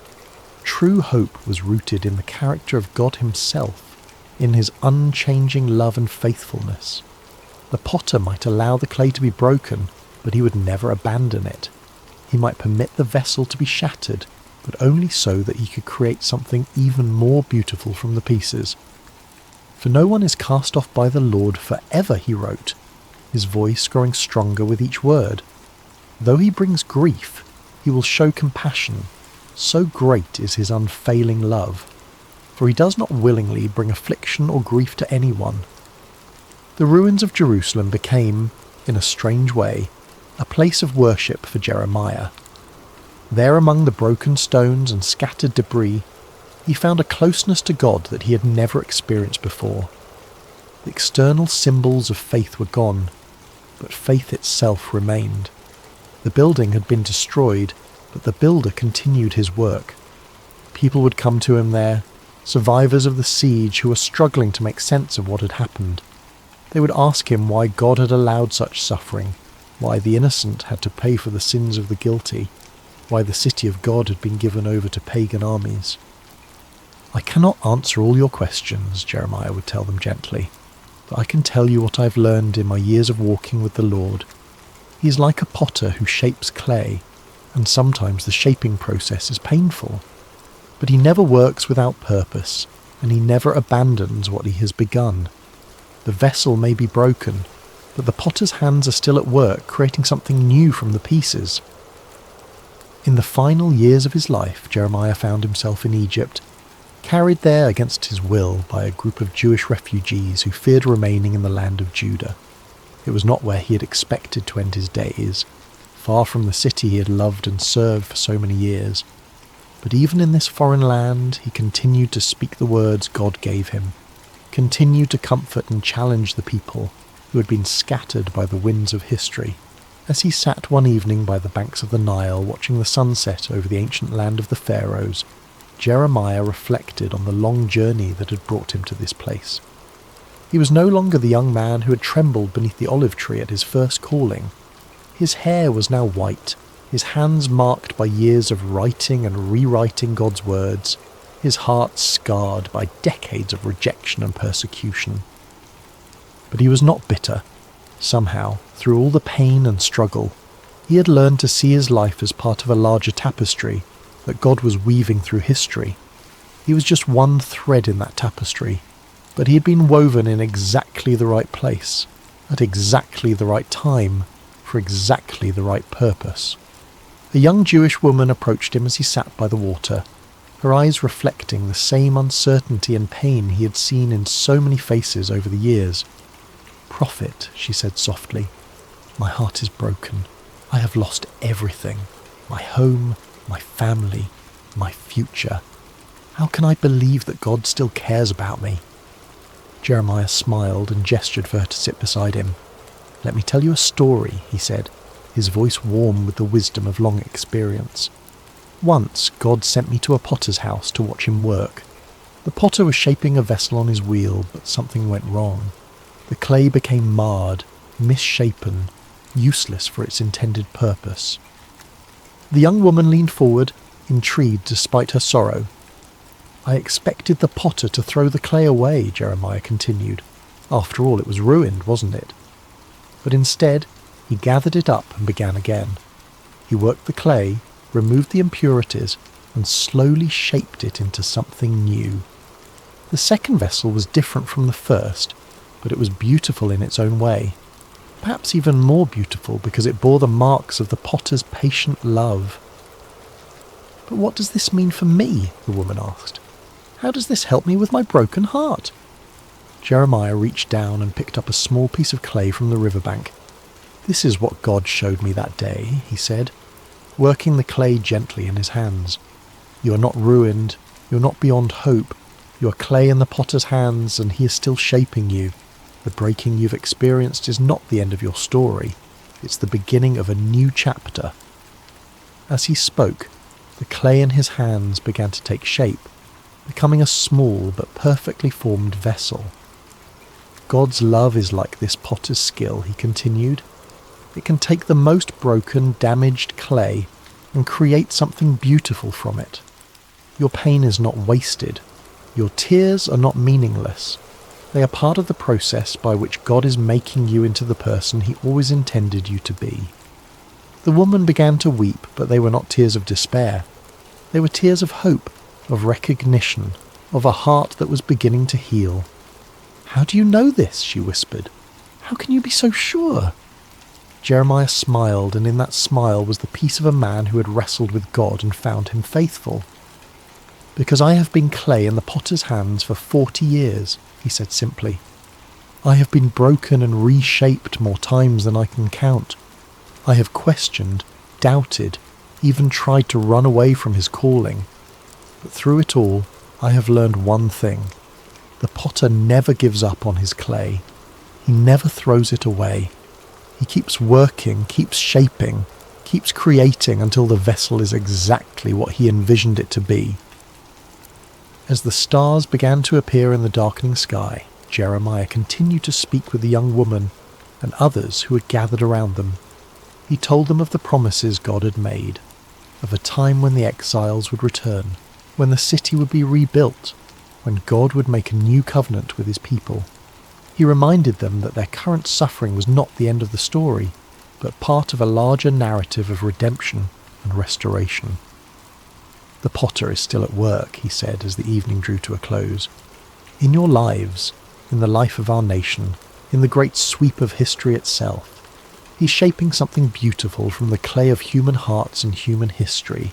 True hope was rooted in the character of God himself, in his unchanging love and faithfulness. The potter might allow the clay to be broken, but he would never abandon it. He might permit the vessel to be shattered, but only so that he could create something even more beautiful from the pieces. For no one is cast off by the Lord forever, he wrote, his voice growing stronger with each word. Though he brings grief, he will show compassion. So great is his unfailing love. For he does not willingly bring affliction or grief to anyone. The ruins of Jerusalem became, in a strange way, a place of worship for Jeremiah. There among the broken stones and scattered debris, he found a closeness to God that he had never experienced before. The external symbols of faith were gone, but faith itself remained. The building had been destroyed, but the builder continued his work. People would come to him there, survivors of the siege who were struggling to make sense of what had happened. They would ask him why God had allowed such suffering, why the innocent had to pay for the sins of the guilty, why the city of God had been given over to pagan armies. I cannot answer all your questions, Jeremiah would tell them gently, but I can tell you what I've learned in my years of walking with the Lord. He is like a potter who shapes clay, and sometimes the shaping process is painful. But he never works without purpose, and he never abandons what he has begun. The vessel may be broken, but the potter's hands are still at work creating something new from the pieces. In the final years of his life, Jeremiah found himself in Egypt, carried there against his will by a group of Jewish refugees who feared remaining in the land of Judah. It was not where he had expected to end his days, far from the city he had loved and served for so many years. But even in this foreign land, he continued to speak the words God gave him, continued to comfort and challenge the people who had been scattered by the winds of history. As he sat one evening by the banks of the Nile watching the sunset over the ancient land of the Pharaohs, Jeremiah reflected on the long journey that had brought him to this place. He was no longer the young man who had trembled beneath the olive tree at his first calling. His hair was now white, his hands marked by years of writing and rewriting God's words, his heart scarred by decades of rejection and persecution. But he was not bitter. Somehow, through all the pain and struggle, he had learned to see his life as part of a larger tapestry that God was weaving through history. He was just one thread in that tapestry, but he had been woven in exactly the right place, at exactly the right time, for exactly the right purpose. A young Jewish woman approached him as he sat by the water, her eyes reflecting the same uncertainty and pain he had seen in so many faces over the years. "Prophet," she said softly, "my heart is broken. I have lost everything, my home, my family, my future. How can I believe that God still cares about me?" Jeremiah smiled and gestured for her to sit beside him. "Let me tell you a story," he said, his voice warm with the wisdom of long experience. "Once God sent me to a potter's house to watch him work. The potter was shaping a vessel on his wheel, but something went wrong. The clay became marred, misshapen, useless for its intended purpose." The young woman leaned forward, intrigued despite her sorrow. "I expected the potter to throw the clay away," Jeremiah continued. "After all, it was ruined, wasn't it? But instead, he gathered it up and began again. He worked the clay, removed the impurities, and slowly shaped it into something new. The second vessel was different from the first, but it was beautiful in its own way. Perhaps even more beautiful because it bore the marks of the potter's patient love. "But what does this mean for me?" the woman asked. "How does this help me with my broken heart?" Jeremiah reached down and picked up a small piece of clay from the riverbank. "This is what God showed me that day," he said, working the clay gently in his hands. "You are not ruined, you are not beyond hope. You are clay in the potter's hands, and he is still shaping you. The breaking you've experienced is not the end of your story. It's the beginning of a new chapter." As he spoke, the clay in his hands began to take shape, becoming a small but perfectly formed vessel. "God's love is like this potter's skill," he continued. "It can take the most broken, damaged clay and create something beautiful from it. Your pain is not wasted. Your tears are not meaningless. They are part of the process by which God is making you into the person he always intended you to be." The woman began to weep, but they were not tears of despair. They were tears of hope, of recognition, of a heart that was beginning to heal. "How do you know this?" she whispered. "How can you be so sure?" Jeremiah smiled, and in that smile was the peace of a man who had wrestled with God and found him faithful. "Because I have been clay in the potter's hands for 40 years, he said simply. "I have been broken and reshaped more times than I can count. I have questioned, doubted, even tried to run away from his calling. But through it all, I have learned one thing. The potter never gives up on his clay. He never throws it away. He keeps working, keeps shaping, keeps creating until the vessel is exactly what he envisioned it to be." As the stars began to appear in the darkening sky, Jeremiah continued to speak with the young woman and others who had gathered around them. He told them of the promises God had made, of a time when the exiles would return, when the city would be rebuilt, when God would make a new covenant with his people. He reminded them that their current suffering was not the end of the story, but part of a larger narrative of redemption and restoration. "The potter is still at work," he said as the evening drew to a close. "In your lives, in the life of our nation, in the great sweep of history itself, he's shaping something beautiful from the clay of human hearts and human history.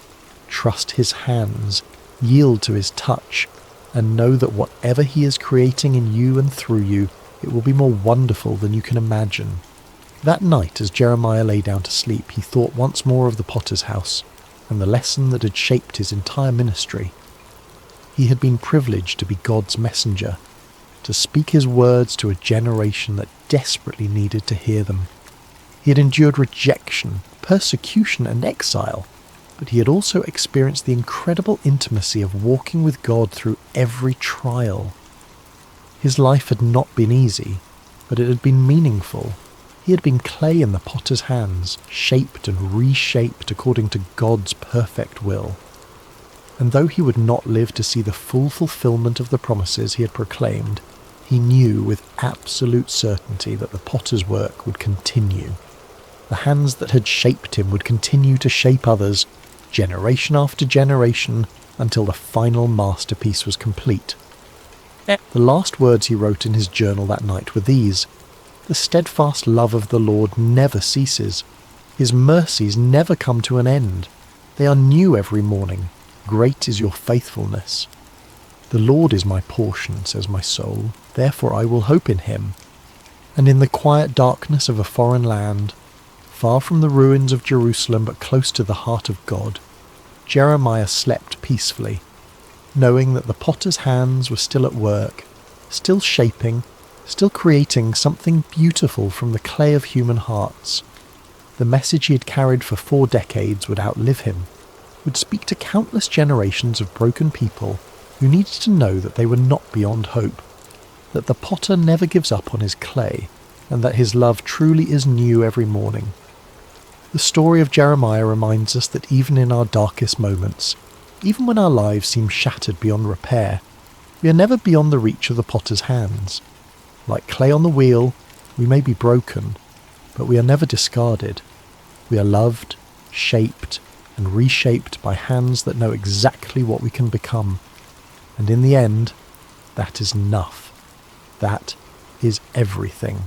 Trust his hands, yield to his touch, and know that whatever he is creating in you and through you, it will be more wonderful than you can imagine." That night, as Jeremiah lay down to sleep, he thought once more of the potter's house and the lesson that had shaped his entire ministry. He had been privileged to be God's messenger, to speak his words to a generation that desperately needed to hear them. He had endured rejection, persecution, and exile, but he had also experienced the incredible intimacy of walking with God through every trial. His life had not been easy, but it had been meaningful. He had been clay in the potter's hands, shaped and reshaped according to God's perfect will. And though he would not live to see the full fulfillment of the promises he had proclaimed, he knew with absolute certainty that the potter's work would continue. The hands that had shaped him would continue to shape others, generation after generation, until the final masterpiece was complete. The last words he wrote in his journal that night were these: "The steadfast love of the Lord never ceases. His mercies never come to an end. They are new every morning. Great is your faithfulness. The Lord is my portion, says my soul, therefore I will hope in him." And in the quiet darkness of a foreign land, far from the ruins of Jerusalem but close to the heart of God, Jeremiah slept peacefully, knowing that the potter's hands were still at work, still shaping, still creating something beautiful from the clay of human hearts. The message he had carried for 4 decades would outlive him, would speak to countless generations of broken people who needed to know that they were not beyond hope, that the potter never gives up on his clay, and that his love truly is new every morning. The story of Jeremiah reminds us that even in our darkest moments, even when our lives seem shattered beyond repair, we are never beyond the reach of the potter's hands. Like clay on the wheel, we may be broken, but we are never discarded. We are loved, shaped, and reshaped by hands that know exactly what we can become. And in the end, that is enough. That is everything.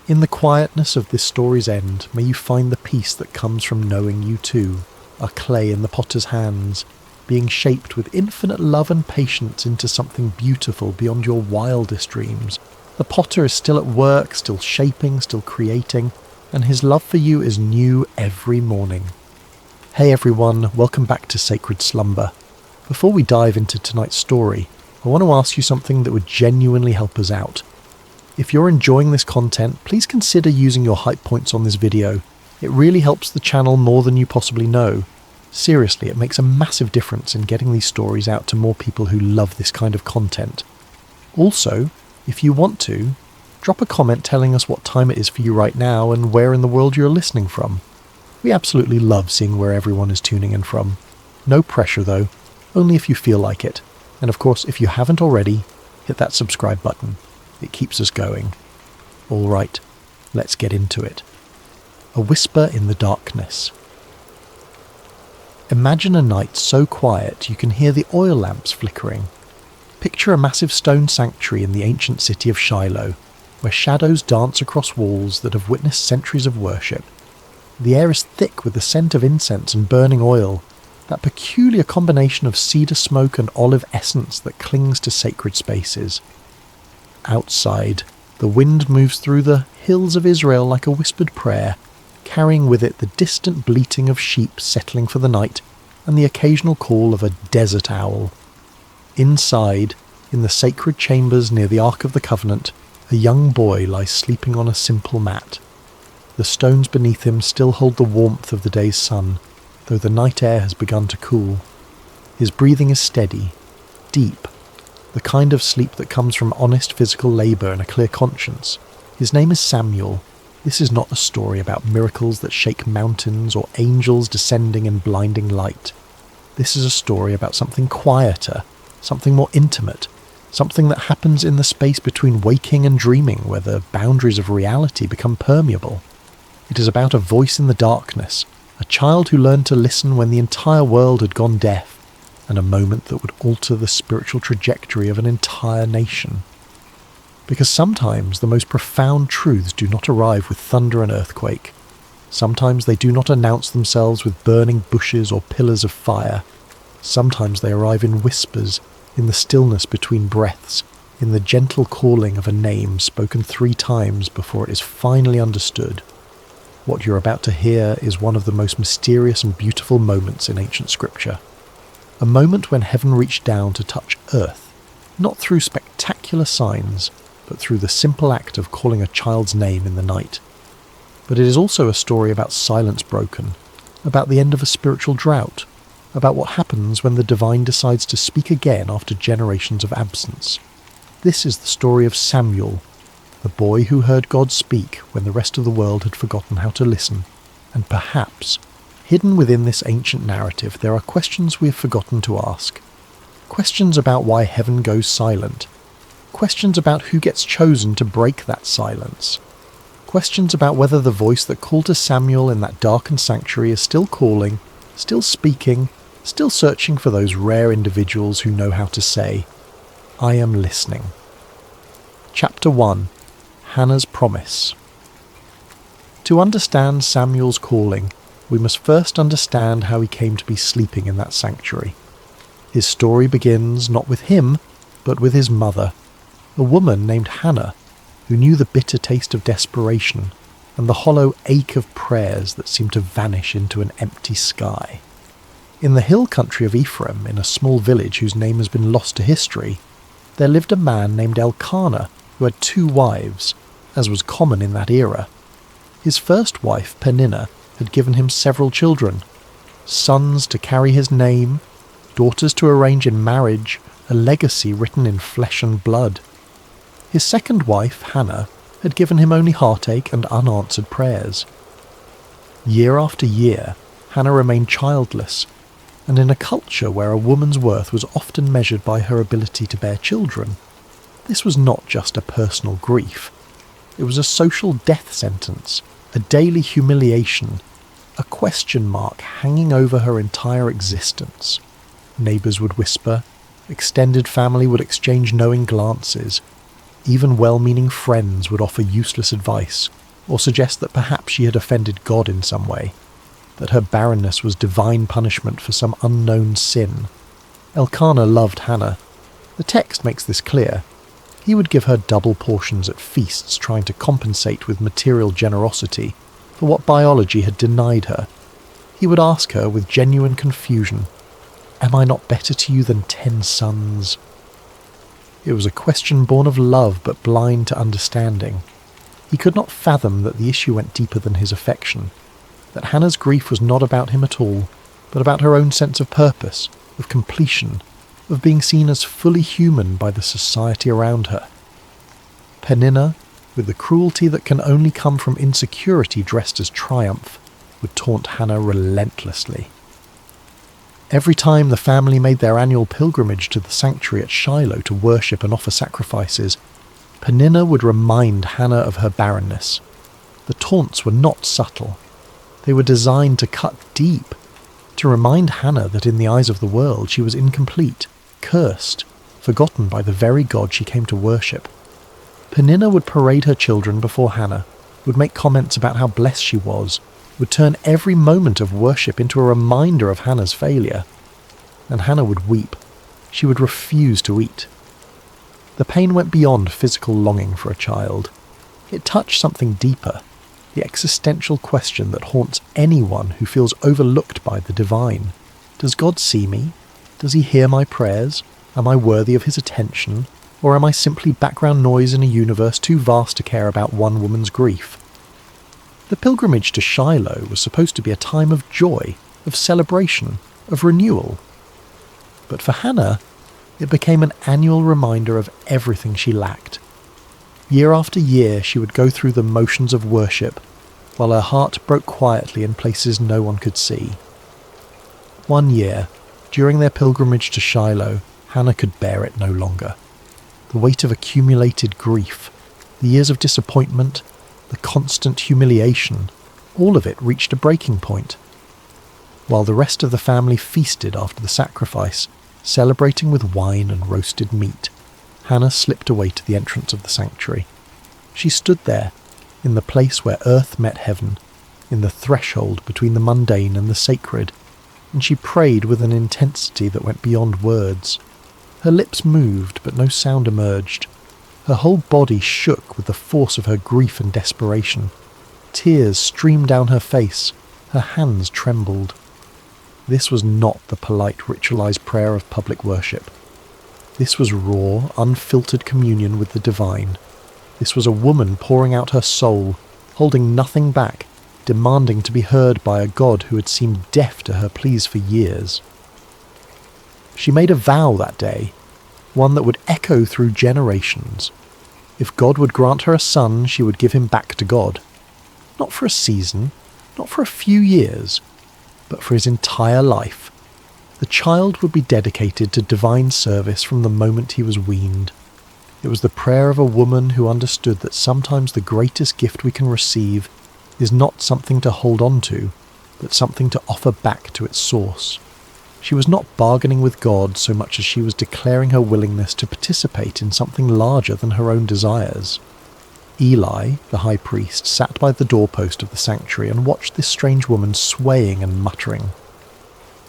In the quietness of this story's end, may you find the peace that comes from knowing you too are clay in the potter's hands, being shaped with infinite love and patience into something beautiful beyond your wildest dreams. The potter is still at work, still shaping, still creating, and his love for you is new every morning. Hey everyone, welcome back to Sacred Slumber. Before we dive into tonight's story, I want to ask you something that would genuinely help us out. If you're enjoying this content, please consider using your hype points on this video. It really helps the channel more than you possibly know. Seriously, it makes a massive difference in getting these stories out to more people who love this kind of content. Also, if you want to, drop a comment telling us what time it is for you right now and where in the world you're listening from. We absolutely love seeing where everyone is tuning in from. No pressure though, only if you feel like it. And of course, if you haven't already, hit that subscribe button. It keeps us going. All right, let's get into it. a whisper in the darkness. Imagine a night so quiet you can hear the oil lamps flickering. Picture a massive stone sanctuary in the ancient city of Shiloh, where shadows dance across walls that have witnessed centuries of worship. The air is thick with the scent of incense and burning oil, that peculiar combination of cedar smoke and olive essence that clings to sacred spaces. Outside, the wind moves through the hills of Israel like a whispered prayer, carrying with it the distant bleating of sheep settling for the night and the occasional call of a desert owl. Inside, in the sacred chambers near the Ark of the Covenant, a young boy lies sleeping on a simple mat. The stones beneath him still hold the warmth of the day's sun, though the night air has begun to cool. His breathing is steady, deep, the kind of sleep that comes from honest physical labour and a clear conscience. His name is Samuel. This is not a story about miracles that shake mountains or angels descending in blinding light. This is a story about something quieter, something more intimate, something that happens in the space between waking and dreaming, where the boundaries of reality become permeable. It is about a voice in the darkness, a child who learned to listen when the entire world had gone deaf, and a moment that would alter the spiritual trajectory of an entire nation. Because sometimes the most profound truths do not arrive with thunder and earthquake. Sometimes they do not announce themselves with burning bushes or pillars of fire. Sometimes they arrive in whispers, in the stillness between breaths, in the gentle calling of a name spoken 3 times before it is finally understood. What you're about to hear is one of the most mysterious and beautiful moments in ancient scripture. A moment when heaven reached down to touch earth, not through spectacular signs, but through the simple act of calling a child's name in the night. But it is also a story about silence broken, about the end of a spiritual drought, about what happens when the divine decides to speak again after generations of absence. This is the story of Samuel, the boy who heard God speak when the rest of the world had forgotten how to listen. And perhaps, hidden within this ancient narrative, there are questions we have forgotten to ask. Questions about why heaven goes silent. Questions about who gets chosen to break that silence. Questions about whether the voice that called to Samuel in that darkened sanctuary is still calling, still speaking, still searching for those rare individuals who know how to say, "I am listening." Chapter 1. Hannah's Promise. To understand Samuel's calling, we must first understand how he came to be sleeping in that sanctuary. His story begins not with him, but with his mother, a woman named Hannah, who knew the bitter taste of desperation and the hollow ache of prayers that seemed to vanish into an empty sky. In the hill country of Ephraim, in a small village whose name has been lost to history, there lived a man named Elkanah who had 2 wives, as was common in that era. His first wife, Peninnah, had given him several children, sons to carry his name, daughters to arrange in marriage, a legacy written in flesh and blood. His second wife, Hannah, had given him only heartache and unanswered prayers. Year after year, Hannah remained childless, and in a culture where a woman's worth was often measured by her ability to bear children, this was not just a personal grief. It was a social death sentence, a daily humiliation, a question mark hanging over her entire existence. Neighbours would whisper, extended family would exchange knowing glances, even well-meaning friends would offer useless advice, or suggest that perhaps she had offended God in some way, that her barrenness was divine punishment for some unknown sin. Elkanah loved Hannah. The text makes this clear. He would give her double portions at feasts, trying to compensate with material generosity for what biology had denied her. He would ask her with genuine confusion, "Am I not better to you than 10 sons?" It was a question born of love but blind to understanding. He could not fathom that the issue went deeper than his affection, that Hannah's grief was not about him at all, but about her own sense of purpose, of completion, of being seen as fully human by the society around her. Peninnah, with the cruelty that can only come from insecurity dressed as triumph, would taunt Hannah relentlessly. Every time the family made their annual pilgrimage to the sanctuary at Shiloh to worship and offer sacrifices, Peninnah would remind Hannah of her barrenness. The taunts were not subtle. They were designed to cut deep, to remind Hannah that in the eyes of the world she was incomplete, cursed, forgotten by the very God she came to worship. Peninnah would parade her children before Hannah, would make comments about how blessed she was, would turn every moment of worship into a reminder of Hannah's failure. And Hannah would weep. She would refuse to eat. The pain went beyond physical longing for a child. It touched something deeper, the existential question that haunts anyone who feels overlooked by the divine. Does God see me? Does he hear my prayers? Am I worthy of his attention? Or am I simply background noise in a universe too vast to care about one woman's grief? The pilgrimage to Shiloh was supposed to be a time of joy, of celebration, of renewal. But for Hannah, it became an annual reminder of everything she lacked. Year after year she would go through the motions of worship, while her heart broke quietly in places no one could see. One year, during their pilgrimage to Shiloh, Hannah could bear it no longer. The weight of accumulated grief, the years of disappointment, the constant humiliation, all of it reached a breaking point. While the rest of the family feasted after the sacrifice, celebrating with wine and roasted meat, Hannah slipped away to the entrance of the sanctuary. She stood there, in the place where earth met heaven, in the threshold between the mundane and the sacred, and she prayed with an intensity that went beyond words. Her lips moved, but no sound emerged. Her whole body shook with the force of her grief and desperation. Tears streamed down her face. Her hands trembled. This was not the polite, ritualized prayer of public worship. This was raw, unfiltered communion with the divine. This was a woman pouring out her soul, holding nothing back, demanding to be heard by a God who had seemed deaf to her pleas for years. She made a vow that day, one that would echo through generations. If God would grant her a son, she would give him back to God. Not for a season, not for a few years, but for his entire life. The child would be dedicated to divine service from the moment he was weaned. It was the prayer of a woman who understood that sometimes the greatest gift we can receive is not something to hold on to, but something to offer back to its source. She was not bargaining with God so much as she was declaring her willingness to participate in something larger than her own desires. Eli, the high priest, sat by the doorpost of the sanctuary and watched this strange woman swaying and muttering.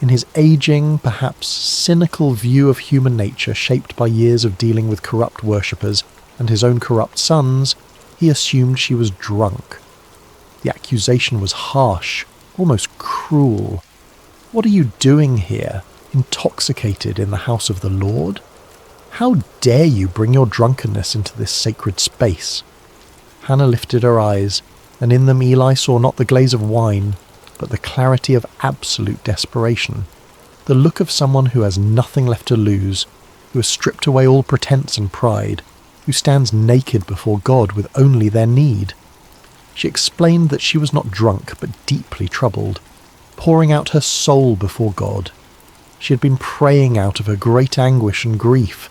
In his aging, perhaps cynical view of human nature shaped by years of dealing with corrupt worshippers and his own corrupt sons, he assumed she was drunk. The accusation was harsh, almost cruel. What are you doing here, intoxicated in the house of the Lord? How dare you bring your drunkenness into this sacred space? Hannah lifted her eyes, and in them Eli saw not the glaze of wine, but the clarity of absolute desperation, the look of someone who has nothing left to lose, who has stripped away all pretense and pride, who stands naked before God with only their need. She explained that she was not drunk, but deeply troubled, pouring out her soul before God. She had been praying out of her great anguish and grief.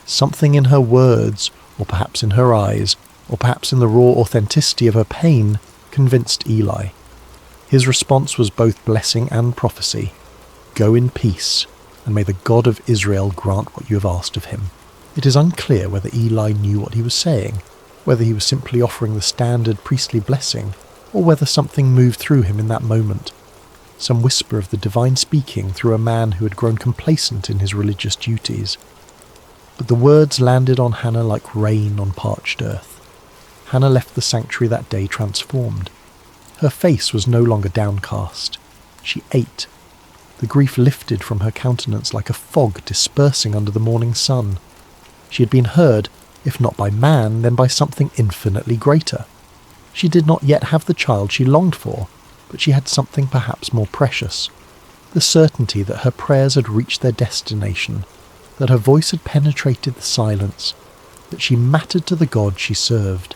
Something in her words, or perhaps in her eyes, or perhaps in the raw authenticity of her pain, convinced Eli. His response was both blessing and prophecy. Go in peace, and may the God of Israel grant what you have asked of him. It is unclear whether Eli knew what he was saying, whether he was simply offering the standard priestly blessing, or whether something moved through him in that moment. Some whisper of the divine speaking through a man who had grown complacent in his religious duties. But the words landed on Hannah like rain on parched earth. Hannah left the sanctuary that day transformed. Her face was no longer downcast. She ate. The grief lifted from her countenance like a fog dispersing under the morning sun. She had been heard, if not by man, then by something infinitely greater. She did not yet have the child she longed for, but she had something perhaps more precious. The certainty that her prayers had reached their destination, that her voice had penetrated the silence, that she mattered to the God she served.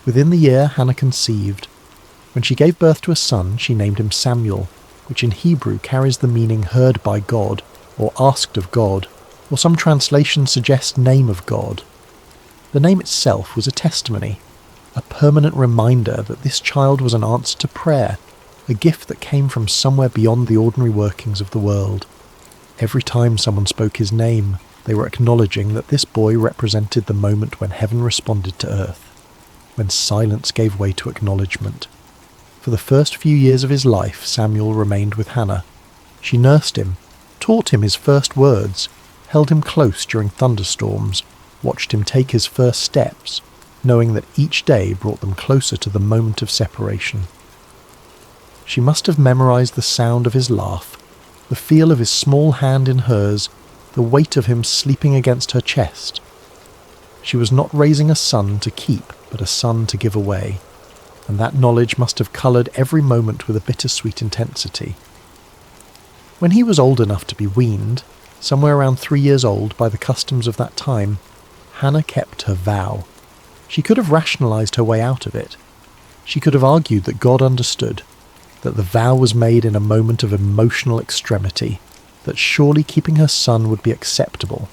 Within the year, Hannah conceived. When she gave birth to a son, she named him Samuel, which in Hebrew carries the meaning heard by God, or asked of God, or some translations suggest name of God. The name itself was a testimony, a permanent reminder that this child was an answer to prayer, a gift that came from somewhere beyond the ordinary workings of the world. Every time someone spoke his name, they were acknowledging that this boy represented the moment when heaven responded to earth, when silence gave way to acknowledgement. For the first few years of his life, Samuel remained with Hannah. She nursed him, taught him his first words, held him close during thunderstorms, watched him take his first steps, knowing that each day brought them closer to the moment of separation. She must have memorized the sound of his laugh, the feel of his small hand in hers, the weight of him sleeping against her chest. She was not raising a son to keep, but a son to give away, and that knowledge must have coloured every moment with a bittersweet intensity. When he was old enough to be weaned, somewhere around 3 years old by the customs of that time, Hannah kept her vow. She could have rationalised her way out of it. She could have argued that God understood, that the vow was made in a moment of emotional extremity, that surely keeping her son would be acceptable.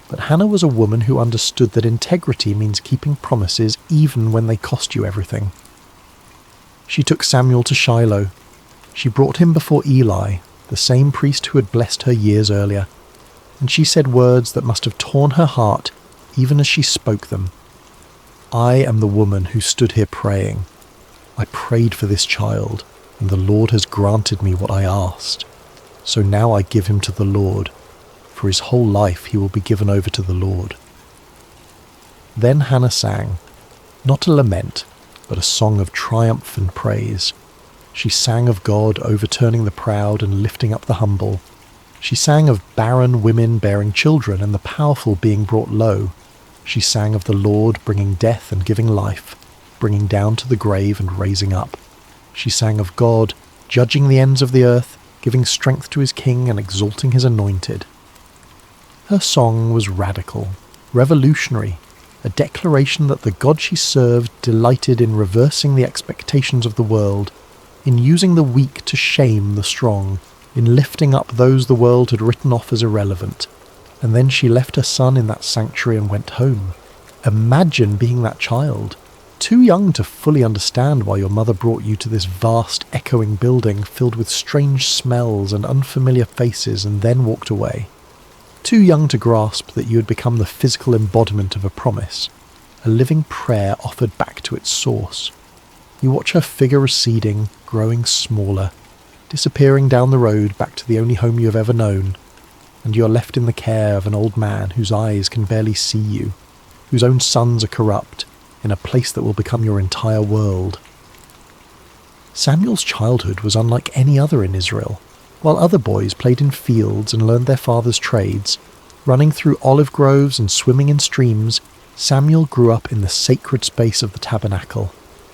But Hannah was a woman who understood that integrity means keeping promises even when they cost you everything. She took Samuel to Shiloh. She brought him before Eli, the same priest who had blessed her years earlier, and she said words that must have torn her heart even as she spoke them. I am the woman who stood here praying. I prayed for this child, and the Lord has granted me what I asked. So now I give him to the Lord. For his whole life he will be given over to the Lord. Then Hannah sang, not a lament, but a song of triumph and praise. She sang of God overturning the proud and lifting up the humble. She sang of barren women bearing children and the powerful being brought low. She sang of the Lord bringing death and giving life, bringing down to the grave and raising up. She sang of God judging the ends of the earth, giving strength to his king and exalting his anointed. Her song was radical, revolutionary, a declaration that the God she served delighted in reversing the expectations of the world, in using the weak to shame the strong, in lifting up those the world had written off as irrelevant. And then she left her son in that sanctuary and went home. Imagine being that child, too young to fully understand why your mother brought you to this vast, echoing building filled with strange smells and unfamiliar faces and then walked away. Too young to grasp that you had become the physical embodiment of a promise, a living prayer offered back to its source. You watch her figure receding, growing smaller, disappearing down the road back to the only home you have ever known, and you are left in the care of an old man whose eyes can barely see you, whose own sons are corrupt, in a place that will become your entire world. Samuel's childhood was unlike any other in Israel. While other boys played in fields and learned their father's trades, running through olive groves and swimming in streams, Samuel grew up in the sacred space of the tabernacle.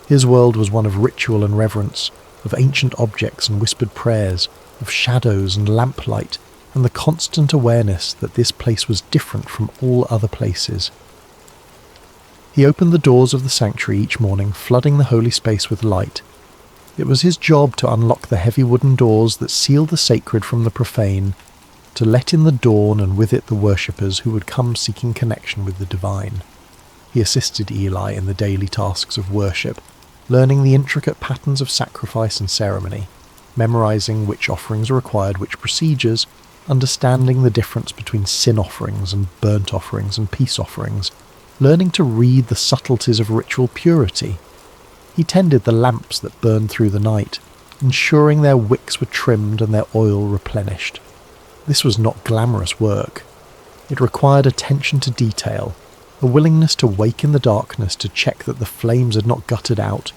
His world was one of ritual and reverence, of ancient objects and whispered prayers, of shadows and lamplight, and the constant awareness that this place was different from all other places. He opened the doors of the sanctuary each morning, flooding the holy space with light. It was his job to unlock the heavy wooden doors that seal the sacred from the profane, to let in the dawn and with it the worshippers who would come seeking connection with the divine. He assisted Eli in the daily tasks of worship, learning the intricate patterns of sacrifice and ceremony, memorizing which offerings required which procedures, understanding the difference between sin offerings and burnt offerings and peace offerings, learning to read the subtleties of ritual purity. He tended the lamps that burned through the night, ensuring their wicks were trimmed and their oil replenished. This was not glamorous work. It required attention to detail, a willingness to wake in the darkness to check that the flames had not guttered out,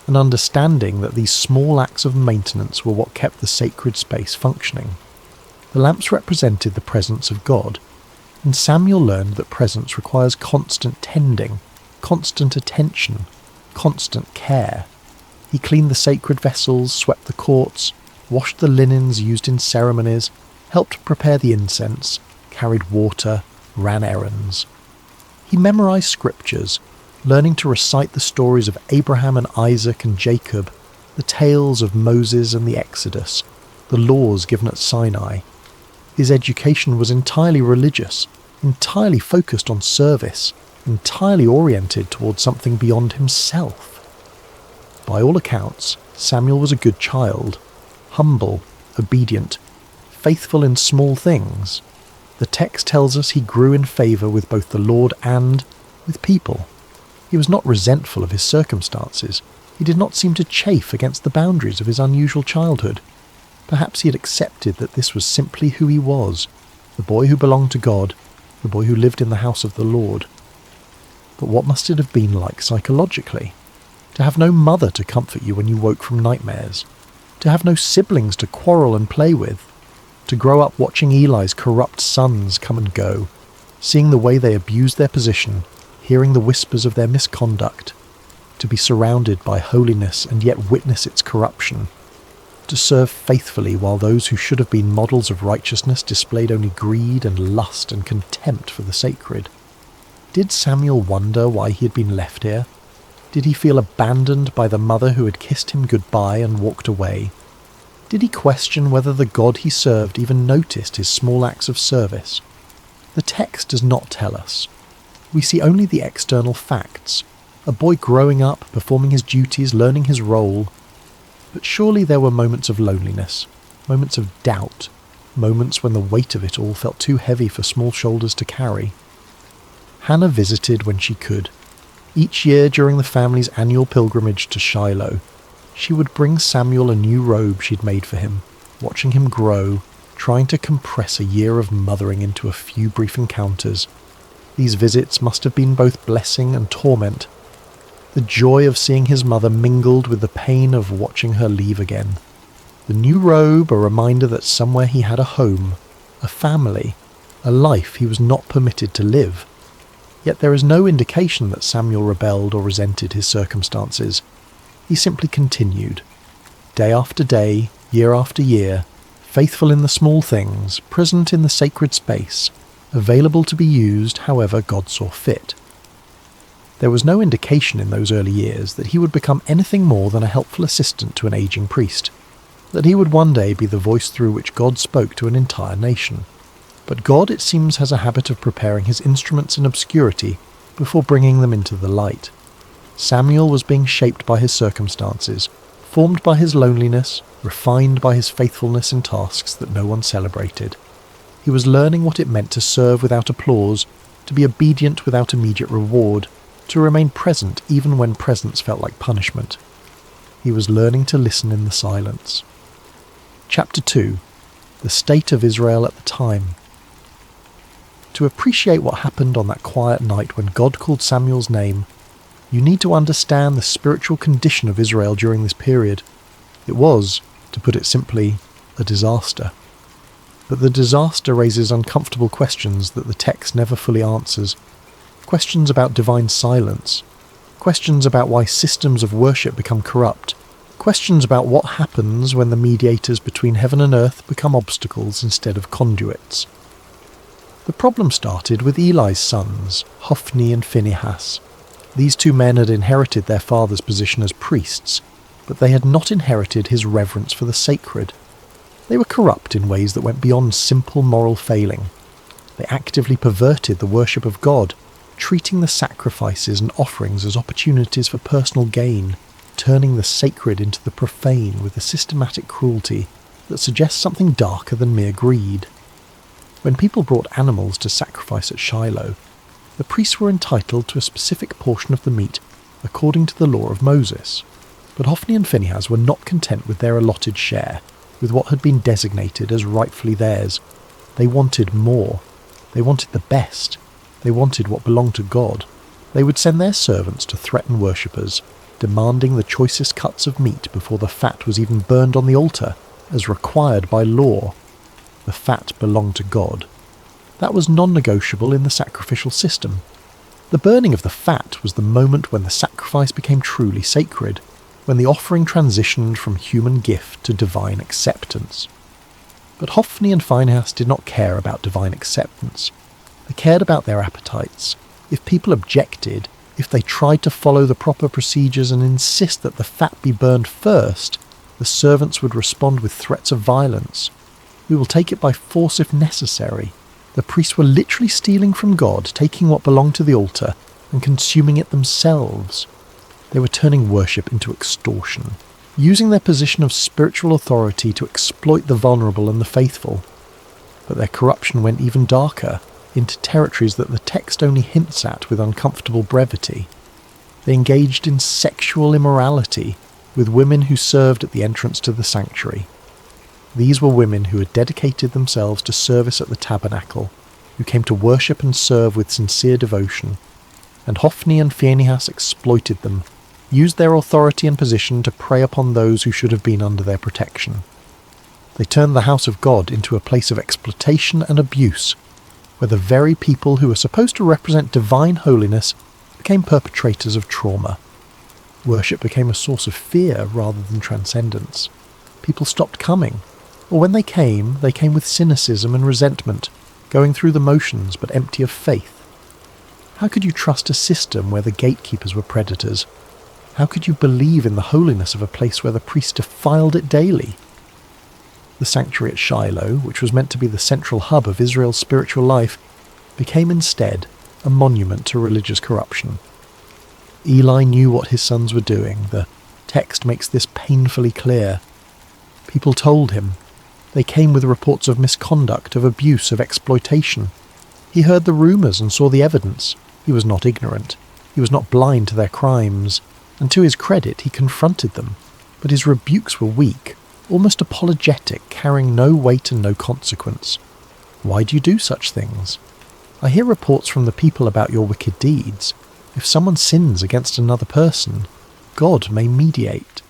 an understanding that these small acts of maintenance were what kept the sacred space functioning. The lamps represented the presence of God, and Samuel learned that presence requires constant tending, constant attention, constant care. He cleaned the sacred vessels, swept the courts, washed the linens used in ceremonies, helped prepare the incense, carried water, ran errands. He memorized scriptures, learning to recite the stories of Abraham and Isaac and Jacob, the tales of Moses and the Exodus, the laws given at Sinai. His education was entirely religious, entirely focused on service, entirely oriented towards something beyond himself. By all accounts, Samuel was a good child, humble, obedient, faithful in small things. The text tells us he grew in favour with both the Lord and with people. He was not resentful of his circumstances. He did not seem to chafe against the boundaries of his unusual childhood. Perhaps he had accepted that this was simply who he was, the boy who belonged to God, the boy who lived in the house of the Lord. But what must it have been like psychologically? To have no mother to comfort you when you woke from nightmares, to have no siblings to quarrel and play with, to grow up watching Eli's corrupt sons come and go, seeing the way they abused their position, hearing the whispers of their misconduct, to be surrounded by holiness and yet witness its corruption, to serve faithfully while those who should have been models of righteousness displayed only greed and lust and contempt for the sacred. Did Samuel wonder why he had been left here? Did he feel abandoned by the mother who had kissed him goodbye and walked away? Did he question whether the God he served even noticed his small acts of service? The text does not tell us. We see only the external facts. A boy growing up, performing his duties, learning his role. But surely there were moments of loneliness, moments of doubt, moments when the weight of it all felt too heavy for small shoulders to carry. Hannah visited when she could. Each year during the family's annual pilgrimage to Shiloh, she would bring Samuel a new robe she'd made for him, watching him grow, trying to compress a year of mothering into a few brief encounters. These visits must have been both blessing and torment. The joy of seeing his mother mingled with the pain of watching her leave again. The new robe, a reminder that somewhere he had a home, a family, a life he was not permitted to live. Yet there is no indication that Samuel rebelled or resented his circumstances. He simply continued. Day after day, year after year, faithful in the small things, present in the sacred space, available to be used however God saw fit. There was no indication in those early years that he would become anything more than a helpful assistant to an aging priest, that he would one day be the voice through which God spoke to an entire nation. But God, it seems, has a habit of preparing his instruments in obscurity before bringing them into the light. Samuel was being shaped by his circumstances, formed by his loneliness, refined by his faithfulness in tasks that no one celebrated. He was learning what it meant to serve without applause, to be obedient without immediate reward, to remain present even when presence felt like punishment. He was learning to listen in the silence. Chapter 2. The State of Israel at the Time. To appreciate what happened on that quiet night when God called Samuel's name, you need to understand the spiritual condition of Israel during this period. It was, to put it simply, a disaster. But the disaster raises uncomfortable questions that the text never fully answers. Questions about divine silence. Questions about why systems of worship become corrupt. Questions about what happens when the mediators between heaven and earth become obstacles instead of conduits. The problem started with Eli's sons, Hophni and Phinehas. These two men had inherited their father's position as priests, but they had not inherited his reverence for the sacred. They were corrupt in ways that went beyond simple moral failing. They actively perverted the worship of God, treating the sacrifices and offerings as opportunities for personal gain, turning the sacred into the profane with a systematic cruelty that suggests something darker than mere greed. When people brought animals to sacrifice at Shiloh, the priests were entitled to a specific portion of the meat according to the law of Moses. But Hophni and Phinehas were not content with their allotted share, with what had been designated as rightfully theirs. They wanted more. They wanted the best. They wanted what belonged to God. They would send their servants to threaten worshippers, demanding the choicest cuts of meat before the fat was even burned on the altar, as required by law. The fat belonged to God. That was non-negotiable in the sacrificial system. The burning of the fat was the moment when the sacrifice became truly sacred, when the offering transitioned from human gift to divine acceptance. But Hophni and Phinehas did not care about divine acceptance. They cared about their appetites. If people objected, if they tried to follow the proper procedures and insist that the fat be burned first, the servants would respond with threats of violence. We will take it by force if necessary. The priests were literally stealing from God, taking what belonged to the altar and consuming it themselves. They were turning worship into extortion. using their position of spiritual authority to exploit the vulnerable and the faithful. But their corruption went even darker, into territories that the text only hints at with uncomfortable brevity. They engaged in sexual immorality with women who served at the entrance to the sanctuary. These were women who had dedicated themselves to service at the tabernacle, who came to worship and serve with sincere devotion, and Hophni and Phinehas exploited them, used their authority and position to prey upon those who should have been under their protection. They turned the house of God into a place of exploitation and abuse, where the very people who were supposed to represent divine holiness became perpetrators of trauma. Worship became a source of fear rather than transcendence. People stopped coming, or when they came with cynicism and resentment, going through the motions but empty of faith. How could you trust a system where the gatekeepers were predators? How could you believe in the holiness of a place where the priests defiled it daily? The sanctuary at Shiloh, which was meant to be the central hub of Israel's spiritual life, became instead a monument to religious corruption. Eli knew what his sons were doing. The text makes this painfully clear. People told him. They came with reports of misconduct, of abuse, of exploitation. He heard the rumours and saw the evidence. He was not ignorant. He was not blind to their crimes. And to his credit, he confronted them. But his rebukes were weak, almost apologetic, carrying no weight and no consequence. Why do you do such things? I hear reports from the people about your wicked deeds. If someone sins against another person, God may mediate.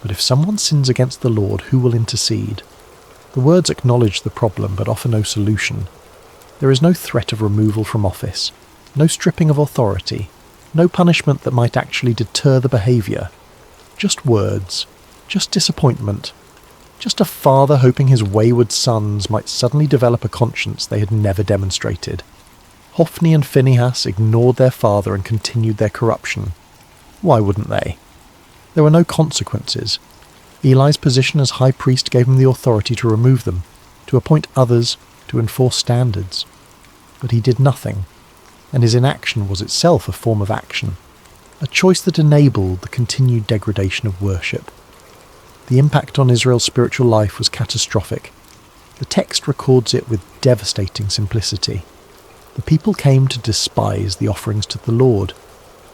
But if someone sins against the Lord, who will intercede? The words acknowledge the problem but offer no solution. There is no threat of removal from office, no stripping of authority, no punishment that might actually deter the behaviour. Just words, just disappointment, just a father hoping his wayward sons might suddenly develop a conscience they had never demonstrated. Hophni and Phinehas ignored their father and continued their corruption. Why wouldn't they? There were no consequences. Eli's position as high priest gave him the authority to remove them, to appoint others, to enforce standards. But he did nothing, and his inaction was itself a form of action, a choice that enabled the continued degradation of worship. The impact on Israel's spiritual life was catastrophic. The text records it with devastating simplicity. The people came to despise the offerings to the Lord.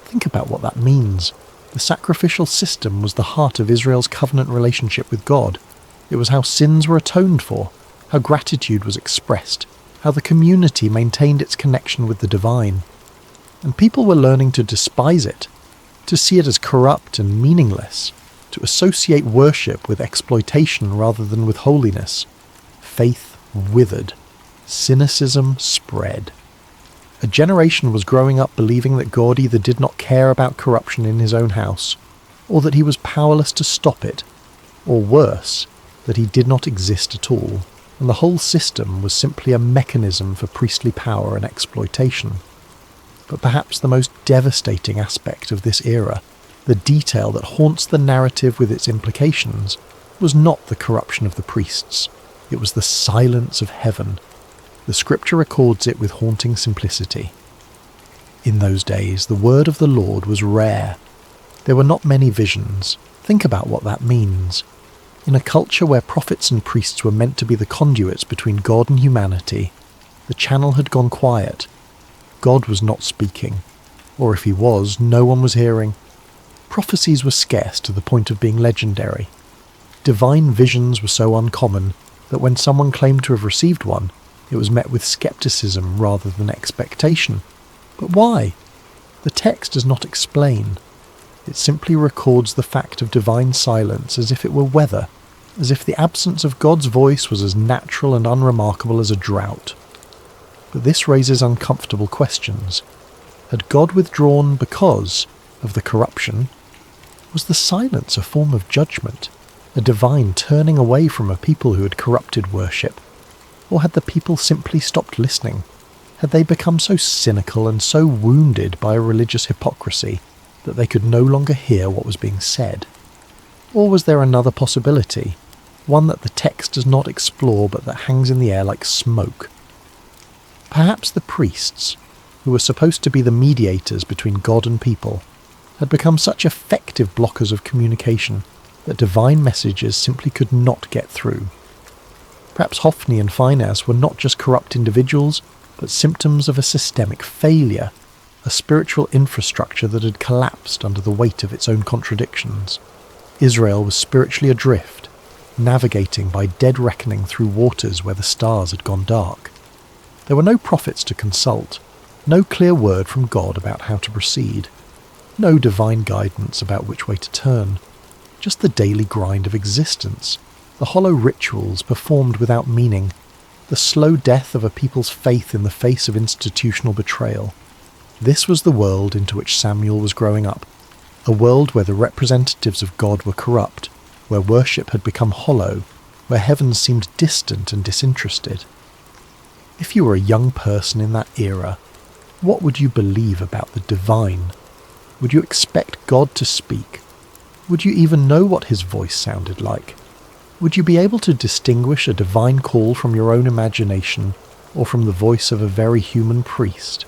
Think about what that means. The sacrificial system was the heart of Israel's covenant relationship with God. It was how sins were atoned for, how gratitude was expressed, how the community maintained its connection with the divine. And people were learning to despise it, to see it as corrupt and meaningless, to associate worship with exploitation rather than with holiness. Faith withered. Cynicism spread. A generation was growing up believing that God either did not care about corruption in his own house, or that he was powerless to stop it, or worse, that he did not exist at all, and the whole system was simply a mechanism for priestly power and exploitation. But perhaps the most devastating aspect of this era, the detail that haunts the narrative with its implications, was not the corruption of the priests. It was the silence of heaven. The scripture records it with haunting simplicity. In those days, the word of the Lord was rare. There were not many visions. Think about what that means. In a culture where prophets and priests were meant to be the conduits between God and humanity, the channel had gone quiet. God was not speaking. Or if he was, no one was hearing. Prophecies were scarce to the point of being legendary. Divine visions were so uncommon that when someone claimed to have received one, it was met with skepticism rather than expectation. But why? The text does not explain. It simply records the fact of divine silence as if it were weather, as if the absence of God's voice was as natural and unremarkable as a drought. But this raises uncomfortable questions. Had God withdrawn because of the corruption? Was the silence a form of judgment, a divine turning away from a people who had corrupted worship? Or had the people simply stopped listening? Had they become so cynical and so wounded by a religious hypocrisy that they could no longer hear what was being said? Or was there another possibility, one that the text does not explore but that hangs in the air like smoke? Perhaps the priests, who were supposed to be the mediators between God and people, had become such effective blockers of communication that divine messages simply could not get through. Perhaps Hophni and Phinehas were not just corrupt individuals, but symptoms of a systemic failure, a spiritual infrastructure that had collapsed under the weight of its own contradictions. Israel was spiritually adrift, navigating by dead reckoning through waters where the stars had gone dark. There were no prophets to consult, no clear word from God about how to proceed, no divine guidance about which way to turn, just the daily grind of existence, the hollow rituals performed without meaning, the slow death of a people's faith in the face of institutional betrayal. This was the world into which Samuel was growing up, a world where the representatives of God were corrupt, where worship had become hollow, where heaven seemed distant and disinterested. If you were a young person in that era, what would you believe about the divine? Would you expect God to speak? Would you even know what his voice sounded like? Would you be able to distinguish a divine call from your own imagination or from the voice of a very human priest?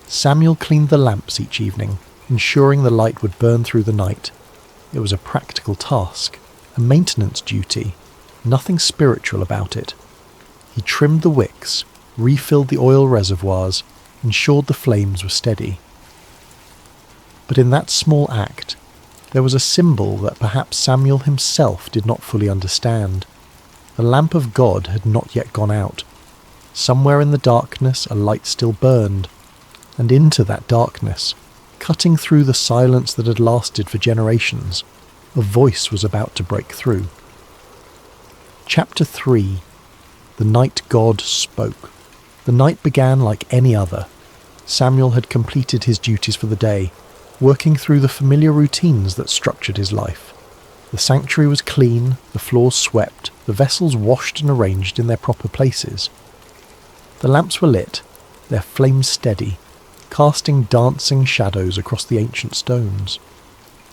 Samuel cleaned the lamps each evening, ensuring the light would burn through the night. It was a practical task, a maintenance duty, nothing spiritual about it. He trimmed the wicks, refilled the oil reservoirs, ensured the flames were steady. But in that small act, there was a symbol that perhaps Samuel himself did not fully understand. The lamp of God had not yet gone out. Somewhere in the darkness a light still burned, and into that darkness, cutting through the silence that had lasted for generations, a voice was about to break through. Chapter 3. The night God spoke. The night began like any other. Samuel had completed his duties for the day, working through the familiar routines that structured his life. The sanctuary was clean, the floors swept, the vessels washed and arranged in their proper places. The lamps were lit, their flames steady, casting dancing shadows across the ancient stones.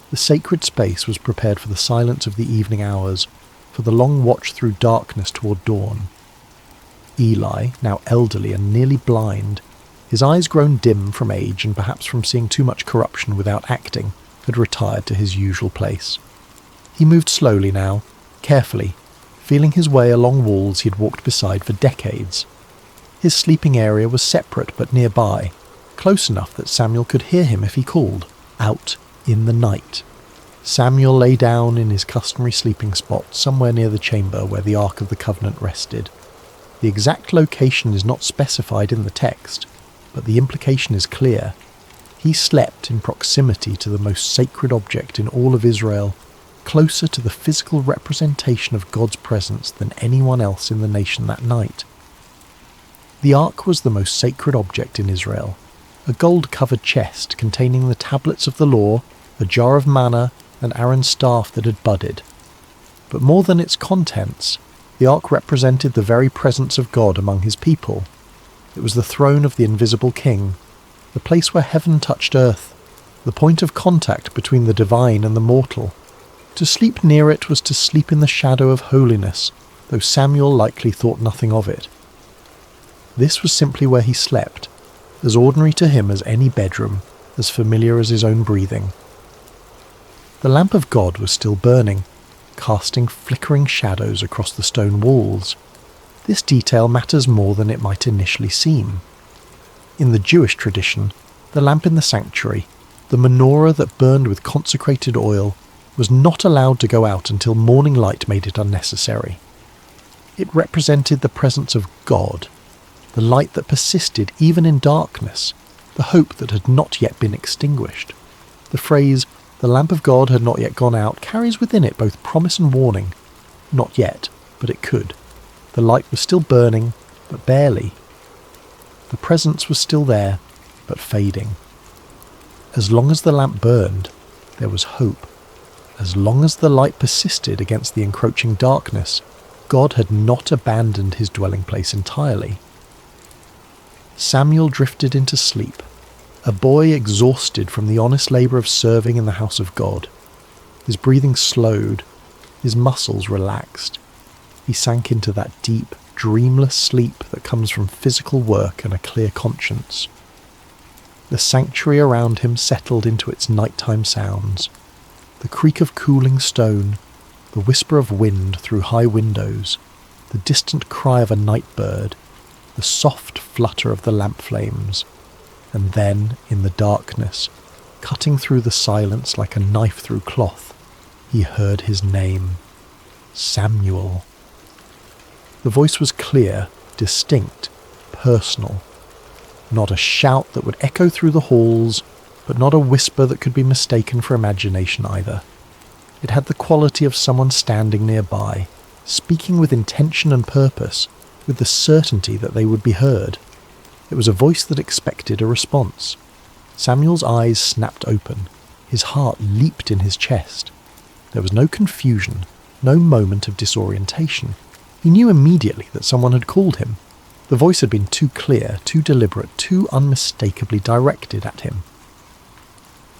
The sacred space was prepared for the silence of the evening hours, for the long watch through darkness toward dawn. Eli, now elderly and nearly blind, his eyes grown dim from age and perhaps from seeing too much corruption without acting, had retired to his usual place. He moved slowly now, carefully, feeling his way along walls he had walked beside for decades. His sleeping area was separate but nearby, close enough that Samuel could hear him if he called, out in the night. Samuel lay down in his customary sleeping spot somewhere near the chamber where the Ark of the Covenant rested. The exact location is not specified in the text, but the implication is clear. He slept in proximity to the most sacred object in all of Israel, closer to the physical representation of God's presence than anyone else in the nation that night. The Ark was the most sacred object in Israel, a gold-covered chest containing the tablets of the law, a jar of manna, and Aaron's staff that had budded. But more than its contents, the Ark represented the very presence of God among his people. It was the throne of the invisible king, the place where heaven touched earth, the point of contact between the divine and the mortal. To sleep near it was to sleep in the shadow of holiness, though Samuel likely thought nothing of it. This was simply where he slept, as ordinary to him as any bedroom, as familiar as his own breathing. The lamp of God was still burning, casting flickering shadows across the stone walls. This detail matters more than it might initially seem. In the Jewish tradition, the lamp in the sanctuary, the menorah that burned with consecrated oil, was not allowed to go out until morning light made it unnecessary. It represented the presence of God, the light that persisted even in darkness, the hope that had not yet been extinguished. The phrase, "the lamp of God had not yet gone out," carries within it both promise and warning. Not yet, but it could. The light was still burning, but barely. The presence was still there, but fading. As long as the lamp burned, there was hope. As long as the light persisted against the encroaching darkness, God had not abandoned his dwelling place entirely. Samuel drifted into sleep, a boy exhausted from the honest labour of serving in the house of God. His breathing slowed, his muscles relaxed. He sank into that deep, dreamless sleep that comes from physical work and a clear conscience. The sanctuary around him settled into its nighttime sounds. The creak of cooling stone, the whisper of wind through high windows, the distant cry of a night bird, the soft flutter of the lamp flames, and then, in the darkness, cutting through the silence like a knife through cloth, he heard his name. Samuel. The voice was clear, distinct, personal. Not a shout that would echo through the halls, but not a whisper that could be mistaken for imagination either. It had the quality of someone standing nearby, speaking with intention and purpose, with the certainty that they would be heard. It was a voice that expected a response. Samuel's eyes snapped open. His heart leaped in his chest. There was no confusion, no moment of disorientation. He knew immediately that someone had called him. The voice had been too clear, too deliberate, too unmistakably directed at him.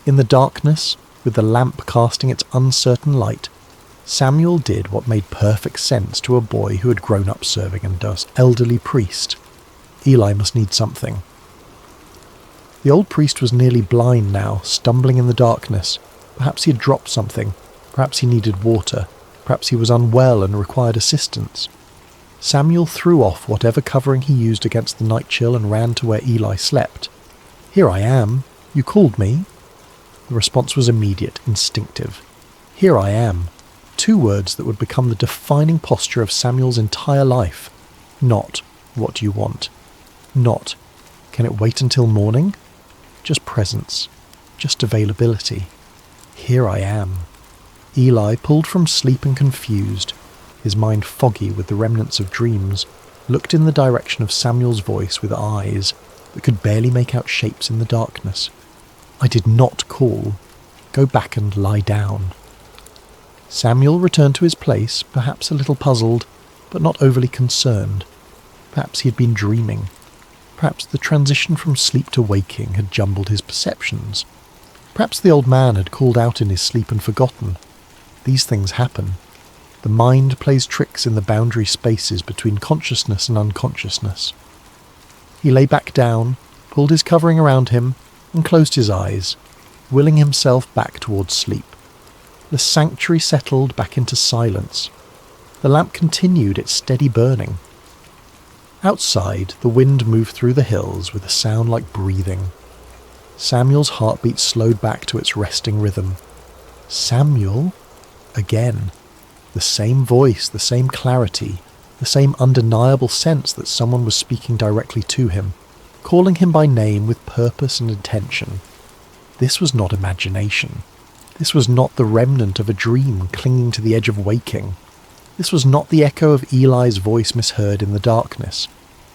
In the darkness, with the lamp casting its uncertain light, Samuel did what made perfect sense to a boy who had grown up serving under an elderly priest. Eli must need something. The old priest was nearly blind now, stumbling in the darkness. Perhaps he had dropped something. Perhaps he needed water. Perhaps he was unwell and required assistance. Samuel threw off whatever covering he used against the night chill and ran to where Eli slept. "Here I am. You called me?" The response was immediate, instinctive. "Here I am." 2 words that would become the defining posture of Samuel's entire life. Not, "What do you want?" Not, "Can it wait until morning?" Just presence. Just availability. Here I am. Eli, pulled from sleep and confused, his mind foggy with the remnants of dreams, looked in the direction of Samuel's voice with eyes that could barely make out shapes in the darkness. "I did not call. Go back and lie down." Samuel returned to his place, perhaps a little puzzled, but not overly concerned. Perhaps he had been dreaming. Perhaps the transition from sleep to waking had jumbled his perceptions. Perhaps the old man had called out in his sleep and forgotten. These things happen. The mind plays tricks in the boundary spaces between consciousness and unconsciousness. He lay back down, pulled his covering around him, and closed his eyes, willing himself back towards sleep. The sanctuary settled back into silence. The lamp continued its steady burning. Outside, the wind moved through the hills with a sound like breathing. Samuel's heartbeat slowed back to its resting rhythm. Samuel? Again. The same voice, the same clarity, the same undeniable sense that someone was speaking directly to him, calling him by name with purpose and intention. This was not imagination. This was not the remnant of a dream clinging to the edge of waking. This was not the echo of Eli's voice misheard in the darkness.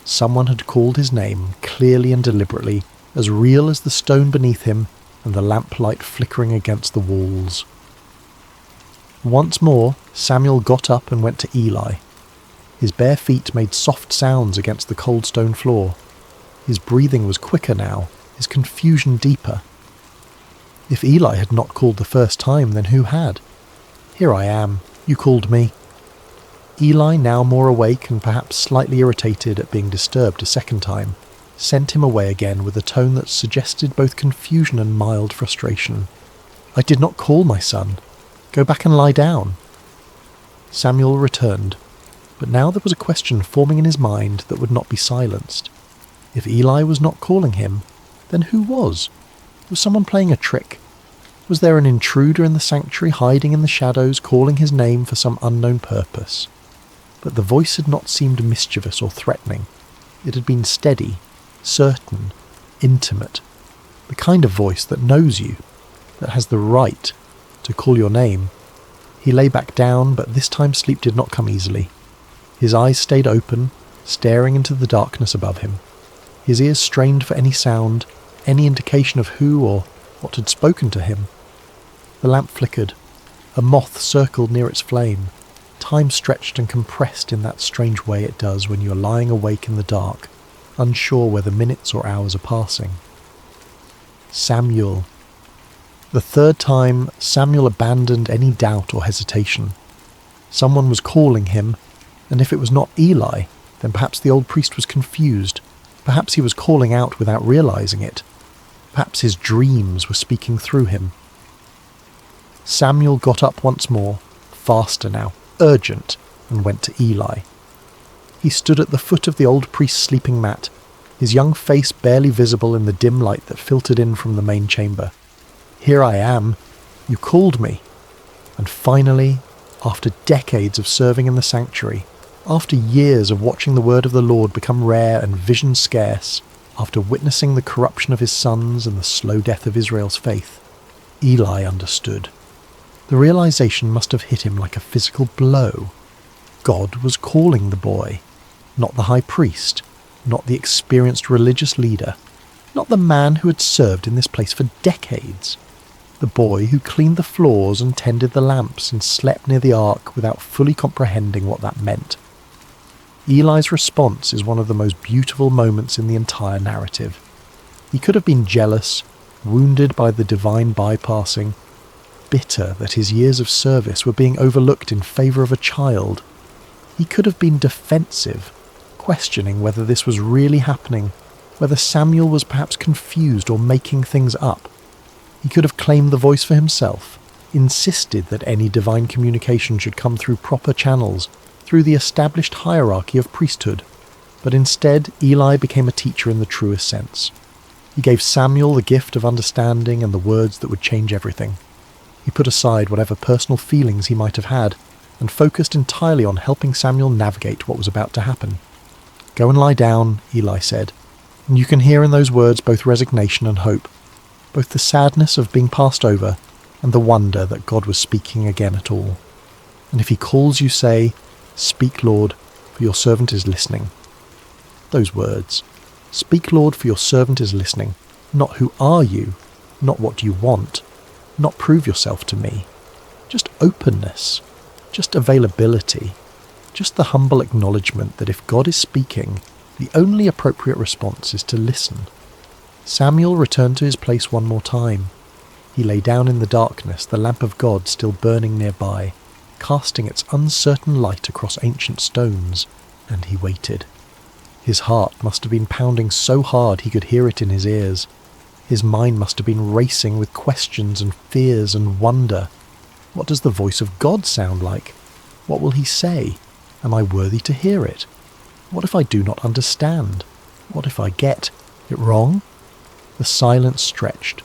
Someone had called his name, clearly and deliberately, as real as the stone beneath him and the lamplight flickering against the walls. Once more, Samuel got up and went to Eli. His bare feet made soft sounds against the cold stone floor. His breathing was quicker now, his confusion deeper. If Eli had not called the first time, then who had? "Here I am. You called me." Eli, now more awake and perhaps slightly irritated at being disturbed a second time, sent him away again with a tone that suggested both confusion and mild frustration. "I did not call, my son. Go back and lie down." Samuel returned, but now there was a question forming in his mind that would not be silenced. If Eli was not calling him, then who was? Was someone playing a trick? Was there an intruder in the sanctuary hiding in the shadows, calling his name for some unknown purpose? But the voice had not seemed mischievous or threatening. It had been steady, certain, intimate, the kind of voice that knows you, that has the right to call your name. He lay back down, but this time sleep did not come easily. His eyes stayed open, staring into the darkness above him. His ears strained for any sound, any indication of who or what had spoken to him. The lamp flickered. A moth circled near its flame. Time stretched and compressed in that strange way it does when you are lying awake in the dark, unsure whether minutes or hours are passing. Samuel. The third time, Samuel abandoned any doubt or hesitation. Someone was calling him, and if it was not Eli, then perhaps the old priest was confused. Perhaps he was calling out without realizing it. Perhaps his dreams were speaking through him. Samuel got up once more, faster now, urgent, and went to Eli. He stood at the foot of the old priest's sleeping mat, his young face barely visible in the dim light that filtered in from the main chamber. "Here I am. You called me." And finally, after decades of serving in the sanctuary, after years of watching the word of the Lord become rare and vision scarce, after witnessing the corruption of his sons and the slow death of Israel's faith, Eli understood. The realization must have hit him like a physical blow. God was calling the boy, not the high priest, not the experienced religious leader, not the man who had served in this place for decades. The boy who cleaned the floors and tended the lamps and slept near the ark without fully comprehending what that meant. Eli's response is one of the most beautiful moments in the entire narrative. He could have been jealous, wounded by the divine bypassing, bitter that his years of service were being overlooked in favour of a child. He could have been defensive, questioning whether this was really happening, whether Samuel was perhaps confused or making things up. He could have claimed the voice for himself, insisted that any divine communication should come through proper channels, through the established hierarchy of priesthood. But instead, Eli became a teacher in the truest sense. He gave Samuel the gift of understanding and the words that would change everything. He put aside whatever personal feelings he might have had, and focused entirely on helping Samuel navigate what was about to happen. "Go and lie down," Eli said, and you can hear in those words both resignation and hope, both the sadness of being passed over and the wonder that God was speaking again at all. "And if he calls you, say, 'Speak, Lord, for your servant is listening.'" Those words, "Speak, Lord, for your servant is listening," not "Who are you?" not "What do you want?" not "Prove yourself to me." Just openness, just availability, just the humble acknowledgement that if God is speaking, the only appropriate response is to listen. Samuel returned to his place one more time. He lay down in the darkness, the lamp of God still burning nearby, casting its uncertain light across ancient stones, and he waited. His heart must have been pounding so hard he could hear it in his ears. His mind must have been racing with questions and fears and wonder. What does the voice of God sound like? What will he say? Am I worthy to hear it? What if I do not understand? What if I get it wrong? The silence stretched.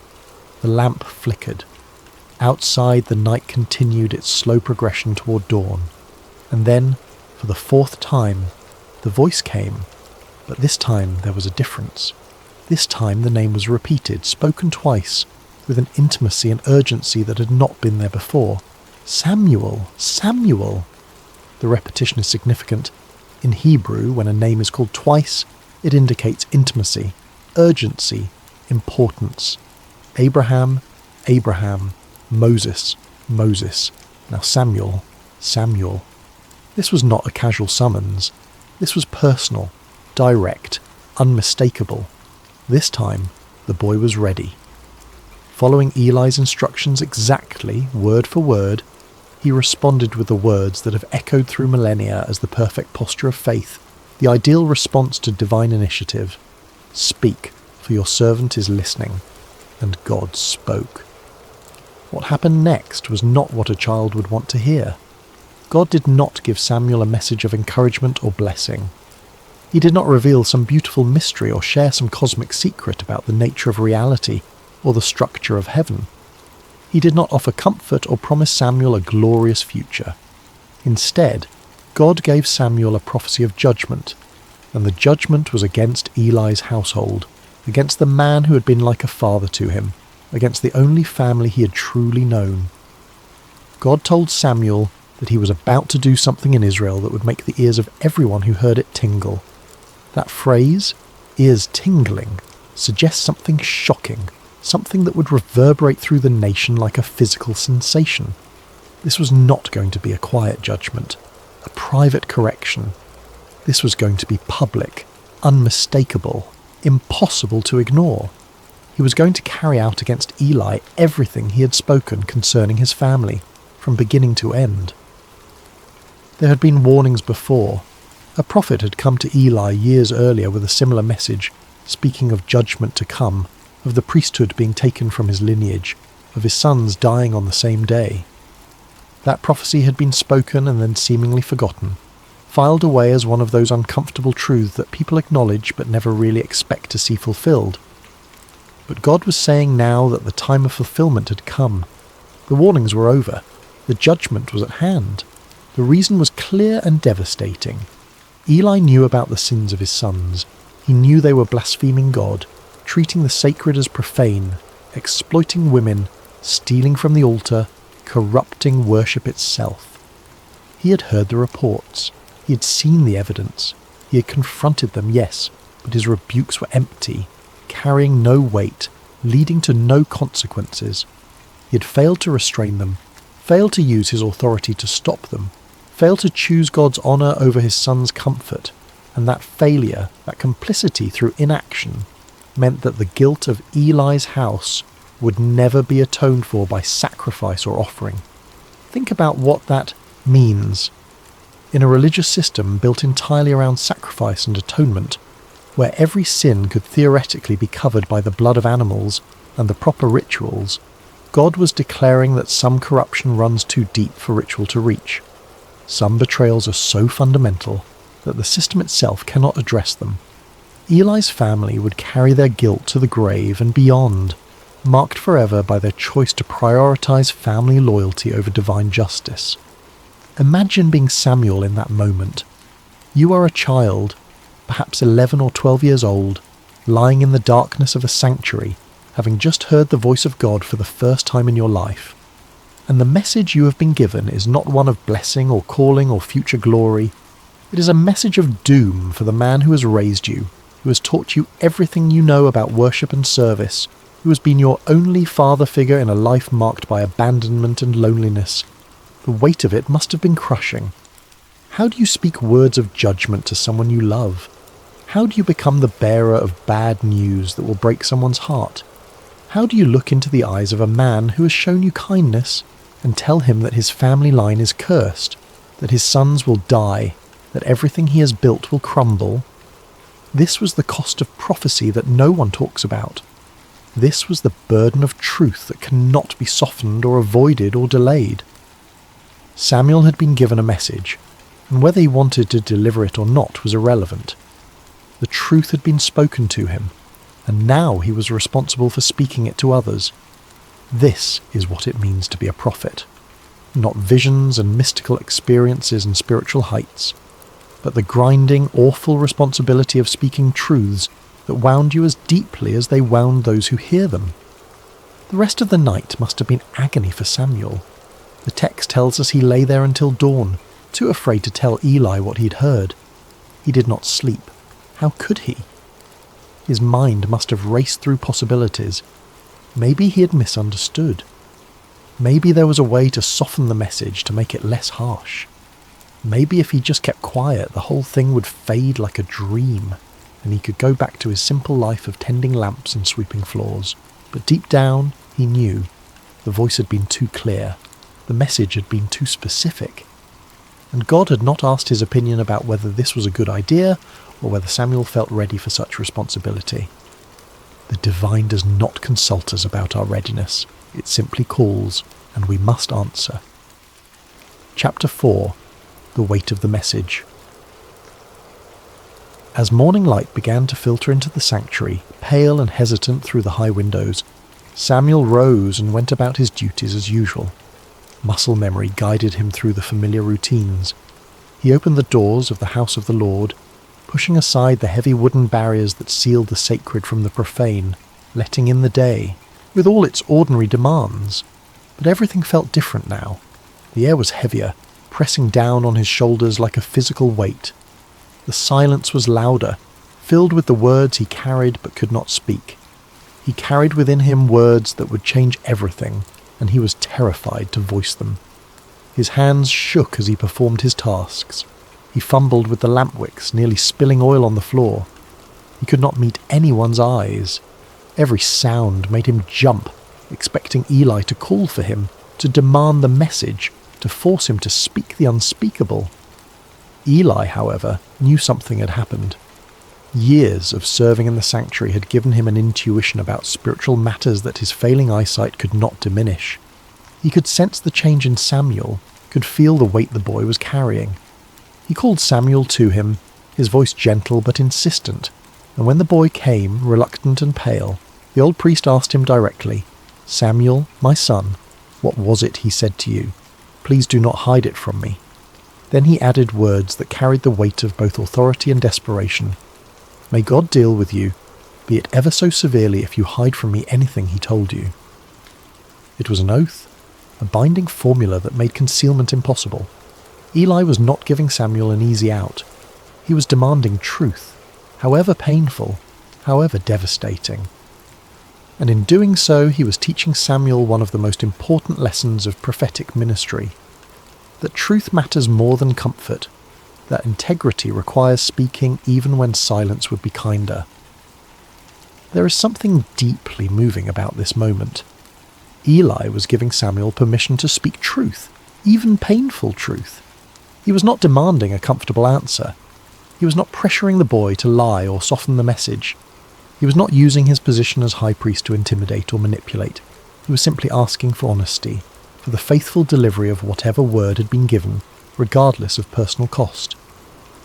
The lamp flickered. Outside, the night continued its slow progression toward dawn. And then, for the fourth time, the voice came. But this time there was a difference. This time the name was repeated, spoken twice, with an intimacy and urgency that had not been there before. "Samuel! Samuel!" The repetition is significant. In Hebrew, when a name is called twice, it indicates intimacy, urgency, importance. Abraham, Abraham, Moses, Moses. Now Samuel, Samuel. This was not a casual summons. This was personal, direct, unmistakable. This time, the boy was ready. Following Eli's instructions exactly, word for word, he responded with the words that have echoed through millennia as the perfect posture of faith, the ideal response to divine initiative. "Speak, for your servant is listening." And God spoke. What happened next was not what a child would want to hear. God did not give Samuel a message of encouragement or blessing. He did not reveal some beautiful mystery or share some cosmic secret about the nature of reality or the structure of heaven. He did not offer comfort or promise Samuel a glorious future. Instead, God gave Samuel a prophecy of judgment, and the judgment was against Eli's household, against the man who had been like a father to him, against the only family he had truly known. God told Samuel that he was about to do something in Israel that would make the ears of everyone who heard it tingle. That phrase, "ears tingling," suggests something shocking, something that would reverberate through the nation like a physical sensation. This was not going to be a quiet judgment, a private correction. This was going to be public, unmistakable, impossible to ignore. He was going to carry out against Eli everything he had spoken concerning his family, from beginning to end. There had been warnings before. A prophet had come to Eli years earlier with a similar message, speaking of judgment to come, of the priesthood being taken from his lineage. of his sons dying on the same day. That prophecy had been spoken and then seemingly forgotten, filed away as one of those uncomfortable truths that people acknowledge but never really expect to see fulfilled. But God was saying now that the time of fulfillment had come. The warnings were over. The judgment was at hand. The reason was clear and devastating. Eli knew about the sins of his sons. He knew they were blaspheming God, treating the sacred as profane, exploiting women, stealing from the altar, corrupting worship itself. He had heard the reports. He had seen the evidence. He had confronted them, yes, but his rebukes were empty, carrying no weight, leading to no consequences. He had failed to restrain them, failed to use his authority to stop them, failed to choose God's honour over his son's comfort, and that failure, that complicity through inaction, meant that the guilt of Eli's house would never be atoned for by sacrifice or offering. Think about what that means. In a religious system built entirely around sacrifice and atonement, where every sin could theoretically be covered by the blood of animals and the proper rituals, God was declaring that some corruption runs too deep for ritual to reach. Some betrayals are so fundamental that the system itself cannot address them. Eli's family would carry their guilt to the grave and beyond, marked forever by their choice to prioritize family loyalty over divine justice. Imagine being Samuel in that moment. You are a child, perhaps 11 or 12 years old, lying in the darkness of a sanctuary, having just heard the voice of God for the first time in your life. And the message you have been given is not one of blessing or calling or future glory. It is a message of doom for the man who has raised you, who has taught you everything you know about worship and service, who has been your only father figure in a life marked by abandonment and loneliness. The weight of it must have been crushing. How do you speak words of judgment to someone you love? How do you become the bearer of bad news that will break someone's heart? How do you look into the eyes of a man who has shown you kindness and tell him that his family line is cursed, that his sons will die, that everything he has built will crumble? This was the cost of prophecy that no one talks about. This was the burden of truth that cannot be softened or avoided or delayed. Samuel had been given a message, and whether he wanted to deliver it or not was irrelevant. The truth had been spoken to him, and now he was responsible for speaking it to others. This is what it means to be a prophet. Not visions and mystical experiences and spiritual heights, but the grinding, awful responsibility of speaking truths that wound you as deeply as they wound those who hear them. The rest of the night must have been agony for Samuel. The text tells us he lay there until dawn, too afraid to tell Eli what he'd heard. He did not sleep. How could he? His mind must have raced through possibilities. Maybe he had misunderstood. Maybe there was a way to soften the message to make it less harsh. Maybe if he just kept quiet, the whole thing would fade like a dream, and he could go back to his simple life of tending lamps and sweeping floors. But deep down, he knew. The voice had been too clear. The message had been too specific. And God had not asked his opinion about whether this was a good idea or whether Samuel felt ready for such responsibility. The divine does not consult us about our readiness. It simply calls, and we must answer. Chapter 4. The Weight of the Message. As morning light began to filter into the sanctuary, pale and hesitant through the high windows, Samuel rose and went about his duties as usual. Muscle memory guided him through the familiar routines. He opened the doors of the house of the Lord, pushing aside the heavy wooden barriers that sealed the sacred from the profane, letting in the day, with all its ordinary demands. But everything felt different now. The air was heavier, pressing down on his shoulders like a physical weight. The silence was louder, filled with the words he carried but could not speak. He carried within him words that would change everything, and he was terrified to voice them. His hands shook as he performed his tasks. He fumbled with the lamp wicks, nearly spilling oil on the floor. He could not meet anyone's eyes. Every sound made him jump, expecting Eli to call for him, to demand the message, to force him to speak the unspeakable. Eli, however, knew something had happened. Years of serving in the sanctuary had given him an intuition about spiritual matters that his failing eyesight could not diminish. He could sense the change in Samuel, could feel the weight the boy was carrying. He called Samuel to him, his voice gentle but insistent, and when the boy came, reluctant and pale, the old priest asked him directly, "Samuel, my son, what was it he said to you? Please do not hide it from me." Then he added words that carried the weight of both authority and desperation. "May God deal with you, be it ever so severely if you hide from me anything he told you." It was an oath, a binding formula that made concealment impossible. Eli was not giving Samuel an easy out. He was demanding truth, however painful, however devastating. And in doing so, he was teaching Samuel one of the most important lessons of prophetic ministry: that truth matters more than comfort, that integrity requires speaking even when silence would be kinder. There is something deeply moving about this moment. Eli was giving Samuel permission to speak truth, even painful truth. He was not demanding a comfortable answer. He was not pressuring the boy to lie or soften the message. He was not using his position as high priest to intimidate or manipulate. He was simply asking for honesty, for the faithful delivery of whatever word had been given, regardless of personal cost.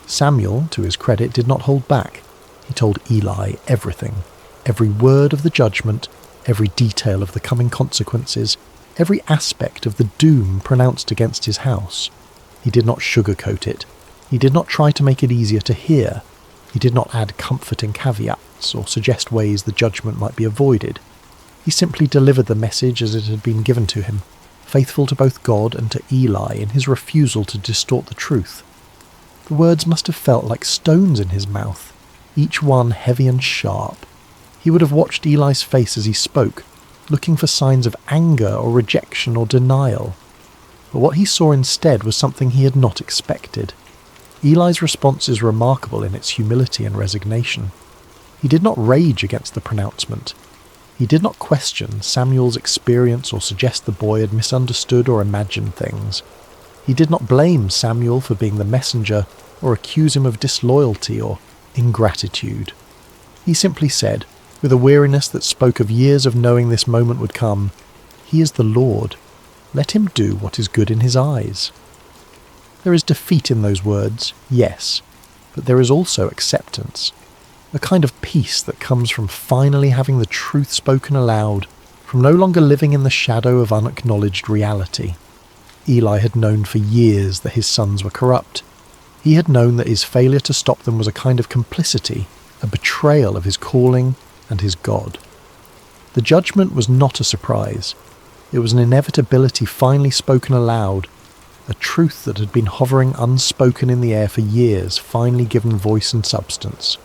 Samuel, to his credit, did not hold back. He told Eli everything, every word of the judgment, every detail of the coming consequences, every aspect of the doom pronounced against his house. He did not sugarcoat it. He did not try to make it easier to hear. He did not add comforting caveats or suggest ways the judgment might be avoided. He simply delivered the message as it had been given to him, faithful to both God and to Eli in his refusal to distort the truth. The words must have felt like stones in his mouth, each one heavy and sharp. He would have watched Eli's face as he spoke, looking for signs of anger or rejection or denial. But what he saw instead was something he had not expected. Eli's response is remarkable in its humility and resignation. He did not rage against the pronouncement. He did not question Samuel's experience or suggest the boy had misunderstood or imagined things. He did not blame Samuel for being the messenger or accuse him of disloyalty or ingratitude. He simply said, with a weariness that spoke of years of knowing this moment would come, "He is the Lord. Let him do what is good in his eyes." There is defeat in those words, yes, but there is also acceptance. A kind of peace that comes from finally having the truth spoken aloud, from no longer living in the shadow of unacknowledged reality. Eli had known for years that his sons were corrupt. He had known that his failure to stop them was a kind of complicity, a betrayal of his calling and his God. The judgment was not a surprise. It was an inevitability finally spoken aloud, a truth that had been hovering unspoken in the air for years finally given voice and substance.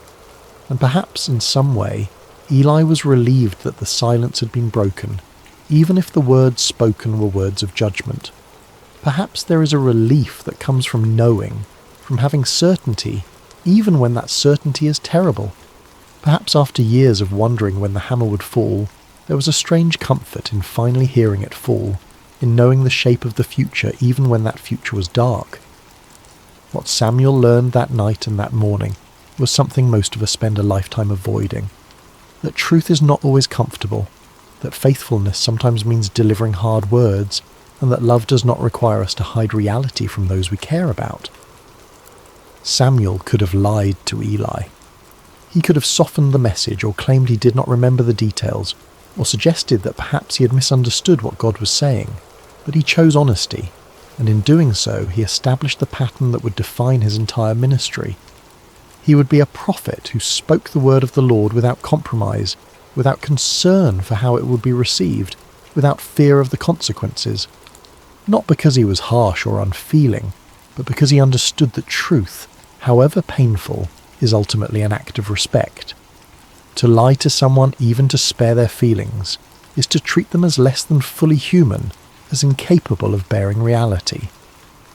And perhaps in some way, Eli was relieved that the silence had been broken, even if the words spoken were words of judgment. Perhaps there is a relief that comes from knowing, from having certainty, even when that certainty is terrible. Perhaps after years of wondering when the hammer would fall, there was a strange comfort in finally hearing it fall, in knowing the shape of the future even when that future was dark. What Samuel learned that night and that morning was something most of us spend a lifetime avoiding. That truth is not always comfortable, that faithfulness sometimes means delivering hard words, and that love does not require us to hide reality from those we care about. Samuel could have lied to Eli. He could have softened the message or claimed he did not remember the details, or suggested that perhaps he had misunderstood what God was saying. But he chose honesty, and in doing so he established the pattern that would define his entire ministry. He would be a prophet who spoke the word of the Lord without compromise, without concern for how it would be received, without fear of the consequences. Not because he was harsh or unfeeling, but because he understood that truth, however painful, is ultimately an act of respect. To lie to someone, even to spare their feelings, is to treat them as less than fully human, as incapable of bearing reality.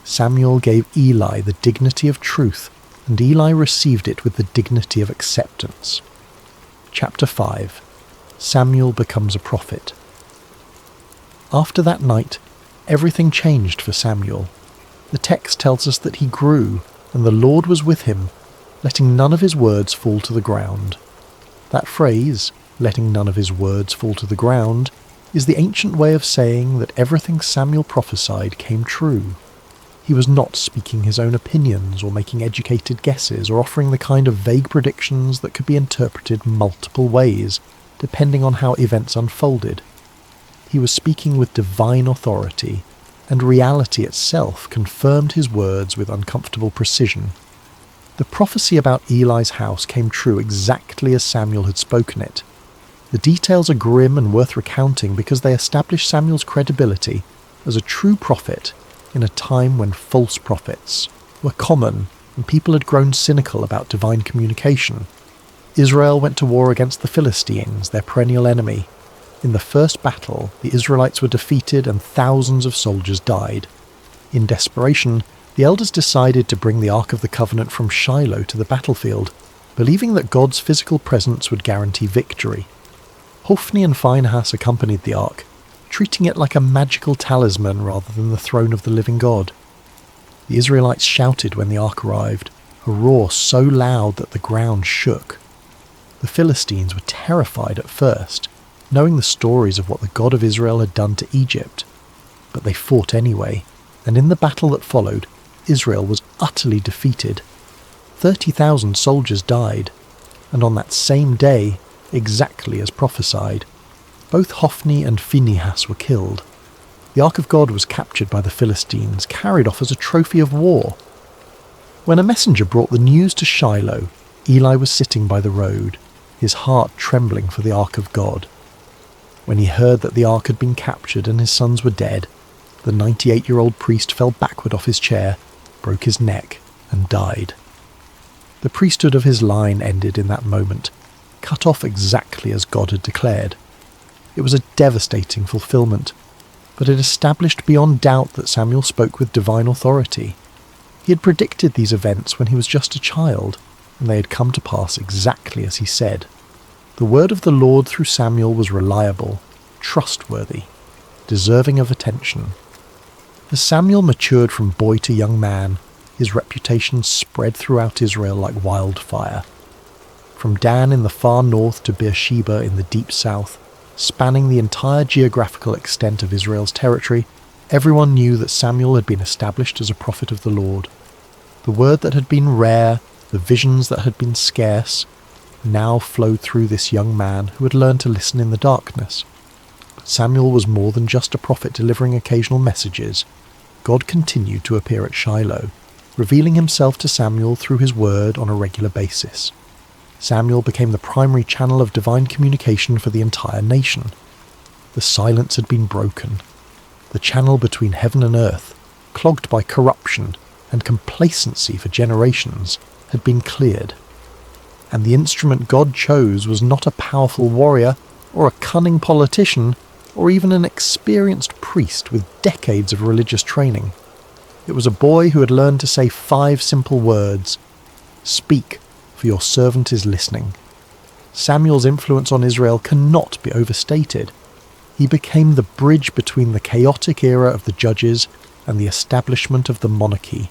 Samuel gave Eli the dignity of truth, and Eli received it with the dignity of acceptance. Chapter 5. Samuel becomes a prophet. After that night, everything changed for Samuel. The text tells us that he grew, and the Lord was with him. letting none of his words fall to the ground. That phrase, letting none of his words fall to the ground, is the ancient way of saying that everything Samuel prophesied came true. He was not speaking his own opinions or making educated guesses or offering the kind of vague predictions that could be interpreted multiple ways, depending on how events unfolded. He was speaking with divine authority, and reality itself confirmed his words with uncomfortable precision. The prophecy about Eli's house came true exactly as Samuel had spoken it. The details are grim and worth recounting because they establish Samuel's credibility as a true prophet in a time when false prophets were common and people had grown cynical about divine communication. Israel went to war against the Philistines, their perennial enemy. In the first battle, the Israelites were defeated and thousands of soldiers died. In desperation, the elders decided to bring the Ark of the Covenant from Shiloh to the battlefield, believing that God's physical presence would guarantee victory. Hophni and Phinehas accompanied the Ark, treating it like a magical talisman rather than the throne of the living God. The Israelites shouted when the Ark arrived, a roar so loud that the ground shook. The Philistines were terrified at first, knowing the stories of what the God of Israel had done to Egypt. But they fought anyway, and in the battle that followed, Israel was utterly defeated. 30,000 soldiers died, and on that same day, exactly as prophesied, both Hophni and Phinehas were killed. The Ark of God was captured by the Philistines, carried off as a trophy of war. When a messenger brought the news to Shiloh, Eli was sitting by the road, his heart trembling for the Ark of God. When he heard that the Ark had been captured and his sons were dead, the 98-year-old priest fell backward off his chair, broke his neck, and died. The priesthood of his line ended in that moment, cut off exactly as God had declared. It was a devastating fulfillment, but it established beyond doubt that Samuel spoke with divine authority. He had predicted these events when he was just a child, and they had come to pass exactly as he said. The word of the Lord through Samuel was reliable, trustworthy, deserving of attention. As Samuel matured from boy to young man, his reputation spread throughout Israel like wildfire. From Dan in the far north to Beersheba in the deep south, spanning the entire geographical extent of Israel's territory, everyone knew that Samuel had been established as a prophet of the Lord. The word that had been rare, the visions that had been scarce, now flowed through this young man who had learned to listen in the darkness. But Samuel was more than just a prophet delivering occasional messages. God continued to appear at Shiloh, revealing himself to Samuel through his word on a regular basis. Samuel became the primary channel of divine communication for the entire nation. The silence had been broken. The channel between heaven and earth, clogged by corruption and complacency for generations, had been cleared. And the instrument God chose was not a powerful warrior or a cunning politician or even an experienced priest with decades of religious training. It was a boy who had learned to say 5 simple words: "Speak, for your servant is listening." Samuel's influence on Israel cannot be overstated. He became the bridge between the chaotic era of the judges and the establishment of the monarchy,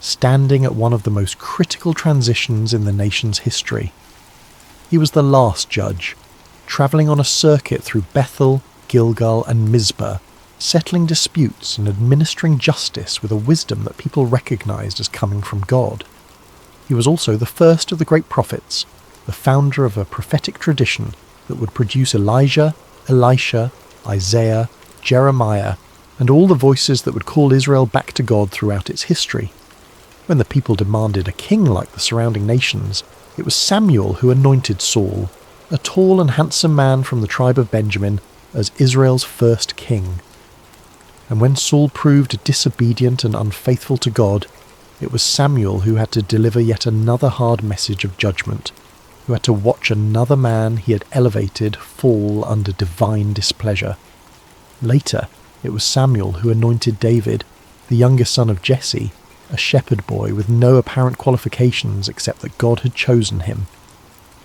standing at one of the most critical transitions in the nation's history. He was the last judge, travelling on a circuit through Bethel, Gilgal and Mizpah, settling disputes and administering justice with a wisdom that people recognised as coming from God. He was also the first of the great prophets, the founder of a prophetic tradition that would produce Elijah, Elisha, Isaiah, Jeremiah, and all the voices that would call Israel back to God throughout its history. When the people demanded a king like the surrounding nations, it was Samuel who anointed Saul, a tall and handsome man from the tribe of Benjamin, as Israel's first king. And when Saul proved disobedient and unfaithful to God, it was Samuel who had to deliver yet another hard message of judgment, who had to watch another man he had elevated fall under divine displeasure. Later, it was Samuel who anointed David, the youngest son of Jesse, a shepherd boy with no apparent qualifications except that God had chosen him.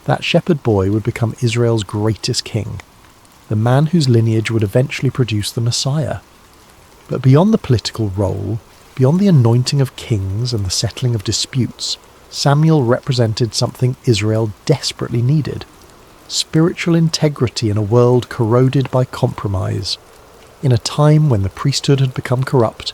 That shepherd boy would become Israel's greatest king, the man whose lineage would eventually produce the Messiah. But beyond the political role, beyond the anointing of kings and the settling of disputes, Samuel represented something Israel desperately needed: spiritual integrity in a world corroded by compromise. In a time when the priesthood had become corrupt,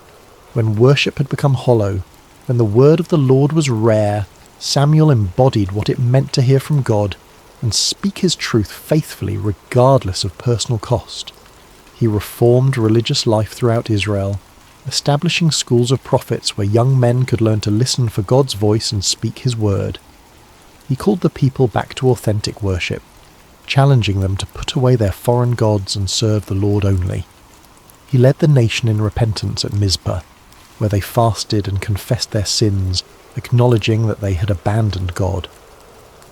when worship had become hollow, when the word of the Lord was rare, Samuel embodied what it meant to hear from God and speak his truth faithfully regardless of personal cost. He reformed religious life throughout Israel, establishing schools of prophets where young men could learn to listen for God's voice and speak his word. He called the people back to authentic worship, challenging them to put away their foreign gods and serve the Lord only. He led the nation in repentance at Mizpah, where they fasted and confessed their sins, acknowledging that they had abandoned God.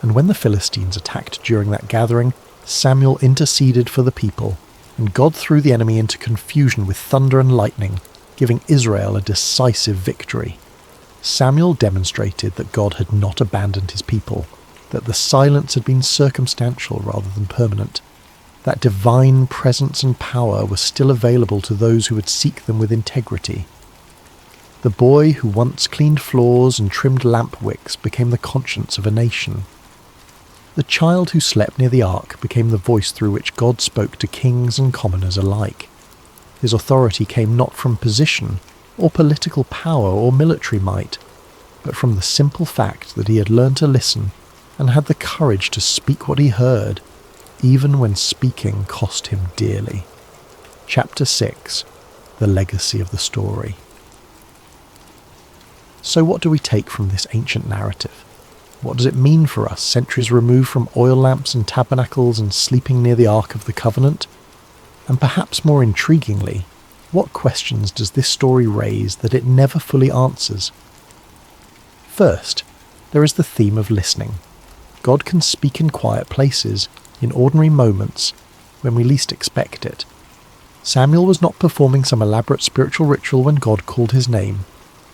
And when the Philistines attacked during that gathering, Samuel interceded for the people, and God threw the enemy into confusion with thunder and lightning, giving Israel a decisive victory. Samuel demonstrated that God had not abandoned his people, that the silence had been circumstantial rather than permanent, that divine presence and power were still available to those who would seek them with integrity. The boy who once cleaned floors and trimmed lamp wicks became the conscience of a nation. The child who slept near the ark became the voice through which God spoke to kings and commoners alike. His authority came not from position, or political power, or military might, but from the simple fact that he had learned to listen and had the courage to speak what he heard, even when speaking cost him dearly. Chapter 6. The Legacy of the Story. So what do we take from this ancient narrative? What does it mean for us, centuries removed from oil lamps and tabernacles and sleeping near the Ark of the Covenant? And perhaps more intriguingly, what questions does this story raise that it never fully answers? First, there is the theme of listening. God can speak in quiet places, in ordinary moments, when we least expect it. Samuel was not performing some elaborate spiritual ritual when God called his name.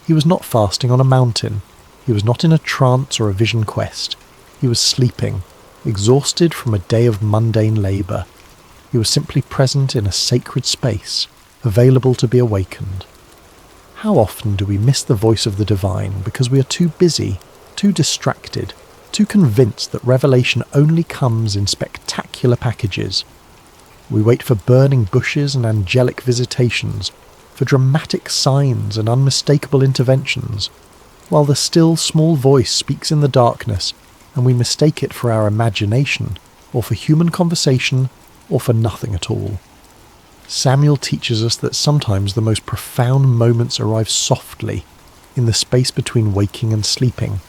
He was not fasting on a mountain. He was not in a trance or a vision quest. He was sleeping, exhausted from a day of mundane labour. He was simply present in a sacred space, available to be awakened. How often do we miss the voice of the divine because we are too busy, too distracted, too convinced that revelation only comes in spectacular packages? We wait for burning bushes and angelic visitations, for dramatic signs and unmistakable interventions, while the still small voice speaks in the darkness and we mistake it for our imagination, or for human conversation, or for nothing at all. Samuel teaches us that sometimes the most profound moments arrive softly, in the space between waking and sleeping,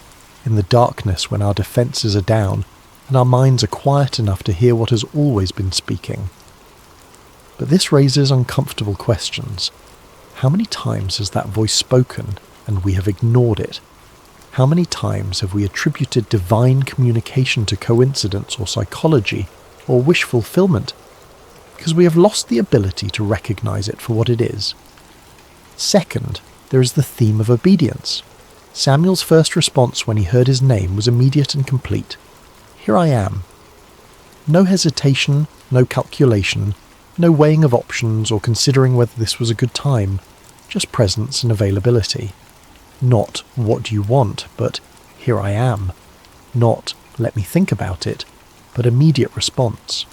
in the darkness when our defences are down and our minds are quiet enough to hear what has always been speaking. But this raises uncomfortable questions. How many times has that voice spoken and we have ignored it? How many times have we attributed divine communication to coincidence or psychology or wish fulfillment because we have lost the ability to recognize it for what it is? Second, there is the theme of obedience. Samuel's first response when he heard his name was immediate and complete. Here I am. No hesitation, no calculation, no weighing of options or considering whether this was a good time, just presence and availability. Not, what do you want, but here I am. Not, let me think about it, but immediate response.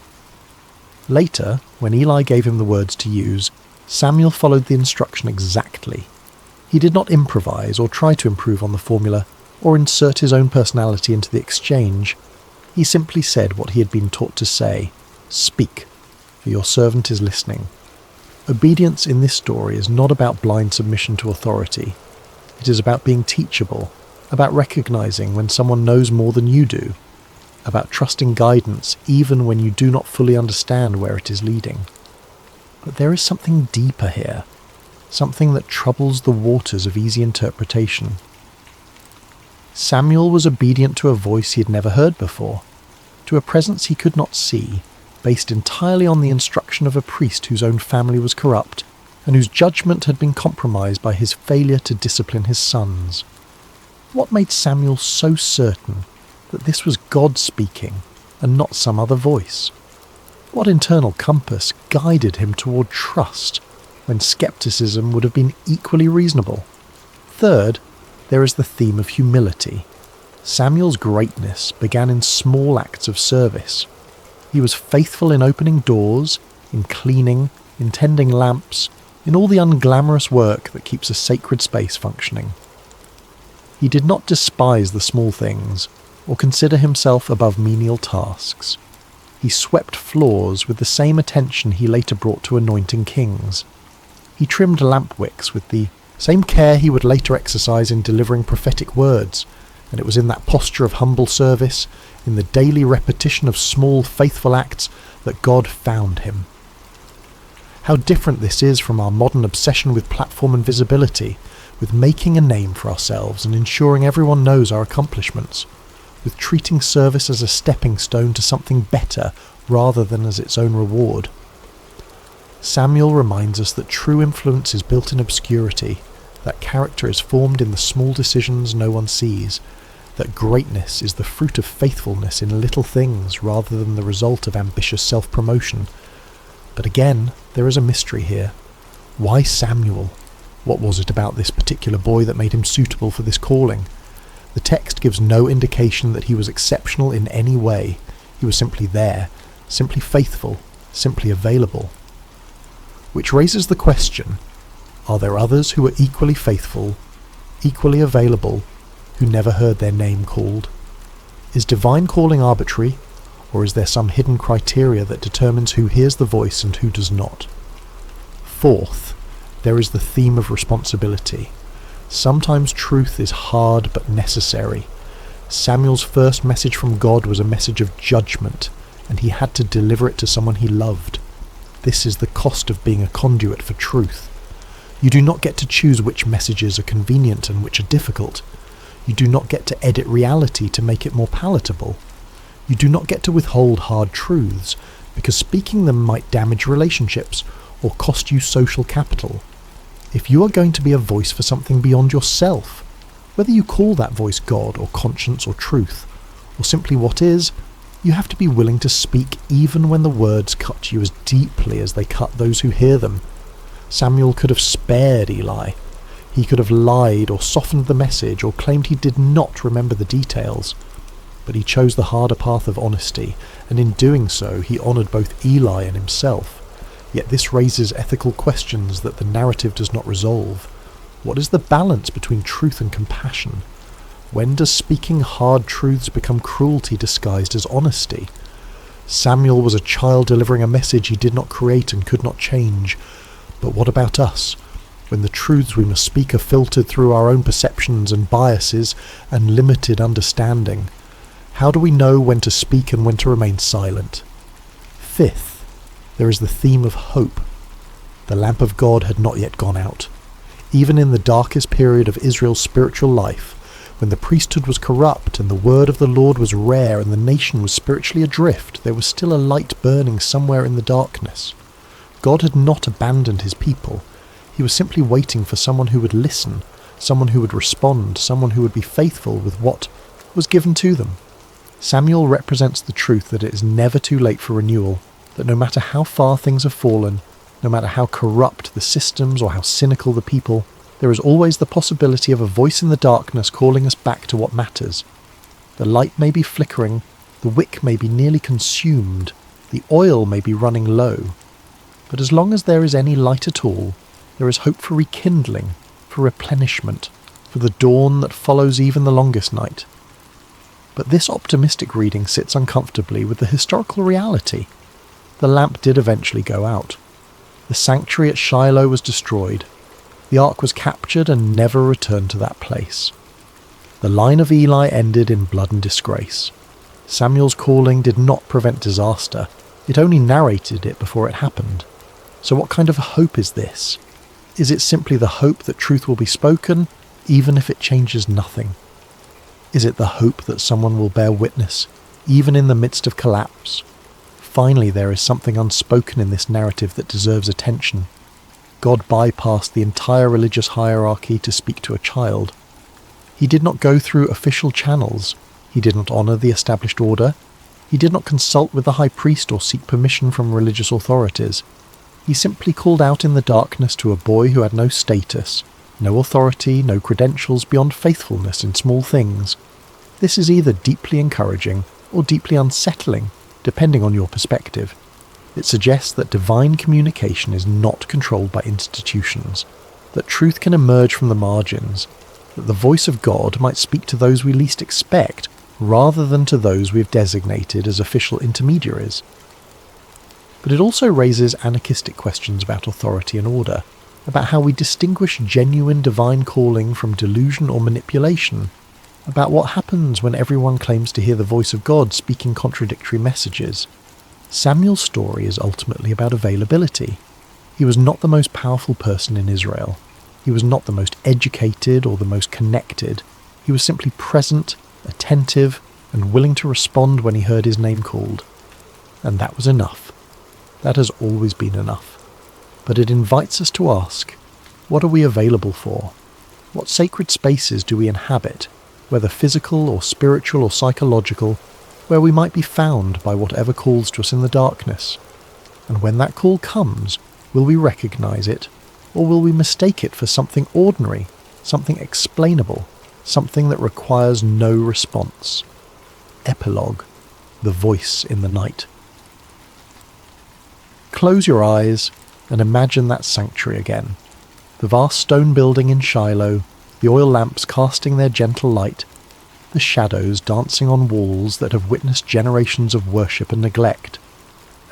Later, when Eli gave him the words to use, Samuel followed the instruction exactly. He did not improvise or try to improve on the formula or insert his own personality into the exchange. He simply said what he had been taught to say: "Speak, for your servant is listening." Obedience in this story is not about blind submission to authority. It is about being teachable, about recognizing when someone knows more than you do, about trusting guidance even when you do not fully understand where it is leading. But there is something deeper here, something that troubles the waters of easy interpretation. Samuel was obedient to a voice he had never heard before, to a presence he could not see, based entirely on the instruction of a priest whose own family was corrupt, and whose judgment had been compromised by his failure to discipline his sons. What made Samuel so certain that this was God speaking and not some other voice? What internal compass guided him toward trust when skepticism would have been equally reasonable? Third, there is the theme of humility. Samuel's greatness began in small acts of service. He was faithful in opening doors, in cleaning, in tending lamps, in all the unglamorous work that keeps a sacred space functioning. He did not despise the small things, or consider himself above menial tasks. He swept floors with the same attention he later brought to anointing kings. He trimmed lamp wicks with the same care he would later exercise in delivering prophetic words, and it was in that posture of humble service, in the daily repetition of small, faithful acts, that God found him. How different this is from our modern obsession with platform and visibility, with making a name for ourselves and ensuring everyone knows our accomplishments, with treating service as a stepping stone to something better rather than as its own reward. Samuel reminds us that true influence is built in obscurity, that character is formed in the small decisions no one sees, that greatness is the fruit of faithfulness in little things rather than the result of ambitious self-promotion. But again, there is a mystery here. Why Samuel? What was it about this particular boy that made him suitable for this calling? The text gives no indication that he was exceptional in any way. He was simply there, simply faithful, simply available. Which raises the question, are there others who are equally faithful, equally available, who never heard their name called? Is divine calling arbitrary, or is there some hidden criteria that determines who hears the voice and who does not? Fourth, there is the theme of responsibility. Sometimes truth is hard but necessary. Samuel's first message from God was a message of judgment, and he had to deliver it to someone he loved. This is the cost of being a conduit for truth. You do not get to choose which messages are convenient and which are difficult. You do not get to edit reality to make it more palatable. You do not get to withhold hard truths, because speaking them might damage relationships or cost you social capital. If you are going to be a voice for something beyond yourself, whether you call that voice God or conscience or truth, or simply what is, you have to be willing to speak even when the words cut you as deeply as they cut those who hear them. Samuel could have spared Eli. He could have lied or softened the message or claimed he did not remember the details. But he chose the harder path of honesty, and in doing so he honoured both Eli and himself. Yet this raises ethical questions that the narrative does not resolve. What is the balance between truth and compassion? When does speaking hard truths become cruelty disguised as honesty? Samuel was a child delivering a message he did not create and could not change. But what about us? When the truths we must speak are filtered through our own perceptions and biases and limited understanding, how do we know when to speak and when to remain silent? Fifth, there is the theme of hope. The lamp of God had not yet gone out. Even in the darkest period of Israel's spiritual life, when the priesthood was corrupt and the word of the Lord was rare and the nation was spiritually adrift, there was still a light burning somewhere in the darkness. God had not abandoned his people. He was simply waiting for someone who would listen, someone who would respond, someone who would be faithful with what was given to them. Samuel represents the truth that it is never too late for renewal, that no matter how far things have fallen, no matter how corrupt the systems or how cynical the people, there is always the possibility of a voice in the darkness calling us back to what matters. The light may be flickering, the wick may be nearly consumed, the oil may be running low, but as long as there is any light at all, there is hope for rekindling, for replenishment, for the dawn that follows even the longest night. But this optimistic reading sits uncomfortably with the historical reality. The lamp did eventually go out. The sanctuary at Shiloh was destroyed. The ark was captured and never returned to that place. The line of Eli ended in blood and disgrace. Samuel's calling did not prevent disaster. It only narrated it before it happened. So what kind of hope is this? Is it simply the hope that truth will be spoken, even if it changes nothing? Is it the hope that someone will bear witness, even in the midst of collapse? Finally, there is something unspoken in this narrative that deserves attention. God bypassed the entire religious hierarchy to speak to a child. He did not go through official channels. He did not honour the established order. He did not consult with the high priest or seek permission from religious authorities. He simply called out in the darkness to a boy who had no status, no authority, no credentials beyond faithfulness in small things. This is either deeply encouraging or deeply unsettling, depending on your perspective. It suggests that divine communication is not controlled by institutions, that truth can emerge from the margins, that the voice of God might speak to those we least expect rather than to those we've designated as official intermediaries. But it also raises anarchistic questions about authority and order, about how we distinguish genuine divine calling from delusion or manipulation, about what happens when everyone claims to hear the voice of God speaking contradictory messages. Samuel's story is ultimately about availability. He was not the most powerful person in Israel. He was not the most educated or the most connected. He was simply present, attentive, and willing to respond when he heard his name called. And that was enough. That has always been enough. But it invites us to ask, what are we available for? What sacred spaces do we inhabit, whether physical or spiritual or psychological, where we might be found by whatever calls to us in the darkness? And when that call comes, will we recognize it, or will we mistake it for something ordinary, something explainable, something that requires no response? Epilogue: The Voice in the Night. Close your eyes and imagine that sanctuary again. The vast stone building in Shiloh, the oil lamps casting their gentle light, the shadows dancing on walls that have witnessed generations of worship and neglect.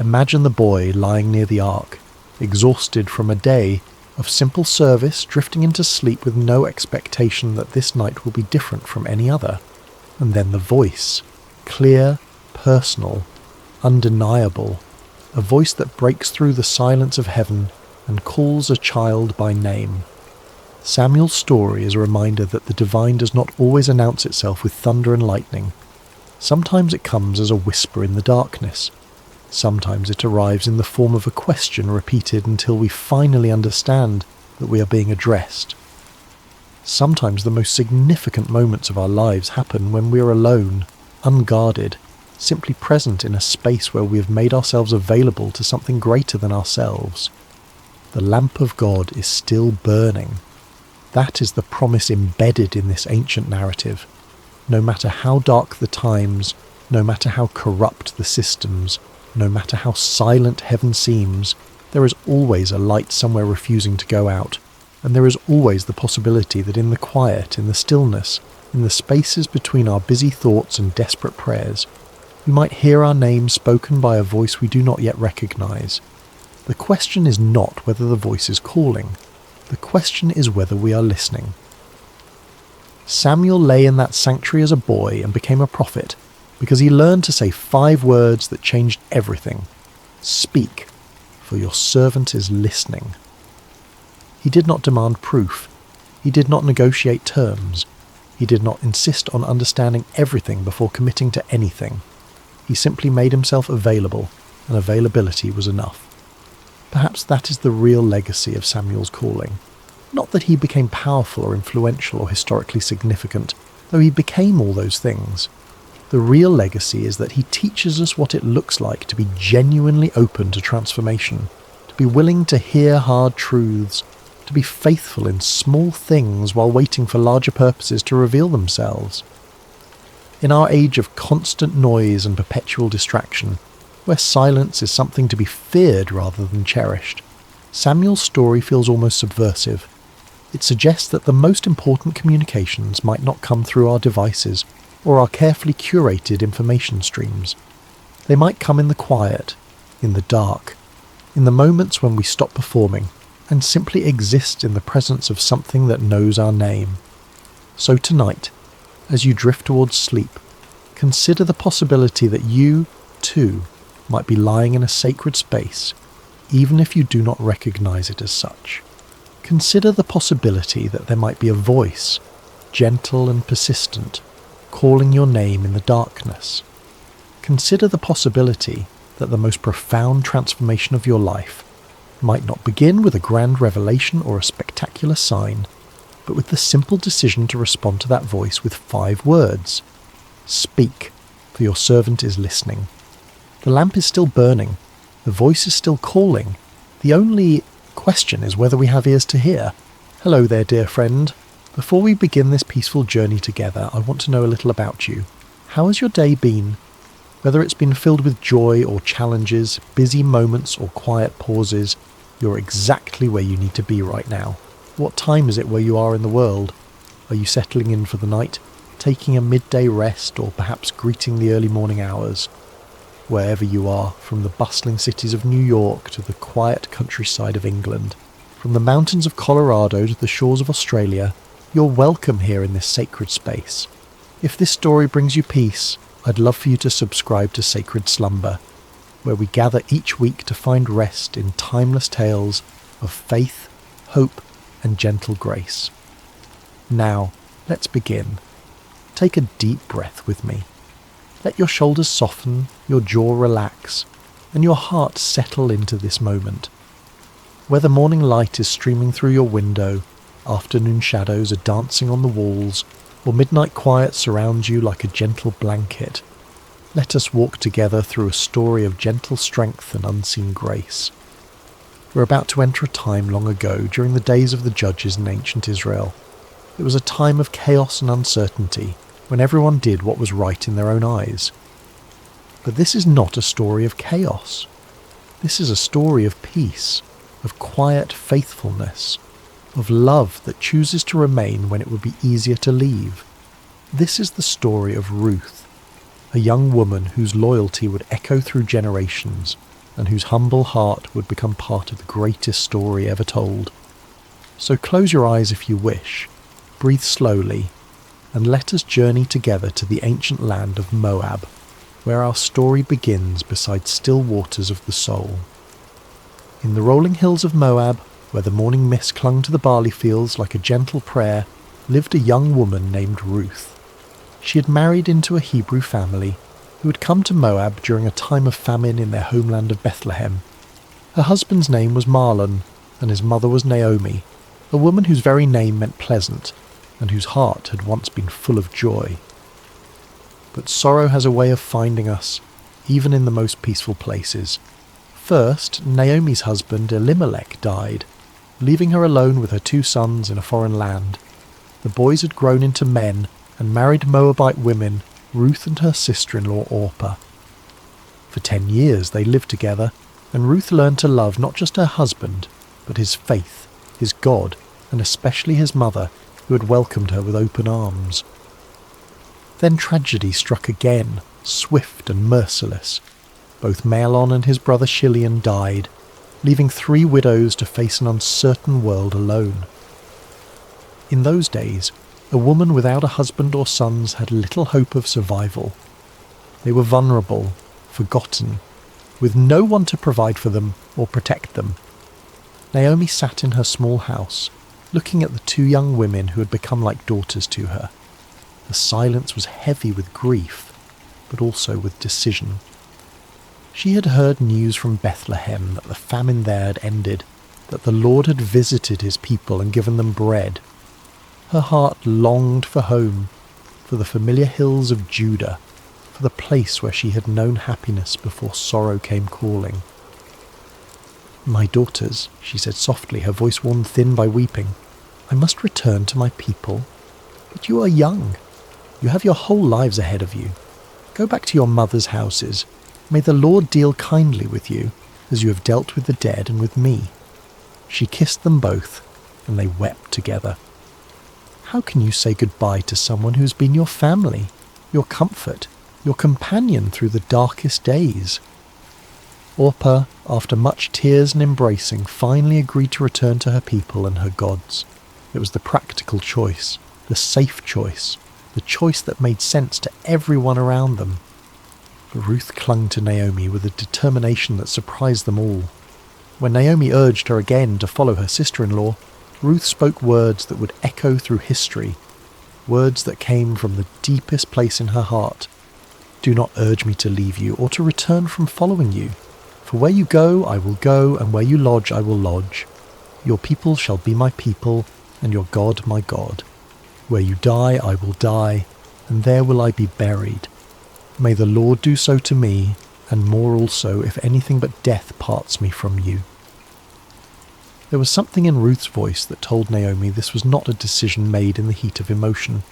Imagine the boy lying near the ark, exhausted from a day of simple service, drifting into sleep with no expectation that this night will be different from any other. And then the voice, clear, personal, undeniable, a voice that breaks through the silence of heaven and calls a child by name. Samuel's story is a reminder that the divine does not always announce itself with thunder and lightning. Sometimes it comes as a whisper in the darkness. Sometimes it arrives in the form of a question repeated until we finally understand that we are being addressed. Sometimes the most significant moments of our lives happen when we are alone, unguarded, simply present in a space where we have made ourselves available to something greater than ourselves. The lamp of God is still burning. That is the promise embedded in this ancient narrative. No matter how dark the times, no matter how corrupt the systems, no matter how silent heaven seems, there is always a light somewhere refusing to go out, and there is always the possibility that in the quiet, in the stillness, in the spaces between our busy thoughts and desperate prayers, we might hear our name spoken by a voice we do not yet recognize. The question is not whether the voice is calling. The question is whether we are listening. Samuel lay in that sanctuary as a boy and became a prophet because he learned to say 5 words that changed everything. Speak, for your servant is listening. He did not demand proof. He did not negotiate terms. He did not insist on understanding everything before committing to anything. He simply made himself available, and availability was enough. Perhaps that is the real legacy of Samuel's calling. Not that he became powerful or influential or historically significant, though he became all those things. The real legacy is that he teaches us what it looks like to be genuinely open to transformation, to be willing to hear hard truths, to be faithful in small things while waiting for larger purposes to reveal themselves. In our age of constant noise and perpetual distraction, where silence is something to be feared rather than cherished, Samuel's story feels almost subversive. It suggests that the most important communications might not come through our devices or our carefully curated information streams. They might come in the quiet, in the dark, in the moments when we stop performing and simply exist in the presence of something that knows our name. So tonight, as you drift towards sleep, consider the possibility that you, too, might be lying in a sacred space, even if you do not recognize it as such. Consider the possibility that there might be a voice, gentle and persistent, calling your name in the darkness. Consider the possibility that the most profound transformation of your life might not begin with a grand revelation or a spectacular sign, but with the simple decision to respond to that voice with 5 words. Speak, for your servant is listening. The lamp is still burning. The voice is still calling. The only question is whether we have ears to hear. Hello there, dear friend. Before we begin this peaceful journey together, I want to know a little about you. How has your day been? Whether it's been filled with joy or challenges, busy moments or quiet pauses, you're exactly where you need to be right now. What time is it where you are in the world? Are you settling in for the night, taking a midday rest, or perhaps greeting the early morning hours? Wherever you are, from the bustling cities of New York to the quiet countryside of England, from the mountains of Colorado to the shores of Australia, you're welcome here in this sacred space. If this story brings you peace, I'd love for you to subscribe to Sacred Slumber, where we gather each week to find rest in timeless tales of faith, hope, and gentle grace. Now, let's begin. Take a deep breath with me. Let your shoulders soften, your jaw relax, and your heart settle into this moment. Whether morning light is streaming through your window, afternoon shadows are dancing on the walls, or midnight quiet surrounds you like a gentle blanket, let us walk together through a story of gentle strength and unseen grace. We're about to enter a time long ago, during the days of the judges in ancient Israel. It was a time of chaos and uncertainty, when everyone did what was right in their own eyes. But this is not a story of chaos. This is a story of peace, of quiet faithfulness, of love that chooses to remain when it would be easier to leave. This is the story of Ruth, a young woman whose loyalty would echo through generations and whose humble heart would become part of the greatest story ever told. So close your eyes if you wish, breathe slowly, and let us journey together to the ancient land of Moab, where our story begins beside still waters of the soul. In the rolling hills of Moab, where the morning mist clung to the barley fields like a gentle prayer, lived a young woman named Ruth. She had married into a Hebrew family who had come to Moab during a time of famine in their homeland of Bethlehem. Her husband's name was Mahlon, and his mother was Naomi, a woman whose very name meant pleasant, and whose heart had once been full of joy. But sorrow has a way of finding us, even in the most peaceful places. First, Naomi's husband Elimelech died, leaving her alone with her 2 sons in a foreign land. The boys had grown into men and married Moabite women, Ruth and her sister-in-law Orpah. For 10 years they lived together, and Ruth learned to love not just her husband, but his faith, his God, and especially his mother, who had welcomed her with open arms. Then tragedy struck again, swift and merciless. Both Mahlon and his brother Chilion died, leaving 3 widows to face an uncertain world alone. In those days, a woman without a husband or sons had little hope of survival. They were vulnerable, forgotten, with no one to provide for them or protect them. Naomi sat in her small house, looking at the 2 young women who had become like daughters to her. The silence was heavy with grief, but also with decision. She had heard news from Bethlehem that the famine there had ended, that the Lord had visited his people and given them bread. Her heart longed for home, for the familiar hills of Judah, for the place where she had known happiness before sorrow came calling. "My daughters," she said softly, her voice worn thin by weeping, "I must return to my people. But you are young. You have your whole lives ahead of you. Go back to your mothers' houses. May the Lord deal kindly with you, as you have dealt with the dead and with me." She kissed them both, and they wept together. How can you say goodbye to someone who's been your family, your comfort, your companion through the darkest days? Orpah, after much tears and embracing, finally agreed to return to her people and her gods. It was the practical choice, the safe choice, the choice that made sense to everyone around them. But Ruth clung to Naomi with a determination that surprised them all. When Naomi urged her again to follow her sister-in-law, Ruth spoke words that would echo through history, words that came from the deepest place in her heart. "Do not urge me to leave you or to return from following you. For where you go, I will go, and where you lodge, I will lodge. Your people shall be my people, and your God my God. Where you die, I will die, and there will I be buried. May the Lord do so to me, and more also, if anything but death parts me from you." There was something in Ruth's voice that told Naomi this was not a decision made in the heat of emotion,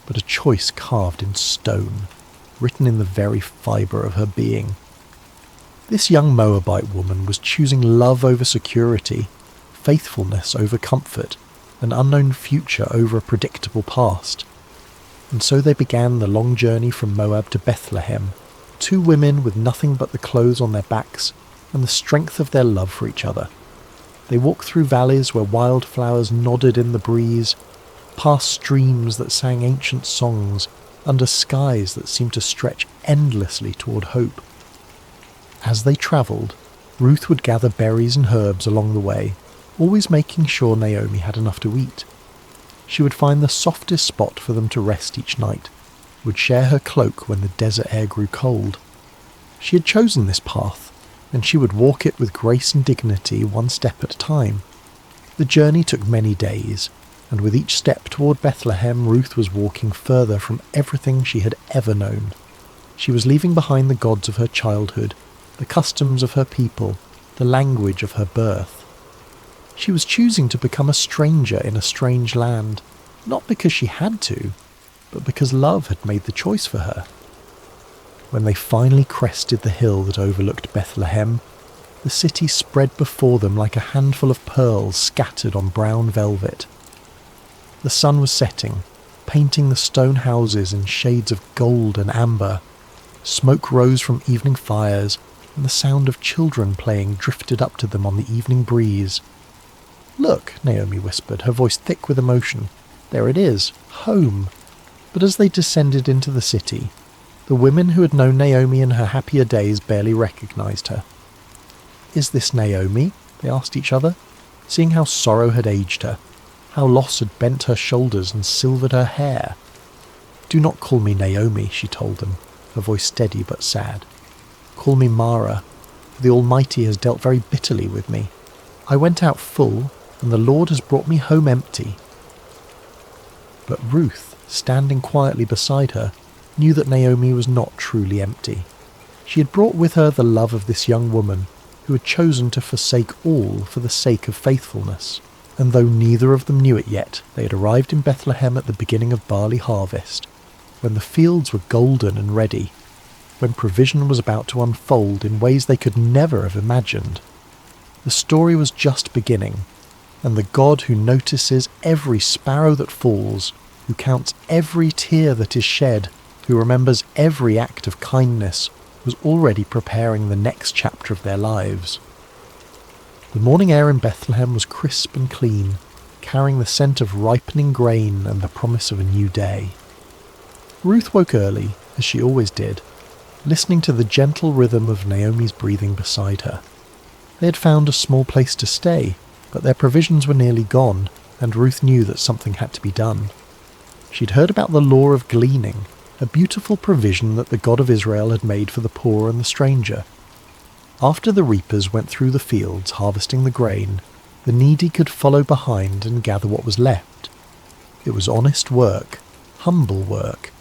but a choice carved in stone, written in the very fibre of her being. This young Moabite woman was choosing love over security, faithfulness over comfort, an unknown future over a predictable past. And so they began the long journey from Moab to Bethlehem, two women with nothing but the clothes on their backs and the strength of their love for each other. They walked through valleys where wildflowers nodded in the breeze, past streams that sang ancient songs, under skies that seemed to stretch endlessly toward hope. As they travelled, Ruth would gather berries and herbs along the way, always making sure Naomi had enough to eat. She would find the softest spot for them to rest each night, would share her cloak when the desert air grew cold. She had chosen this path, and she would walk it with grace and dignity, one step at a time. The journey took many days, and with each step toward Bethlehem, Ruth was walking further from everything she had ever known. She was leaving behind the gods of her childhood, the customs of her people, the language of her birth. She was choosing to become a stranger in a strange land, not because she had to, but because love had made the choice for her. When they finally crested the hill that overlooked Bethlehem, the city spread before them like a handful of pearls scattered on brown velvet. The sun was setting, painting the stone houses in shades of gold and amber. Smoke rose from evening fires, and the sound of children playing drifted up to them on the evening breeze. "Look," Naomi whispered, her voice thick with emotion. "There it is, home." But as they descended into the city, the women who had known Naomi in her happier days barely recognised her. "Is this Naomi?" they asked each other, seeing how sorrow had aged her, how loss had bent her shoulders and silvered her hair. "Do not call me Naomi," she told them, her voice steady but sad. "Call me Mara, for the Almighty has dealt very bitterly with me. I went out full, and the Lord has brought me home empty." But Ruth, standing quietly beside her, knew that Naomi was not truly empty. She had brought with her the love of this young woman, who had chosen to forsake all for the sake of faithfulness. And though neither of them knew it yet, they had arrived in Bethlehem at the beginning of barley harvest, when the fields were golden and ready, when provision was about to unfold in ways they could never have imagined. The story was just beginning, and the God who notices every sparrow that falls, who counts every tear that is shed, who remembers every act of kindness, was already preparing the next chapter of their lives. The morning air in Bethlehem was crisp and clean, carrying the scent of ripening grain and the promise of a new day. Ruth woke early, as she always did, listening to the gentle rhythm of Naomi's breathing beside her. They had found a small place to stay, but their provisions were nearly gone, and Ruth knew that something had to be done. She'd heard about the law of gleaning, a beautiful provision that the God of Israel had made for the poor and the stranger. After the reapers went through the fields harvesting the grain, the needy could follow behind and gather what was left. It was honest work, humble work,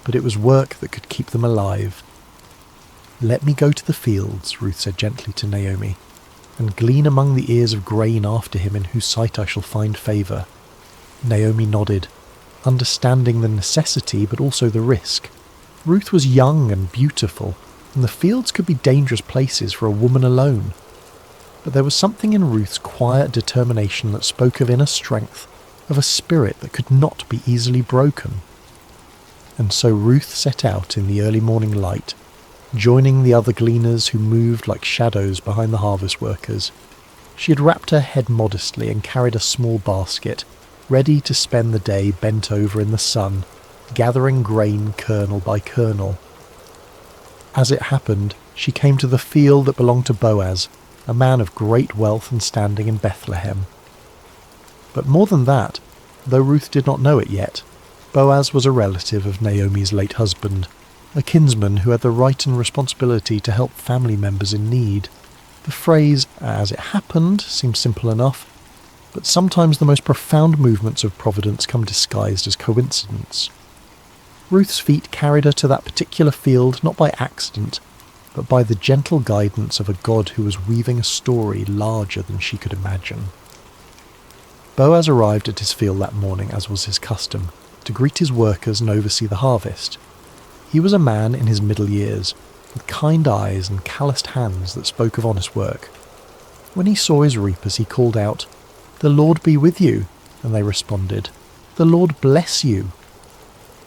but it was work that could keep them alive. "Let me go to the fields," Ruth said gently to Naomi, "and glean among the ears of grain after him in whose sight I shall find favour." Naomi nodded, understanding the necessity but also the risk. Ruth was young and beautiful, and the fields could be dangerous places for a woman alone. But there was something in Ruth's quiet determination that spoke of inner strength, of a spirit that could not be easily broken. And so Ruth set out in the early morning light, joining the other gleaners who moved like shadows behind the harvest workers. She had wrapped her head modestly and carried a small basket, ready to spend the day bent over in the sun, gathering grain kernel by kernel. As it happened, she came to the field that belonged to Boaz, a man of great wealth and standing in Bethlehem. But more than that, though Ruth did not know it yet, Boaz was a relative of Naomi's late husband, a kinsman who had the right and responsibility to help family members in need. The phrase, "as it happened," seems simple enough, but sometimes the most profound movements of providence come disguised as coincidence. Ruth's feet carried her to that particular field not by accident, but by the gentle guidance of a God who was weaving a story larger than she could imagine. Boaz arrived at his field that morning, as was his custom, to greet his workers and oversee the harvest. He was a man in his middle years, with kind eyes and calloused hands that spoke of honest work. When he saw his reapers, he called out, "The Lord be with you," and they responded, "The Lord bless you."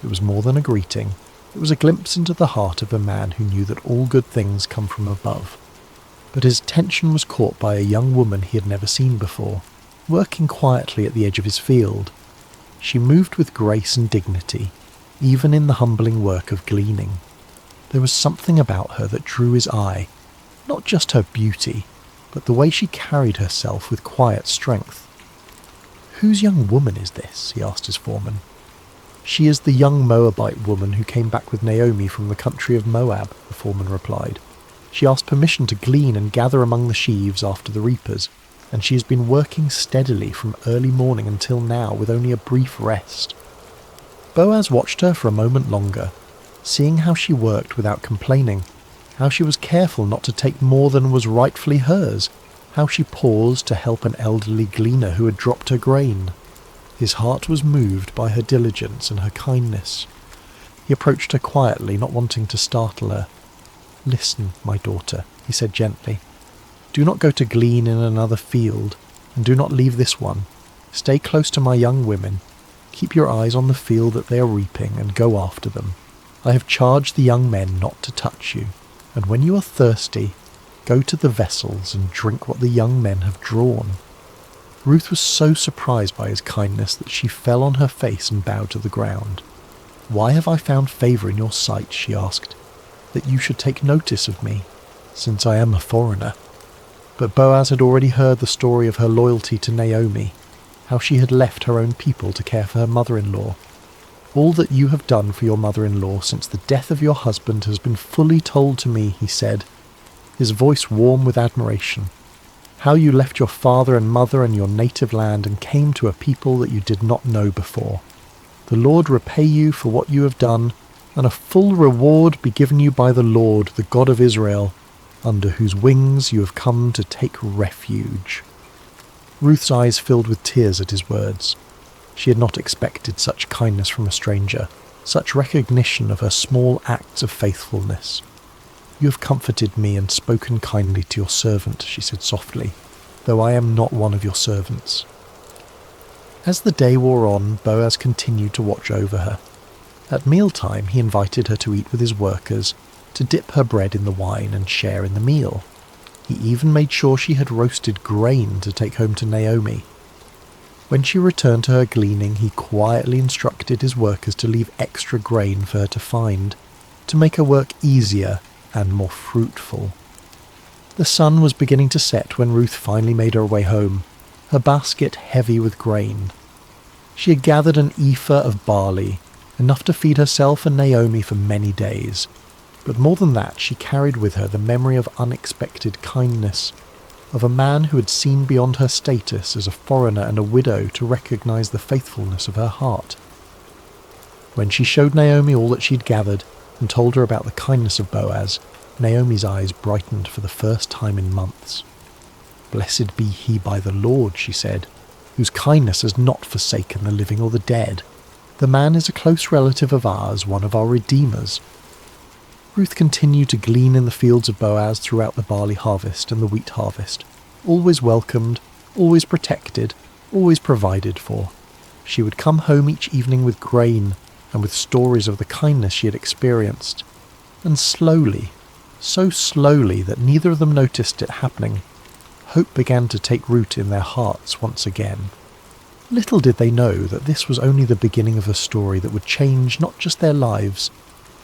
It was more than a greeting. It was a glimpse into the heart of a man who knew that all good things come from above. But his attention was caught by a young woman he had never seen before, working quietly at the edge of his field. She moved with grace and dignity, even in the humbling work of gleaning. There was something about her that drew his eye, not just her beauty, but the way she carried herself with quiet strength. "Whose young woman is this?" he asked his foreman. "She is the young Moabite woman who came back with Naomi from the country of Moab," the foreman replied. "She asked permission to glean and gather among the sheaves after the reapers, and she has been working steadily from early morning until now with only a brief rest." Boaz watched her for a moment longer, seeing how she worked without complaining, how she was careful not to take more than was rightfully hers, how she paused to help an elderly gleaner who had dropped her grain. His heart was moved by her diligence and her kindness. He approached her quietly, not wanting to startle her. "Listen, my daughter," he said gently. "Do not go to glean in another field, and do not leave this one. Stay close to my young women. Keep your eyes on the field that they are reaping, and go after them. I have charged the young men not to touch you, and when you are thirsty, go to the vessels and drink what the young men have drawn." Ruth was so surprised by his kindness that she fell on her face and bowed to the ground. "Why have I found favour in your sight," she asked, "that you should take notice of me, since I am a foreigner?" But Boaz had already heard the story of her loyalty to Naomi, how she had left her own people to care for her mother-in-law. "All that you have done for your mother-in-law since the death of your husband has been fully told to me," he said, his voice warm with admiration. "How you left your father and mother and your native land and came to a people that you did not know before. The Lord repay you for what you have done, and a full reward be given you by the Lord, the God of Israel, under whose wings you have come to take refuge." Ruth's eyes filled with tears at his words. She had not expected such kindness from a stranger, such recognition of her small acts of faithfulness. "You have comforted me and spoken kindly to your servant," she said softly, "though I am not one of your servants." As the day wore on, Boaz continued to watch over her. At mealtime, he invited her to eat with his workers, to dip her bread in the wine and share in the meal. He even made sure she had roasted grain to take home to Naomi. When she returned to her gleaning, he quietly instructed his workers to leave extra grain for her to find, to make her work easier and more fruitful. The sun was beginning to set when Ruth finally made her way home, her basket heavy with grain. She had gathered an ephah of barley, enough to feed herself and Naomi for many days. But more than that, she carried with her the memory of unexpected kindness, of a man who had seen beyond her status as a foreigner and a widow to recognize the faithfulness of her heart. When she showed Naomi all that she'd gathered and told her about the kindness of Boaz, Naomi's eyes brightened for the first time in months. "Blessed be he by the Lord," she said, "whose kindness has not forsaken the living or the dead. The man is a close relative of ours, one of our redeemers." Ruth continued to glean in the fields of Boaz throughout the barley harvest and the wheat harvest, always welcomed, always protected, always provided for. She would come home each evening with grain and with stories of the kindness she had experienced. And slowly, so slowly that neither of them noticed it happening, hope began to take root in their hearts once again. Little did they know that this was only the beginning of a story that would change not just their lives,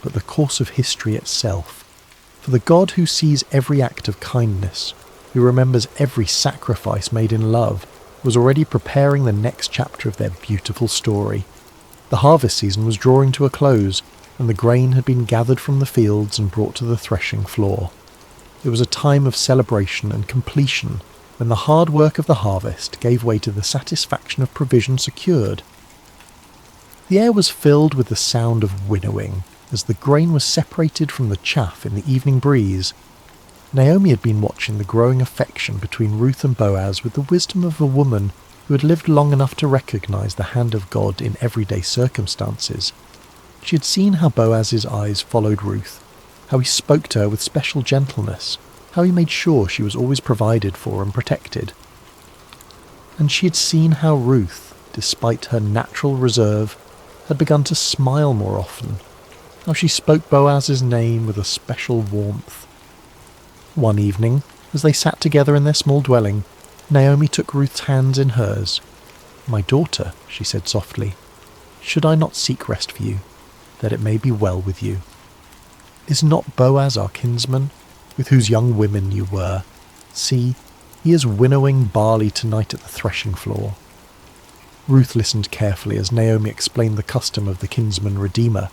but the course of history itself. For the God who sees every act of kindness, who remembers every sacrifice made in love, was already preparing the next chapter of their beautiful story. The harvest season was drawing to a close, and the grain had been gathered from the fields and brought to the threshing floor. It was a time of celebration and completion, when the hard work of the harvest gave way to the satisfaction of provision secured. The air was filled with the sound of winnowing, as the grain was separated from the chaff in the evening breeze. Naomi had been watching the growing affection between Ruth and Boaz with the wisdom of a woman who had lived long enough to recognize the hand of God in everyday circumstances. She had seen how Boaz's eyes followed Ruth, how he spoke to her with special gentleness, how he made sure she was always provided for and protected. And she had seen how Ruth, despite her natural reserve, had begun to smile more often, how she spoke Boaz's name with a special warmth. One evening, as they sat together in their small dwelling, Naomi took Ruth's hands in hers. "My daughter," she said softly, "should I not seek rest for you, that it may be well with you? Is not Boaz our kinsman, with whose young women you were? See, he is winnowing barley tonight at the threshing floor." Ruth listened carefully as Naomi explained the custom of the kinsman redeemer,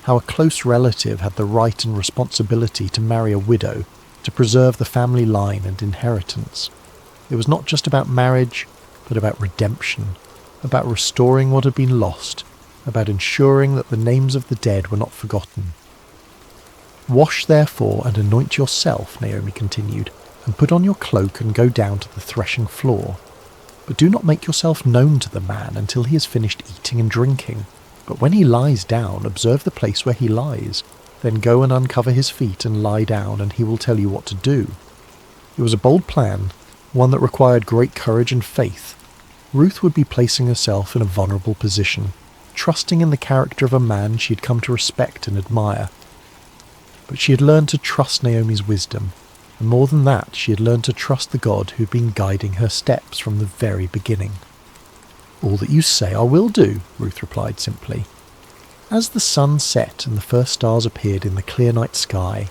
how a close relative had the right and responsibility to marry a widow to preserve the family line and inheritance. It was not just about marriage, but about redemption, about restoring what had been lost, about ensuring that the names of the dead were not forgotten. "Wash therefore and anoint yourself," Naomi continued, "and put on your cloak and go down to the threshing floor. But do not make yourself known to the man until he has finished eating and drinking. But when he lies down, observe the place where he lies. Then go and uncover his feet and lie down, and he will tell you what to do." It was a bold plan, one that required great courage and faith. Ruth would be placing herself in a vulnerable position, trusting in the character of a man she had come to respect and admire. But she had learned to trust Naomi's wisdom, and more than that, she had learned to trust the God who had been guiding her steps from the very beginning. "All that you say I will do," Ruth replied simply. As the sun set and the first stars appeared in the clear night sky,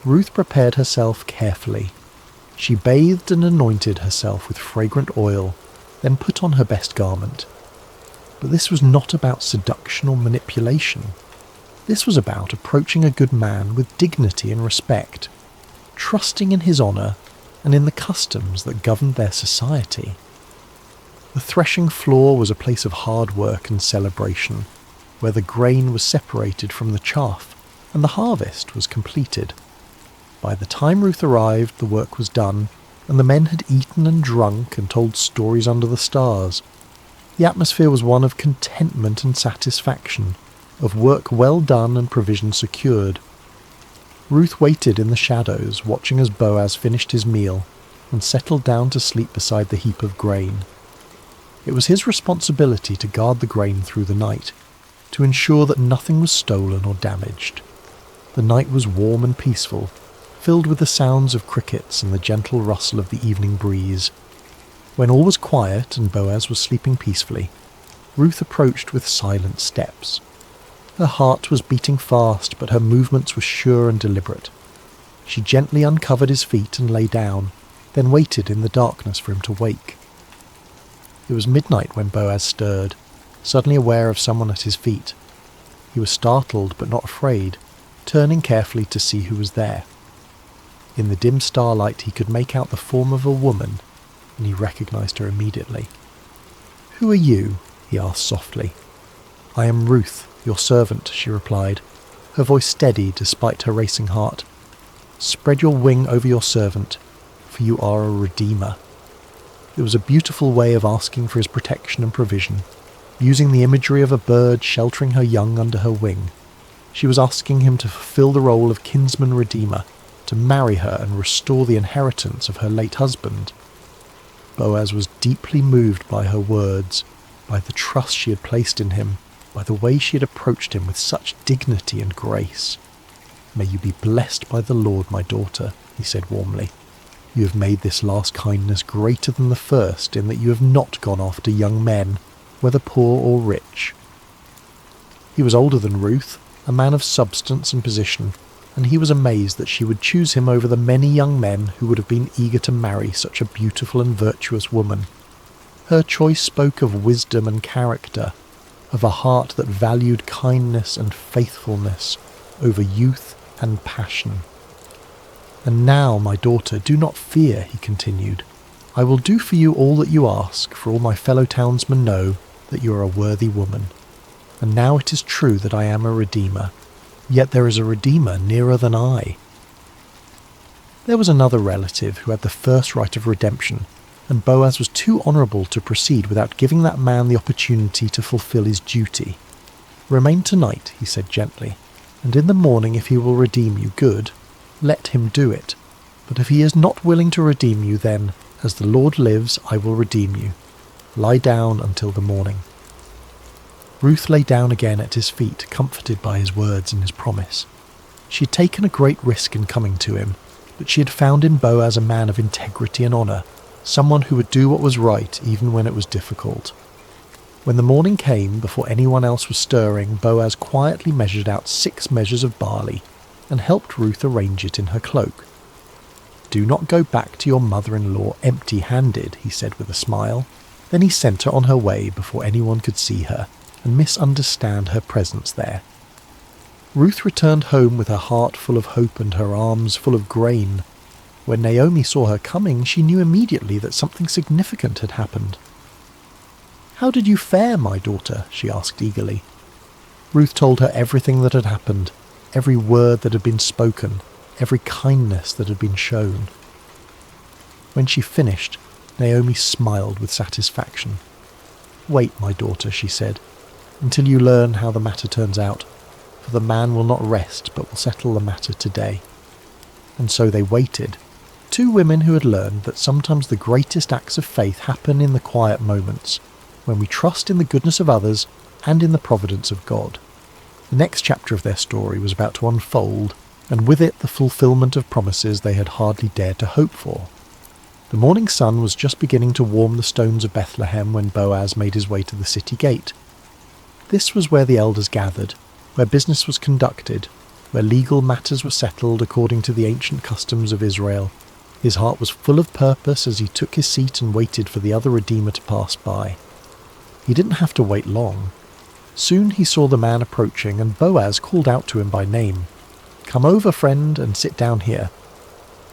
Ruth prepared herself carefully. She bathed and anointed herself with fragrant oil, then put on her best garment. But this was not about seduction or manipulation. This was about approaching a good man with dignity and respect, trusting in his honour and in the customs that governed their society. The threshing floor was a place of hard work and celebration, where the grain was separated from the chaff and the harvest was completed. By the time Ruth arrived, the work was done, and the men had eaten and drunk and told stories under the stars. The atmosphere was one of contentment and satisfaction, of work well done and provision secured. Ruth waited in the shadows, watching as Boaz finished his meal and settled down to sleep beside the heap of grain. It was his responsibility to guard the grain through the night, to ensure that nothing was stolen or damaged. The night was warm and peaceful, filled with the sounds of crickets and the gentle rustle of the evening breeze. When all was quiet and Boaz was sleeping peacefully, Ruth approached with silent steps. Her heart was beating fast, but her movements were sure and deliberate. She gently uncovered his feet and lay down, then waited in the darkness for him to wake. It was midnight when Boaz stirred, suddenly aware of someone at his feet. He was startled but not afraid, turning carefully to see who was there. In the dim starlight he could make out the form of a woman, and he recognized her immediately. "Who are you?" he asked softly. "I am Ruth, your servant," she replied, her voice steady despite her racing heart. "Spread your wing over your servant, for you are a redeemer." It was a beautiful way of asking for his protection and provision, using the imagery of a bird sheltering her young under her wing. She was asking him to fulfill the role of kinsman redeemer, to marry her and restore the inheritance of her late husband. Boaz was deeply moved by her words, by the trust she had placed in him, by the way she had approached him with such dignity and grace. "May you be blessed by the Lord, my daughter," he said warmly. "You have made this last kindness greater than the first in that you have not gone after young men, whether poor or rich." He was older than Ruth, a man of substance and position, and he was amazed that she would choose him over the many young men who would have been eager to marry such a beautiful and virtuous woman. Her choice spoke of wisdom and character, of a heart that valued kindness and faithfulness over youth and passion. "And now, my daughter, do not fear," he continued. "I will do for you all that you ask, for all my fellow townsmen know that you are a worthy woman. And now it is true that I am a redeemer, yet there is a redeemer nearer than I." There was another relative who had the first right of redemption, and Boaz was too honourable to proceed without giving that man the opportunity to fulfil his duty. "Remain tonight," he said gently, "and in the morning if he will redeem you, good, let him do it. But if he is not willing to redeem you, then, as the Lord lives, I will redeem you. Lie down until the morning." Ruth lay down again at his feet, comforted by his words and his promise. She had taken a great risk in coming to him, but she had found in Boaz a man of integrity and honour, someone who would do what was right even when it was difficult. When the morning came, before anyone else was stirring, Boaz quietly measured out 6 measures of barley and helped Ruth arrange it in her cloak. "Do not go back to your mother-in-law empty-handed," he said with a smile. Then he sent her on her way before anyone could see her and misunderstand her presence there. Ruth returned home with her heart full of hope and her arms full of grain. When Naomi saw her coming, she knew immediately that something significant had happened. "How did you fare, my daughter?" she asked eagerly. Ruth told her everything that had happened, every word that had been spoken, every kindness that had been shown. When she finished, Naomi smiled with satisfaction. "Wait, my daughter," she said, "until you learn how the matter turns out, for the man will not rest but will settle the matter today." And so they waited, 2 women who had learned that sometimes the greatest acts of faith happen in the quiet moments, when we trust in the goodness of others and in the providence of God. The next chapter of their story was about to unfold, and with it the fulfillment of promises they had hardly dared to hope for. The morning sun was just beginning to warm the stones of Bethlehem when Boaz made his way to the city gate. This was where the elders gathered, where business was conducted, where legal matters were settled according to the ancient customs of Israel. His heart was full of purpose as he took his seat and waited for the other Redeemer to pass by. He didn't have to wait long. Soon he saw the man approaching, and Boaz called out to him by name. "Come over, friend, and sit down here."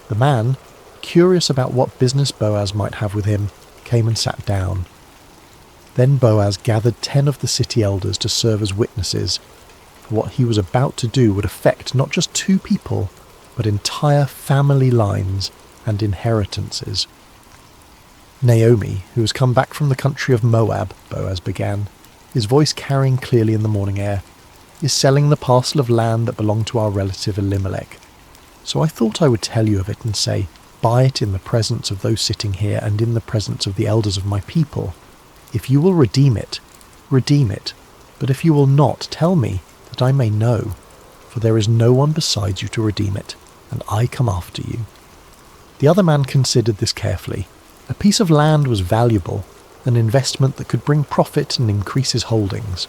The man, curious about what business Boaz might have with him, came and sat down. Then Boaz gathered 10 of the city elders to serve as witnesses, for what he was about to do would affect not just 2 people, but entire family lines and inheritances. "Naomi, who has come back from the country of Moab," Boaz began, his voice carrying clearly in the morning air, "is selling the parcel of land that belonged to our relative Elimelech. So I thought I would tell you of it and say, buy it in the presence of those sitting here and in the presence of the elders of my people. If you will redeem it, but if you will not, tell me, that I may know, for there is no one besides you to redeem it, and I come after you." The other man considered this carefully. A piece of land was valuable, an investment that could bring profit and increase his holdings.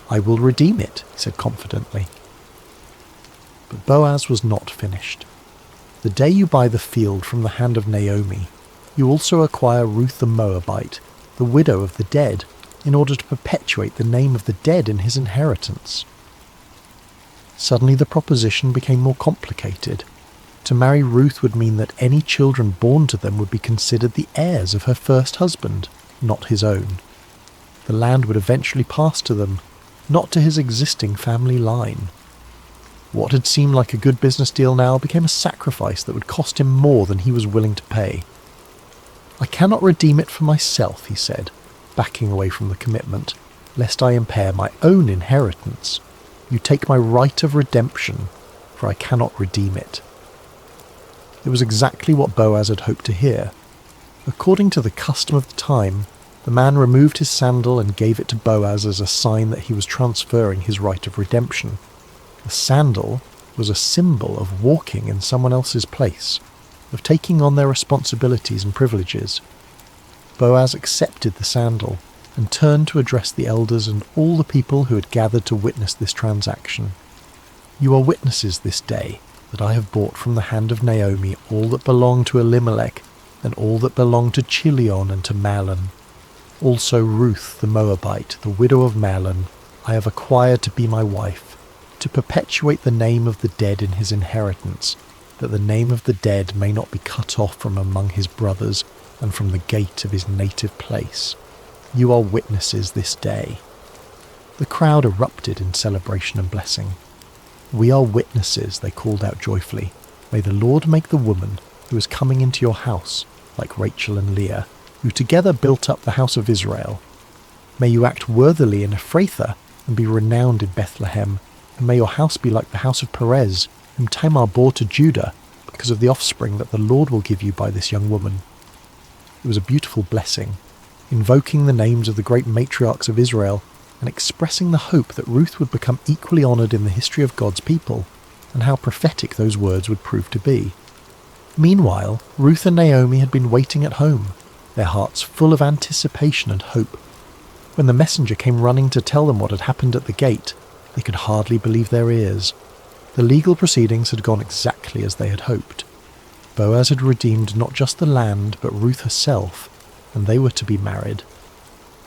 "I will redeem it," he said confidently. But Boaz was not finished. "The day you buy the field from the hand of Naomi, you also acquire Ruth the Moabite, the widow of the dead, in order to perpetuate the name of the dead in his inheritance." Suddenly the proposition became more complicated. To marry Ruth would mean that any children born to them would be considered the heirs of her first husband, not his own. The land would eventually pass to them, not to his existing family line. What had seemed like a good business deal now became a sacrifice that would cost him more than he was willing to pay. "I cannot redeem it for myself," he said, backing away from the commitment, "lest I impair my own inheritance. You take my right of redemption, for I cannot redeem it." It was exactly what Boaz had hoped to hear. According to the custom of the time, the man removed his sandal and gave it to Boaz as a sign that he was transferring his right of redemption. The sandal was a symbol of walking in someone else's place, of taking on their responsibilities and privileges. Boaz accepted the sandal and turned to address the elders and all the people who had gathered to witness this transaction. "You are witnesses this day that I have bought from the hand of Naomi all that belonged to Elimelech and all that belonged to Chilion and to Mahlon. Also Ruth the Moabite, the widow of Mahlon, I have acquired to be my wife, to perpetuate the name of the dead in his inheritance, that the name of the dead may not be cut off from among his brothers and from the gate of his native place. You are witnesses this day." The crowd erupted in celebration and blessing. "We are witnesses," they called out joyfully. "May the Lord make the woman who is coming into your house like Rachel and Leah, who together built up the house of Israel. May you act worthily in Ephrathah and be renowned in Bethlehem, and may your house be like the house of Perez, whom Tamar bore to Judah, because of the offspring that the Lord will give you by this young woman. It was a beautiful blessing, invoking the names of the great matriarchs of Israel and expressing the hope that Ruth would become equally honoured in the history of God's people, and how prophetic those words would prove to be. Meanwhile, Ruth and Naomi had been waiting at home, their hearts full of anticipation and hope. When the messenger came running to tell them what had happened at the gate, they could hardly believe their ears. The legal proceedings had gone exactly as they had hoped. Boaz had redeemed not just the land, but Ruth herself, and they were to be married.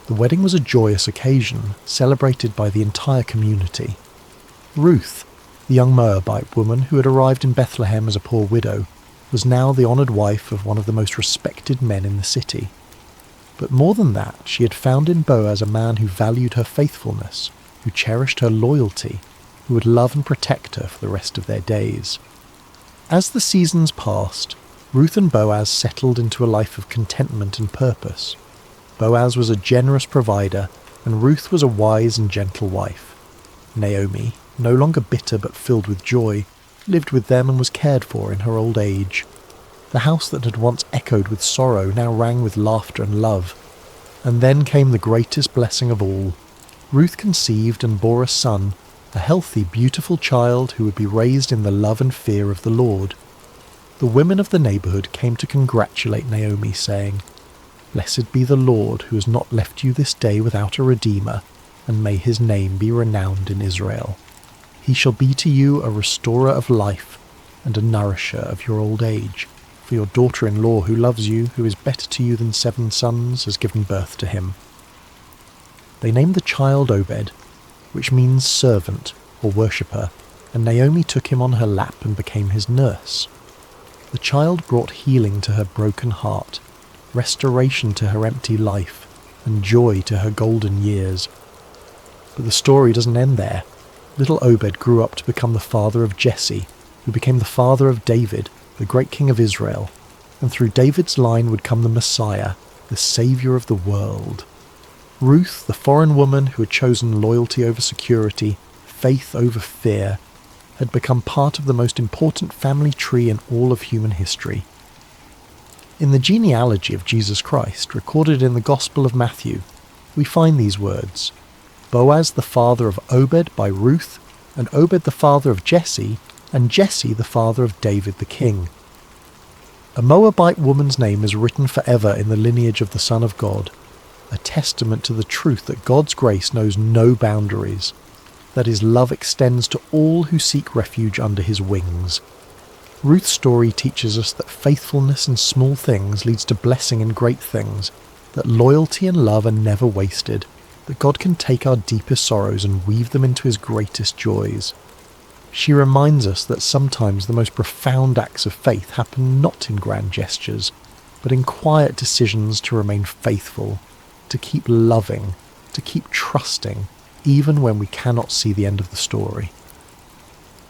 The wedding was a joyous occasion, celebrated by the entire community. Ruth, the young Moabite woman who had arrived in Bethlehem as a poor widow, was now the honoured wife of one of the most respected men in the city. But more than that, she had found in Boaz a man who valued her faithfulness, who cherished her loyalty, who would love and protect her for the rest of their days. As the seasons passed, Ruth and Boaz settled into a life of contentment and purpose. Boaz was a generous provider, and Ruth was a wise and gentle wife. Naomi, no longer bitter but filled with joy, lived with them and was cared for in her old age. The house that had once echoed with sorrow now rang with laughter and love. And then came the greatest blessing of all. Ruth conceived and bore a son, a healthy, beautiful child who would be raised in the love and fear of the Lord. The women of the neighbourhood came to congratulate Naomi, saying, "Blessed be the Lord who has not left you this day without a redeemer, and may his name be renowned in Israel. He shall be to you a restorer of life and a nourisher of your old age. For your daughter-in-law who loves you, who is better to you than 7 sons, has given birth to him." They named the child Obed, which means servant or worshipper, and Naomi took him on her lap and became his nurse. The child brought healing to her broken heart, restoration to her empty life, and joy to her golden years. But the story doesn't end there. Little Obed grew up to become the father of Jesse, who became the father of David, the great king of Israel, and through David's line would come the Messiah, the saviour of the world. Ruth, the foreign woman who had chosen loyalty over security, faith over fear, had become part of the most important family tree in all of human history. In the genealogy of Jesus Christ, recorded in the Gospel of Matthew, we find these words: Boaz the father of Obed by Ruth, and Obed the father of Jesse, and Jesse the father of David the king. A Moabite woman's name is written forever in the lineage of the Son of God, a testament to the truth that God's grace knows no boundaries, that his love extends to all who seek refuge under his wings. Ruth's story teaches us that faithfulness in small things leads to blessing in great things, that loyalty and love are never wasted, that God can take our deepest sorrows and weave them into his greatest joys. She reminds us that sometimes the most profound acts of faith happen not in grand gestures, but in quiet decisions to remain faithful, to keep loving, to keep trusting, even when we cannot see the end of the story.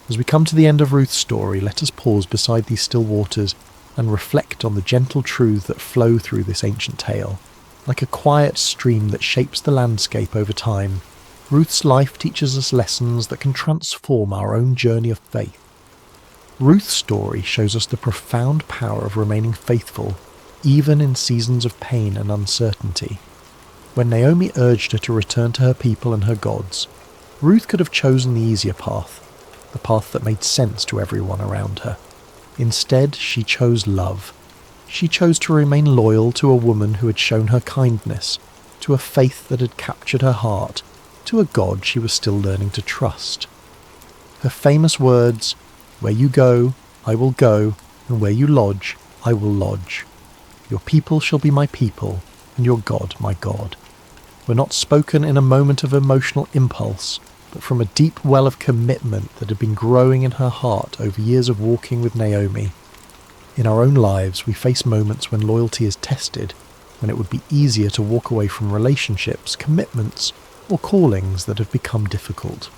As we come to the end of Ruth's story, let us pause beside these still waters and reflect on the gentle truths that flow through this ancient tale. Like a quiet stream that shapes the landscape over time, Ruth's life teaches us lessons that can transform our own journey of faith. Ruth's story shows us the profound power of remaining faithful, even in seasons of pain and uncertainty. When Naomi urged her to return to her people and her gods, Ruth could have chosen the easier path, the path that made sense to everyone around her. Instead, she chose love. She chose to remain loyal to a woman who had shown her kindness, to a faith that had captured her heart, to a God she was still learning to trust. Her famous words, "Where you go, I will go, and where you lodge, I will lodge. Your people shall be my people, and your God my God," were not spoken in a moment of emotional impulse, but from a deep well of commitment that had been growing in her heart over years of walking with Naomi. In our own lives, we face moments when loyalty is tested, when it would be easier to walk away from relationships, commitments, or callings that have become difficult.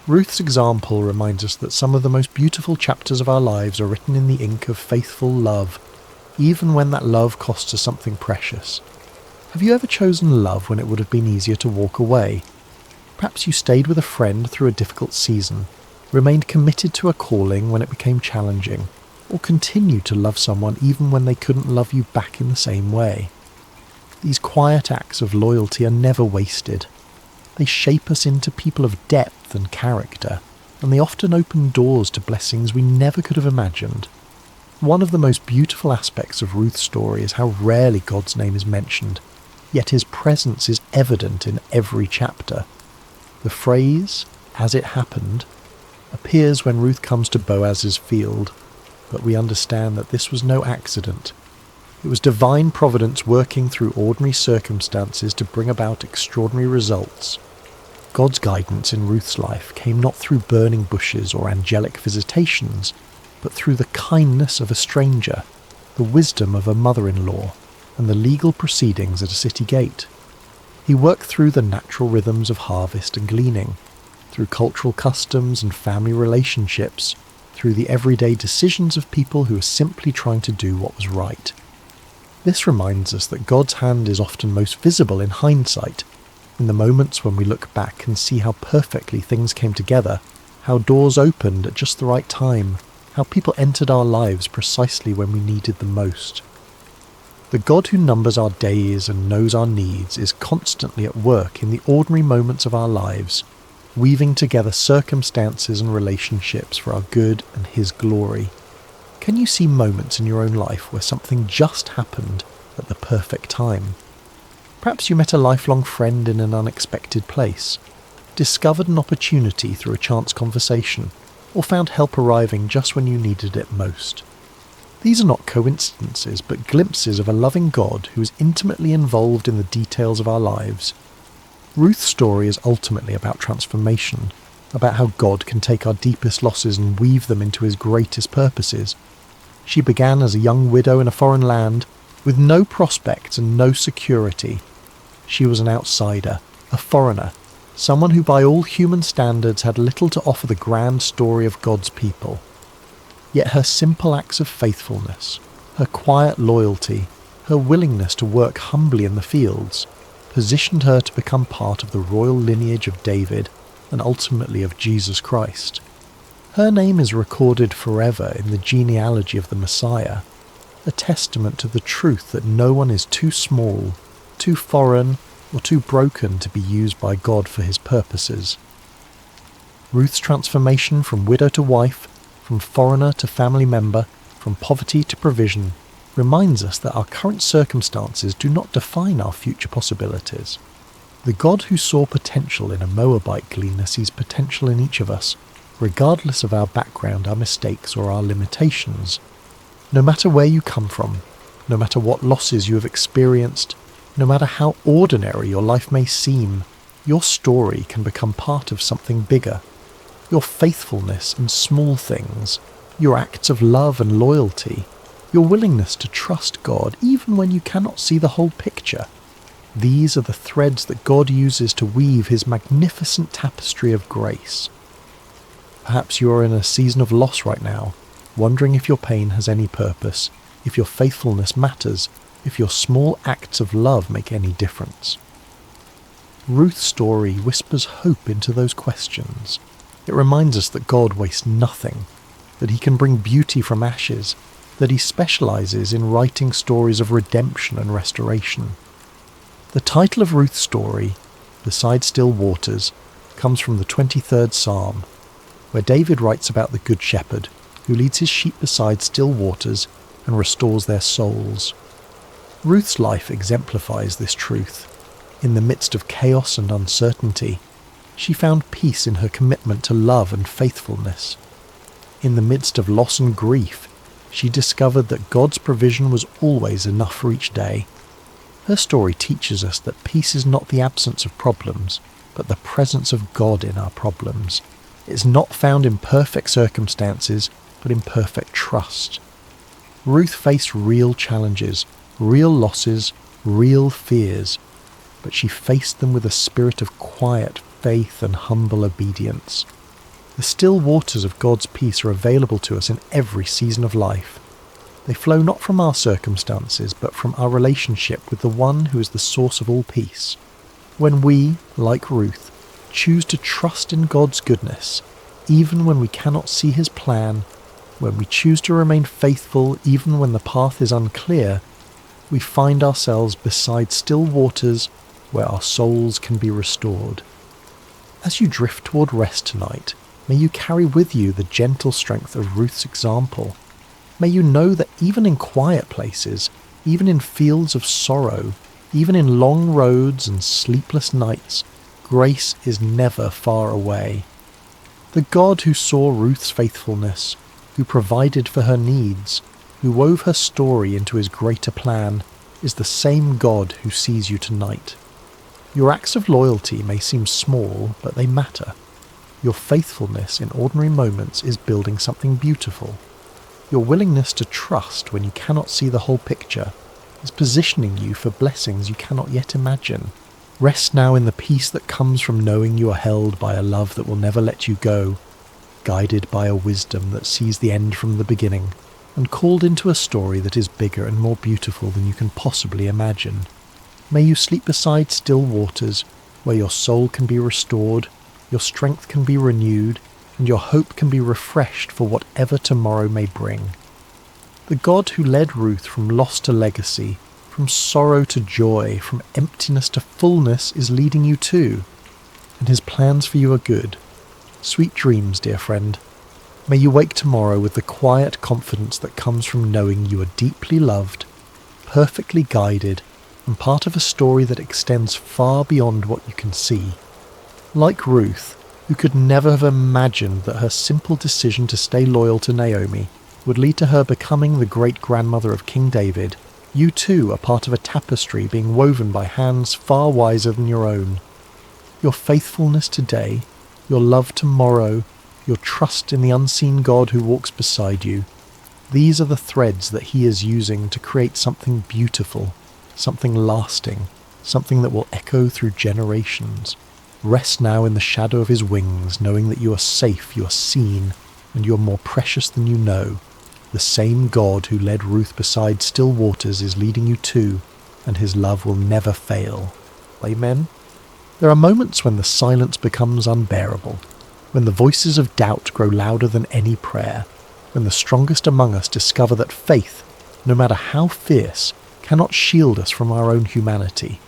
Ruth's example reminds us that some of the most beautiful chapters of our lives are written in the ink of faithful love, even when that love costs us something precious. Have you ever chosen love when it would have been easier to walk away? Perhaps you stayed with a friend through a difficult season, remained committed to a calling when it became challenging, or continued to love someone even when they couldn't love you back in the same way. These quiet acts of loyalty are never wasted. They shape us into people of depth and character, and they often open doors to blessings we never could have imagined. One of the most beautiful aspects of Ruth's story is how rarely God's name is mentioned, yet his presence is evident in every chapter. The phrase, "as it happened," appears when Ruth comes to Boaz's field, but we understand that this was no accident. It was divine providence working through ordinary circumstances to bring about extraordinary results. God's guidance in Ruth's life came not through burning bushes or angelic visitations, but through the kindness of a stranger, the wisdom of a mother-in-law, and the legal proceedings at a city gate. He worked through the natural rhythms of harvest and gleaning, through cultural customs and family relationships, through the everyday decisions of people who are simply trying to do what was right. This reminds us that God's hand is often most visible in hindsight, in the moments when we look back and see how perfectly things came together, how doors opened at just the right time, how people entered our lives precisely when we needed them most. The God who numbers our days and knows our needs is constantly at work in the ordinary moments of our lives, weaving together circumstances and relationships for our good and his glory. Can you see moments in your own life where something just happened at the perfect time? Perhaps you met a lifelong friend in an unexpected place, discovered an opportunity through a chance conversation, or found help arriving just when you needed it most. These are not coincidences, but glimpses of a loving God who is intimately involved in the details of our lives. Ruth's story is ultimately about transformation, about how God can take our deepest losses and weave them into his greatest purposes. She began as a young widow in a foreign land, with no prospects and no security. She was an outsider, a foreigner, someone who by all human standards had little to offer the grand story of God's people. Yet her simple acts of faithfulness, her quiet loyalty, her willingness to work humbly in the fields, positioned her to become part of the royal lineage of David and ultimately of Jesus Christ. Her name is recorded forever in the genealogy of the Messiah, a testament to the truth that no one is too small, too foreign, or too broken to be used by God for his purposes. Ruth's transformation from widow to wife, from foreigner to family member, from poverty to provision, reminds us that our current circumstances do not define our future possibilities. The God who saw potential in a Moabite gleaner sees potential in each of us, regardless of our background, our mistakes, or our limitations. No matter where you come from, no matter what losses you have experienced, no matter how ordinary your life may seem, your story can become part of something bigger. Your faithfulness in small things, your acts of love and loyalty, your willingness to trust God even when you cannot see the whole picture. These are the threads that God uses to weave his magnificent tapestry of grace. Perhaps you are in a season of loss right now, wondering if your pain has any purpose, if your faithfulness matters, if your small acts of love make any difference. Ruth's story whispers hope into those questions. It reminds us that God wastes nothing, that he can bring beauty from ashes, that he specializes in writing stories of redemption and restoration. The title of Ruth's story, Beside Still Waters, comes from the 23rd Psalm, where David writes about the Good Shepherd, who leads his sheep beside still waters and restores their souls. Ruth's life exemplifies this truth. In the midst of chaos and uncertainty, she found peace in her commitment to love and faithfulness. In the midst of loss and grief, she discovered that God's provision was always enough for each day. Her story teaches us that peace is not the absence of problems, but the presence of God in our problems. It's not found in perfect circumstances, but in perfect trust. Ruth faced real challenges, real losses, real fears, but she faced them with a spirit of quiet faith and humble obedience. The still waters of God's peace are available to us in every season of life. They flow not from our circumstances, but from our relationship with the one who is the source of all peace. When we, like Ruth, choose to trust in God's goodness, even when we cannot see his plan, when we choose to remain faithful even when the path is unclear, we find ourselves beside still waters where our souls can be restored. As you drift toward rest tonight, may you carry with you the gentle strength of Ruth's example. May you know that even in quiet places, even in fields of sorrow, even in long roads and sleepless nights, grace is never far away. The God who saw Ruth's faithfulness, who provided for her needs, who wove her story into his greater plan, is the same God who sees you tonight. Your acts of loyalty may seem small, but they matter. Your faithfulness in ordinary moments is building something beautiful. Your willingness to trust when you cannot see the whole picture is positioning you for blessings you cannot yet imagine. Rest now in the peace that comes from knowing you are held by a love that will never let you go, guided by a wisdom that sees the end from the beginning, and called into a story that is bigger and more beautiful than you can possibly imagine. May you sleep beside still waters, where your soul can be restored, your strength can be renewed, and your hope can be refreshed for whatever tomorrow may bring. The God who led Ruth from loss to legacy, from sorrow to joy, from emptiness to fullness is leading you too, and his plans for you are good. Sweet dreams, dear friend. May you wake tomorrow with the quiet confidence that comes from knowing you are deeply loved, perfectly guided, and part of a story that extends far beyond what you can see. Like Ruth, who could never have imagined that her simple decision to stay loyal to Naomi would lead to her becoming the great-grandmother of King David, you too are part of a tapestry being woven by hands far wiser than your own. Your faithfulness today, your love tomorrow, your trust in the unseen God who walks beside you, these are the threads that he is using to create something beautiful, something lasting, something that will echo through generations. Rest now in the shadow of his wings, knowing that you are safe, you are seen, and you are more precious than you know. The same God who led Ruth beside still waters is leading you too, and his love will never fail. Amen? There are moments when the silence becomes unbearable, when the voices of doubt grow louder than any prayer, when the strongest among us discover that faith, no matter how fierce, cannot shield us from our own humanity.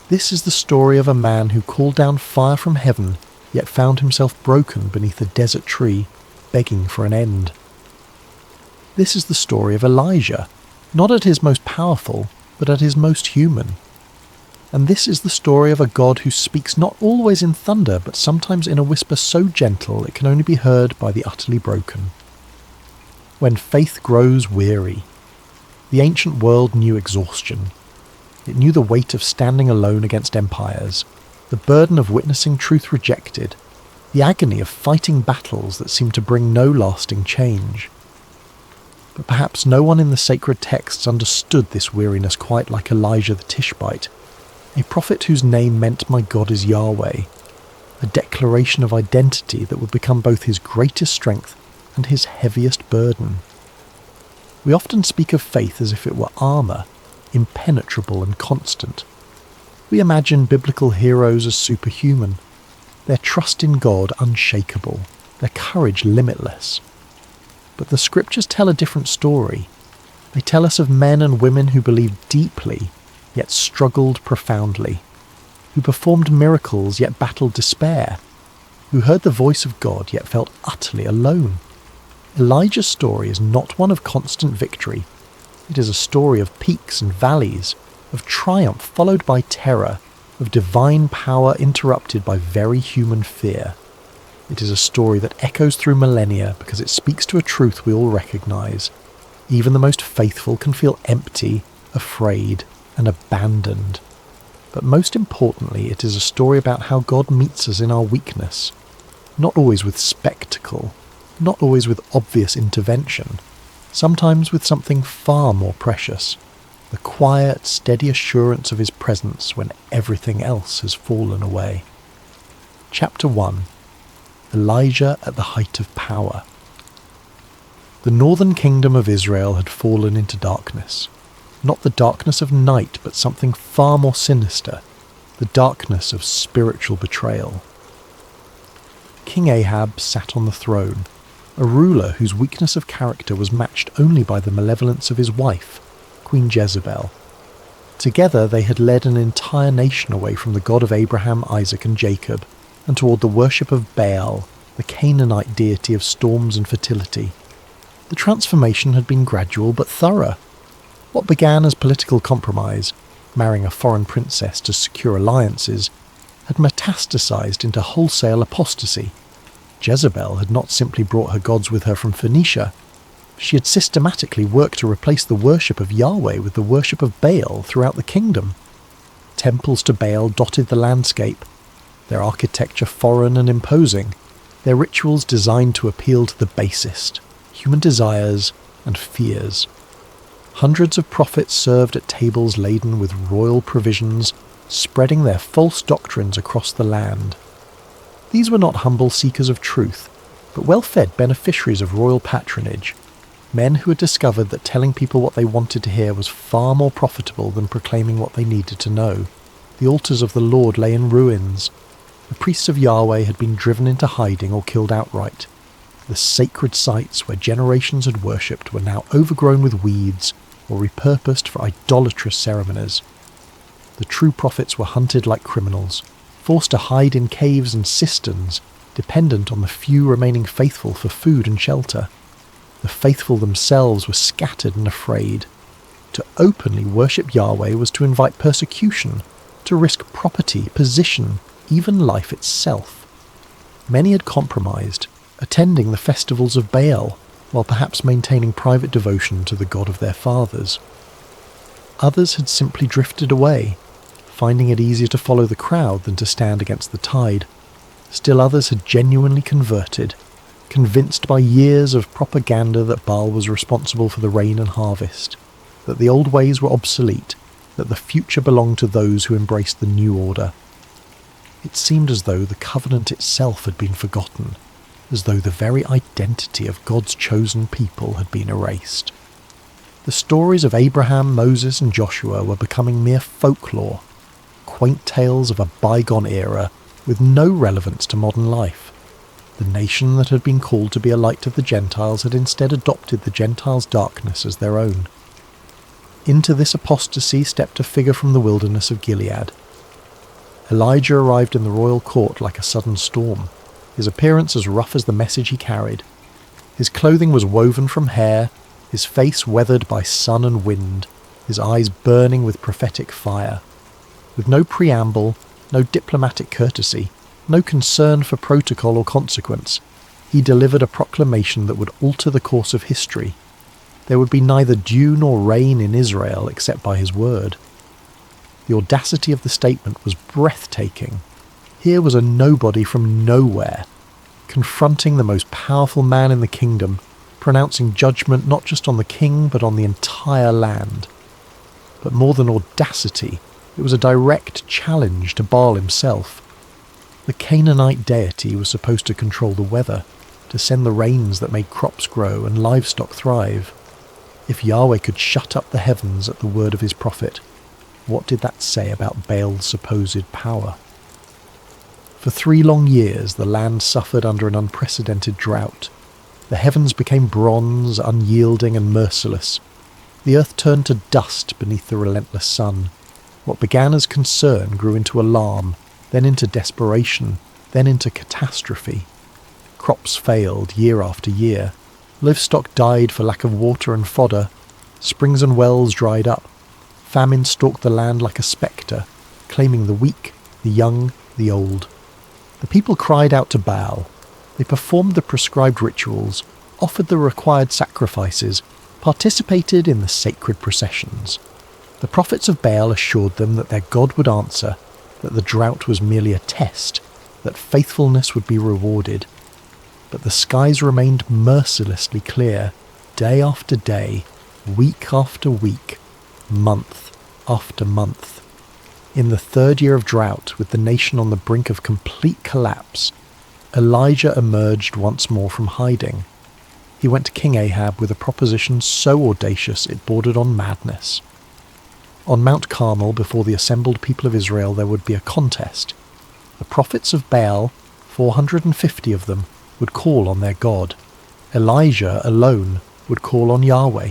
This is the story of a man who called down fire from heaven, yet found himself broken beneath a desert tree, begging for an end. This is the story of Elijah, not at his most powerful, but at his most human. And this is the story of a God who speaks not always in thunder, but sometimes in a whisper so gentle it can only be heard by the utterly broken. When faith grows weary, the ancient world knew exhaustion. It knew the weight of standing alone against empires, the burden of witnessing truth rejected, the agony of fighting battles that seemed to bring no lasting change. But perhaps no one in the sacred texts understood this weariness quite like Elijah the Tishbite, a prophet whose name meant "My God is Yahweh," a declaration of identity that would become both his greatest strength and his heaviest burden. We often speak of faith as if it were armour, impenetrable and constant. We imagine biblical heroes as superhuman, their trust in God unshakable, their courage limitless. But the scriptures tell a different story. They tell us of men and women who believed deeply, yet struggled profoundly, who performed miracles yet battled despair, who heard the voice of God yet felt utterly alone. Elijah's story is not one of constant victory. It is a story of peaks and valleys, of triumph followed by terror, of divine power interrupted by very human fear. It is a story that echoes through millennia because it speaks to a truth we all recognize. Even the most faithful can feel empty, afraid, and abandoned. But most importantly, it is a story about how God meets us in our weakness, not always with spectacle, not always with obvious intervention, sometimes with something far more precious, the quiet, steady assurance of his presence when everything else has fallen away. Chapter 1. Elijah at the height of power. The northern kingdom of Israel had fallen into darkness. Not the darkness of night, but something far more sinister, the darkness of spiritual betrayal. King Ahab sat on the throne, a ruler whose weakness of character was matched only by the malevolence of his wife, Queen Jezebel. Together they had led an entire nation away from the God of Abraham, Isaac and Jacob, and toward the worship of Baal, the Canaanite deity of storms and fertility. The transformation had been gradual but thorough. What began as political compromise, marrying a foreign princess to secure alliances, had metastasized into wholesale apostasy. Jezebel had not simply brought her gods with her from Phoenicia. She had systematically worked to replace the worship of Yahweh with the worship of Baal throughout the kingdom. Temples to Baal dotted the landscape, their architecture foreign and imposing, their rituals designed to appeal to the basest, human desires and fears. Hundreds of prophets served at tables laden with royal provisions, spreading their false doctrines across the land. These were not humble seekers of truth, but well-fed beneficiaries of royal patronage, men who had discovered that telling people what they wanted to hear was far more profitable than proclaiming what they needed to know. The altars of the Lord lay in ruins. The priests of Yahweh had been driven into hiding or killed outright. The sacred sites where generations had worshipped were now overgrown with weeds or repurposed for idolatrous ceremonies. The true prophets were hunted like criminals, forced to hide in caves and cisterns, dependent on the few remaining faithful for food and shelter. The faithful themselves were scattered and afraid. To openly worship Yahweh was to invite persecution, to risk property, position, even life itself. Many had compromised, attending the festivals of Baal, while perhaps maintaining private devotion to the God of their fathers. Others had simply drifted away, finding it easier to follow the crowd than to stand against the tide. Still others had genuinely converted, convinced by years of propaganda that Baal was responsible for the rain and harvest, that the old ways were obsolete, that the future belonged to those who embraced the new order. It seemed as though the covenant itself had been forgotten, as though the very identity of God's chosen people had been erased. The stories of Abraham, Moses and Joshua were becoming mere folklore, quaint tales of a bygone era with no relevance to modern life. The nation that had been called to be a light to the Gentiles had instead adopted the Gentiles' darkness as their own. Into this apostasy stepped a figure from the wilderness of Gilead. Elijah arrived in the royal court like a sudden storm, his appearance as rough as the message he carried. His clothing was woven from hair, his face weathered by sun and wind, his eyes burning with prophetic fire. With no preamble, no diplomatic courtesy, no concern for protocol or consequence, he delivered a proclamation that would alter the course of history. There would be neither dew nor rain in Israel except by his word. The audacity of the statement was breathtaking. Here was a nobody from nowhere, confronting the most powerful man in the kingdom, pronouncing judgment not just on the king but on the entire land. But more than audacity, it was a direct challenge to Baal himself. The Canaanite deity was supposed to control the weather, to send the rains that made crops grow and livestock thrive. If Yahweh could shut up the heavens at the word of his prophet, what did that say about Baal's supposed power? For 3 long years the land suffered under an unprecedented drought. The heavens became bronze, unyielding and merciless. The earth turned to dust beneath the relentless sun. What began as concern grew into alarm, then into desperation, then into catastrophe. Crops failed year after year. Livestock died for lack of water and fodder. Springs and wells dried up. Famine stalked the land like a spectre, claiming the weak, the young, the old. The people cried out to Baal. They performed the prescribed rituals, offered the required sacrifices, participated in the sacred processions. The prophets of Baal assured them that their God would answer, that the drought was merely a test, that faithfulness would be rewarded. But the skies remained mercilessly clear, day after day, week after week, month after month. In the 3rd year of drought, with the nation on the brink of complete collapse, Elijah emerged once more from hiding. he went to King Ahab with a proposition so audacious it bordered on madness. On Mount Carmel, before the assembled people of Israel, there would be a contest. The prophets of Baal, 450 of them, would call on their God. Elijah alone would call on Yahweh.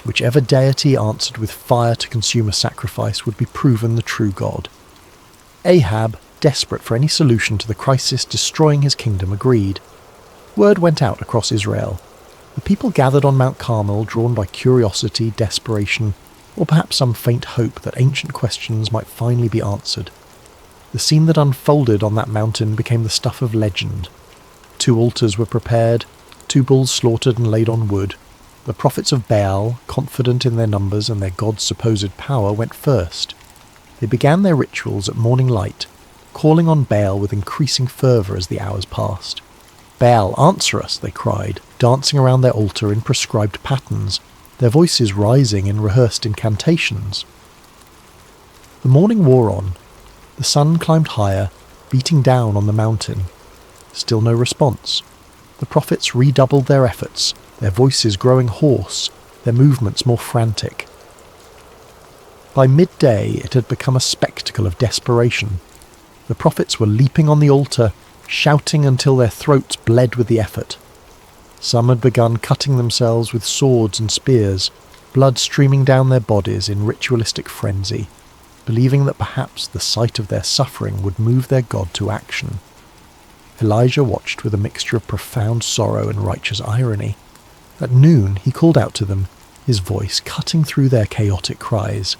Whichever deity answered with fire to consume a sacrifice would be proven the true God. Ahab, desperate for any solution to the crisis destroying his kingdom, agreed. Word went out across Israel. The people gathered on Mount Carmel, drawn by curiosity, desperation, or perhaps some faint hope that ancient questions might finally be answered. The scene that unfolded on that mountain became the stuff of legend. 2 altars were prepared, 2 bulls slaughtered and laid on wood. The prophets of Baal, confident in their numbers and their god's supposed power, went first. They began their rituals at morning light, calling on Baal with increasing fervour as the hours passed. "Baal, answer us," they cried, dancing around their altar in prescribed patterns, their voices rising in rehearsed incantations. The morning wore on. The sun climbed higher, beating down on the mountain. Still no response. The prophets redoubled their efforts, their voices growing hoarse, their movements more frantic. By midday it had become a spectacle of desperation. The prophets were leaping on the altar, shouting until their throats bled with the effort. Some had begun cutting themselves with swords and spears, blood streaming down their bodies in ritualistic frenzy, believing that perhaps the sight of their suffering would move their God to action. Elijah watched with a mixture of profound sorrow and righteous irony. At noon he called out to them, his voice cutting through their chaotic cries.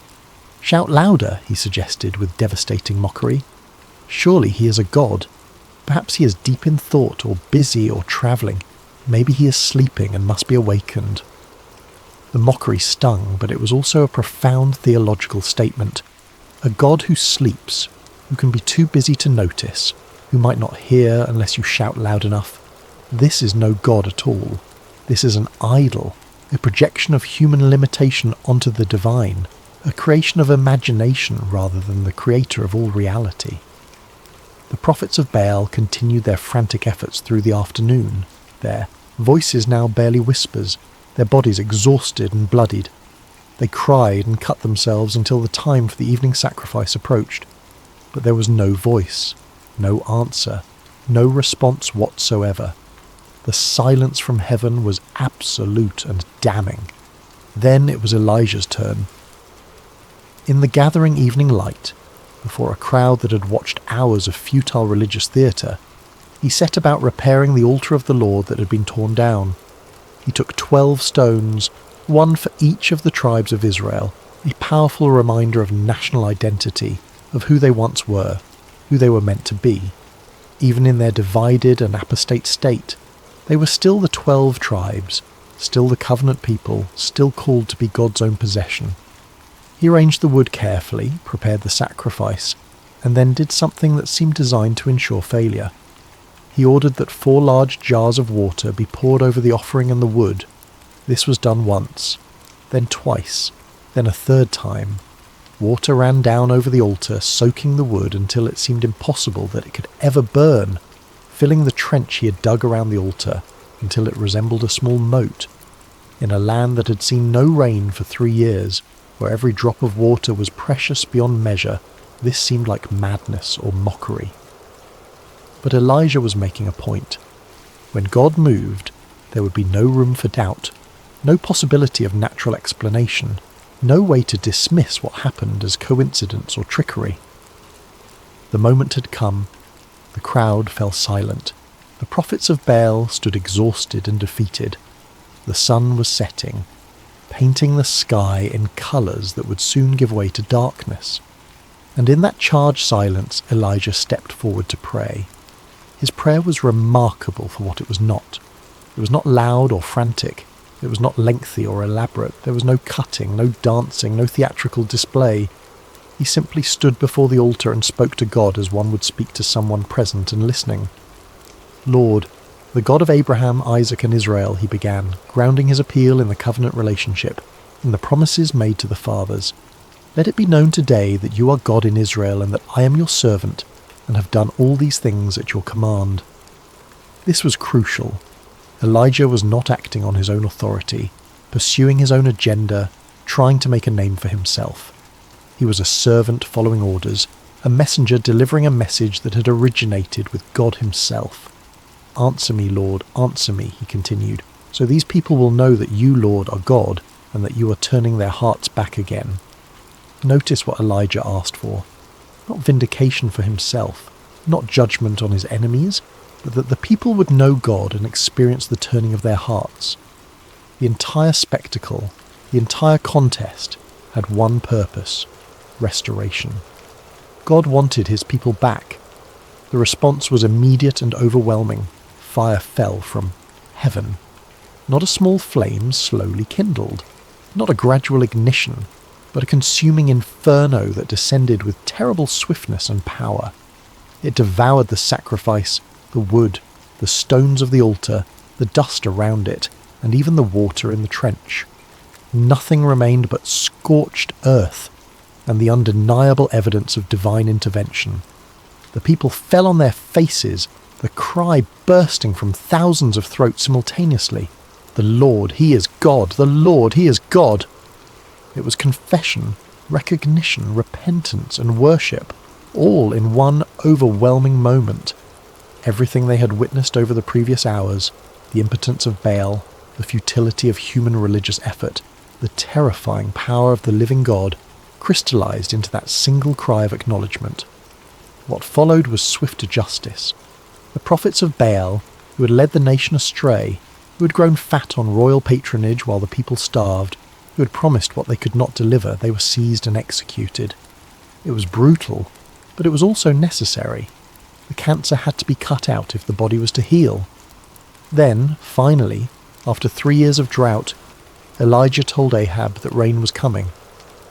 "Shout louder," he suggested with devastating mockery. "Surely he is a god. Perhaps he is deep in thought or busy or travelling. Maybe he is sleeping and must be awakened." The mockery stung, but it was also a profound theological statement. A God who sleeps, who can be too busy to notice, who might not hear unless you shout loud enough. This is no God at all. This is an idol, a projection of human limitation onto the divine, a creation of imagination rather than the creator of all reality. The prophets of Baal continued their frantic efforts through the afternoon, their voices now barely whispers, their bodies exhausted and bloodied. They cried and cut themselves until the time for the evening sacrifice approached, but there was no voice, no answer, no response whatsoever. The silence from heaven was absolute and damning. Then it was Elijah's turn. In the gathering evening light, before a crowd that had watched hours of futile religious theatre, he set about repairing the altar of the Lord that had been torn down. He took 12 stones, one for each of the tribes of Israel, a powerful reminder of national identity, of who they once were, who they were meant to be. Even in their divided and apostate state, they were still the 12 tribes, still the covenant people, still called to be God's own possession. He arranged the wood carefully, prepared the sacrifice, and then did something that seemed designed to ensure failure. He ordered that 4 large jars of water be poured over the offering and the wood. This was done once, then twice, then a 3rd time. Water ran down over the altar, soaking the wood until it seemed impossible that it could ever burn, filling the trench he had dug around the altar until it resembled a small moat. In a land that had seen no rain for 3 years, where every drop of water was precious beyond measure, this seemed like madness or mockery. But Elijah was making a point. When God moved, there would be no room for doubt, no possibility of natural explanation, no way to dismiss what happened as coincidence or trickery. The moment had come. The crowd fell silent. The prophets of Baal stood exhausted and defeated. The sun was setting, painting the sky in colours that would soon give way to darkness. And in that charged silence, Elijah stepped forward to pray. His prayer was remarkable for what it was not. It was not loud or frantic. It was not lengthy or elaborate. There was no cutting, no dancing, no theatrical display. He simply stood before the altar and spoke to God as one would speak to someone present and listening. "Lord, the God of Abraham, Isaac and Israel," he began, grounding his appeal in the covenant relationship, in the promises made to the fathers. "Let it be known today that you are God in Israel and that I am your servant and have done all these things at your command." This was crucial. Elijah was not acting on his own authority, pursuing his own agenda, trying to make a name for himself. He was a servant following orders, a messenger delivering a message that had originated with God himself. "Answer me, Lord, answer me," he continued, "so these people will know that you, Lord, are God, and that you are turning their hearts back again." Notice what Elijah asked for. Not vindication for himself, not judgment on his enemies, but that the people would know God and experience the turning of their hearts. The entire spectacle, the entire contest, had one purpose: restoration. God wanted his people back. The response was immediate and overwhelming. Fire fell from heaven. Not a small flame slowly kindled, not a gradual ignition, but a consuming inferno that descended with terrible swiftness and power. It devoured the sacrifice, the wood, the stones of the altar, the dust around it, and even the water in the trench. Nothing remained but scorched earth and the undeniable evidence of divine intervention. The people fell on their faces, the cry bursting from thousands of throats simultaneously. "The Lord, he is God! The Lord, he is God!" It was confession, recognition, repentance, and worship, all in one overwhelming moment. Everything they had witnessed over the previous hours, the impotence of Baal, the futility of human religious effort, the terrifying power of the living God, crystallized into that single cry of acknowledgement. What followed was swifter justice. The prophets of Baal, who had led the nation astray, who had grown fat on royal patronage while the people starved, who had promised what they could not deliver, they were seized and executed. It was brutal, but it was also necessary. The cancer had to be cut out if the body was to heal. Then, finally, after 3 years of drought, Elijah told Ahab that rain was coming.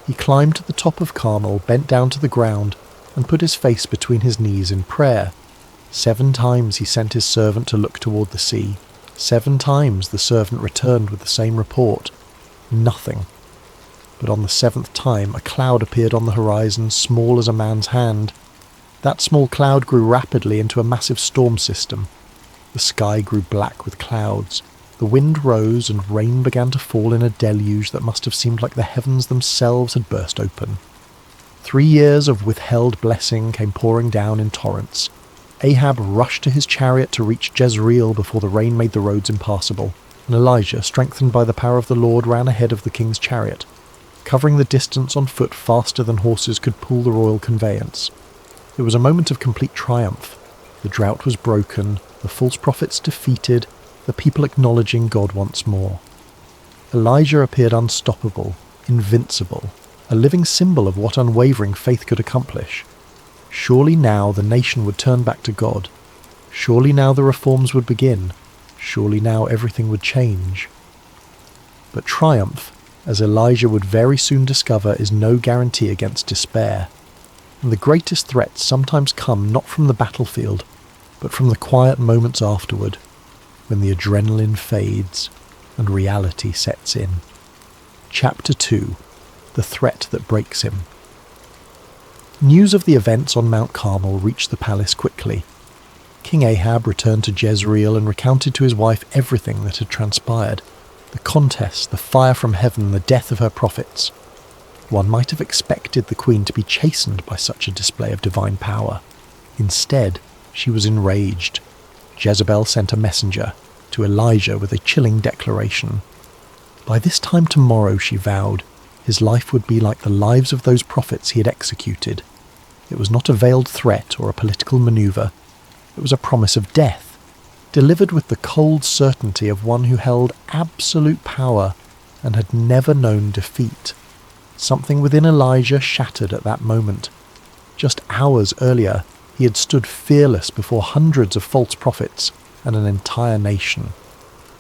He climbed to the top of Carmel, bent down to the ground, and put his face between his knees in prayer. 7 times he sent his servant to look toward the sea. 7 times the servant returned with the same report. Nothing. But on the 7th time a cloud appeared on the horizon, small as a man's hand. That small cloud grew rapidly into a massive storm system. The sky grew black with clouds. The wind rose and rain began to fall in a deluge that must have seemed like the heavens themselves had burst open. 3 years of withheld blessing came pouring down in torrents. Ahab rushed to his chariot to reach Jezreel before the rain made the roads impassable, and Elijah, strengthened by the power of the Lord, ran ahead of the king's chariot, covering the distance on foot faster than horses could pull the royal conveyance. It was a moment of complete triumph. The drought was broken, the false prophets defeated, the people acknowledging God once more. Elijah appeared unstoppable, invincible, a living symbol of what unwavering faith could accomplish. Surely now the nation would turn back to God. Surely now the reforms would begin. Surely now everything would change. But triumph, as Elijah would very soon discover, is no guarantee against despair. And the greatest threats sometimes come not from the battlefield, but from the quiet moments afterward, when the adrenaline fades and reality sets in. Chapter 2. The Threat That Breaks Him. News of the events on Mount Carmel reached the palace quickly. King Ahab returned to Jezreel and recounted to his wife everything that had transpired: the contest, the fire from heaven, the death of her prophets. One might have expected the queen to be chastened by such a display of divine power. Instead, she was enraged. Jezebel sent a messenger to Elijah with a chilling declaration. By this time tomorrow, she vowed, his life would be like the lives of those prophets he had executed. It was not a veiled threat or a political maneuver. It was a promise of death, delivered with the cold certainty of one who held absolute power and had never known defeat. Something within Elijah shattered at that moment. Just hours earlier, he had stood fearless before hundreds of false prophets and an entire nation.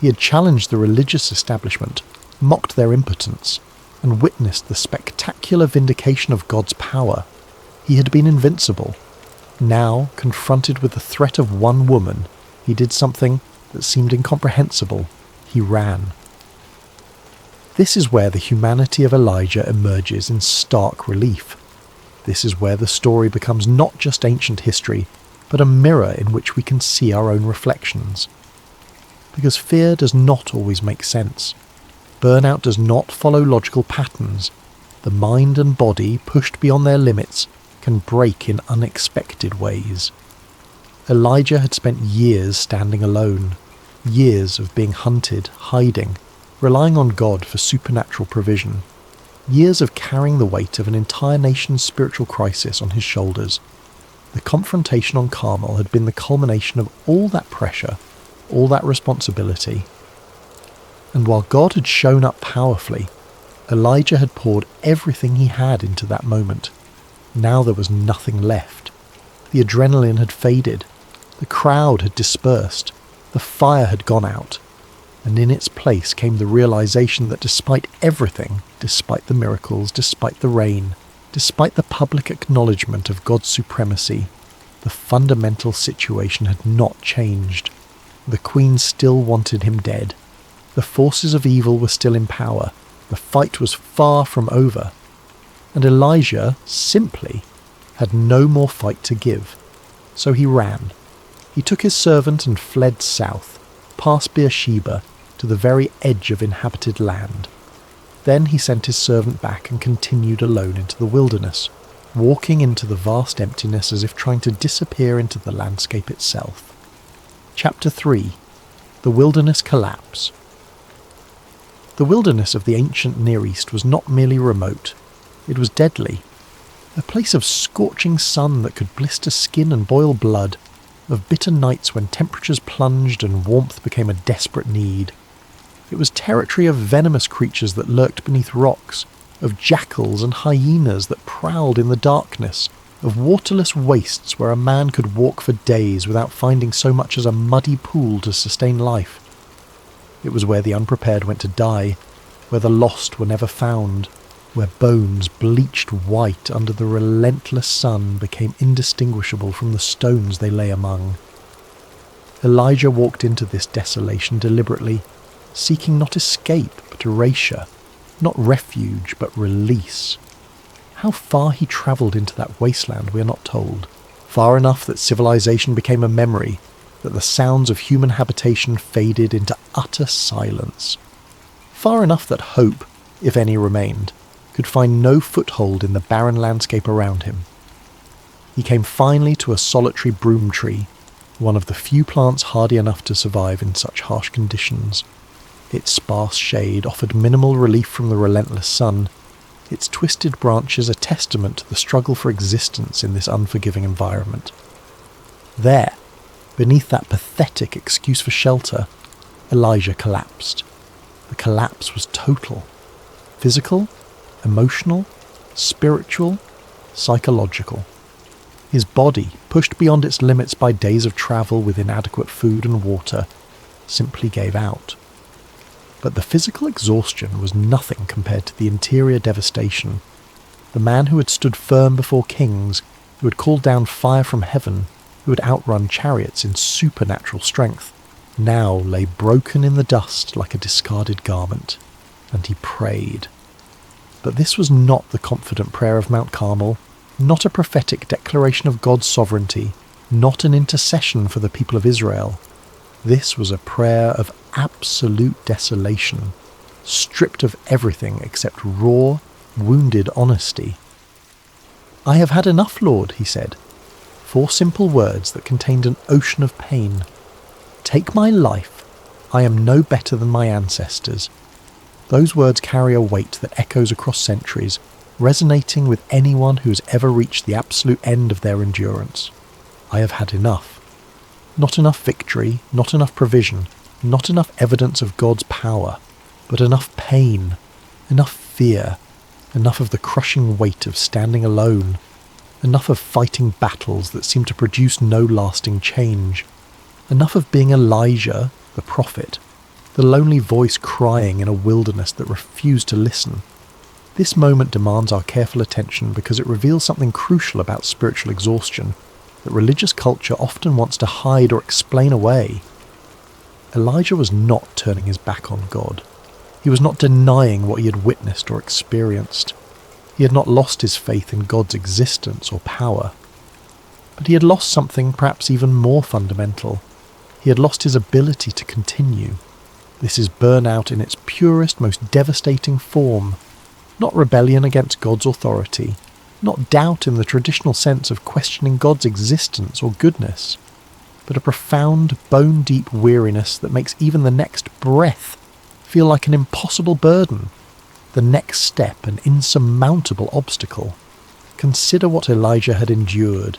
He had challenged the religious establishment, mocked their impotence, and witnessed the spectacular vindication of God's power. He had been invincible. Now, confronted with the threat of one woman, he did something that seemed incomprehensible. He ran. This is where the humanity of Elijah emerges in stark relief. This is where the story becomes not just ancient history, but a mirror in which we can see our own reflections. because fear does not always make sense. Burnout does not follow logical patterns. The mind and body, pushed beyond their limits, can break in unexpected ways. Elijah had spent years standing alone, years of being hunted, hiding, relying on God for supernatural provision, years of carrying the weight of an entire nation's spiritual crisis on his shoulders. The confrontation on Carmel had been the culmination of all that pressure, all that responsibility. And while God had shown up powerfully, Elijah had poured everything he had into that moment. Now there was nothing left. The adrenaline had faded. The crowd had dispersed. The fire had gone out. And in its place came the realization that despite everything, despite the miracles, despite the rain, despite the public acknowledgement of God's supremacy, the fundamental situation had not changed. The queen still wanted him dead. The forces of evil were still in power. The fight was far from over. And Elijah, simply, had no more fight to give. So he ran. He took his servant and fled south, past Beersheba, to the very edge of inhabited land. Then he sent his servant back and continued alone into the wilderness, walking into the vast emptiness as if trying to disappear into the landscape itself. Chapter 3. The Wilderness Collapse. The wilderness of the ancient Near East was not merely remote, it was deadly. A place of scorching sun that could blister skin and boil blood, of bitter nights when temperatures plunged and warmth became a desperate need. It was territory of venomous creatures that lurked beneath rocks, of jackals and hyenas that prowled in the darkness, of waterless wastes where a man could walk for days without finding so much as a muddy pool to sustain life. It was where the unprepared went to die, where the lost were never found, where bones bleached white under the relentless sun became indistinguishable from the stones they lay among. Elijah walked into this desolation deliberately, seeking not escape but erasure, not refuge but release. How far he travelled into that wasteland we are not told. Far enough that civilization became a memory, that the sounds of human habitation faded into utter silence. Far enough that hope, if any remained, could find no foothold in the barren landscape around him. He came finally to a solitary broom tree, one of the few plants hardy enough to survive in such harsh conditions. Its sparse shade offered minimal relief from the relentless sun, its twisted branches a testament to the struggle for existence in this unforgiving environment. There, beneath that pathetic excuse for shelter, Elijah collapsed. The collapse was total. Physical, emotional, spiritual, psychological. His body, pushed beyond its limits by days of travel with inadequate food and water, simply gave out. But the physical exhaustion was nothing compared to the interior devastation. The man who had stood firm before kings, who had called down fire from heaven, who had outrun chariots in supernatural strength, now lay broken in the dust like a discarded garment, and he prayed. But this was not the confident prayer of Mount Carmel, not a prophetic declaration of God's sovereignty, not an intercession for the people of Israel. This was a prayer of absolute desolation, stripped of everything except raw, wounded honesty. "I have had enough, Lord," he said. 4 simple words that contained an ocean of pain. "Take my life. I am no better than my ancestors." Those words carry a weight that echoes across centuries, resonating with anyone who has ever reached the absolute end of their endurance. I have had enough. Not enough victory, not enough provision, not enough evidence of God's power, but enough pain, enough fear, enough of the crushing weight of standing alone, enough of fighting battles that seem to produce no lasting change, enough of being Elijah, the prophet, the lonely voice crying in a wilderness that refused to listen. This moment demands our careful attention because it reveals something crucial about spiritual exhaustion that religious culture often wants to hide or explain away. Elijah was not turning his back on God. He was not denying what he had witnessed or experienced. He had not lost his faith in God's existence or power. But he had lost something perhaps even more fundamental. He had lost his ability to continue. This is burnout in its purest, most devastating form. Not rebellion against God's authority, not doubt in the traditional sense of questioning God's existence or goodness, but a profound, bone-deep weariness that makes even the next breath feel like an impossible burden, the next step an insurmountable obstacle. Consider what Elijah had endured.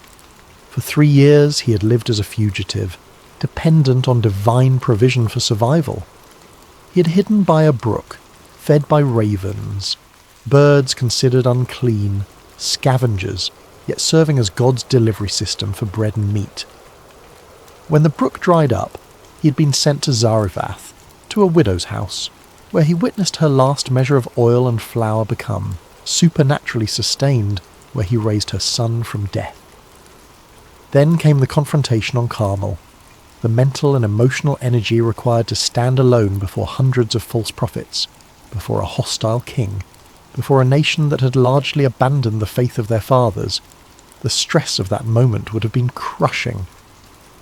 For 3 years he had lived as a fugitive, dependent on divine provision for survival. He had hidden by a brook, fed by ravens, birds considered unclean, scavengers, yet serving as God's delivery system for bread and meat. When the brook dried up, he had been sent to Zarephath, to a widow's house, where he witnessed her last measure of oil and flour become supernaturally sustained, where he raised her son from death. Then came the confrontation on Carmel, the mental and emotional energy required to stand alone before hundreds of false prophets, before a hostile king, before a nation that had largely abandoned the faith of their fathers. The stress of that moment would have been crushing.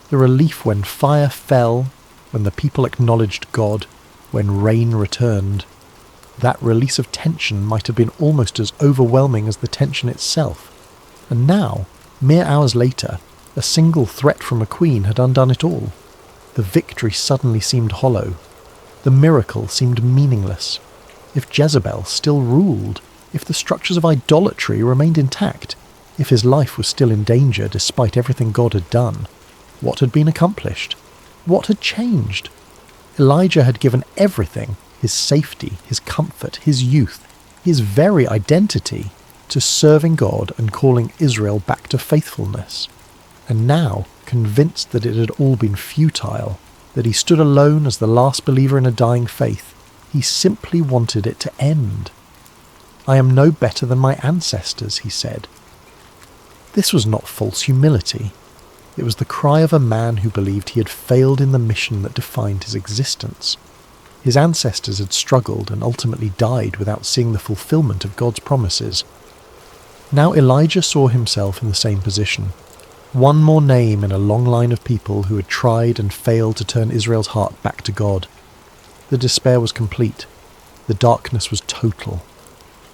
The relief when fire fell, when the people acknowledged God, when rain returned. That release of tension might have been almost as overwhelming as the tension itself. And now, mere hours later, a single threat from a queen had undone it all. The victory suddenly seemed hollow. The miracle seemed meaningless. If Jezebel still ruled, if the structures of idolatry remained intact, if his life was still in danger despite everything God had done, what had been accomplished? What had changed? Elijah had given everything, his safety, his comfort, his youth, his very identity, to serving God and calling Israel back to faithfulness. And now, convinced that it had all been futile, that he stood alone as the last believer in a dying faith, he simply wanted it to end. "I am no better than my ancestors," he said. This was not false humility. It was the cry of a man who believed he had failed in the mission that defined his existence. His ancestors had struggled and ultimately died without seeing the fulfillment of God's promises. Now Elijah saw himself in the same position. One more name in a long line of people who had tried and failed to turn Israel's heart back to God. The despair was complete. The darkness was total.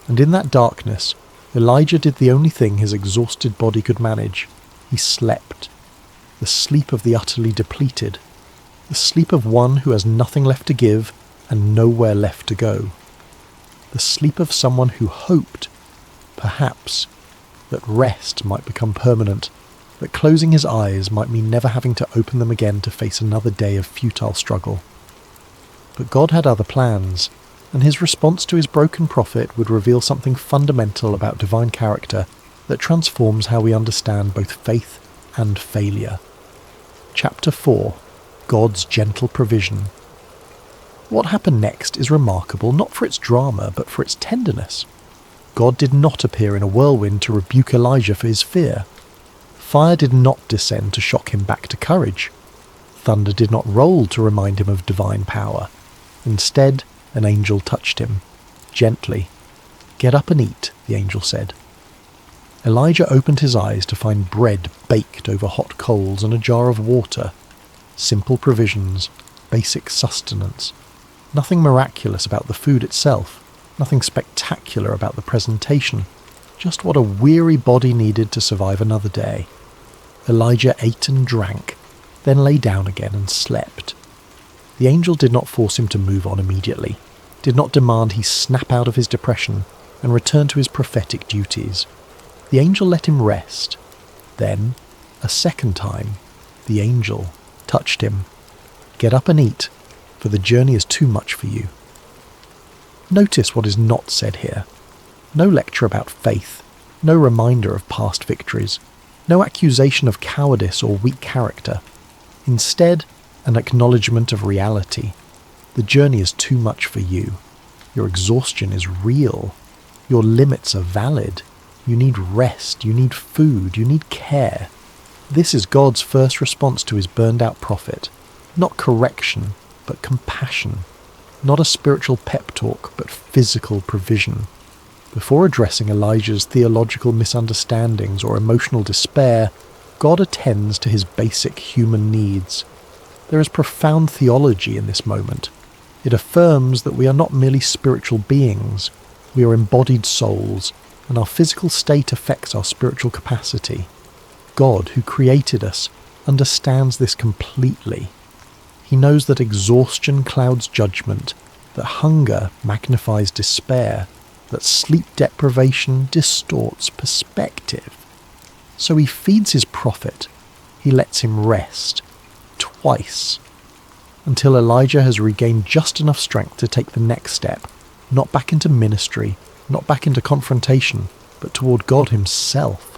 And in that darkness, Elijah did the only thing his exhausted body could manage. He slept. The sleep of the utterly depleted. The sleep of one who has nothing left to give and nowhere left to go. The sleep of someone who hoped, perhaps, that rest might become permanent, that closing his eyes might mean never having to open them again to face another day of futile struggle. But God had other plans, and his response to his broken prophet would reveal something fundamental about divine character that transforms how we understand both faith and failure. Chapter 4. God's Gentle Provision. What happened next is remarkable not for its drama, but for its tenderness. God did not appear in a whirlwind to rebuke Elijah for his fear. Fire did not descend to shock him back to courage. Thunder did not roll to remind him of divine power. Instead, an angel touched him, gently. "Get up and eat," the angel said. Elijah opened his eyes to find bread baked over hot coals and a jar of water. Simple provisions, basic sustenance. Nothing miraculous about the food itself, nothing spectacular about the presentation, just what a weary body needed to survive another day. Elijah ate and drank, then lay down again and slept. The angel did not force him to move on immediately, did not demand he snap out of his depression and return to his prophetic duties. The angel let him rest. Then, a second time, the angel touched him. "Get up and eat, for the journey is too much for you." Notice what is not said here. No lecture about faith, no reminder of past victories, no accusation of cowardice or weak character. Instead, an acknowledgement of reality. The journey is too much for you. Your exhaustion is real. Your limits are valid. You need rest, you need food, you need care. This is God's first response to his burned-out prophet. Not correction, but compassion. Not a spiritual pep talk, but physical provision. Before addressing Elijah's theological misunderstandings or emotional despair, God attends to his basic human needs. There is profound theology in this moment. It affirms that we are not merely spiritual beings, we are embodied souls, and our physical state affects our spiritual capacity. God, who created us, understands this completely. He knows that exhaustion clouds judgment, that hunger magnifies despair, that sleep deprivation distorts perspective. So he feeds his prophet. He lets him rest. Twice. Until Elijah has regained just enough strength to take the next step, not back into ministry, not back into confrontation, but toward God himself.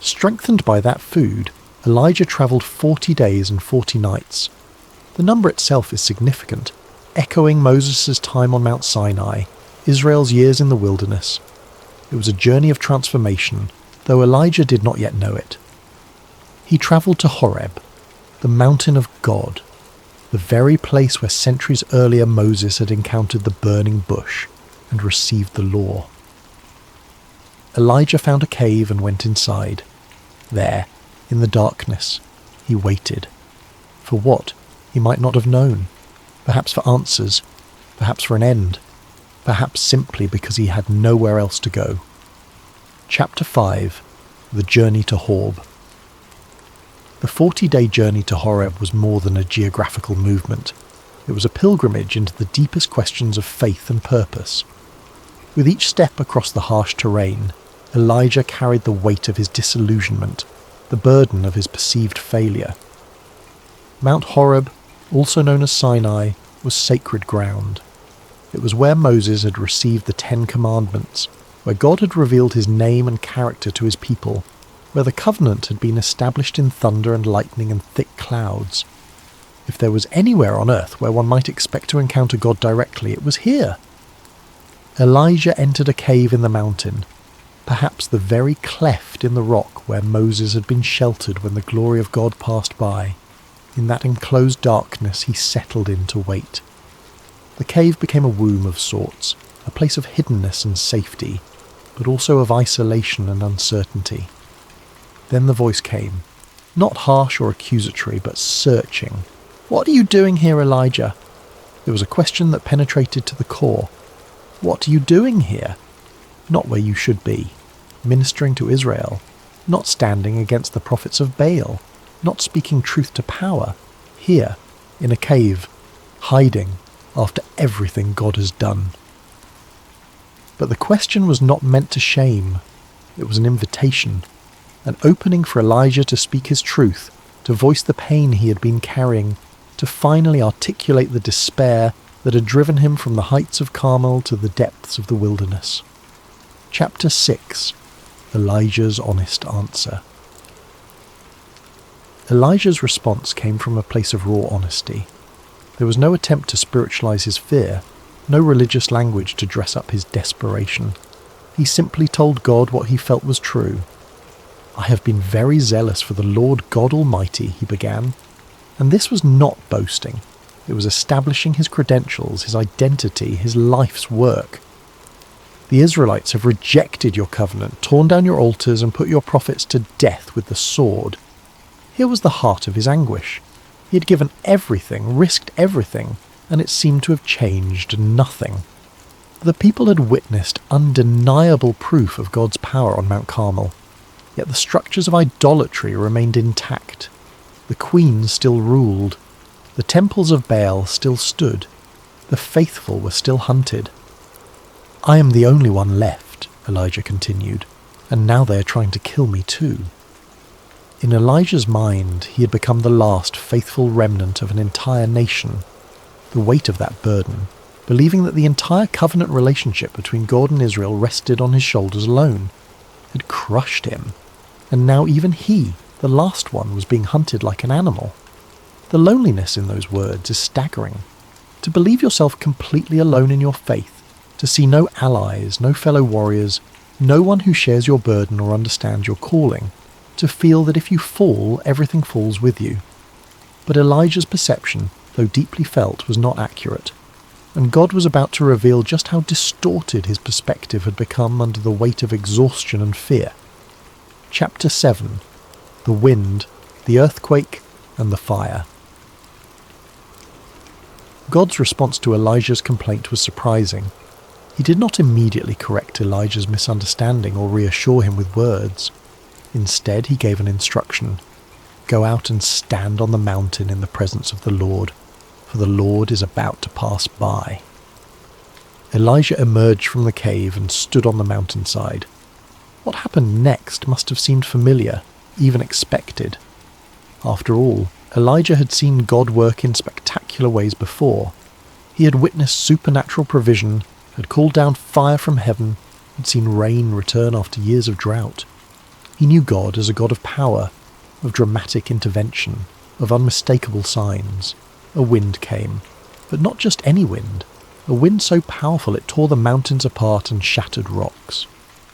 Strengthened by that food, Elijah travelled 40 days and 40 nights. The number itself is significant, echoing Moses' time on Mount Sinai, Israel's years in the wilderness. It was a journey of transformation, though Elijah did not yet know it. He travelled to Horeb, the mountain of God, the very place where centuries earlier Moses had encountered the burning bush and received the law. Elijah found a cave and went inside. There, in the darkness, he waited. For what? He might not have known. Perhaps for answers, perhaps for an end, perhaps simply because he had nowhere else to go. Chapter 5. The Journey to Horeb. The 40-day journey to Horeb was more than a geographical movement. It was a pilgrimage into the deepest questions of faith and purpose. With each step across the harsh terrain, Elijah carried the weight of his disillusionment, the burden of his perceived failure. Mount Horeb, also known as Sinai, was sacred ground. It was where Moses had received the 10 Commandments, where God had revealed his name and character to his people, where the covenant had been established in thunder and lightning and thick clouds. If there was anywhere on earth where one might expect to encounter God directly, it was here. Elijah entered a cave in the mountain, perhaps the very cleft in the rock where Moses had been sheltered when the glory of God passed by. In that enclosed darkness he settled in to wait. The cave became a womb of sorts, a place of hiddenness and safety, but also of isolation and uncertainty. Then the voice came, not harsh or accusatory, but searching. "What are you doing here, Elijah?" It was a question that penetrated to the core. What are you doing here? Not where you should be, ministering to Israel, not standing against the prophets of Baal, not speaking truth to power, here, in a cave, hiding after everything God has done. But the question was not meant to shame. It was an invitation, an opening for Elijah to speak his truth, to voice the pain he had been carrying, to finally articulate the despair that had driven him from the heights of Carmel to the depths of the wilderness. Chapter 6. Elijah's Honest Answer. Elijah's response came from a place of raw honesty. There was no attempt to spiritualize his fear, no religious language to dress up his desperation. He simply told God what he felt was true. "I have been very zealous for the Lord God Almighty," he began. And this was not boasting. It was establishing his credentials, his identity, his life's work. "The Israelites have rejected your covenant, torn down your altars, and put your prophets to death with the sword." Here was the heart of his anguish. He had given everything, risked everything, and it seemed to have changed nothing. The people had witnessed undeniable proof of God's power on Mount Carmel, yet the structures of idolatry remained intact. The queen still ruled. The temples of Baal still stood. The faithful were still hunted. "I am the only one left," Elijah continued, "and now they are trying to kill me too." In Elijah's mind, he had become the last faithful remnant of an entire nation. The weight of that burden, believing that the entire covenant relationship between God and Israel rested on his shoulders alone, had crushed him. And now even he, the last one, was being hunted like an animal. The loneliness in those words is staggering. To believe yourself completely alone in your faith, to see no allies, no fellow warriors, no one who shares your burden or understands your calling, to feel that if you fall, everything falls with you. But Elijah's perception, though deeply felt, was not accurate, and God was about to reveal just how distorted his perspective had become under the weight of exhaustion and fear. Chapter 7. The Wind, the Earthquake, and the Fire. God's response to Elijah's complaint was surprising. He did not immediately correct Elijah's misunderstanding or reassure him with words. Instead, he gave an instruction: "Go out and stand on the mountain in the presence of the Lord, for the Lord is about to pass by." Elijah emerged from the cave and stood on the mountainside. What happened next must have seemed familiar, even expected. After all, Elijah had seen God work in spectacular ways before. He had witnessed supernatural provision, had called down fire from heaven, had seen rain return after years of drought. He knew God as a God of power, of dramatic intervention, of unmistakable signs. A wind came, but not just any wind. A wind so powerful it tore the mountains apart and shattered rocks.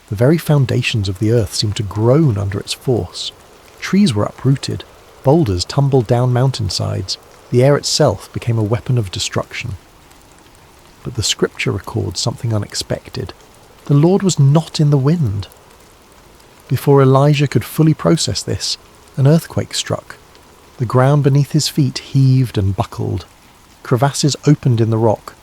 The very foundations of the earth seemed to groan under its force. Trees were uprooted, boulders tumbled down mountainsides, the air itself became a weapon of destruction. But the scripture records something unexpected. The Lord was not in the wind. Before Elijah could fully process this, an earthquake struck. The ground beneath his feet heaved and buckled. Crevasses opened in the rock.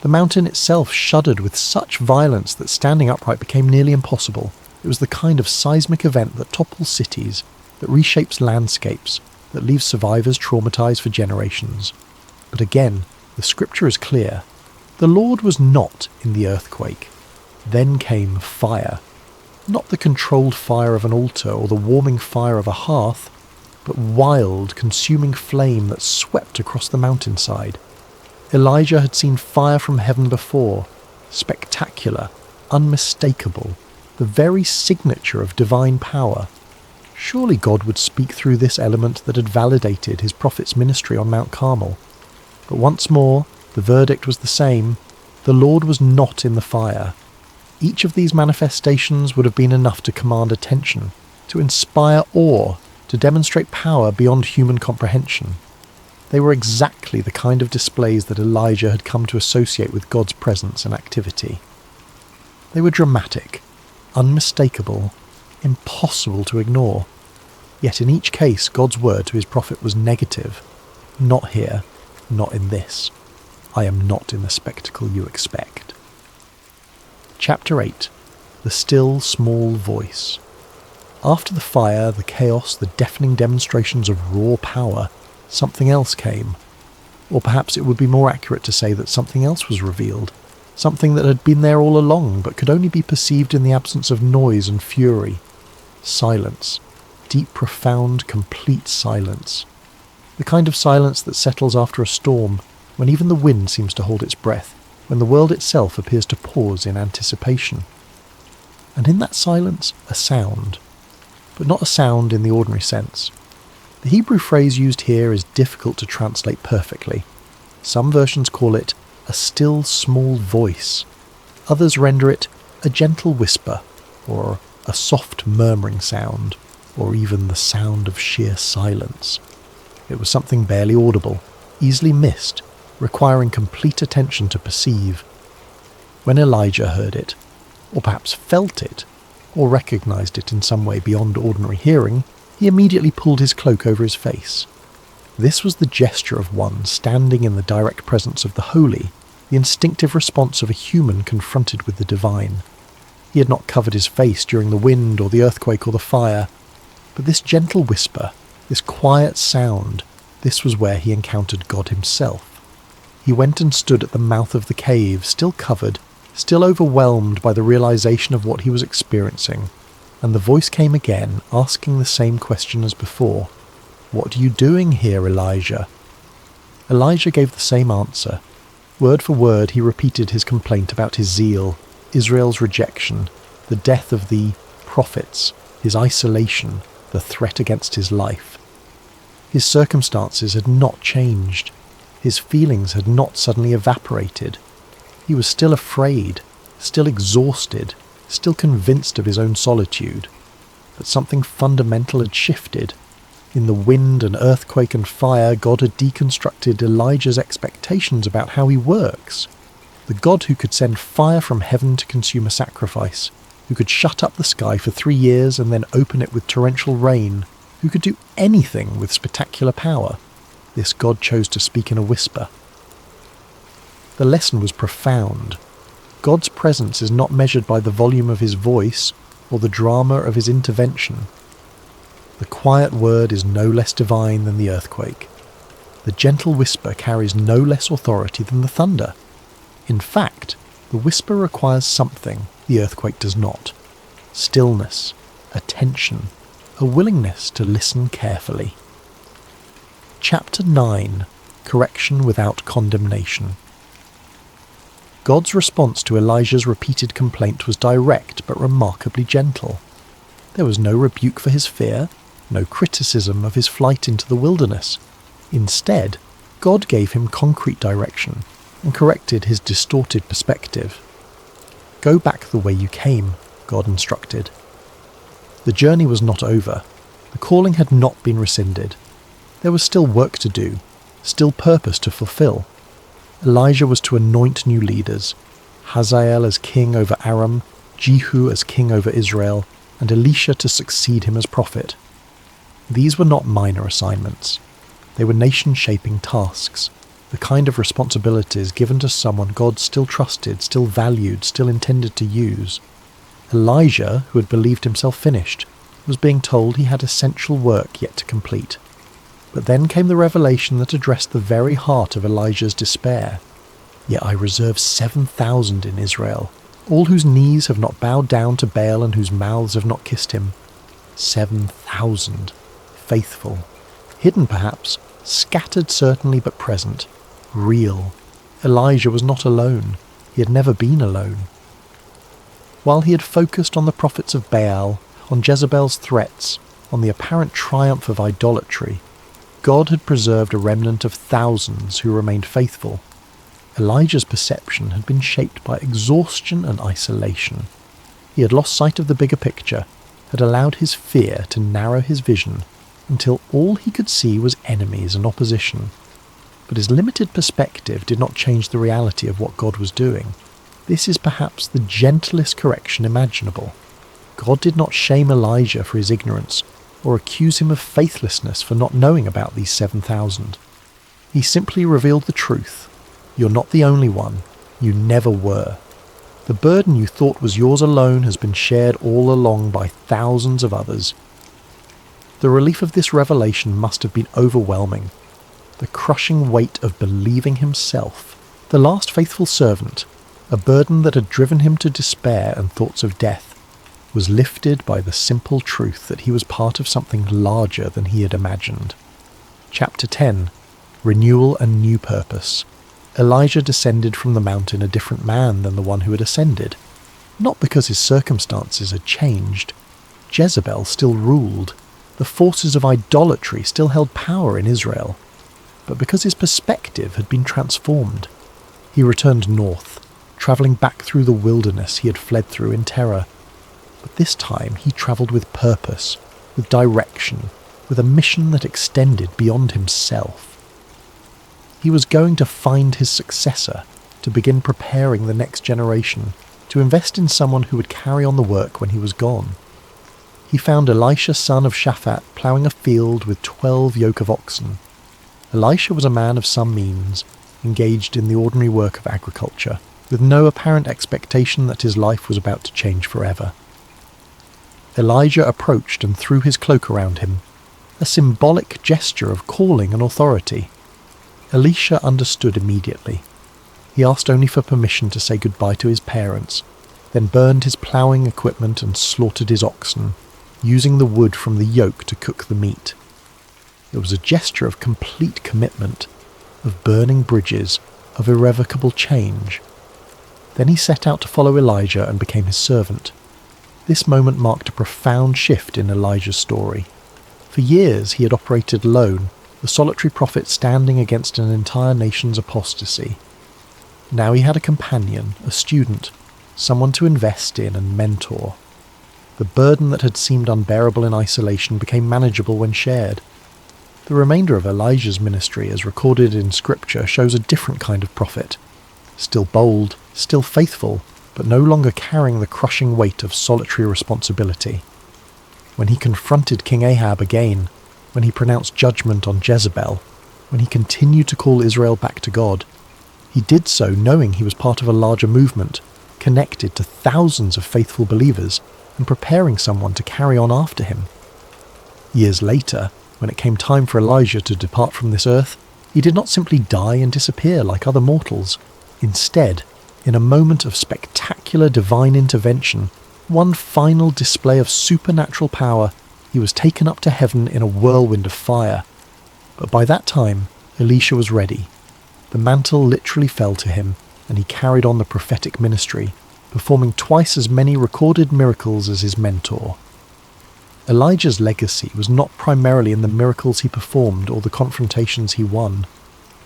The mountain itself shuddered with such violence that standing upright became nearly impossible. It was the kind of seismic event that topples cities, that reshapes landscapes, that leaves survivors traumatized for generations. But again, the scripture is clear. The Lord was not in the earthquake. Then came fire. Not the controlled fire of an altar or the warming fire of a hearth, but wild, consuming flame that swept across the mountainside. Elijah had seen fire from heaven before, spectacular, unmistakable, the very signature of divine power. Surely God would speak through this element that had validated his prophet's ministry on Mount Carmel. But once more, the verdict was the same. The Lord was not in the fire. Each of these manifestations would have been enough to command attention, to inspire awe, to demonstrate power beyond human comprehension. They were exactly the kind of displays that Elijah had come to associate with God's presence and activity. They were dramatic, unmistakable, impossible to ignore. Yet in each case, God's word to his prophet was negative. Not here, not in this. I am not in the spectacle you expect. Chapter 8. The Still Small Voice. After the fire, the chaos, the deafening demonstrations of raw power, something else came. Or perhaps it would be more accurate to say that something else was revealed. Something that had been there all along, but could only be perceived in the absence of noise and fury. Silence. Deep, profound, complete silence. The kind of silence that settles after a storm, when even the wind seems to hold its breath, when the world itself appears to pause in anticipation. And in that silence, a sound. But not a sound in the ordinary sense. The Hebrew phrase used here is difficult to translate perfectly. Some versions call it a still small voice. Others render it a gentle whisper, or a soft murmuring sound, or even the sound of sheer silence. It was something barely audible, easily missed, requiring complete attention to perceive. When Elijah heard it, or perhaps felt it, or recognized it in some way beyond ordinary hearing, he immediately pulled his cloak over his face. This was the gesture of one standing in the direct presence of the holy, the instinctive response of a human confronted with the divine. He had not covered his face during the wind or the earthquake or the fire, but this gentle whisper, this quiet sound, this was where he encountered God himself. He went and stood at the mouth of the cave, still covered, still overwhelmed by the realization of what he was experiencing, and the voice came again, asking the same question as before. "What are you doing here, Elijah?" Elijah gave the same answer. Word for word he repeated his complaint about his zeal, Israel's rejection, the death of the prophets, his isolation, the threat against his life. His circumstances had not changed. His feelings had not suddenly evaporated. He was still afraid, still exhausted, still convinced of his own solitude. But something fundamental had shifted. In the wind and earthquake and fire, God had deconstructed Elijah's expectations about how he works. The God who could send fire from heaven to consume a sacrifice, who could shut up the sky for 3 years and then open it with torrential rain, who could do anything with spectacular power. This God chose to speak in a whisper. The lesson was profound. God's presence is not measured by the volume of his voice or the drama of his intervention. The quiet word is no less divine than the earthquake. The gentle whisper carries no less authority than the thunder. In fact, the whisper requires something the earthquake does not: stillness, attention, a willingness to listen carefully. Chapter 9. Correction without condemnation. God's response to Elijah's repeated complaint was direct but remarkably gentle. There was no rebuke for his fear, no criticism of his flight into the wilderness. Instead, God gave him concrete direction and corrected his distorted perspective. "Go back the way you came," God instructed. The journey was not over. The calling had not been rescinded. There was still work to do, still purpose to fulfill. Elijah was to anoint new leaders: Hazael as king over Aram, Jehu as king over Israel, and Elisha to succeed him as prophet. These were not minor assignments. They were nation-shaping tasks, the kind of responsibilities given to someone God still trusted, still valued, still intended to use. Elijah, who had believed himself finished, was being told he had essential work yet to complete. But then came the revelation that addressed the very heart of Elijah's despair. "Yet I reserve 7,000 in Israel, all whose knees have not bowed down to Baal and whose mouths have not kissed him." 7,000. Faithful. Hidden perhaps, scattered certainly, but present. Real. Elijah was not alone. He had never been alone. While he had focused on the prophets of Baal, on Jezebel's threats, on the apparent triumph of idolatry, God had preserved a remnant of thousands who remained faithful. Elijah's perception had been shaped by exhaustion and isolation. He had lost sight of the bigger picture, had allowed his fear to narrow his vision until all he could see was enemies and opposition. But his limited perspective did not change the reality of what God was doing. This is perhaps the gentlest correction imaginable. God did not shame Elijah for his ignorance, or accuse him of faithlessness for not knowing about these 7,000. He simply revealed the truth. You're not the only one. You never were. The burden you thought was yours alone has been shared all along by thousands of others. The relief of this revelation must have been overwhelming. The crushing weight of believing himself, the last faithful servant, a burden that had driven him to despair and thoughts of death, was lifted by the simple truth that he was part of something larger than he had imagined. Chapter 10. Renewal and New Purpose. Elijah descended from the mountain a different man than the one who had ascended. Not because his circumstances had changed. Jezebel still ruled. The forces of idolatry still held power in Israel. But because his perspective had been transformed. He returned north, travelling back through the wilderness he had fled through in terror. But this time he travelled with purpose, with direction, with a mission that extended beyond himself. He was going to find his successor, to begin preparing the next generation, to invest in someone who would carry on the work when he was gone. He found Elisha son of Shaphat ploughing a field with 12 yoke of oxen. Elisha was a man of some means, engaged in the ordinary work of agriculture, with no apparent expectation that his life was about to change forever. Elijah approached and threw his cloak around him, a symbolic gesture of calling and authority. Elisha understood immediately. He asked only for permission to say goodbye to his parents, then burned his ploughing equipment and slaughtered his oxen, using the wood from the yoke to cook the meat. It was a gesture of complete commitment, of burning bridges, of irrevocable change. Then he set out to follow Elijah and became his servant. This moment marked a profound shift in Elijah's story. For years he had operated alone, the solitary prophet standing against an entire nation's apostasy. Now he had a companion, a student, someone to invest in and mentor. The burden that had seemed unbearable in isolation became manageable when shared. The remainder of Elijah's ministry, as recorded in Scripture, shows a different kind of prophet. Still bold, still faithful, but no longer carrying the crushing weight of solitary responsibility. When he confronted King Ahab again, when he pronounced judgment on Jezebel, when he continued to call Israel back to God, He did so knowing he was part of a larger movement, connected to thousands of faithful believers and preparing someone to carry on after him. Years later, when it came time for Elijah to depart from this earth, he did not simply die and disappear like other mortals. Instead, in a moment of spectacular divine intervention, one final display of supernatural power, he was taken up to heaven in a whirlwind of fire. But by that time, Elisha was ready. The mantle literally fell to him, and he carried on the prophetic ministry, performing twice as many recorded miracles as his mentor. Elijah's legacy was not primarily in the miracles he performed or the confrontations he won.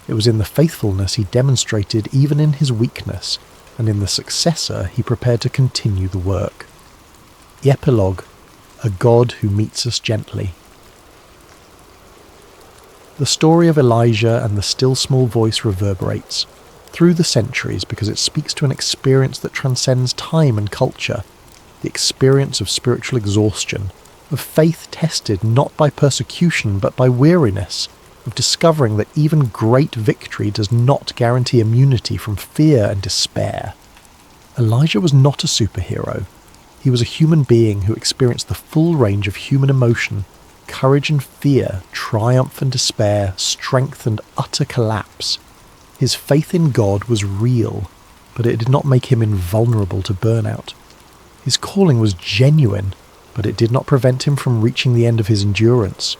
It was in the faithfulness he demonstrated even in his weakness, and in the successor he prepared to continue the work. The epilogue, a God who meets us gently. The story of Elijah and the still small voice reverberates through the centuries because it speaks to an experience that transcends time and culture, the experience of spiritual exhaustion, of faith tested not by persecution but by weariness, of discovering that even great victory does not guarantee immunity from fear and despair. Elijah was not a superhero. He was a human being who experienced the full range of human emotion, courage and fear, triumph and despair, strength and utter collapse. His faith in God was real, but it did not make him invulnerable to burnout. His calling was genuine, but it did not prevent him from reaching the end of his endurance.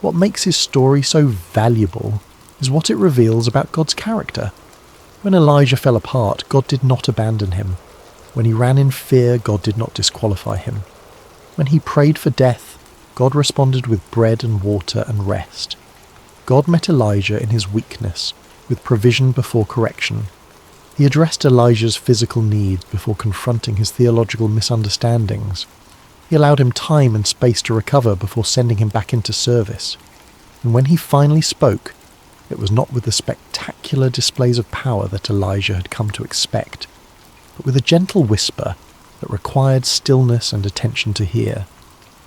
What makes his story so valuable is what it reveals about God's character. When Elijah fell apart, God did not abandon him. When he ran in fear, God did not disqualify him. When he prayed for death, God responded with bread and water and rest. God met Elijah in his weakness, with provision before correction. He addressed Elijah's physical needs before confronting his theological misunderstandings. He allowed him time and space to recover before sending him back into service. And when he finally spoke, it was not with the spectacular displays of power that Elijah had come to expect, but with a gentle whisper that required stillness and attention to hear.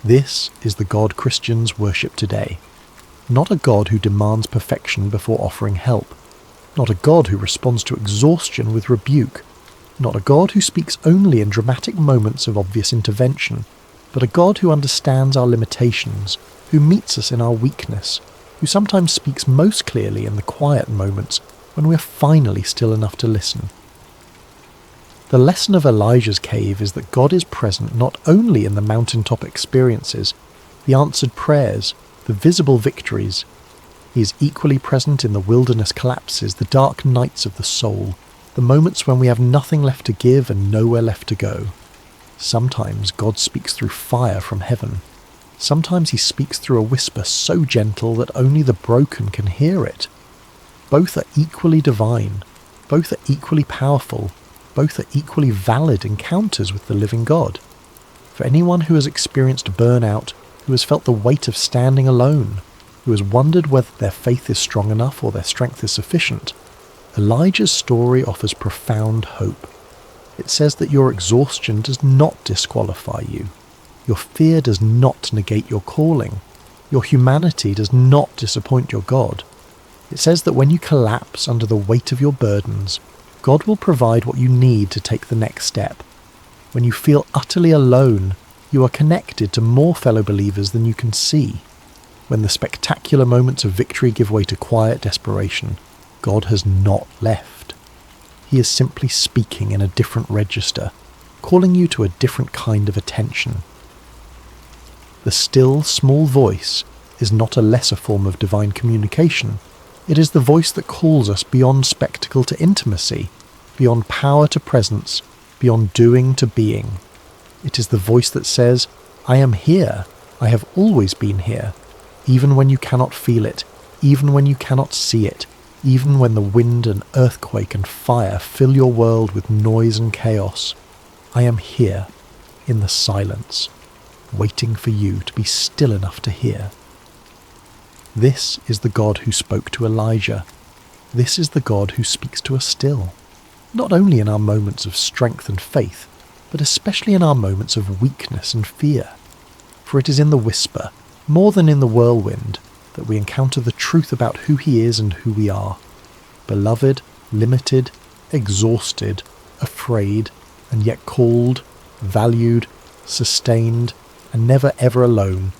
This is the God Christians worship today. Not a God who demands perfection before offering help. Not a God who responds to exhaustion with rebuke. Not a God who speaks only in dramatic moments of obvious intervention, but a God who understands our limitations, who meets us in our weakness, who sometimes speaks most clearly in the quiet moments when we are finally still enough to listen. The lesson of Elijah's cave is that God is present not only in the mountaintop experiences, the answered prayers, the visible victories. He is equally present in the wilderness collapses, the dark nights of the soul, the moments when we have nothing left to give and nowhere left to go. Sometimes God speaks through fire from heaven. Sometimes he speaks through a whisper so gentle that only the broken can hear it. Both are equally divine. Both are equally powerful. Both are equally valid encounters with the living God. For anyone who has experienced burnout, who has felt the weight of standing alone, who has wondered whether their faith is strong enough or their strength is sufficient, Elijah's story offers profound hope. It says that your exhaustion does not disqualify you. Your fear does not negate your calling. Your humanity does not disappoint your God. It says that when you collapse under the weight of your burdens, God will provide what you need to take the next step. When you feel utterly alone, you are connected to more fellow believers than you can see. When the spectacular moments of victory give way to quiet desperation, God has not left. He is simply speaking in a different register, calling you to a different kind of attention. The still, small voice is not a lesser form of divine communication. It is the voice that calls us beyond spectacle to intimacy, beyond power to presence, beyond doing to being. It is the voice that says, I am here, I have always been here, even when you cannot feel it, even when you cannot see it, even when the wind and earthquake and fire fill your world with noise and chaos. I am here, in the silence, waiting for you to be still enough to hear. This is the God who spoke to Elijah. This is the God who speaks to us still, not only in our moments of strength and faith, but especially in our moments of weakness and fear. For it is in the whisper, more than in the whirlwind, that we encounter the truth about who he is and who we are. Beloved, limited, exhausted, afraid, and yet called, valued, sustained, and never ever alone,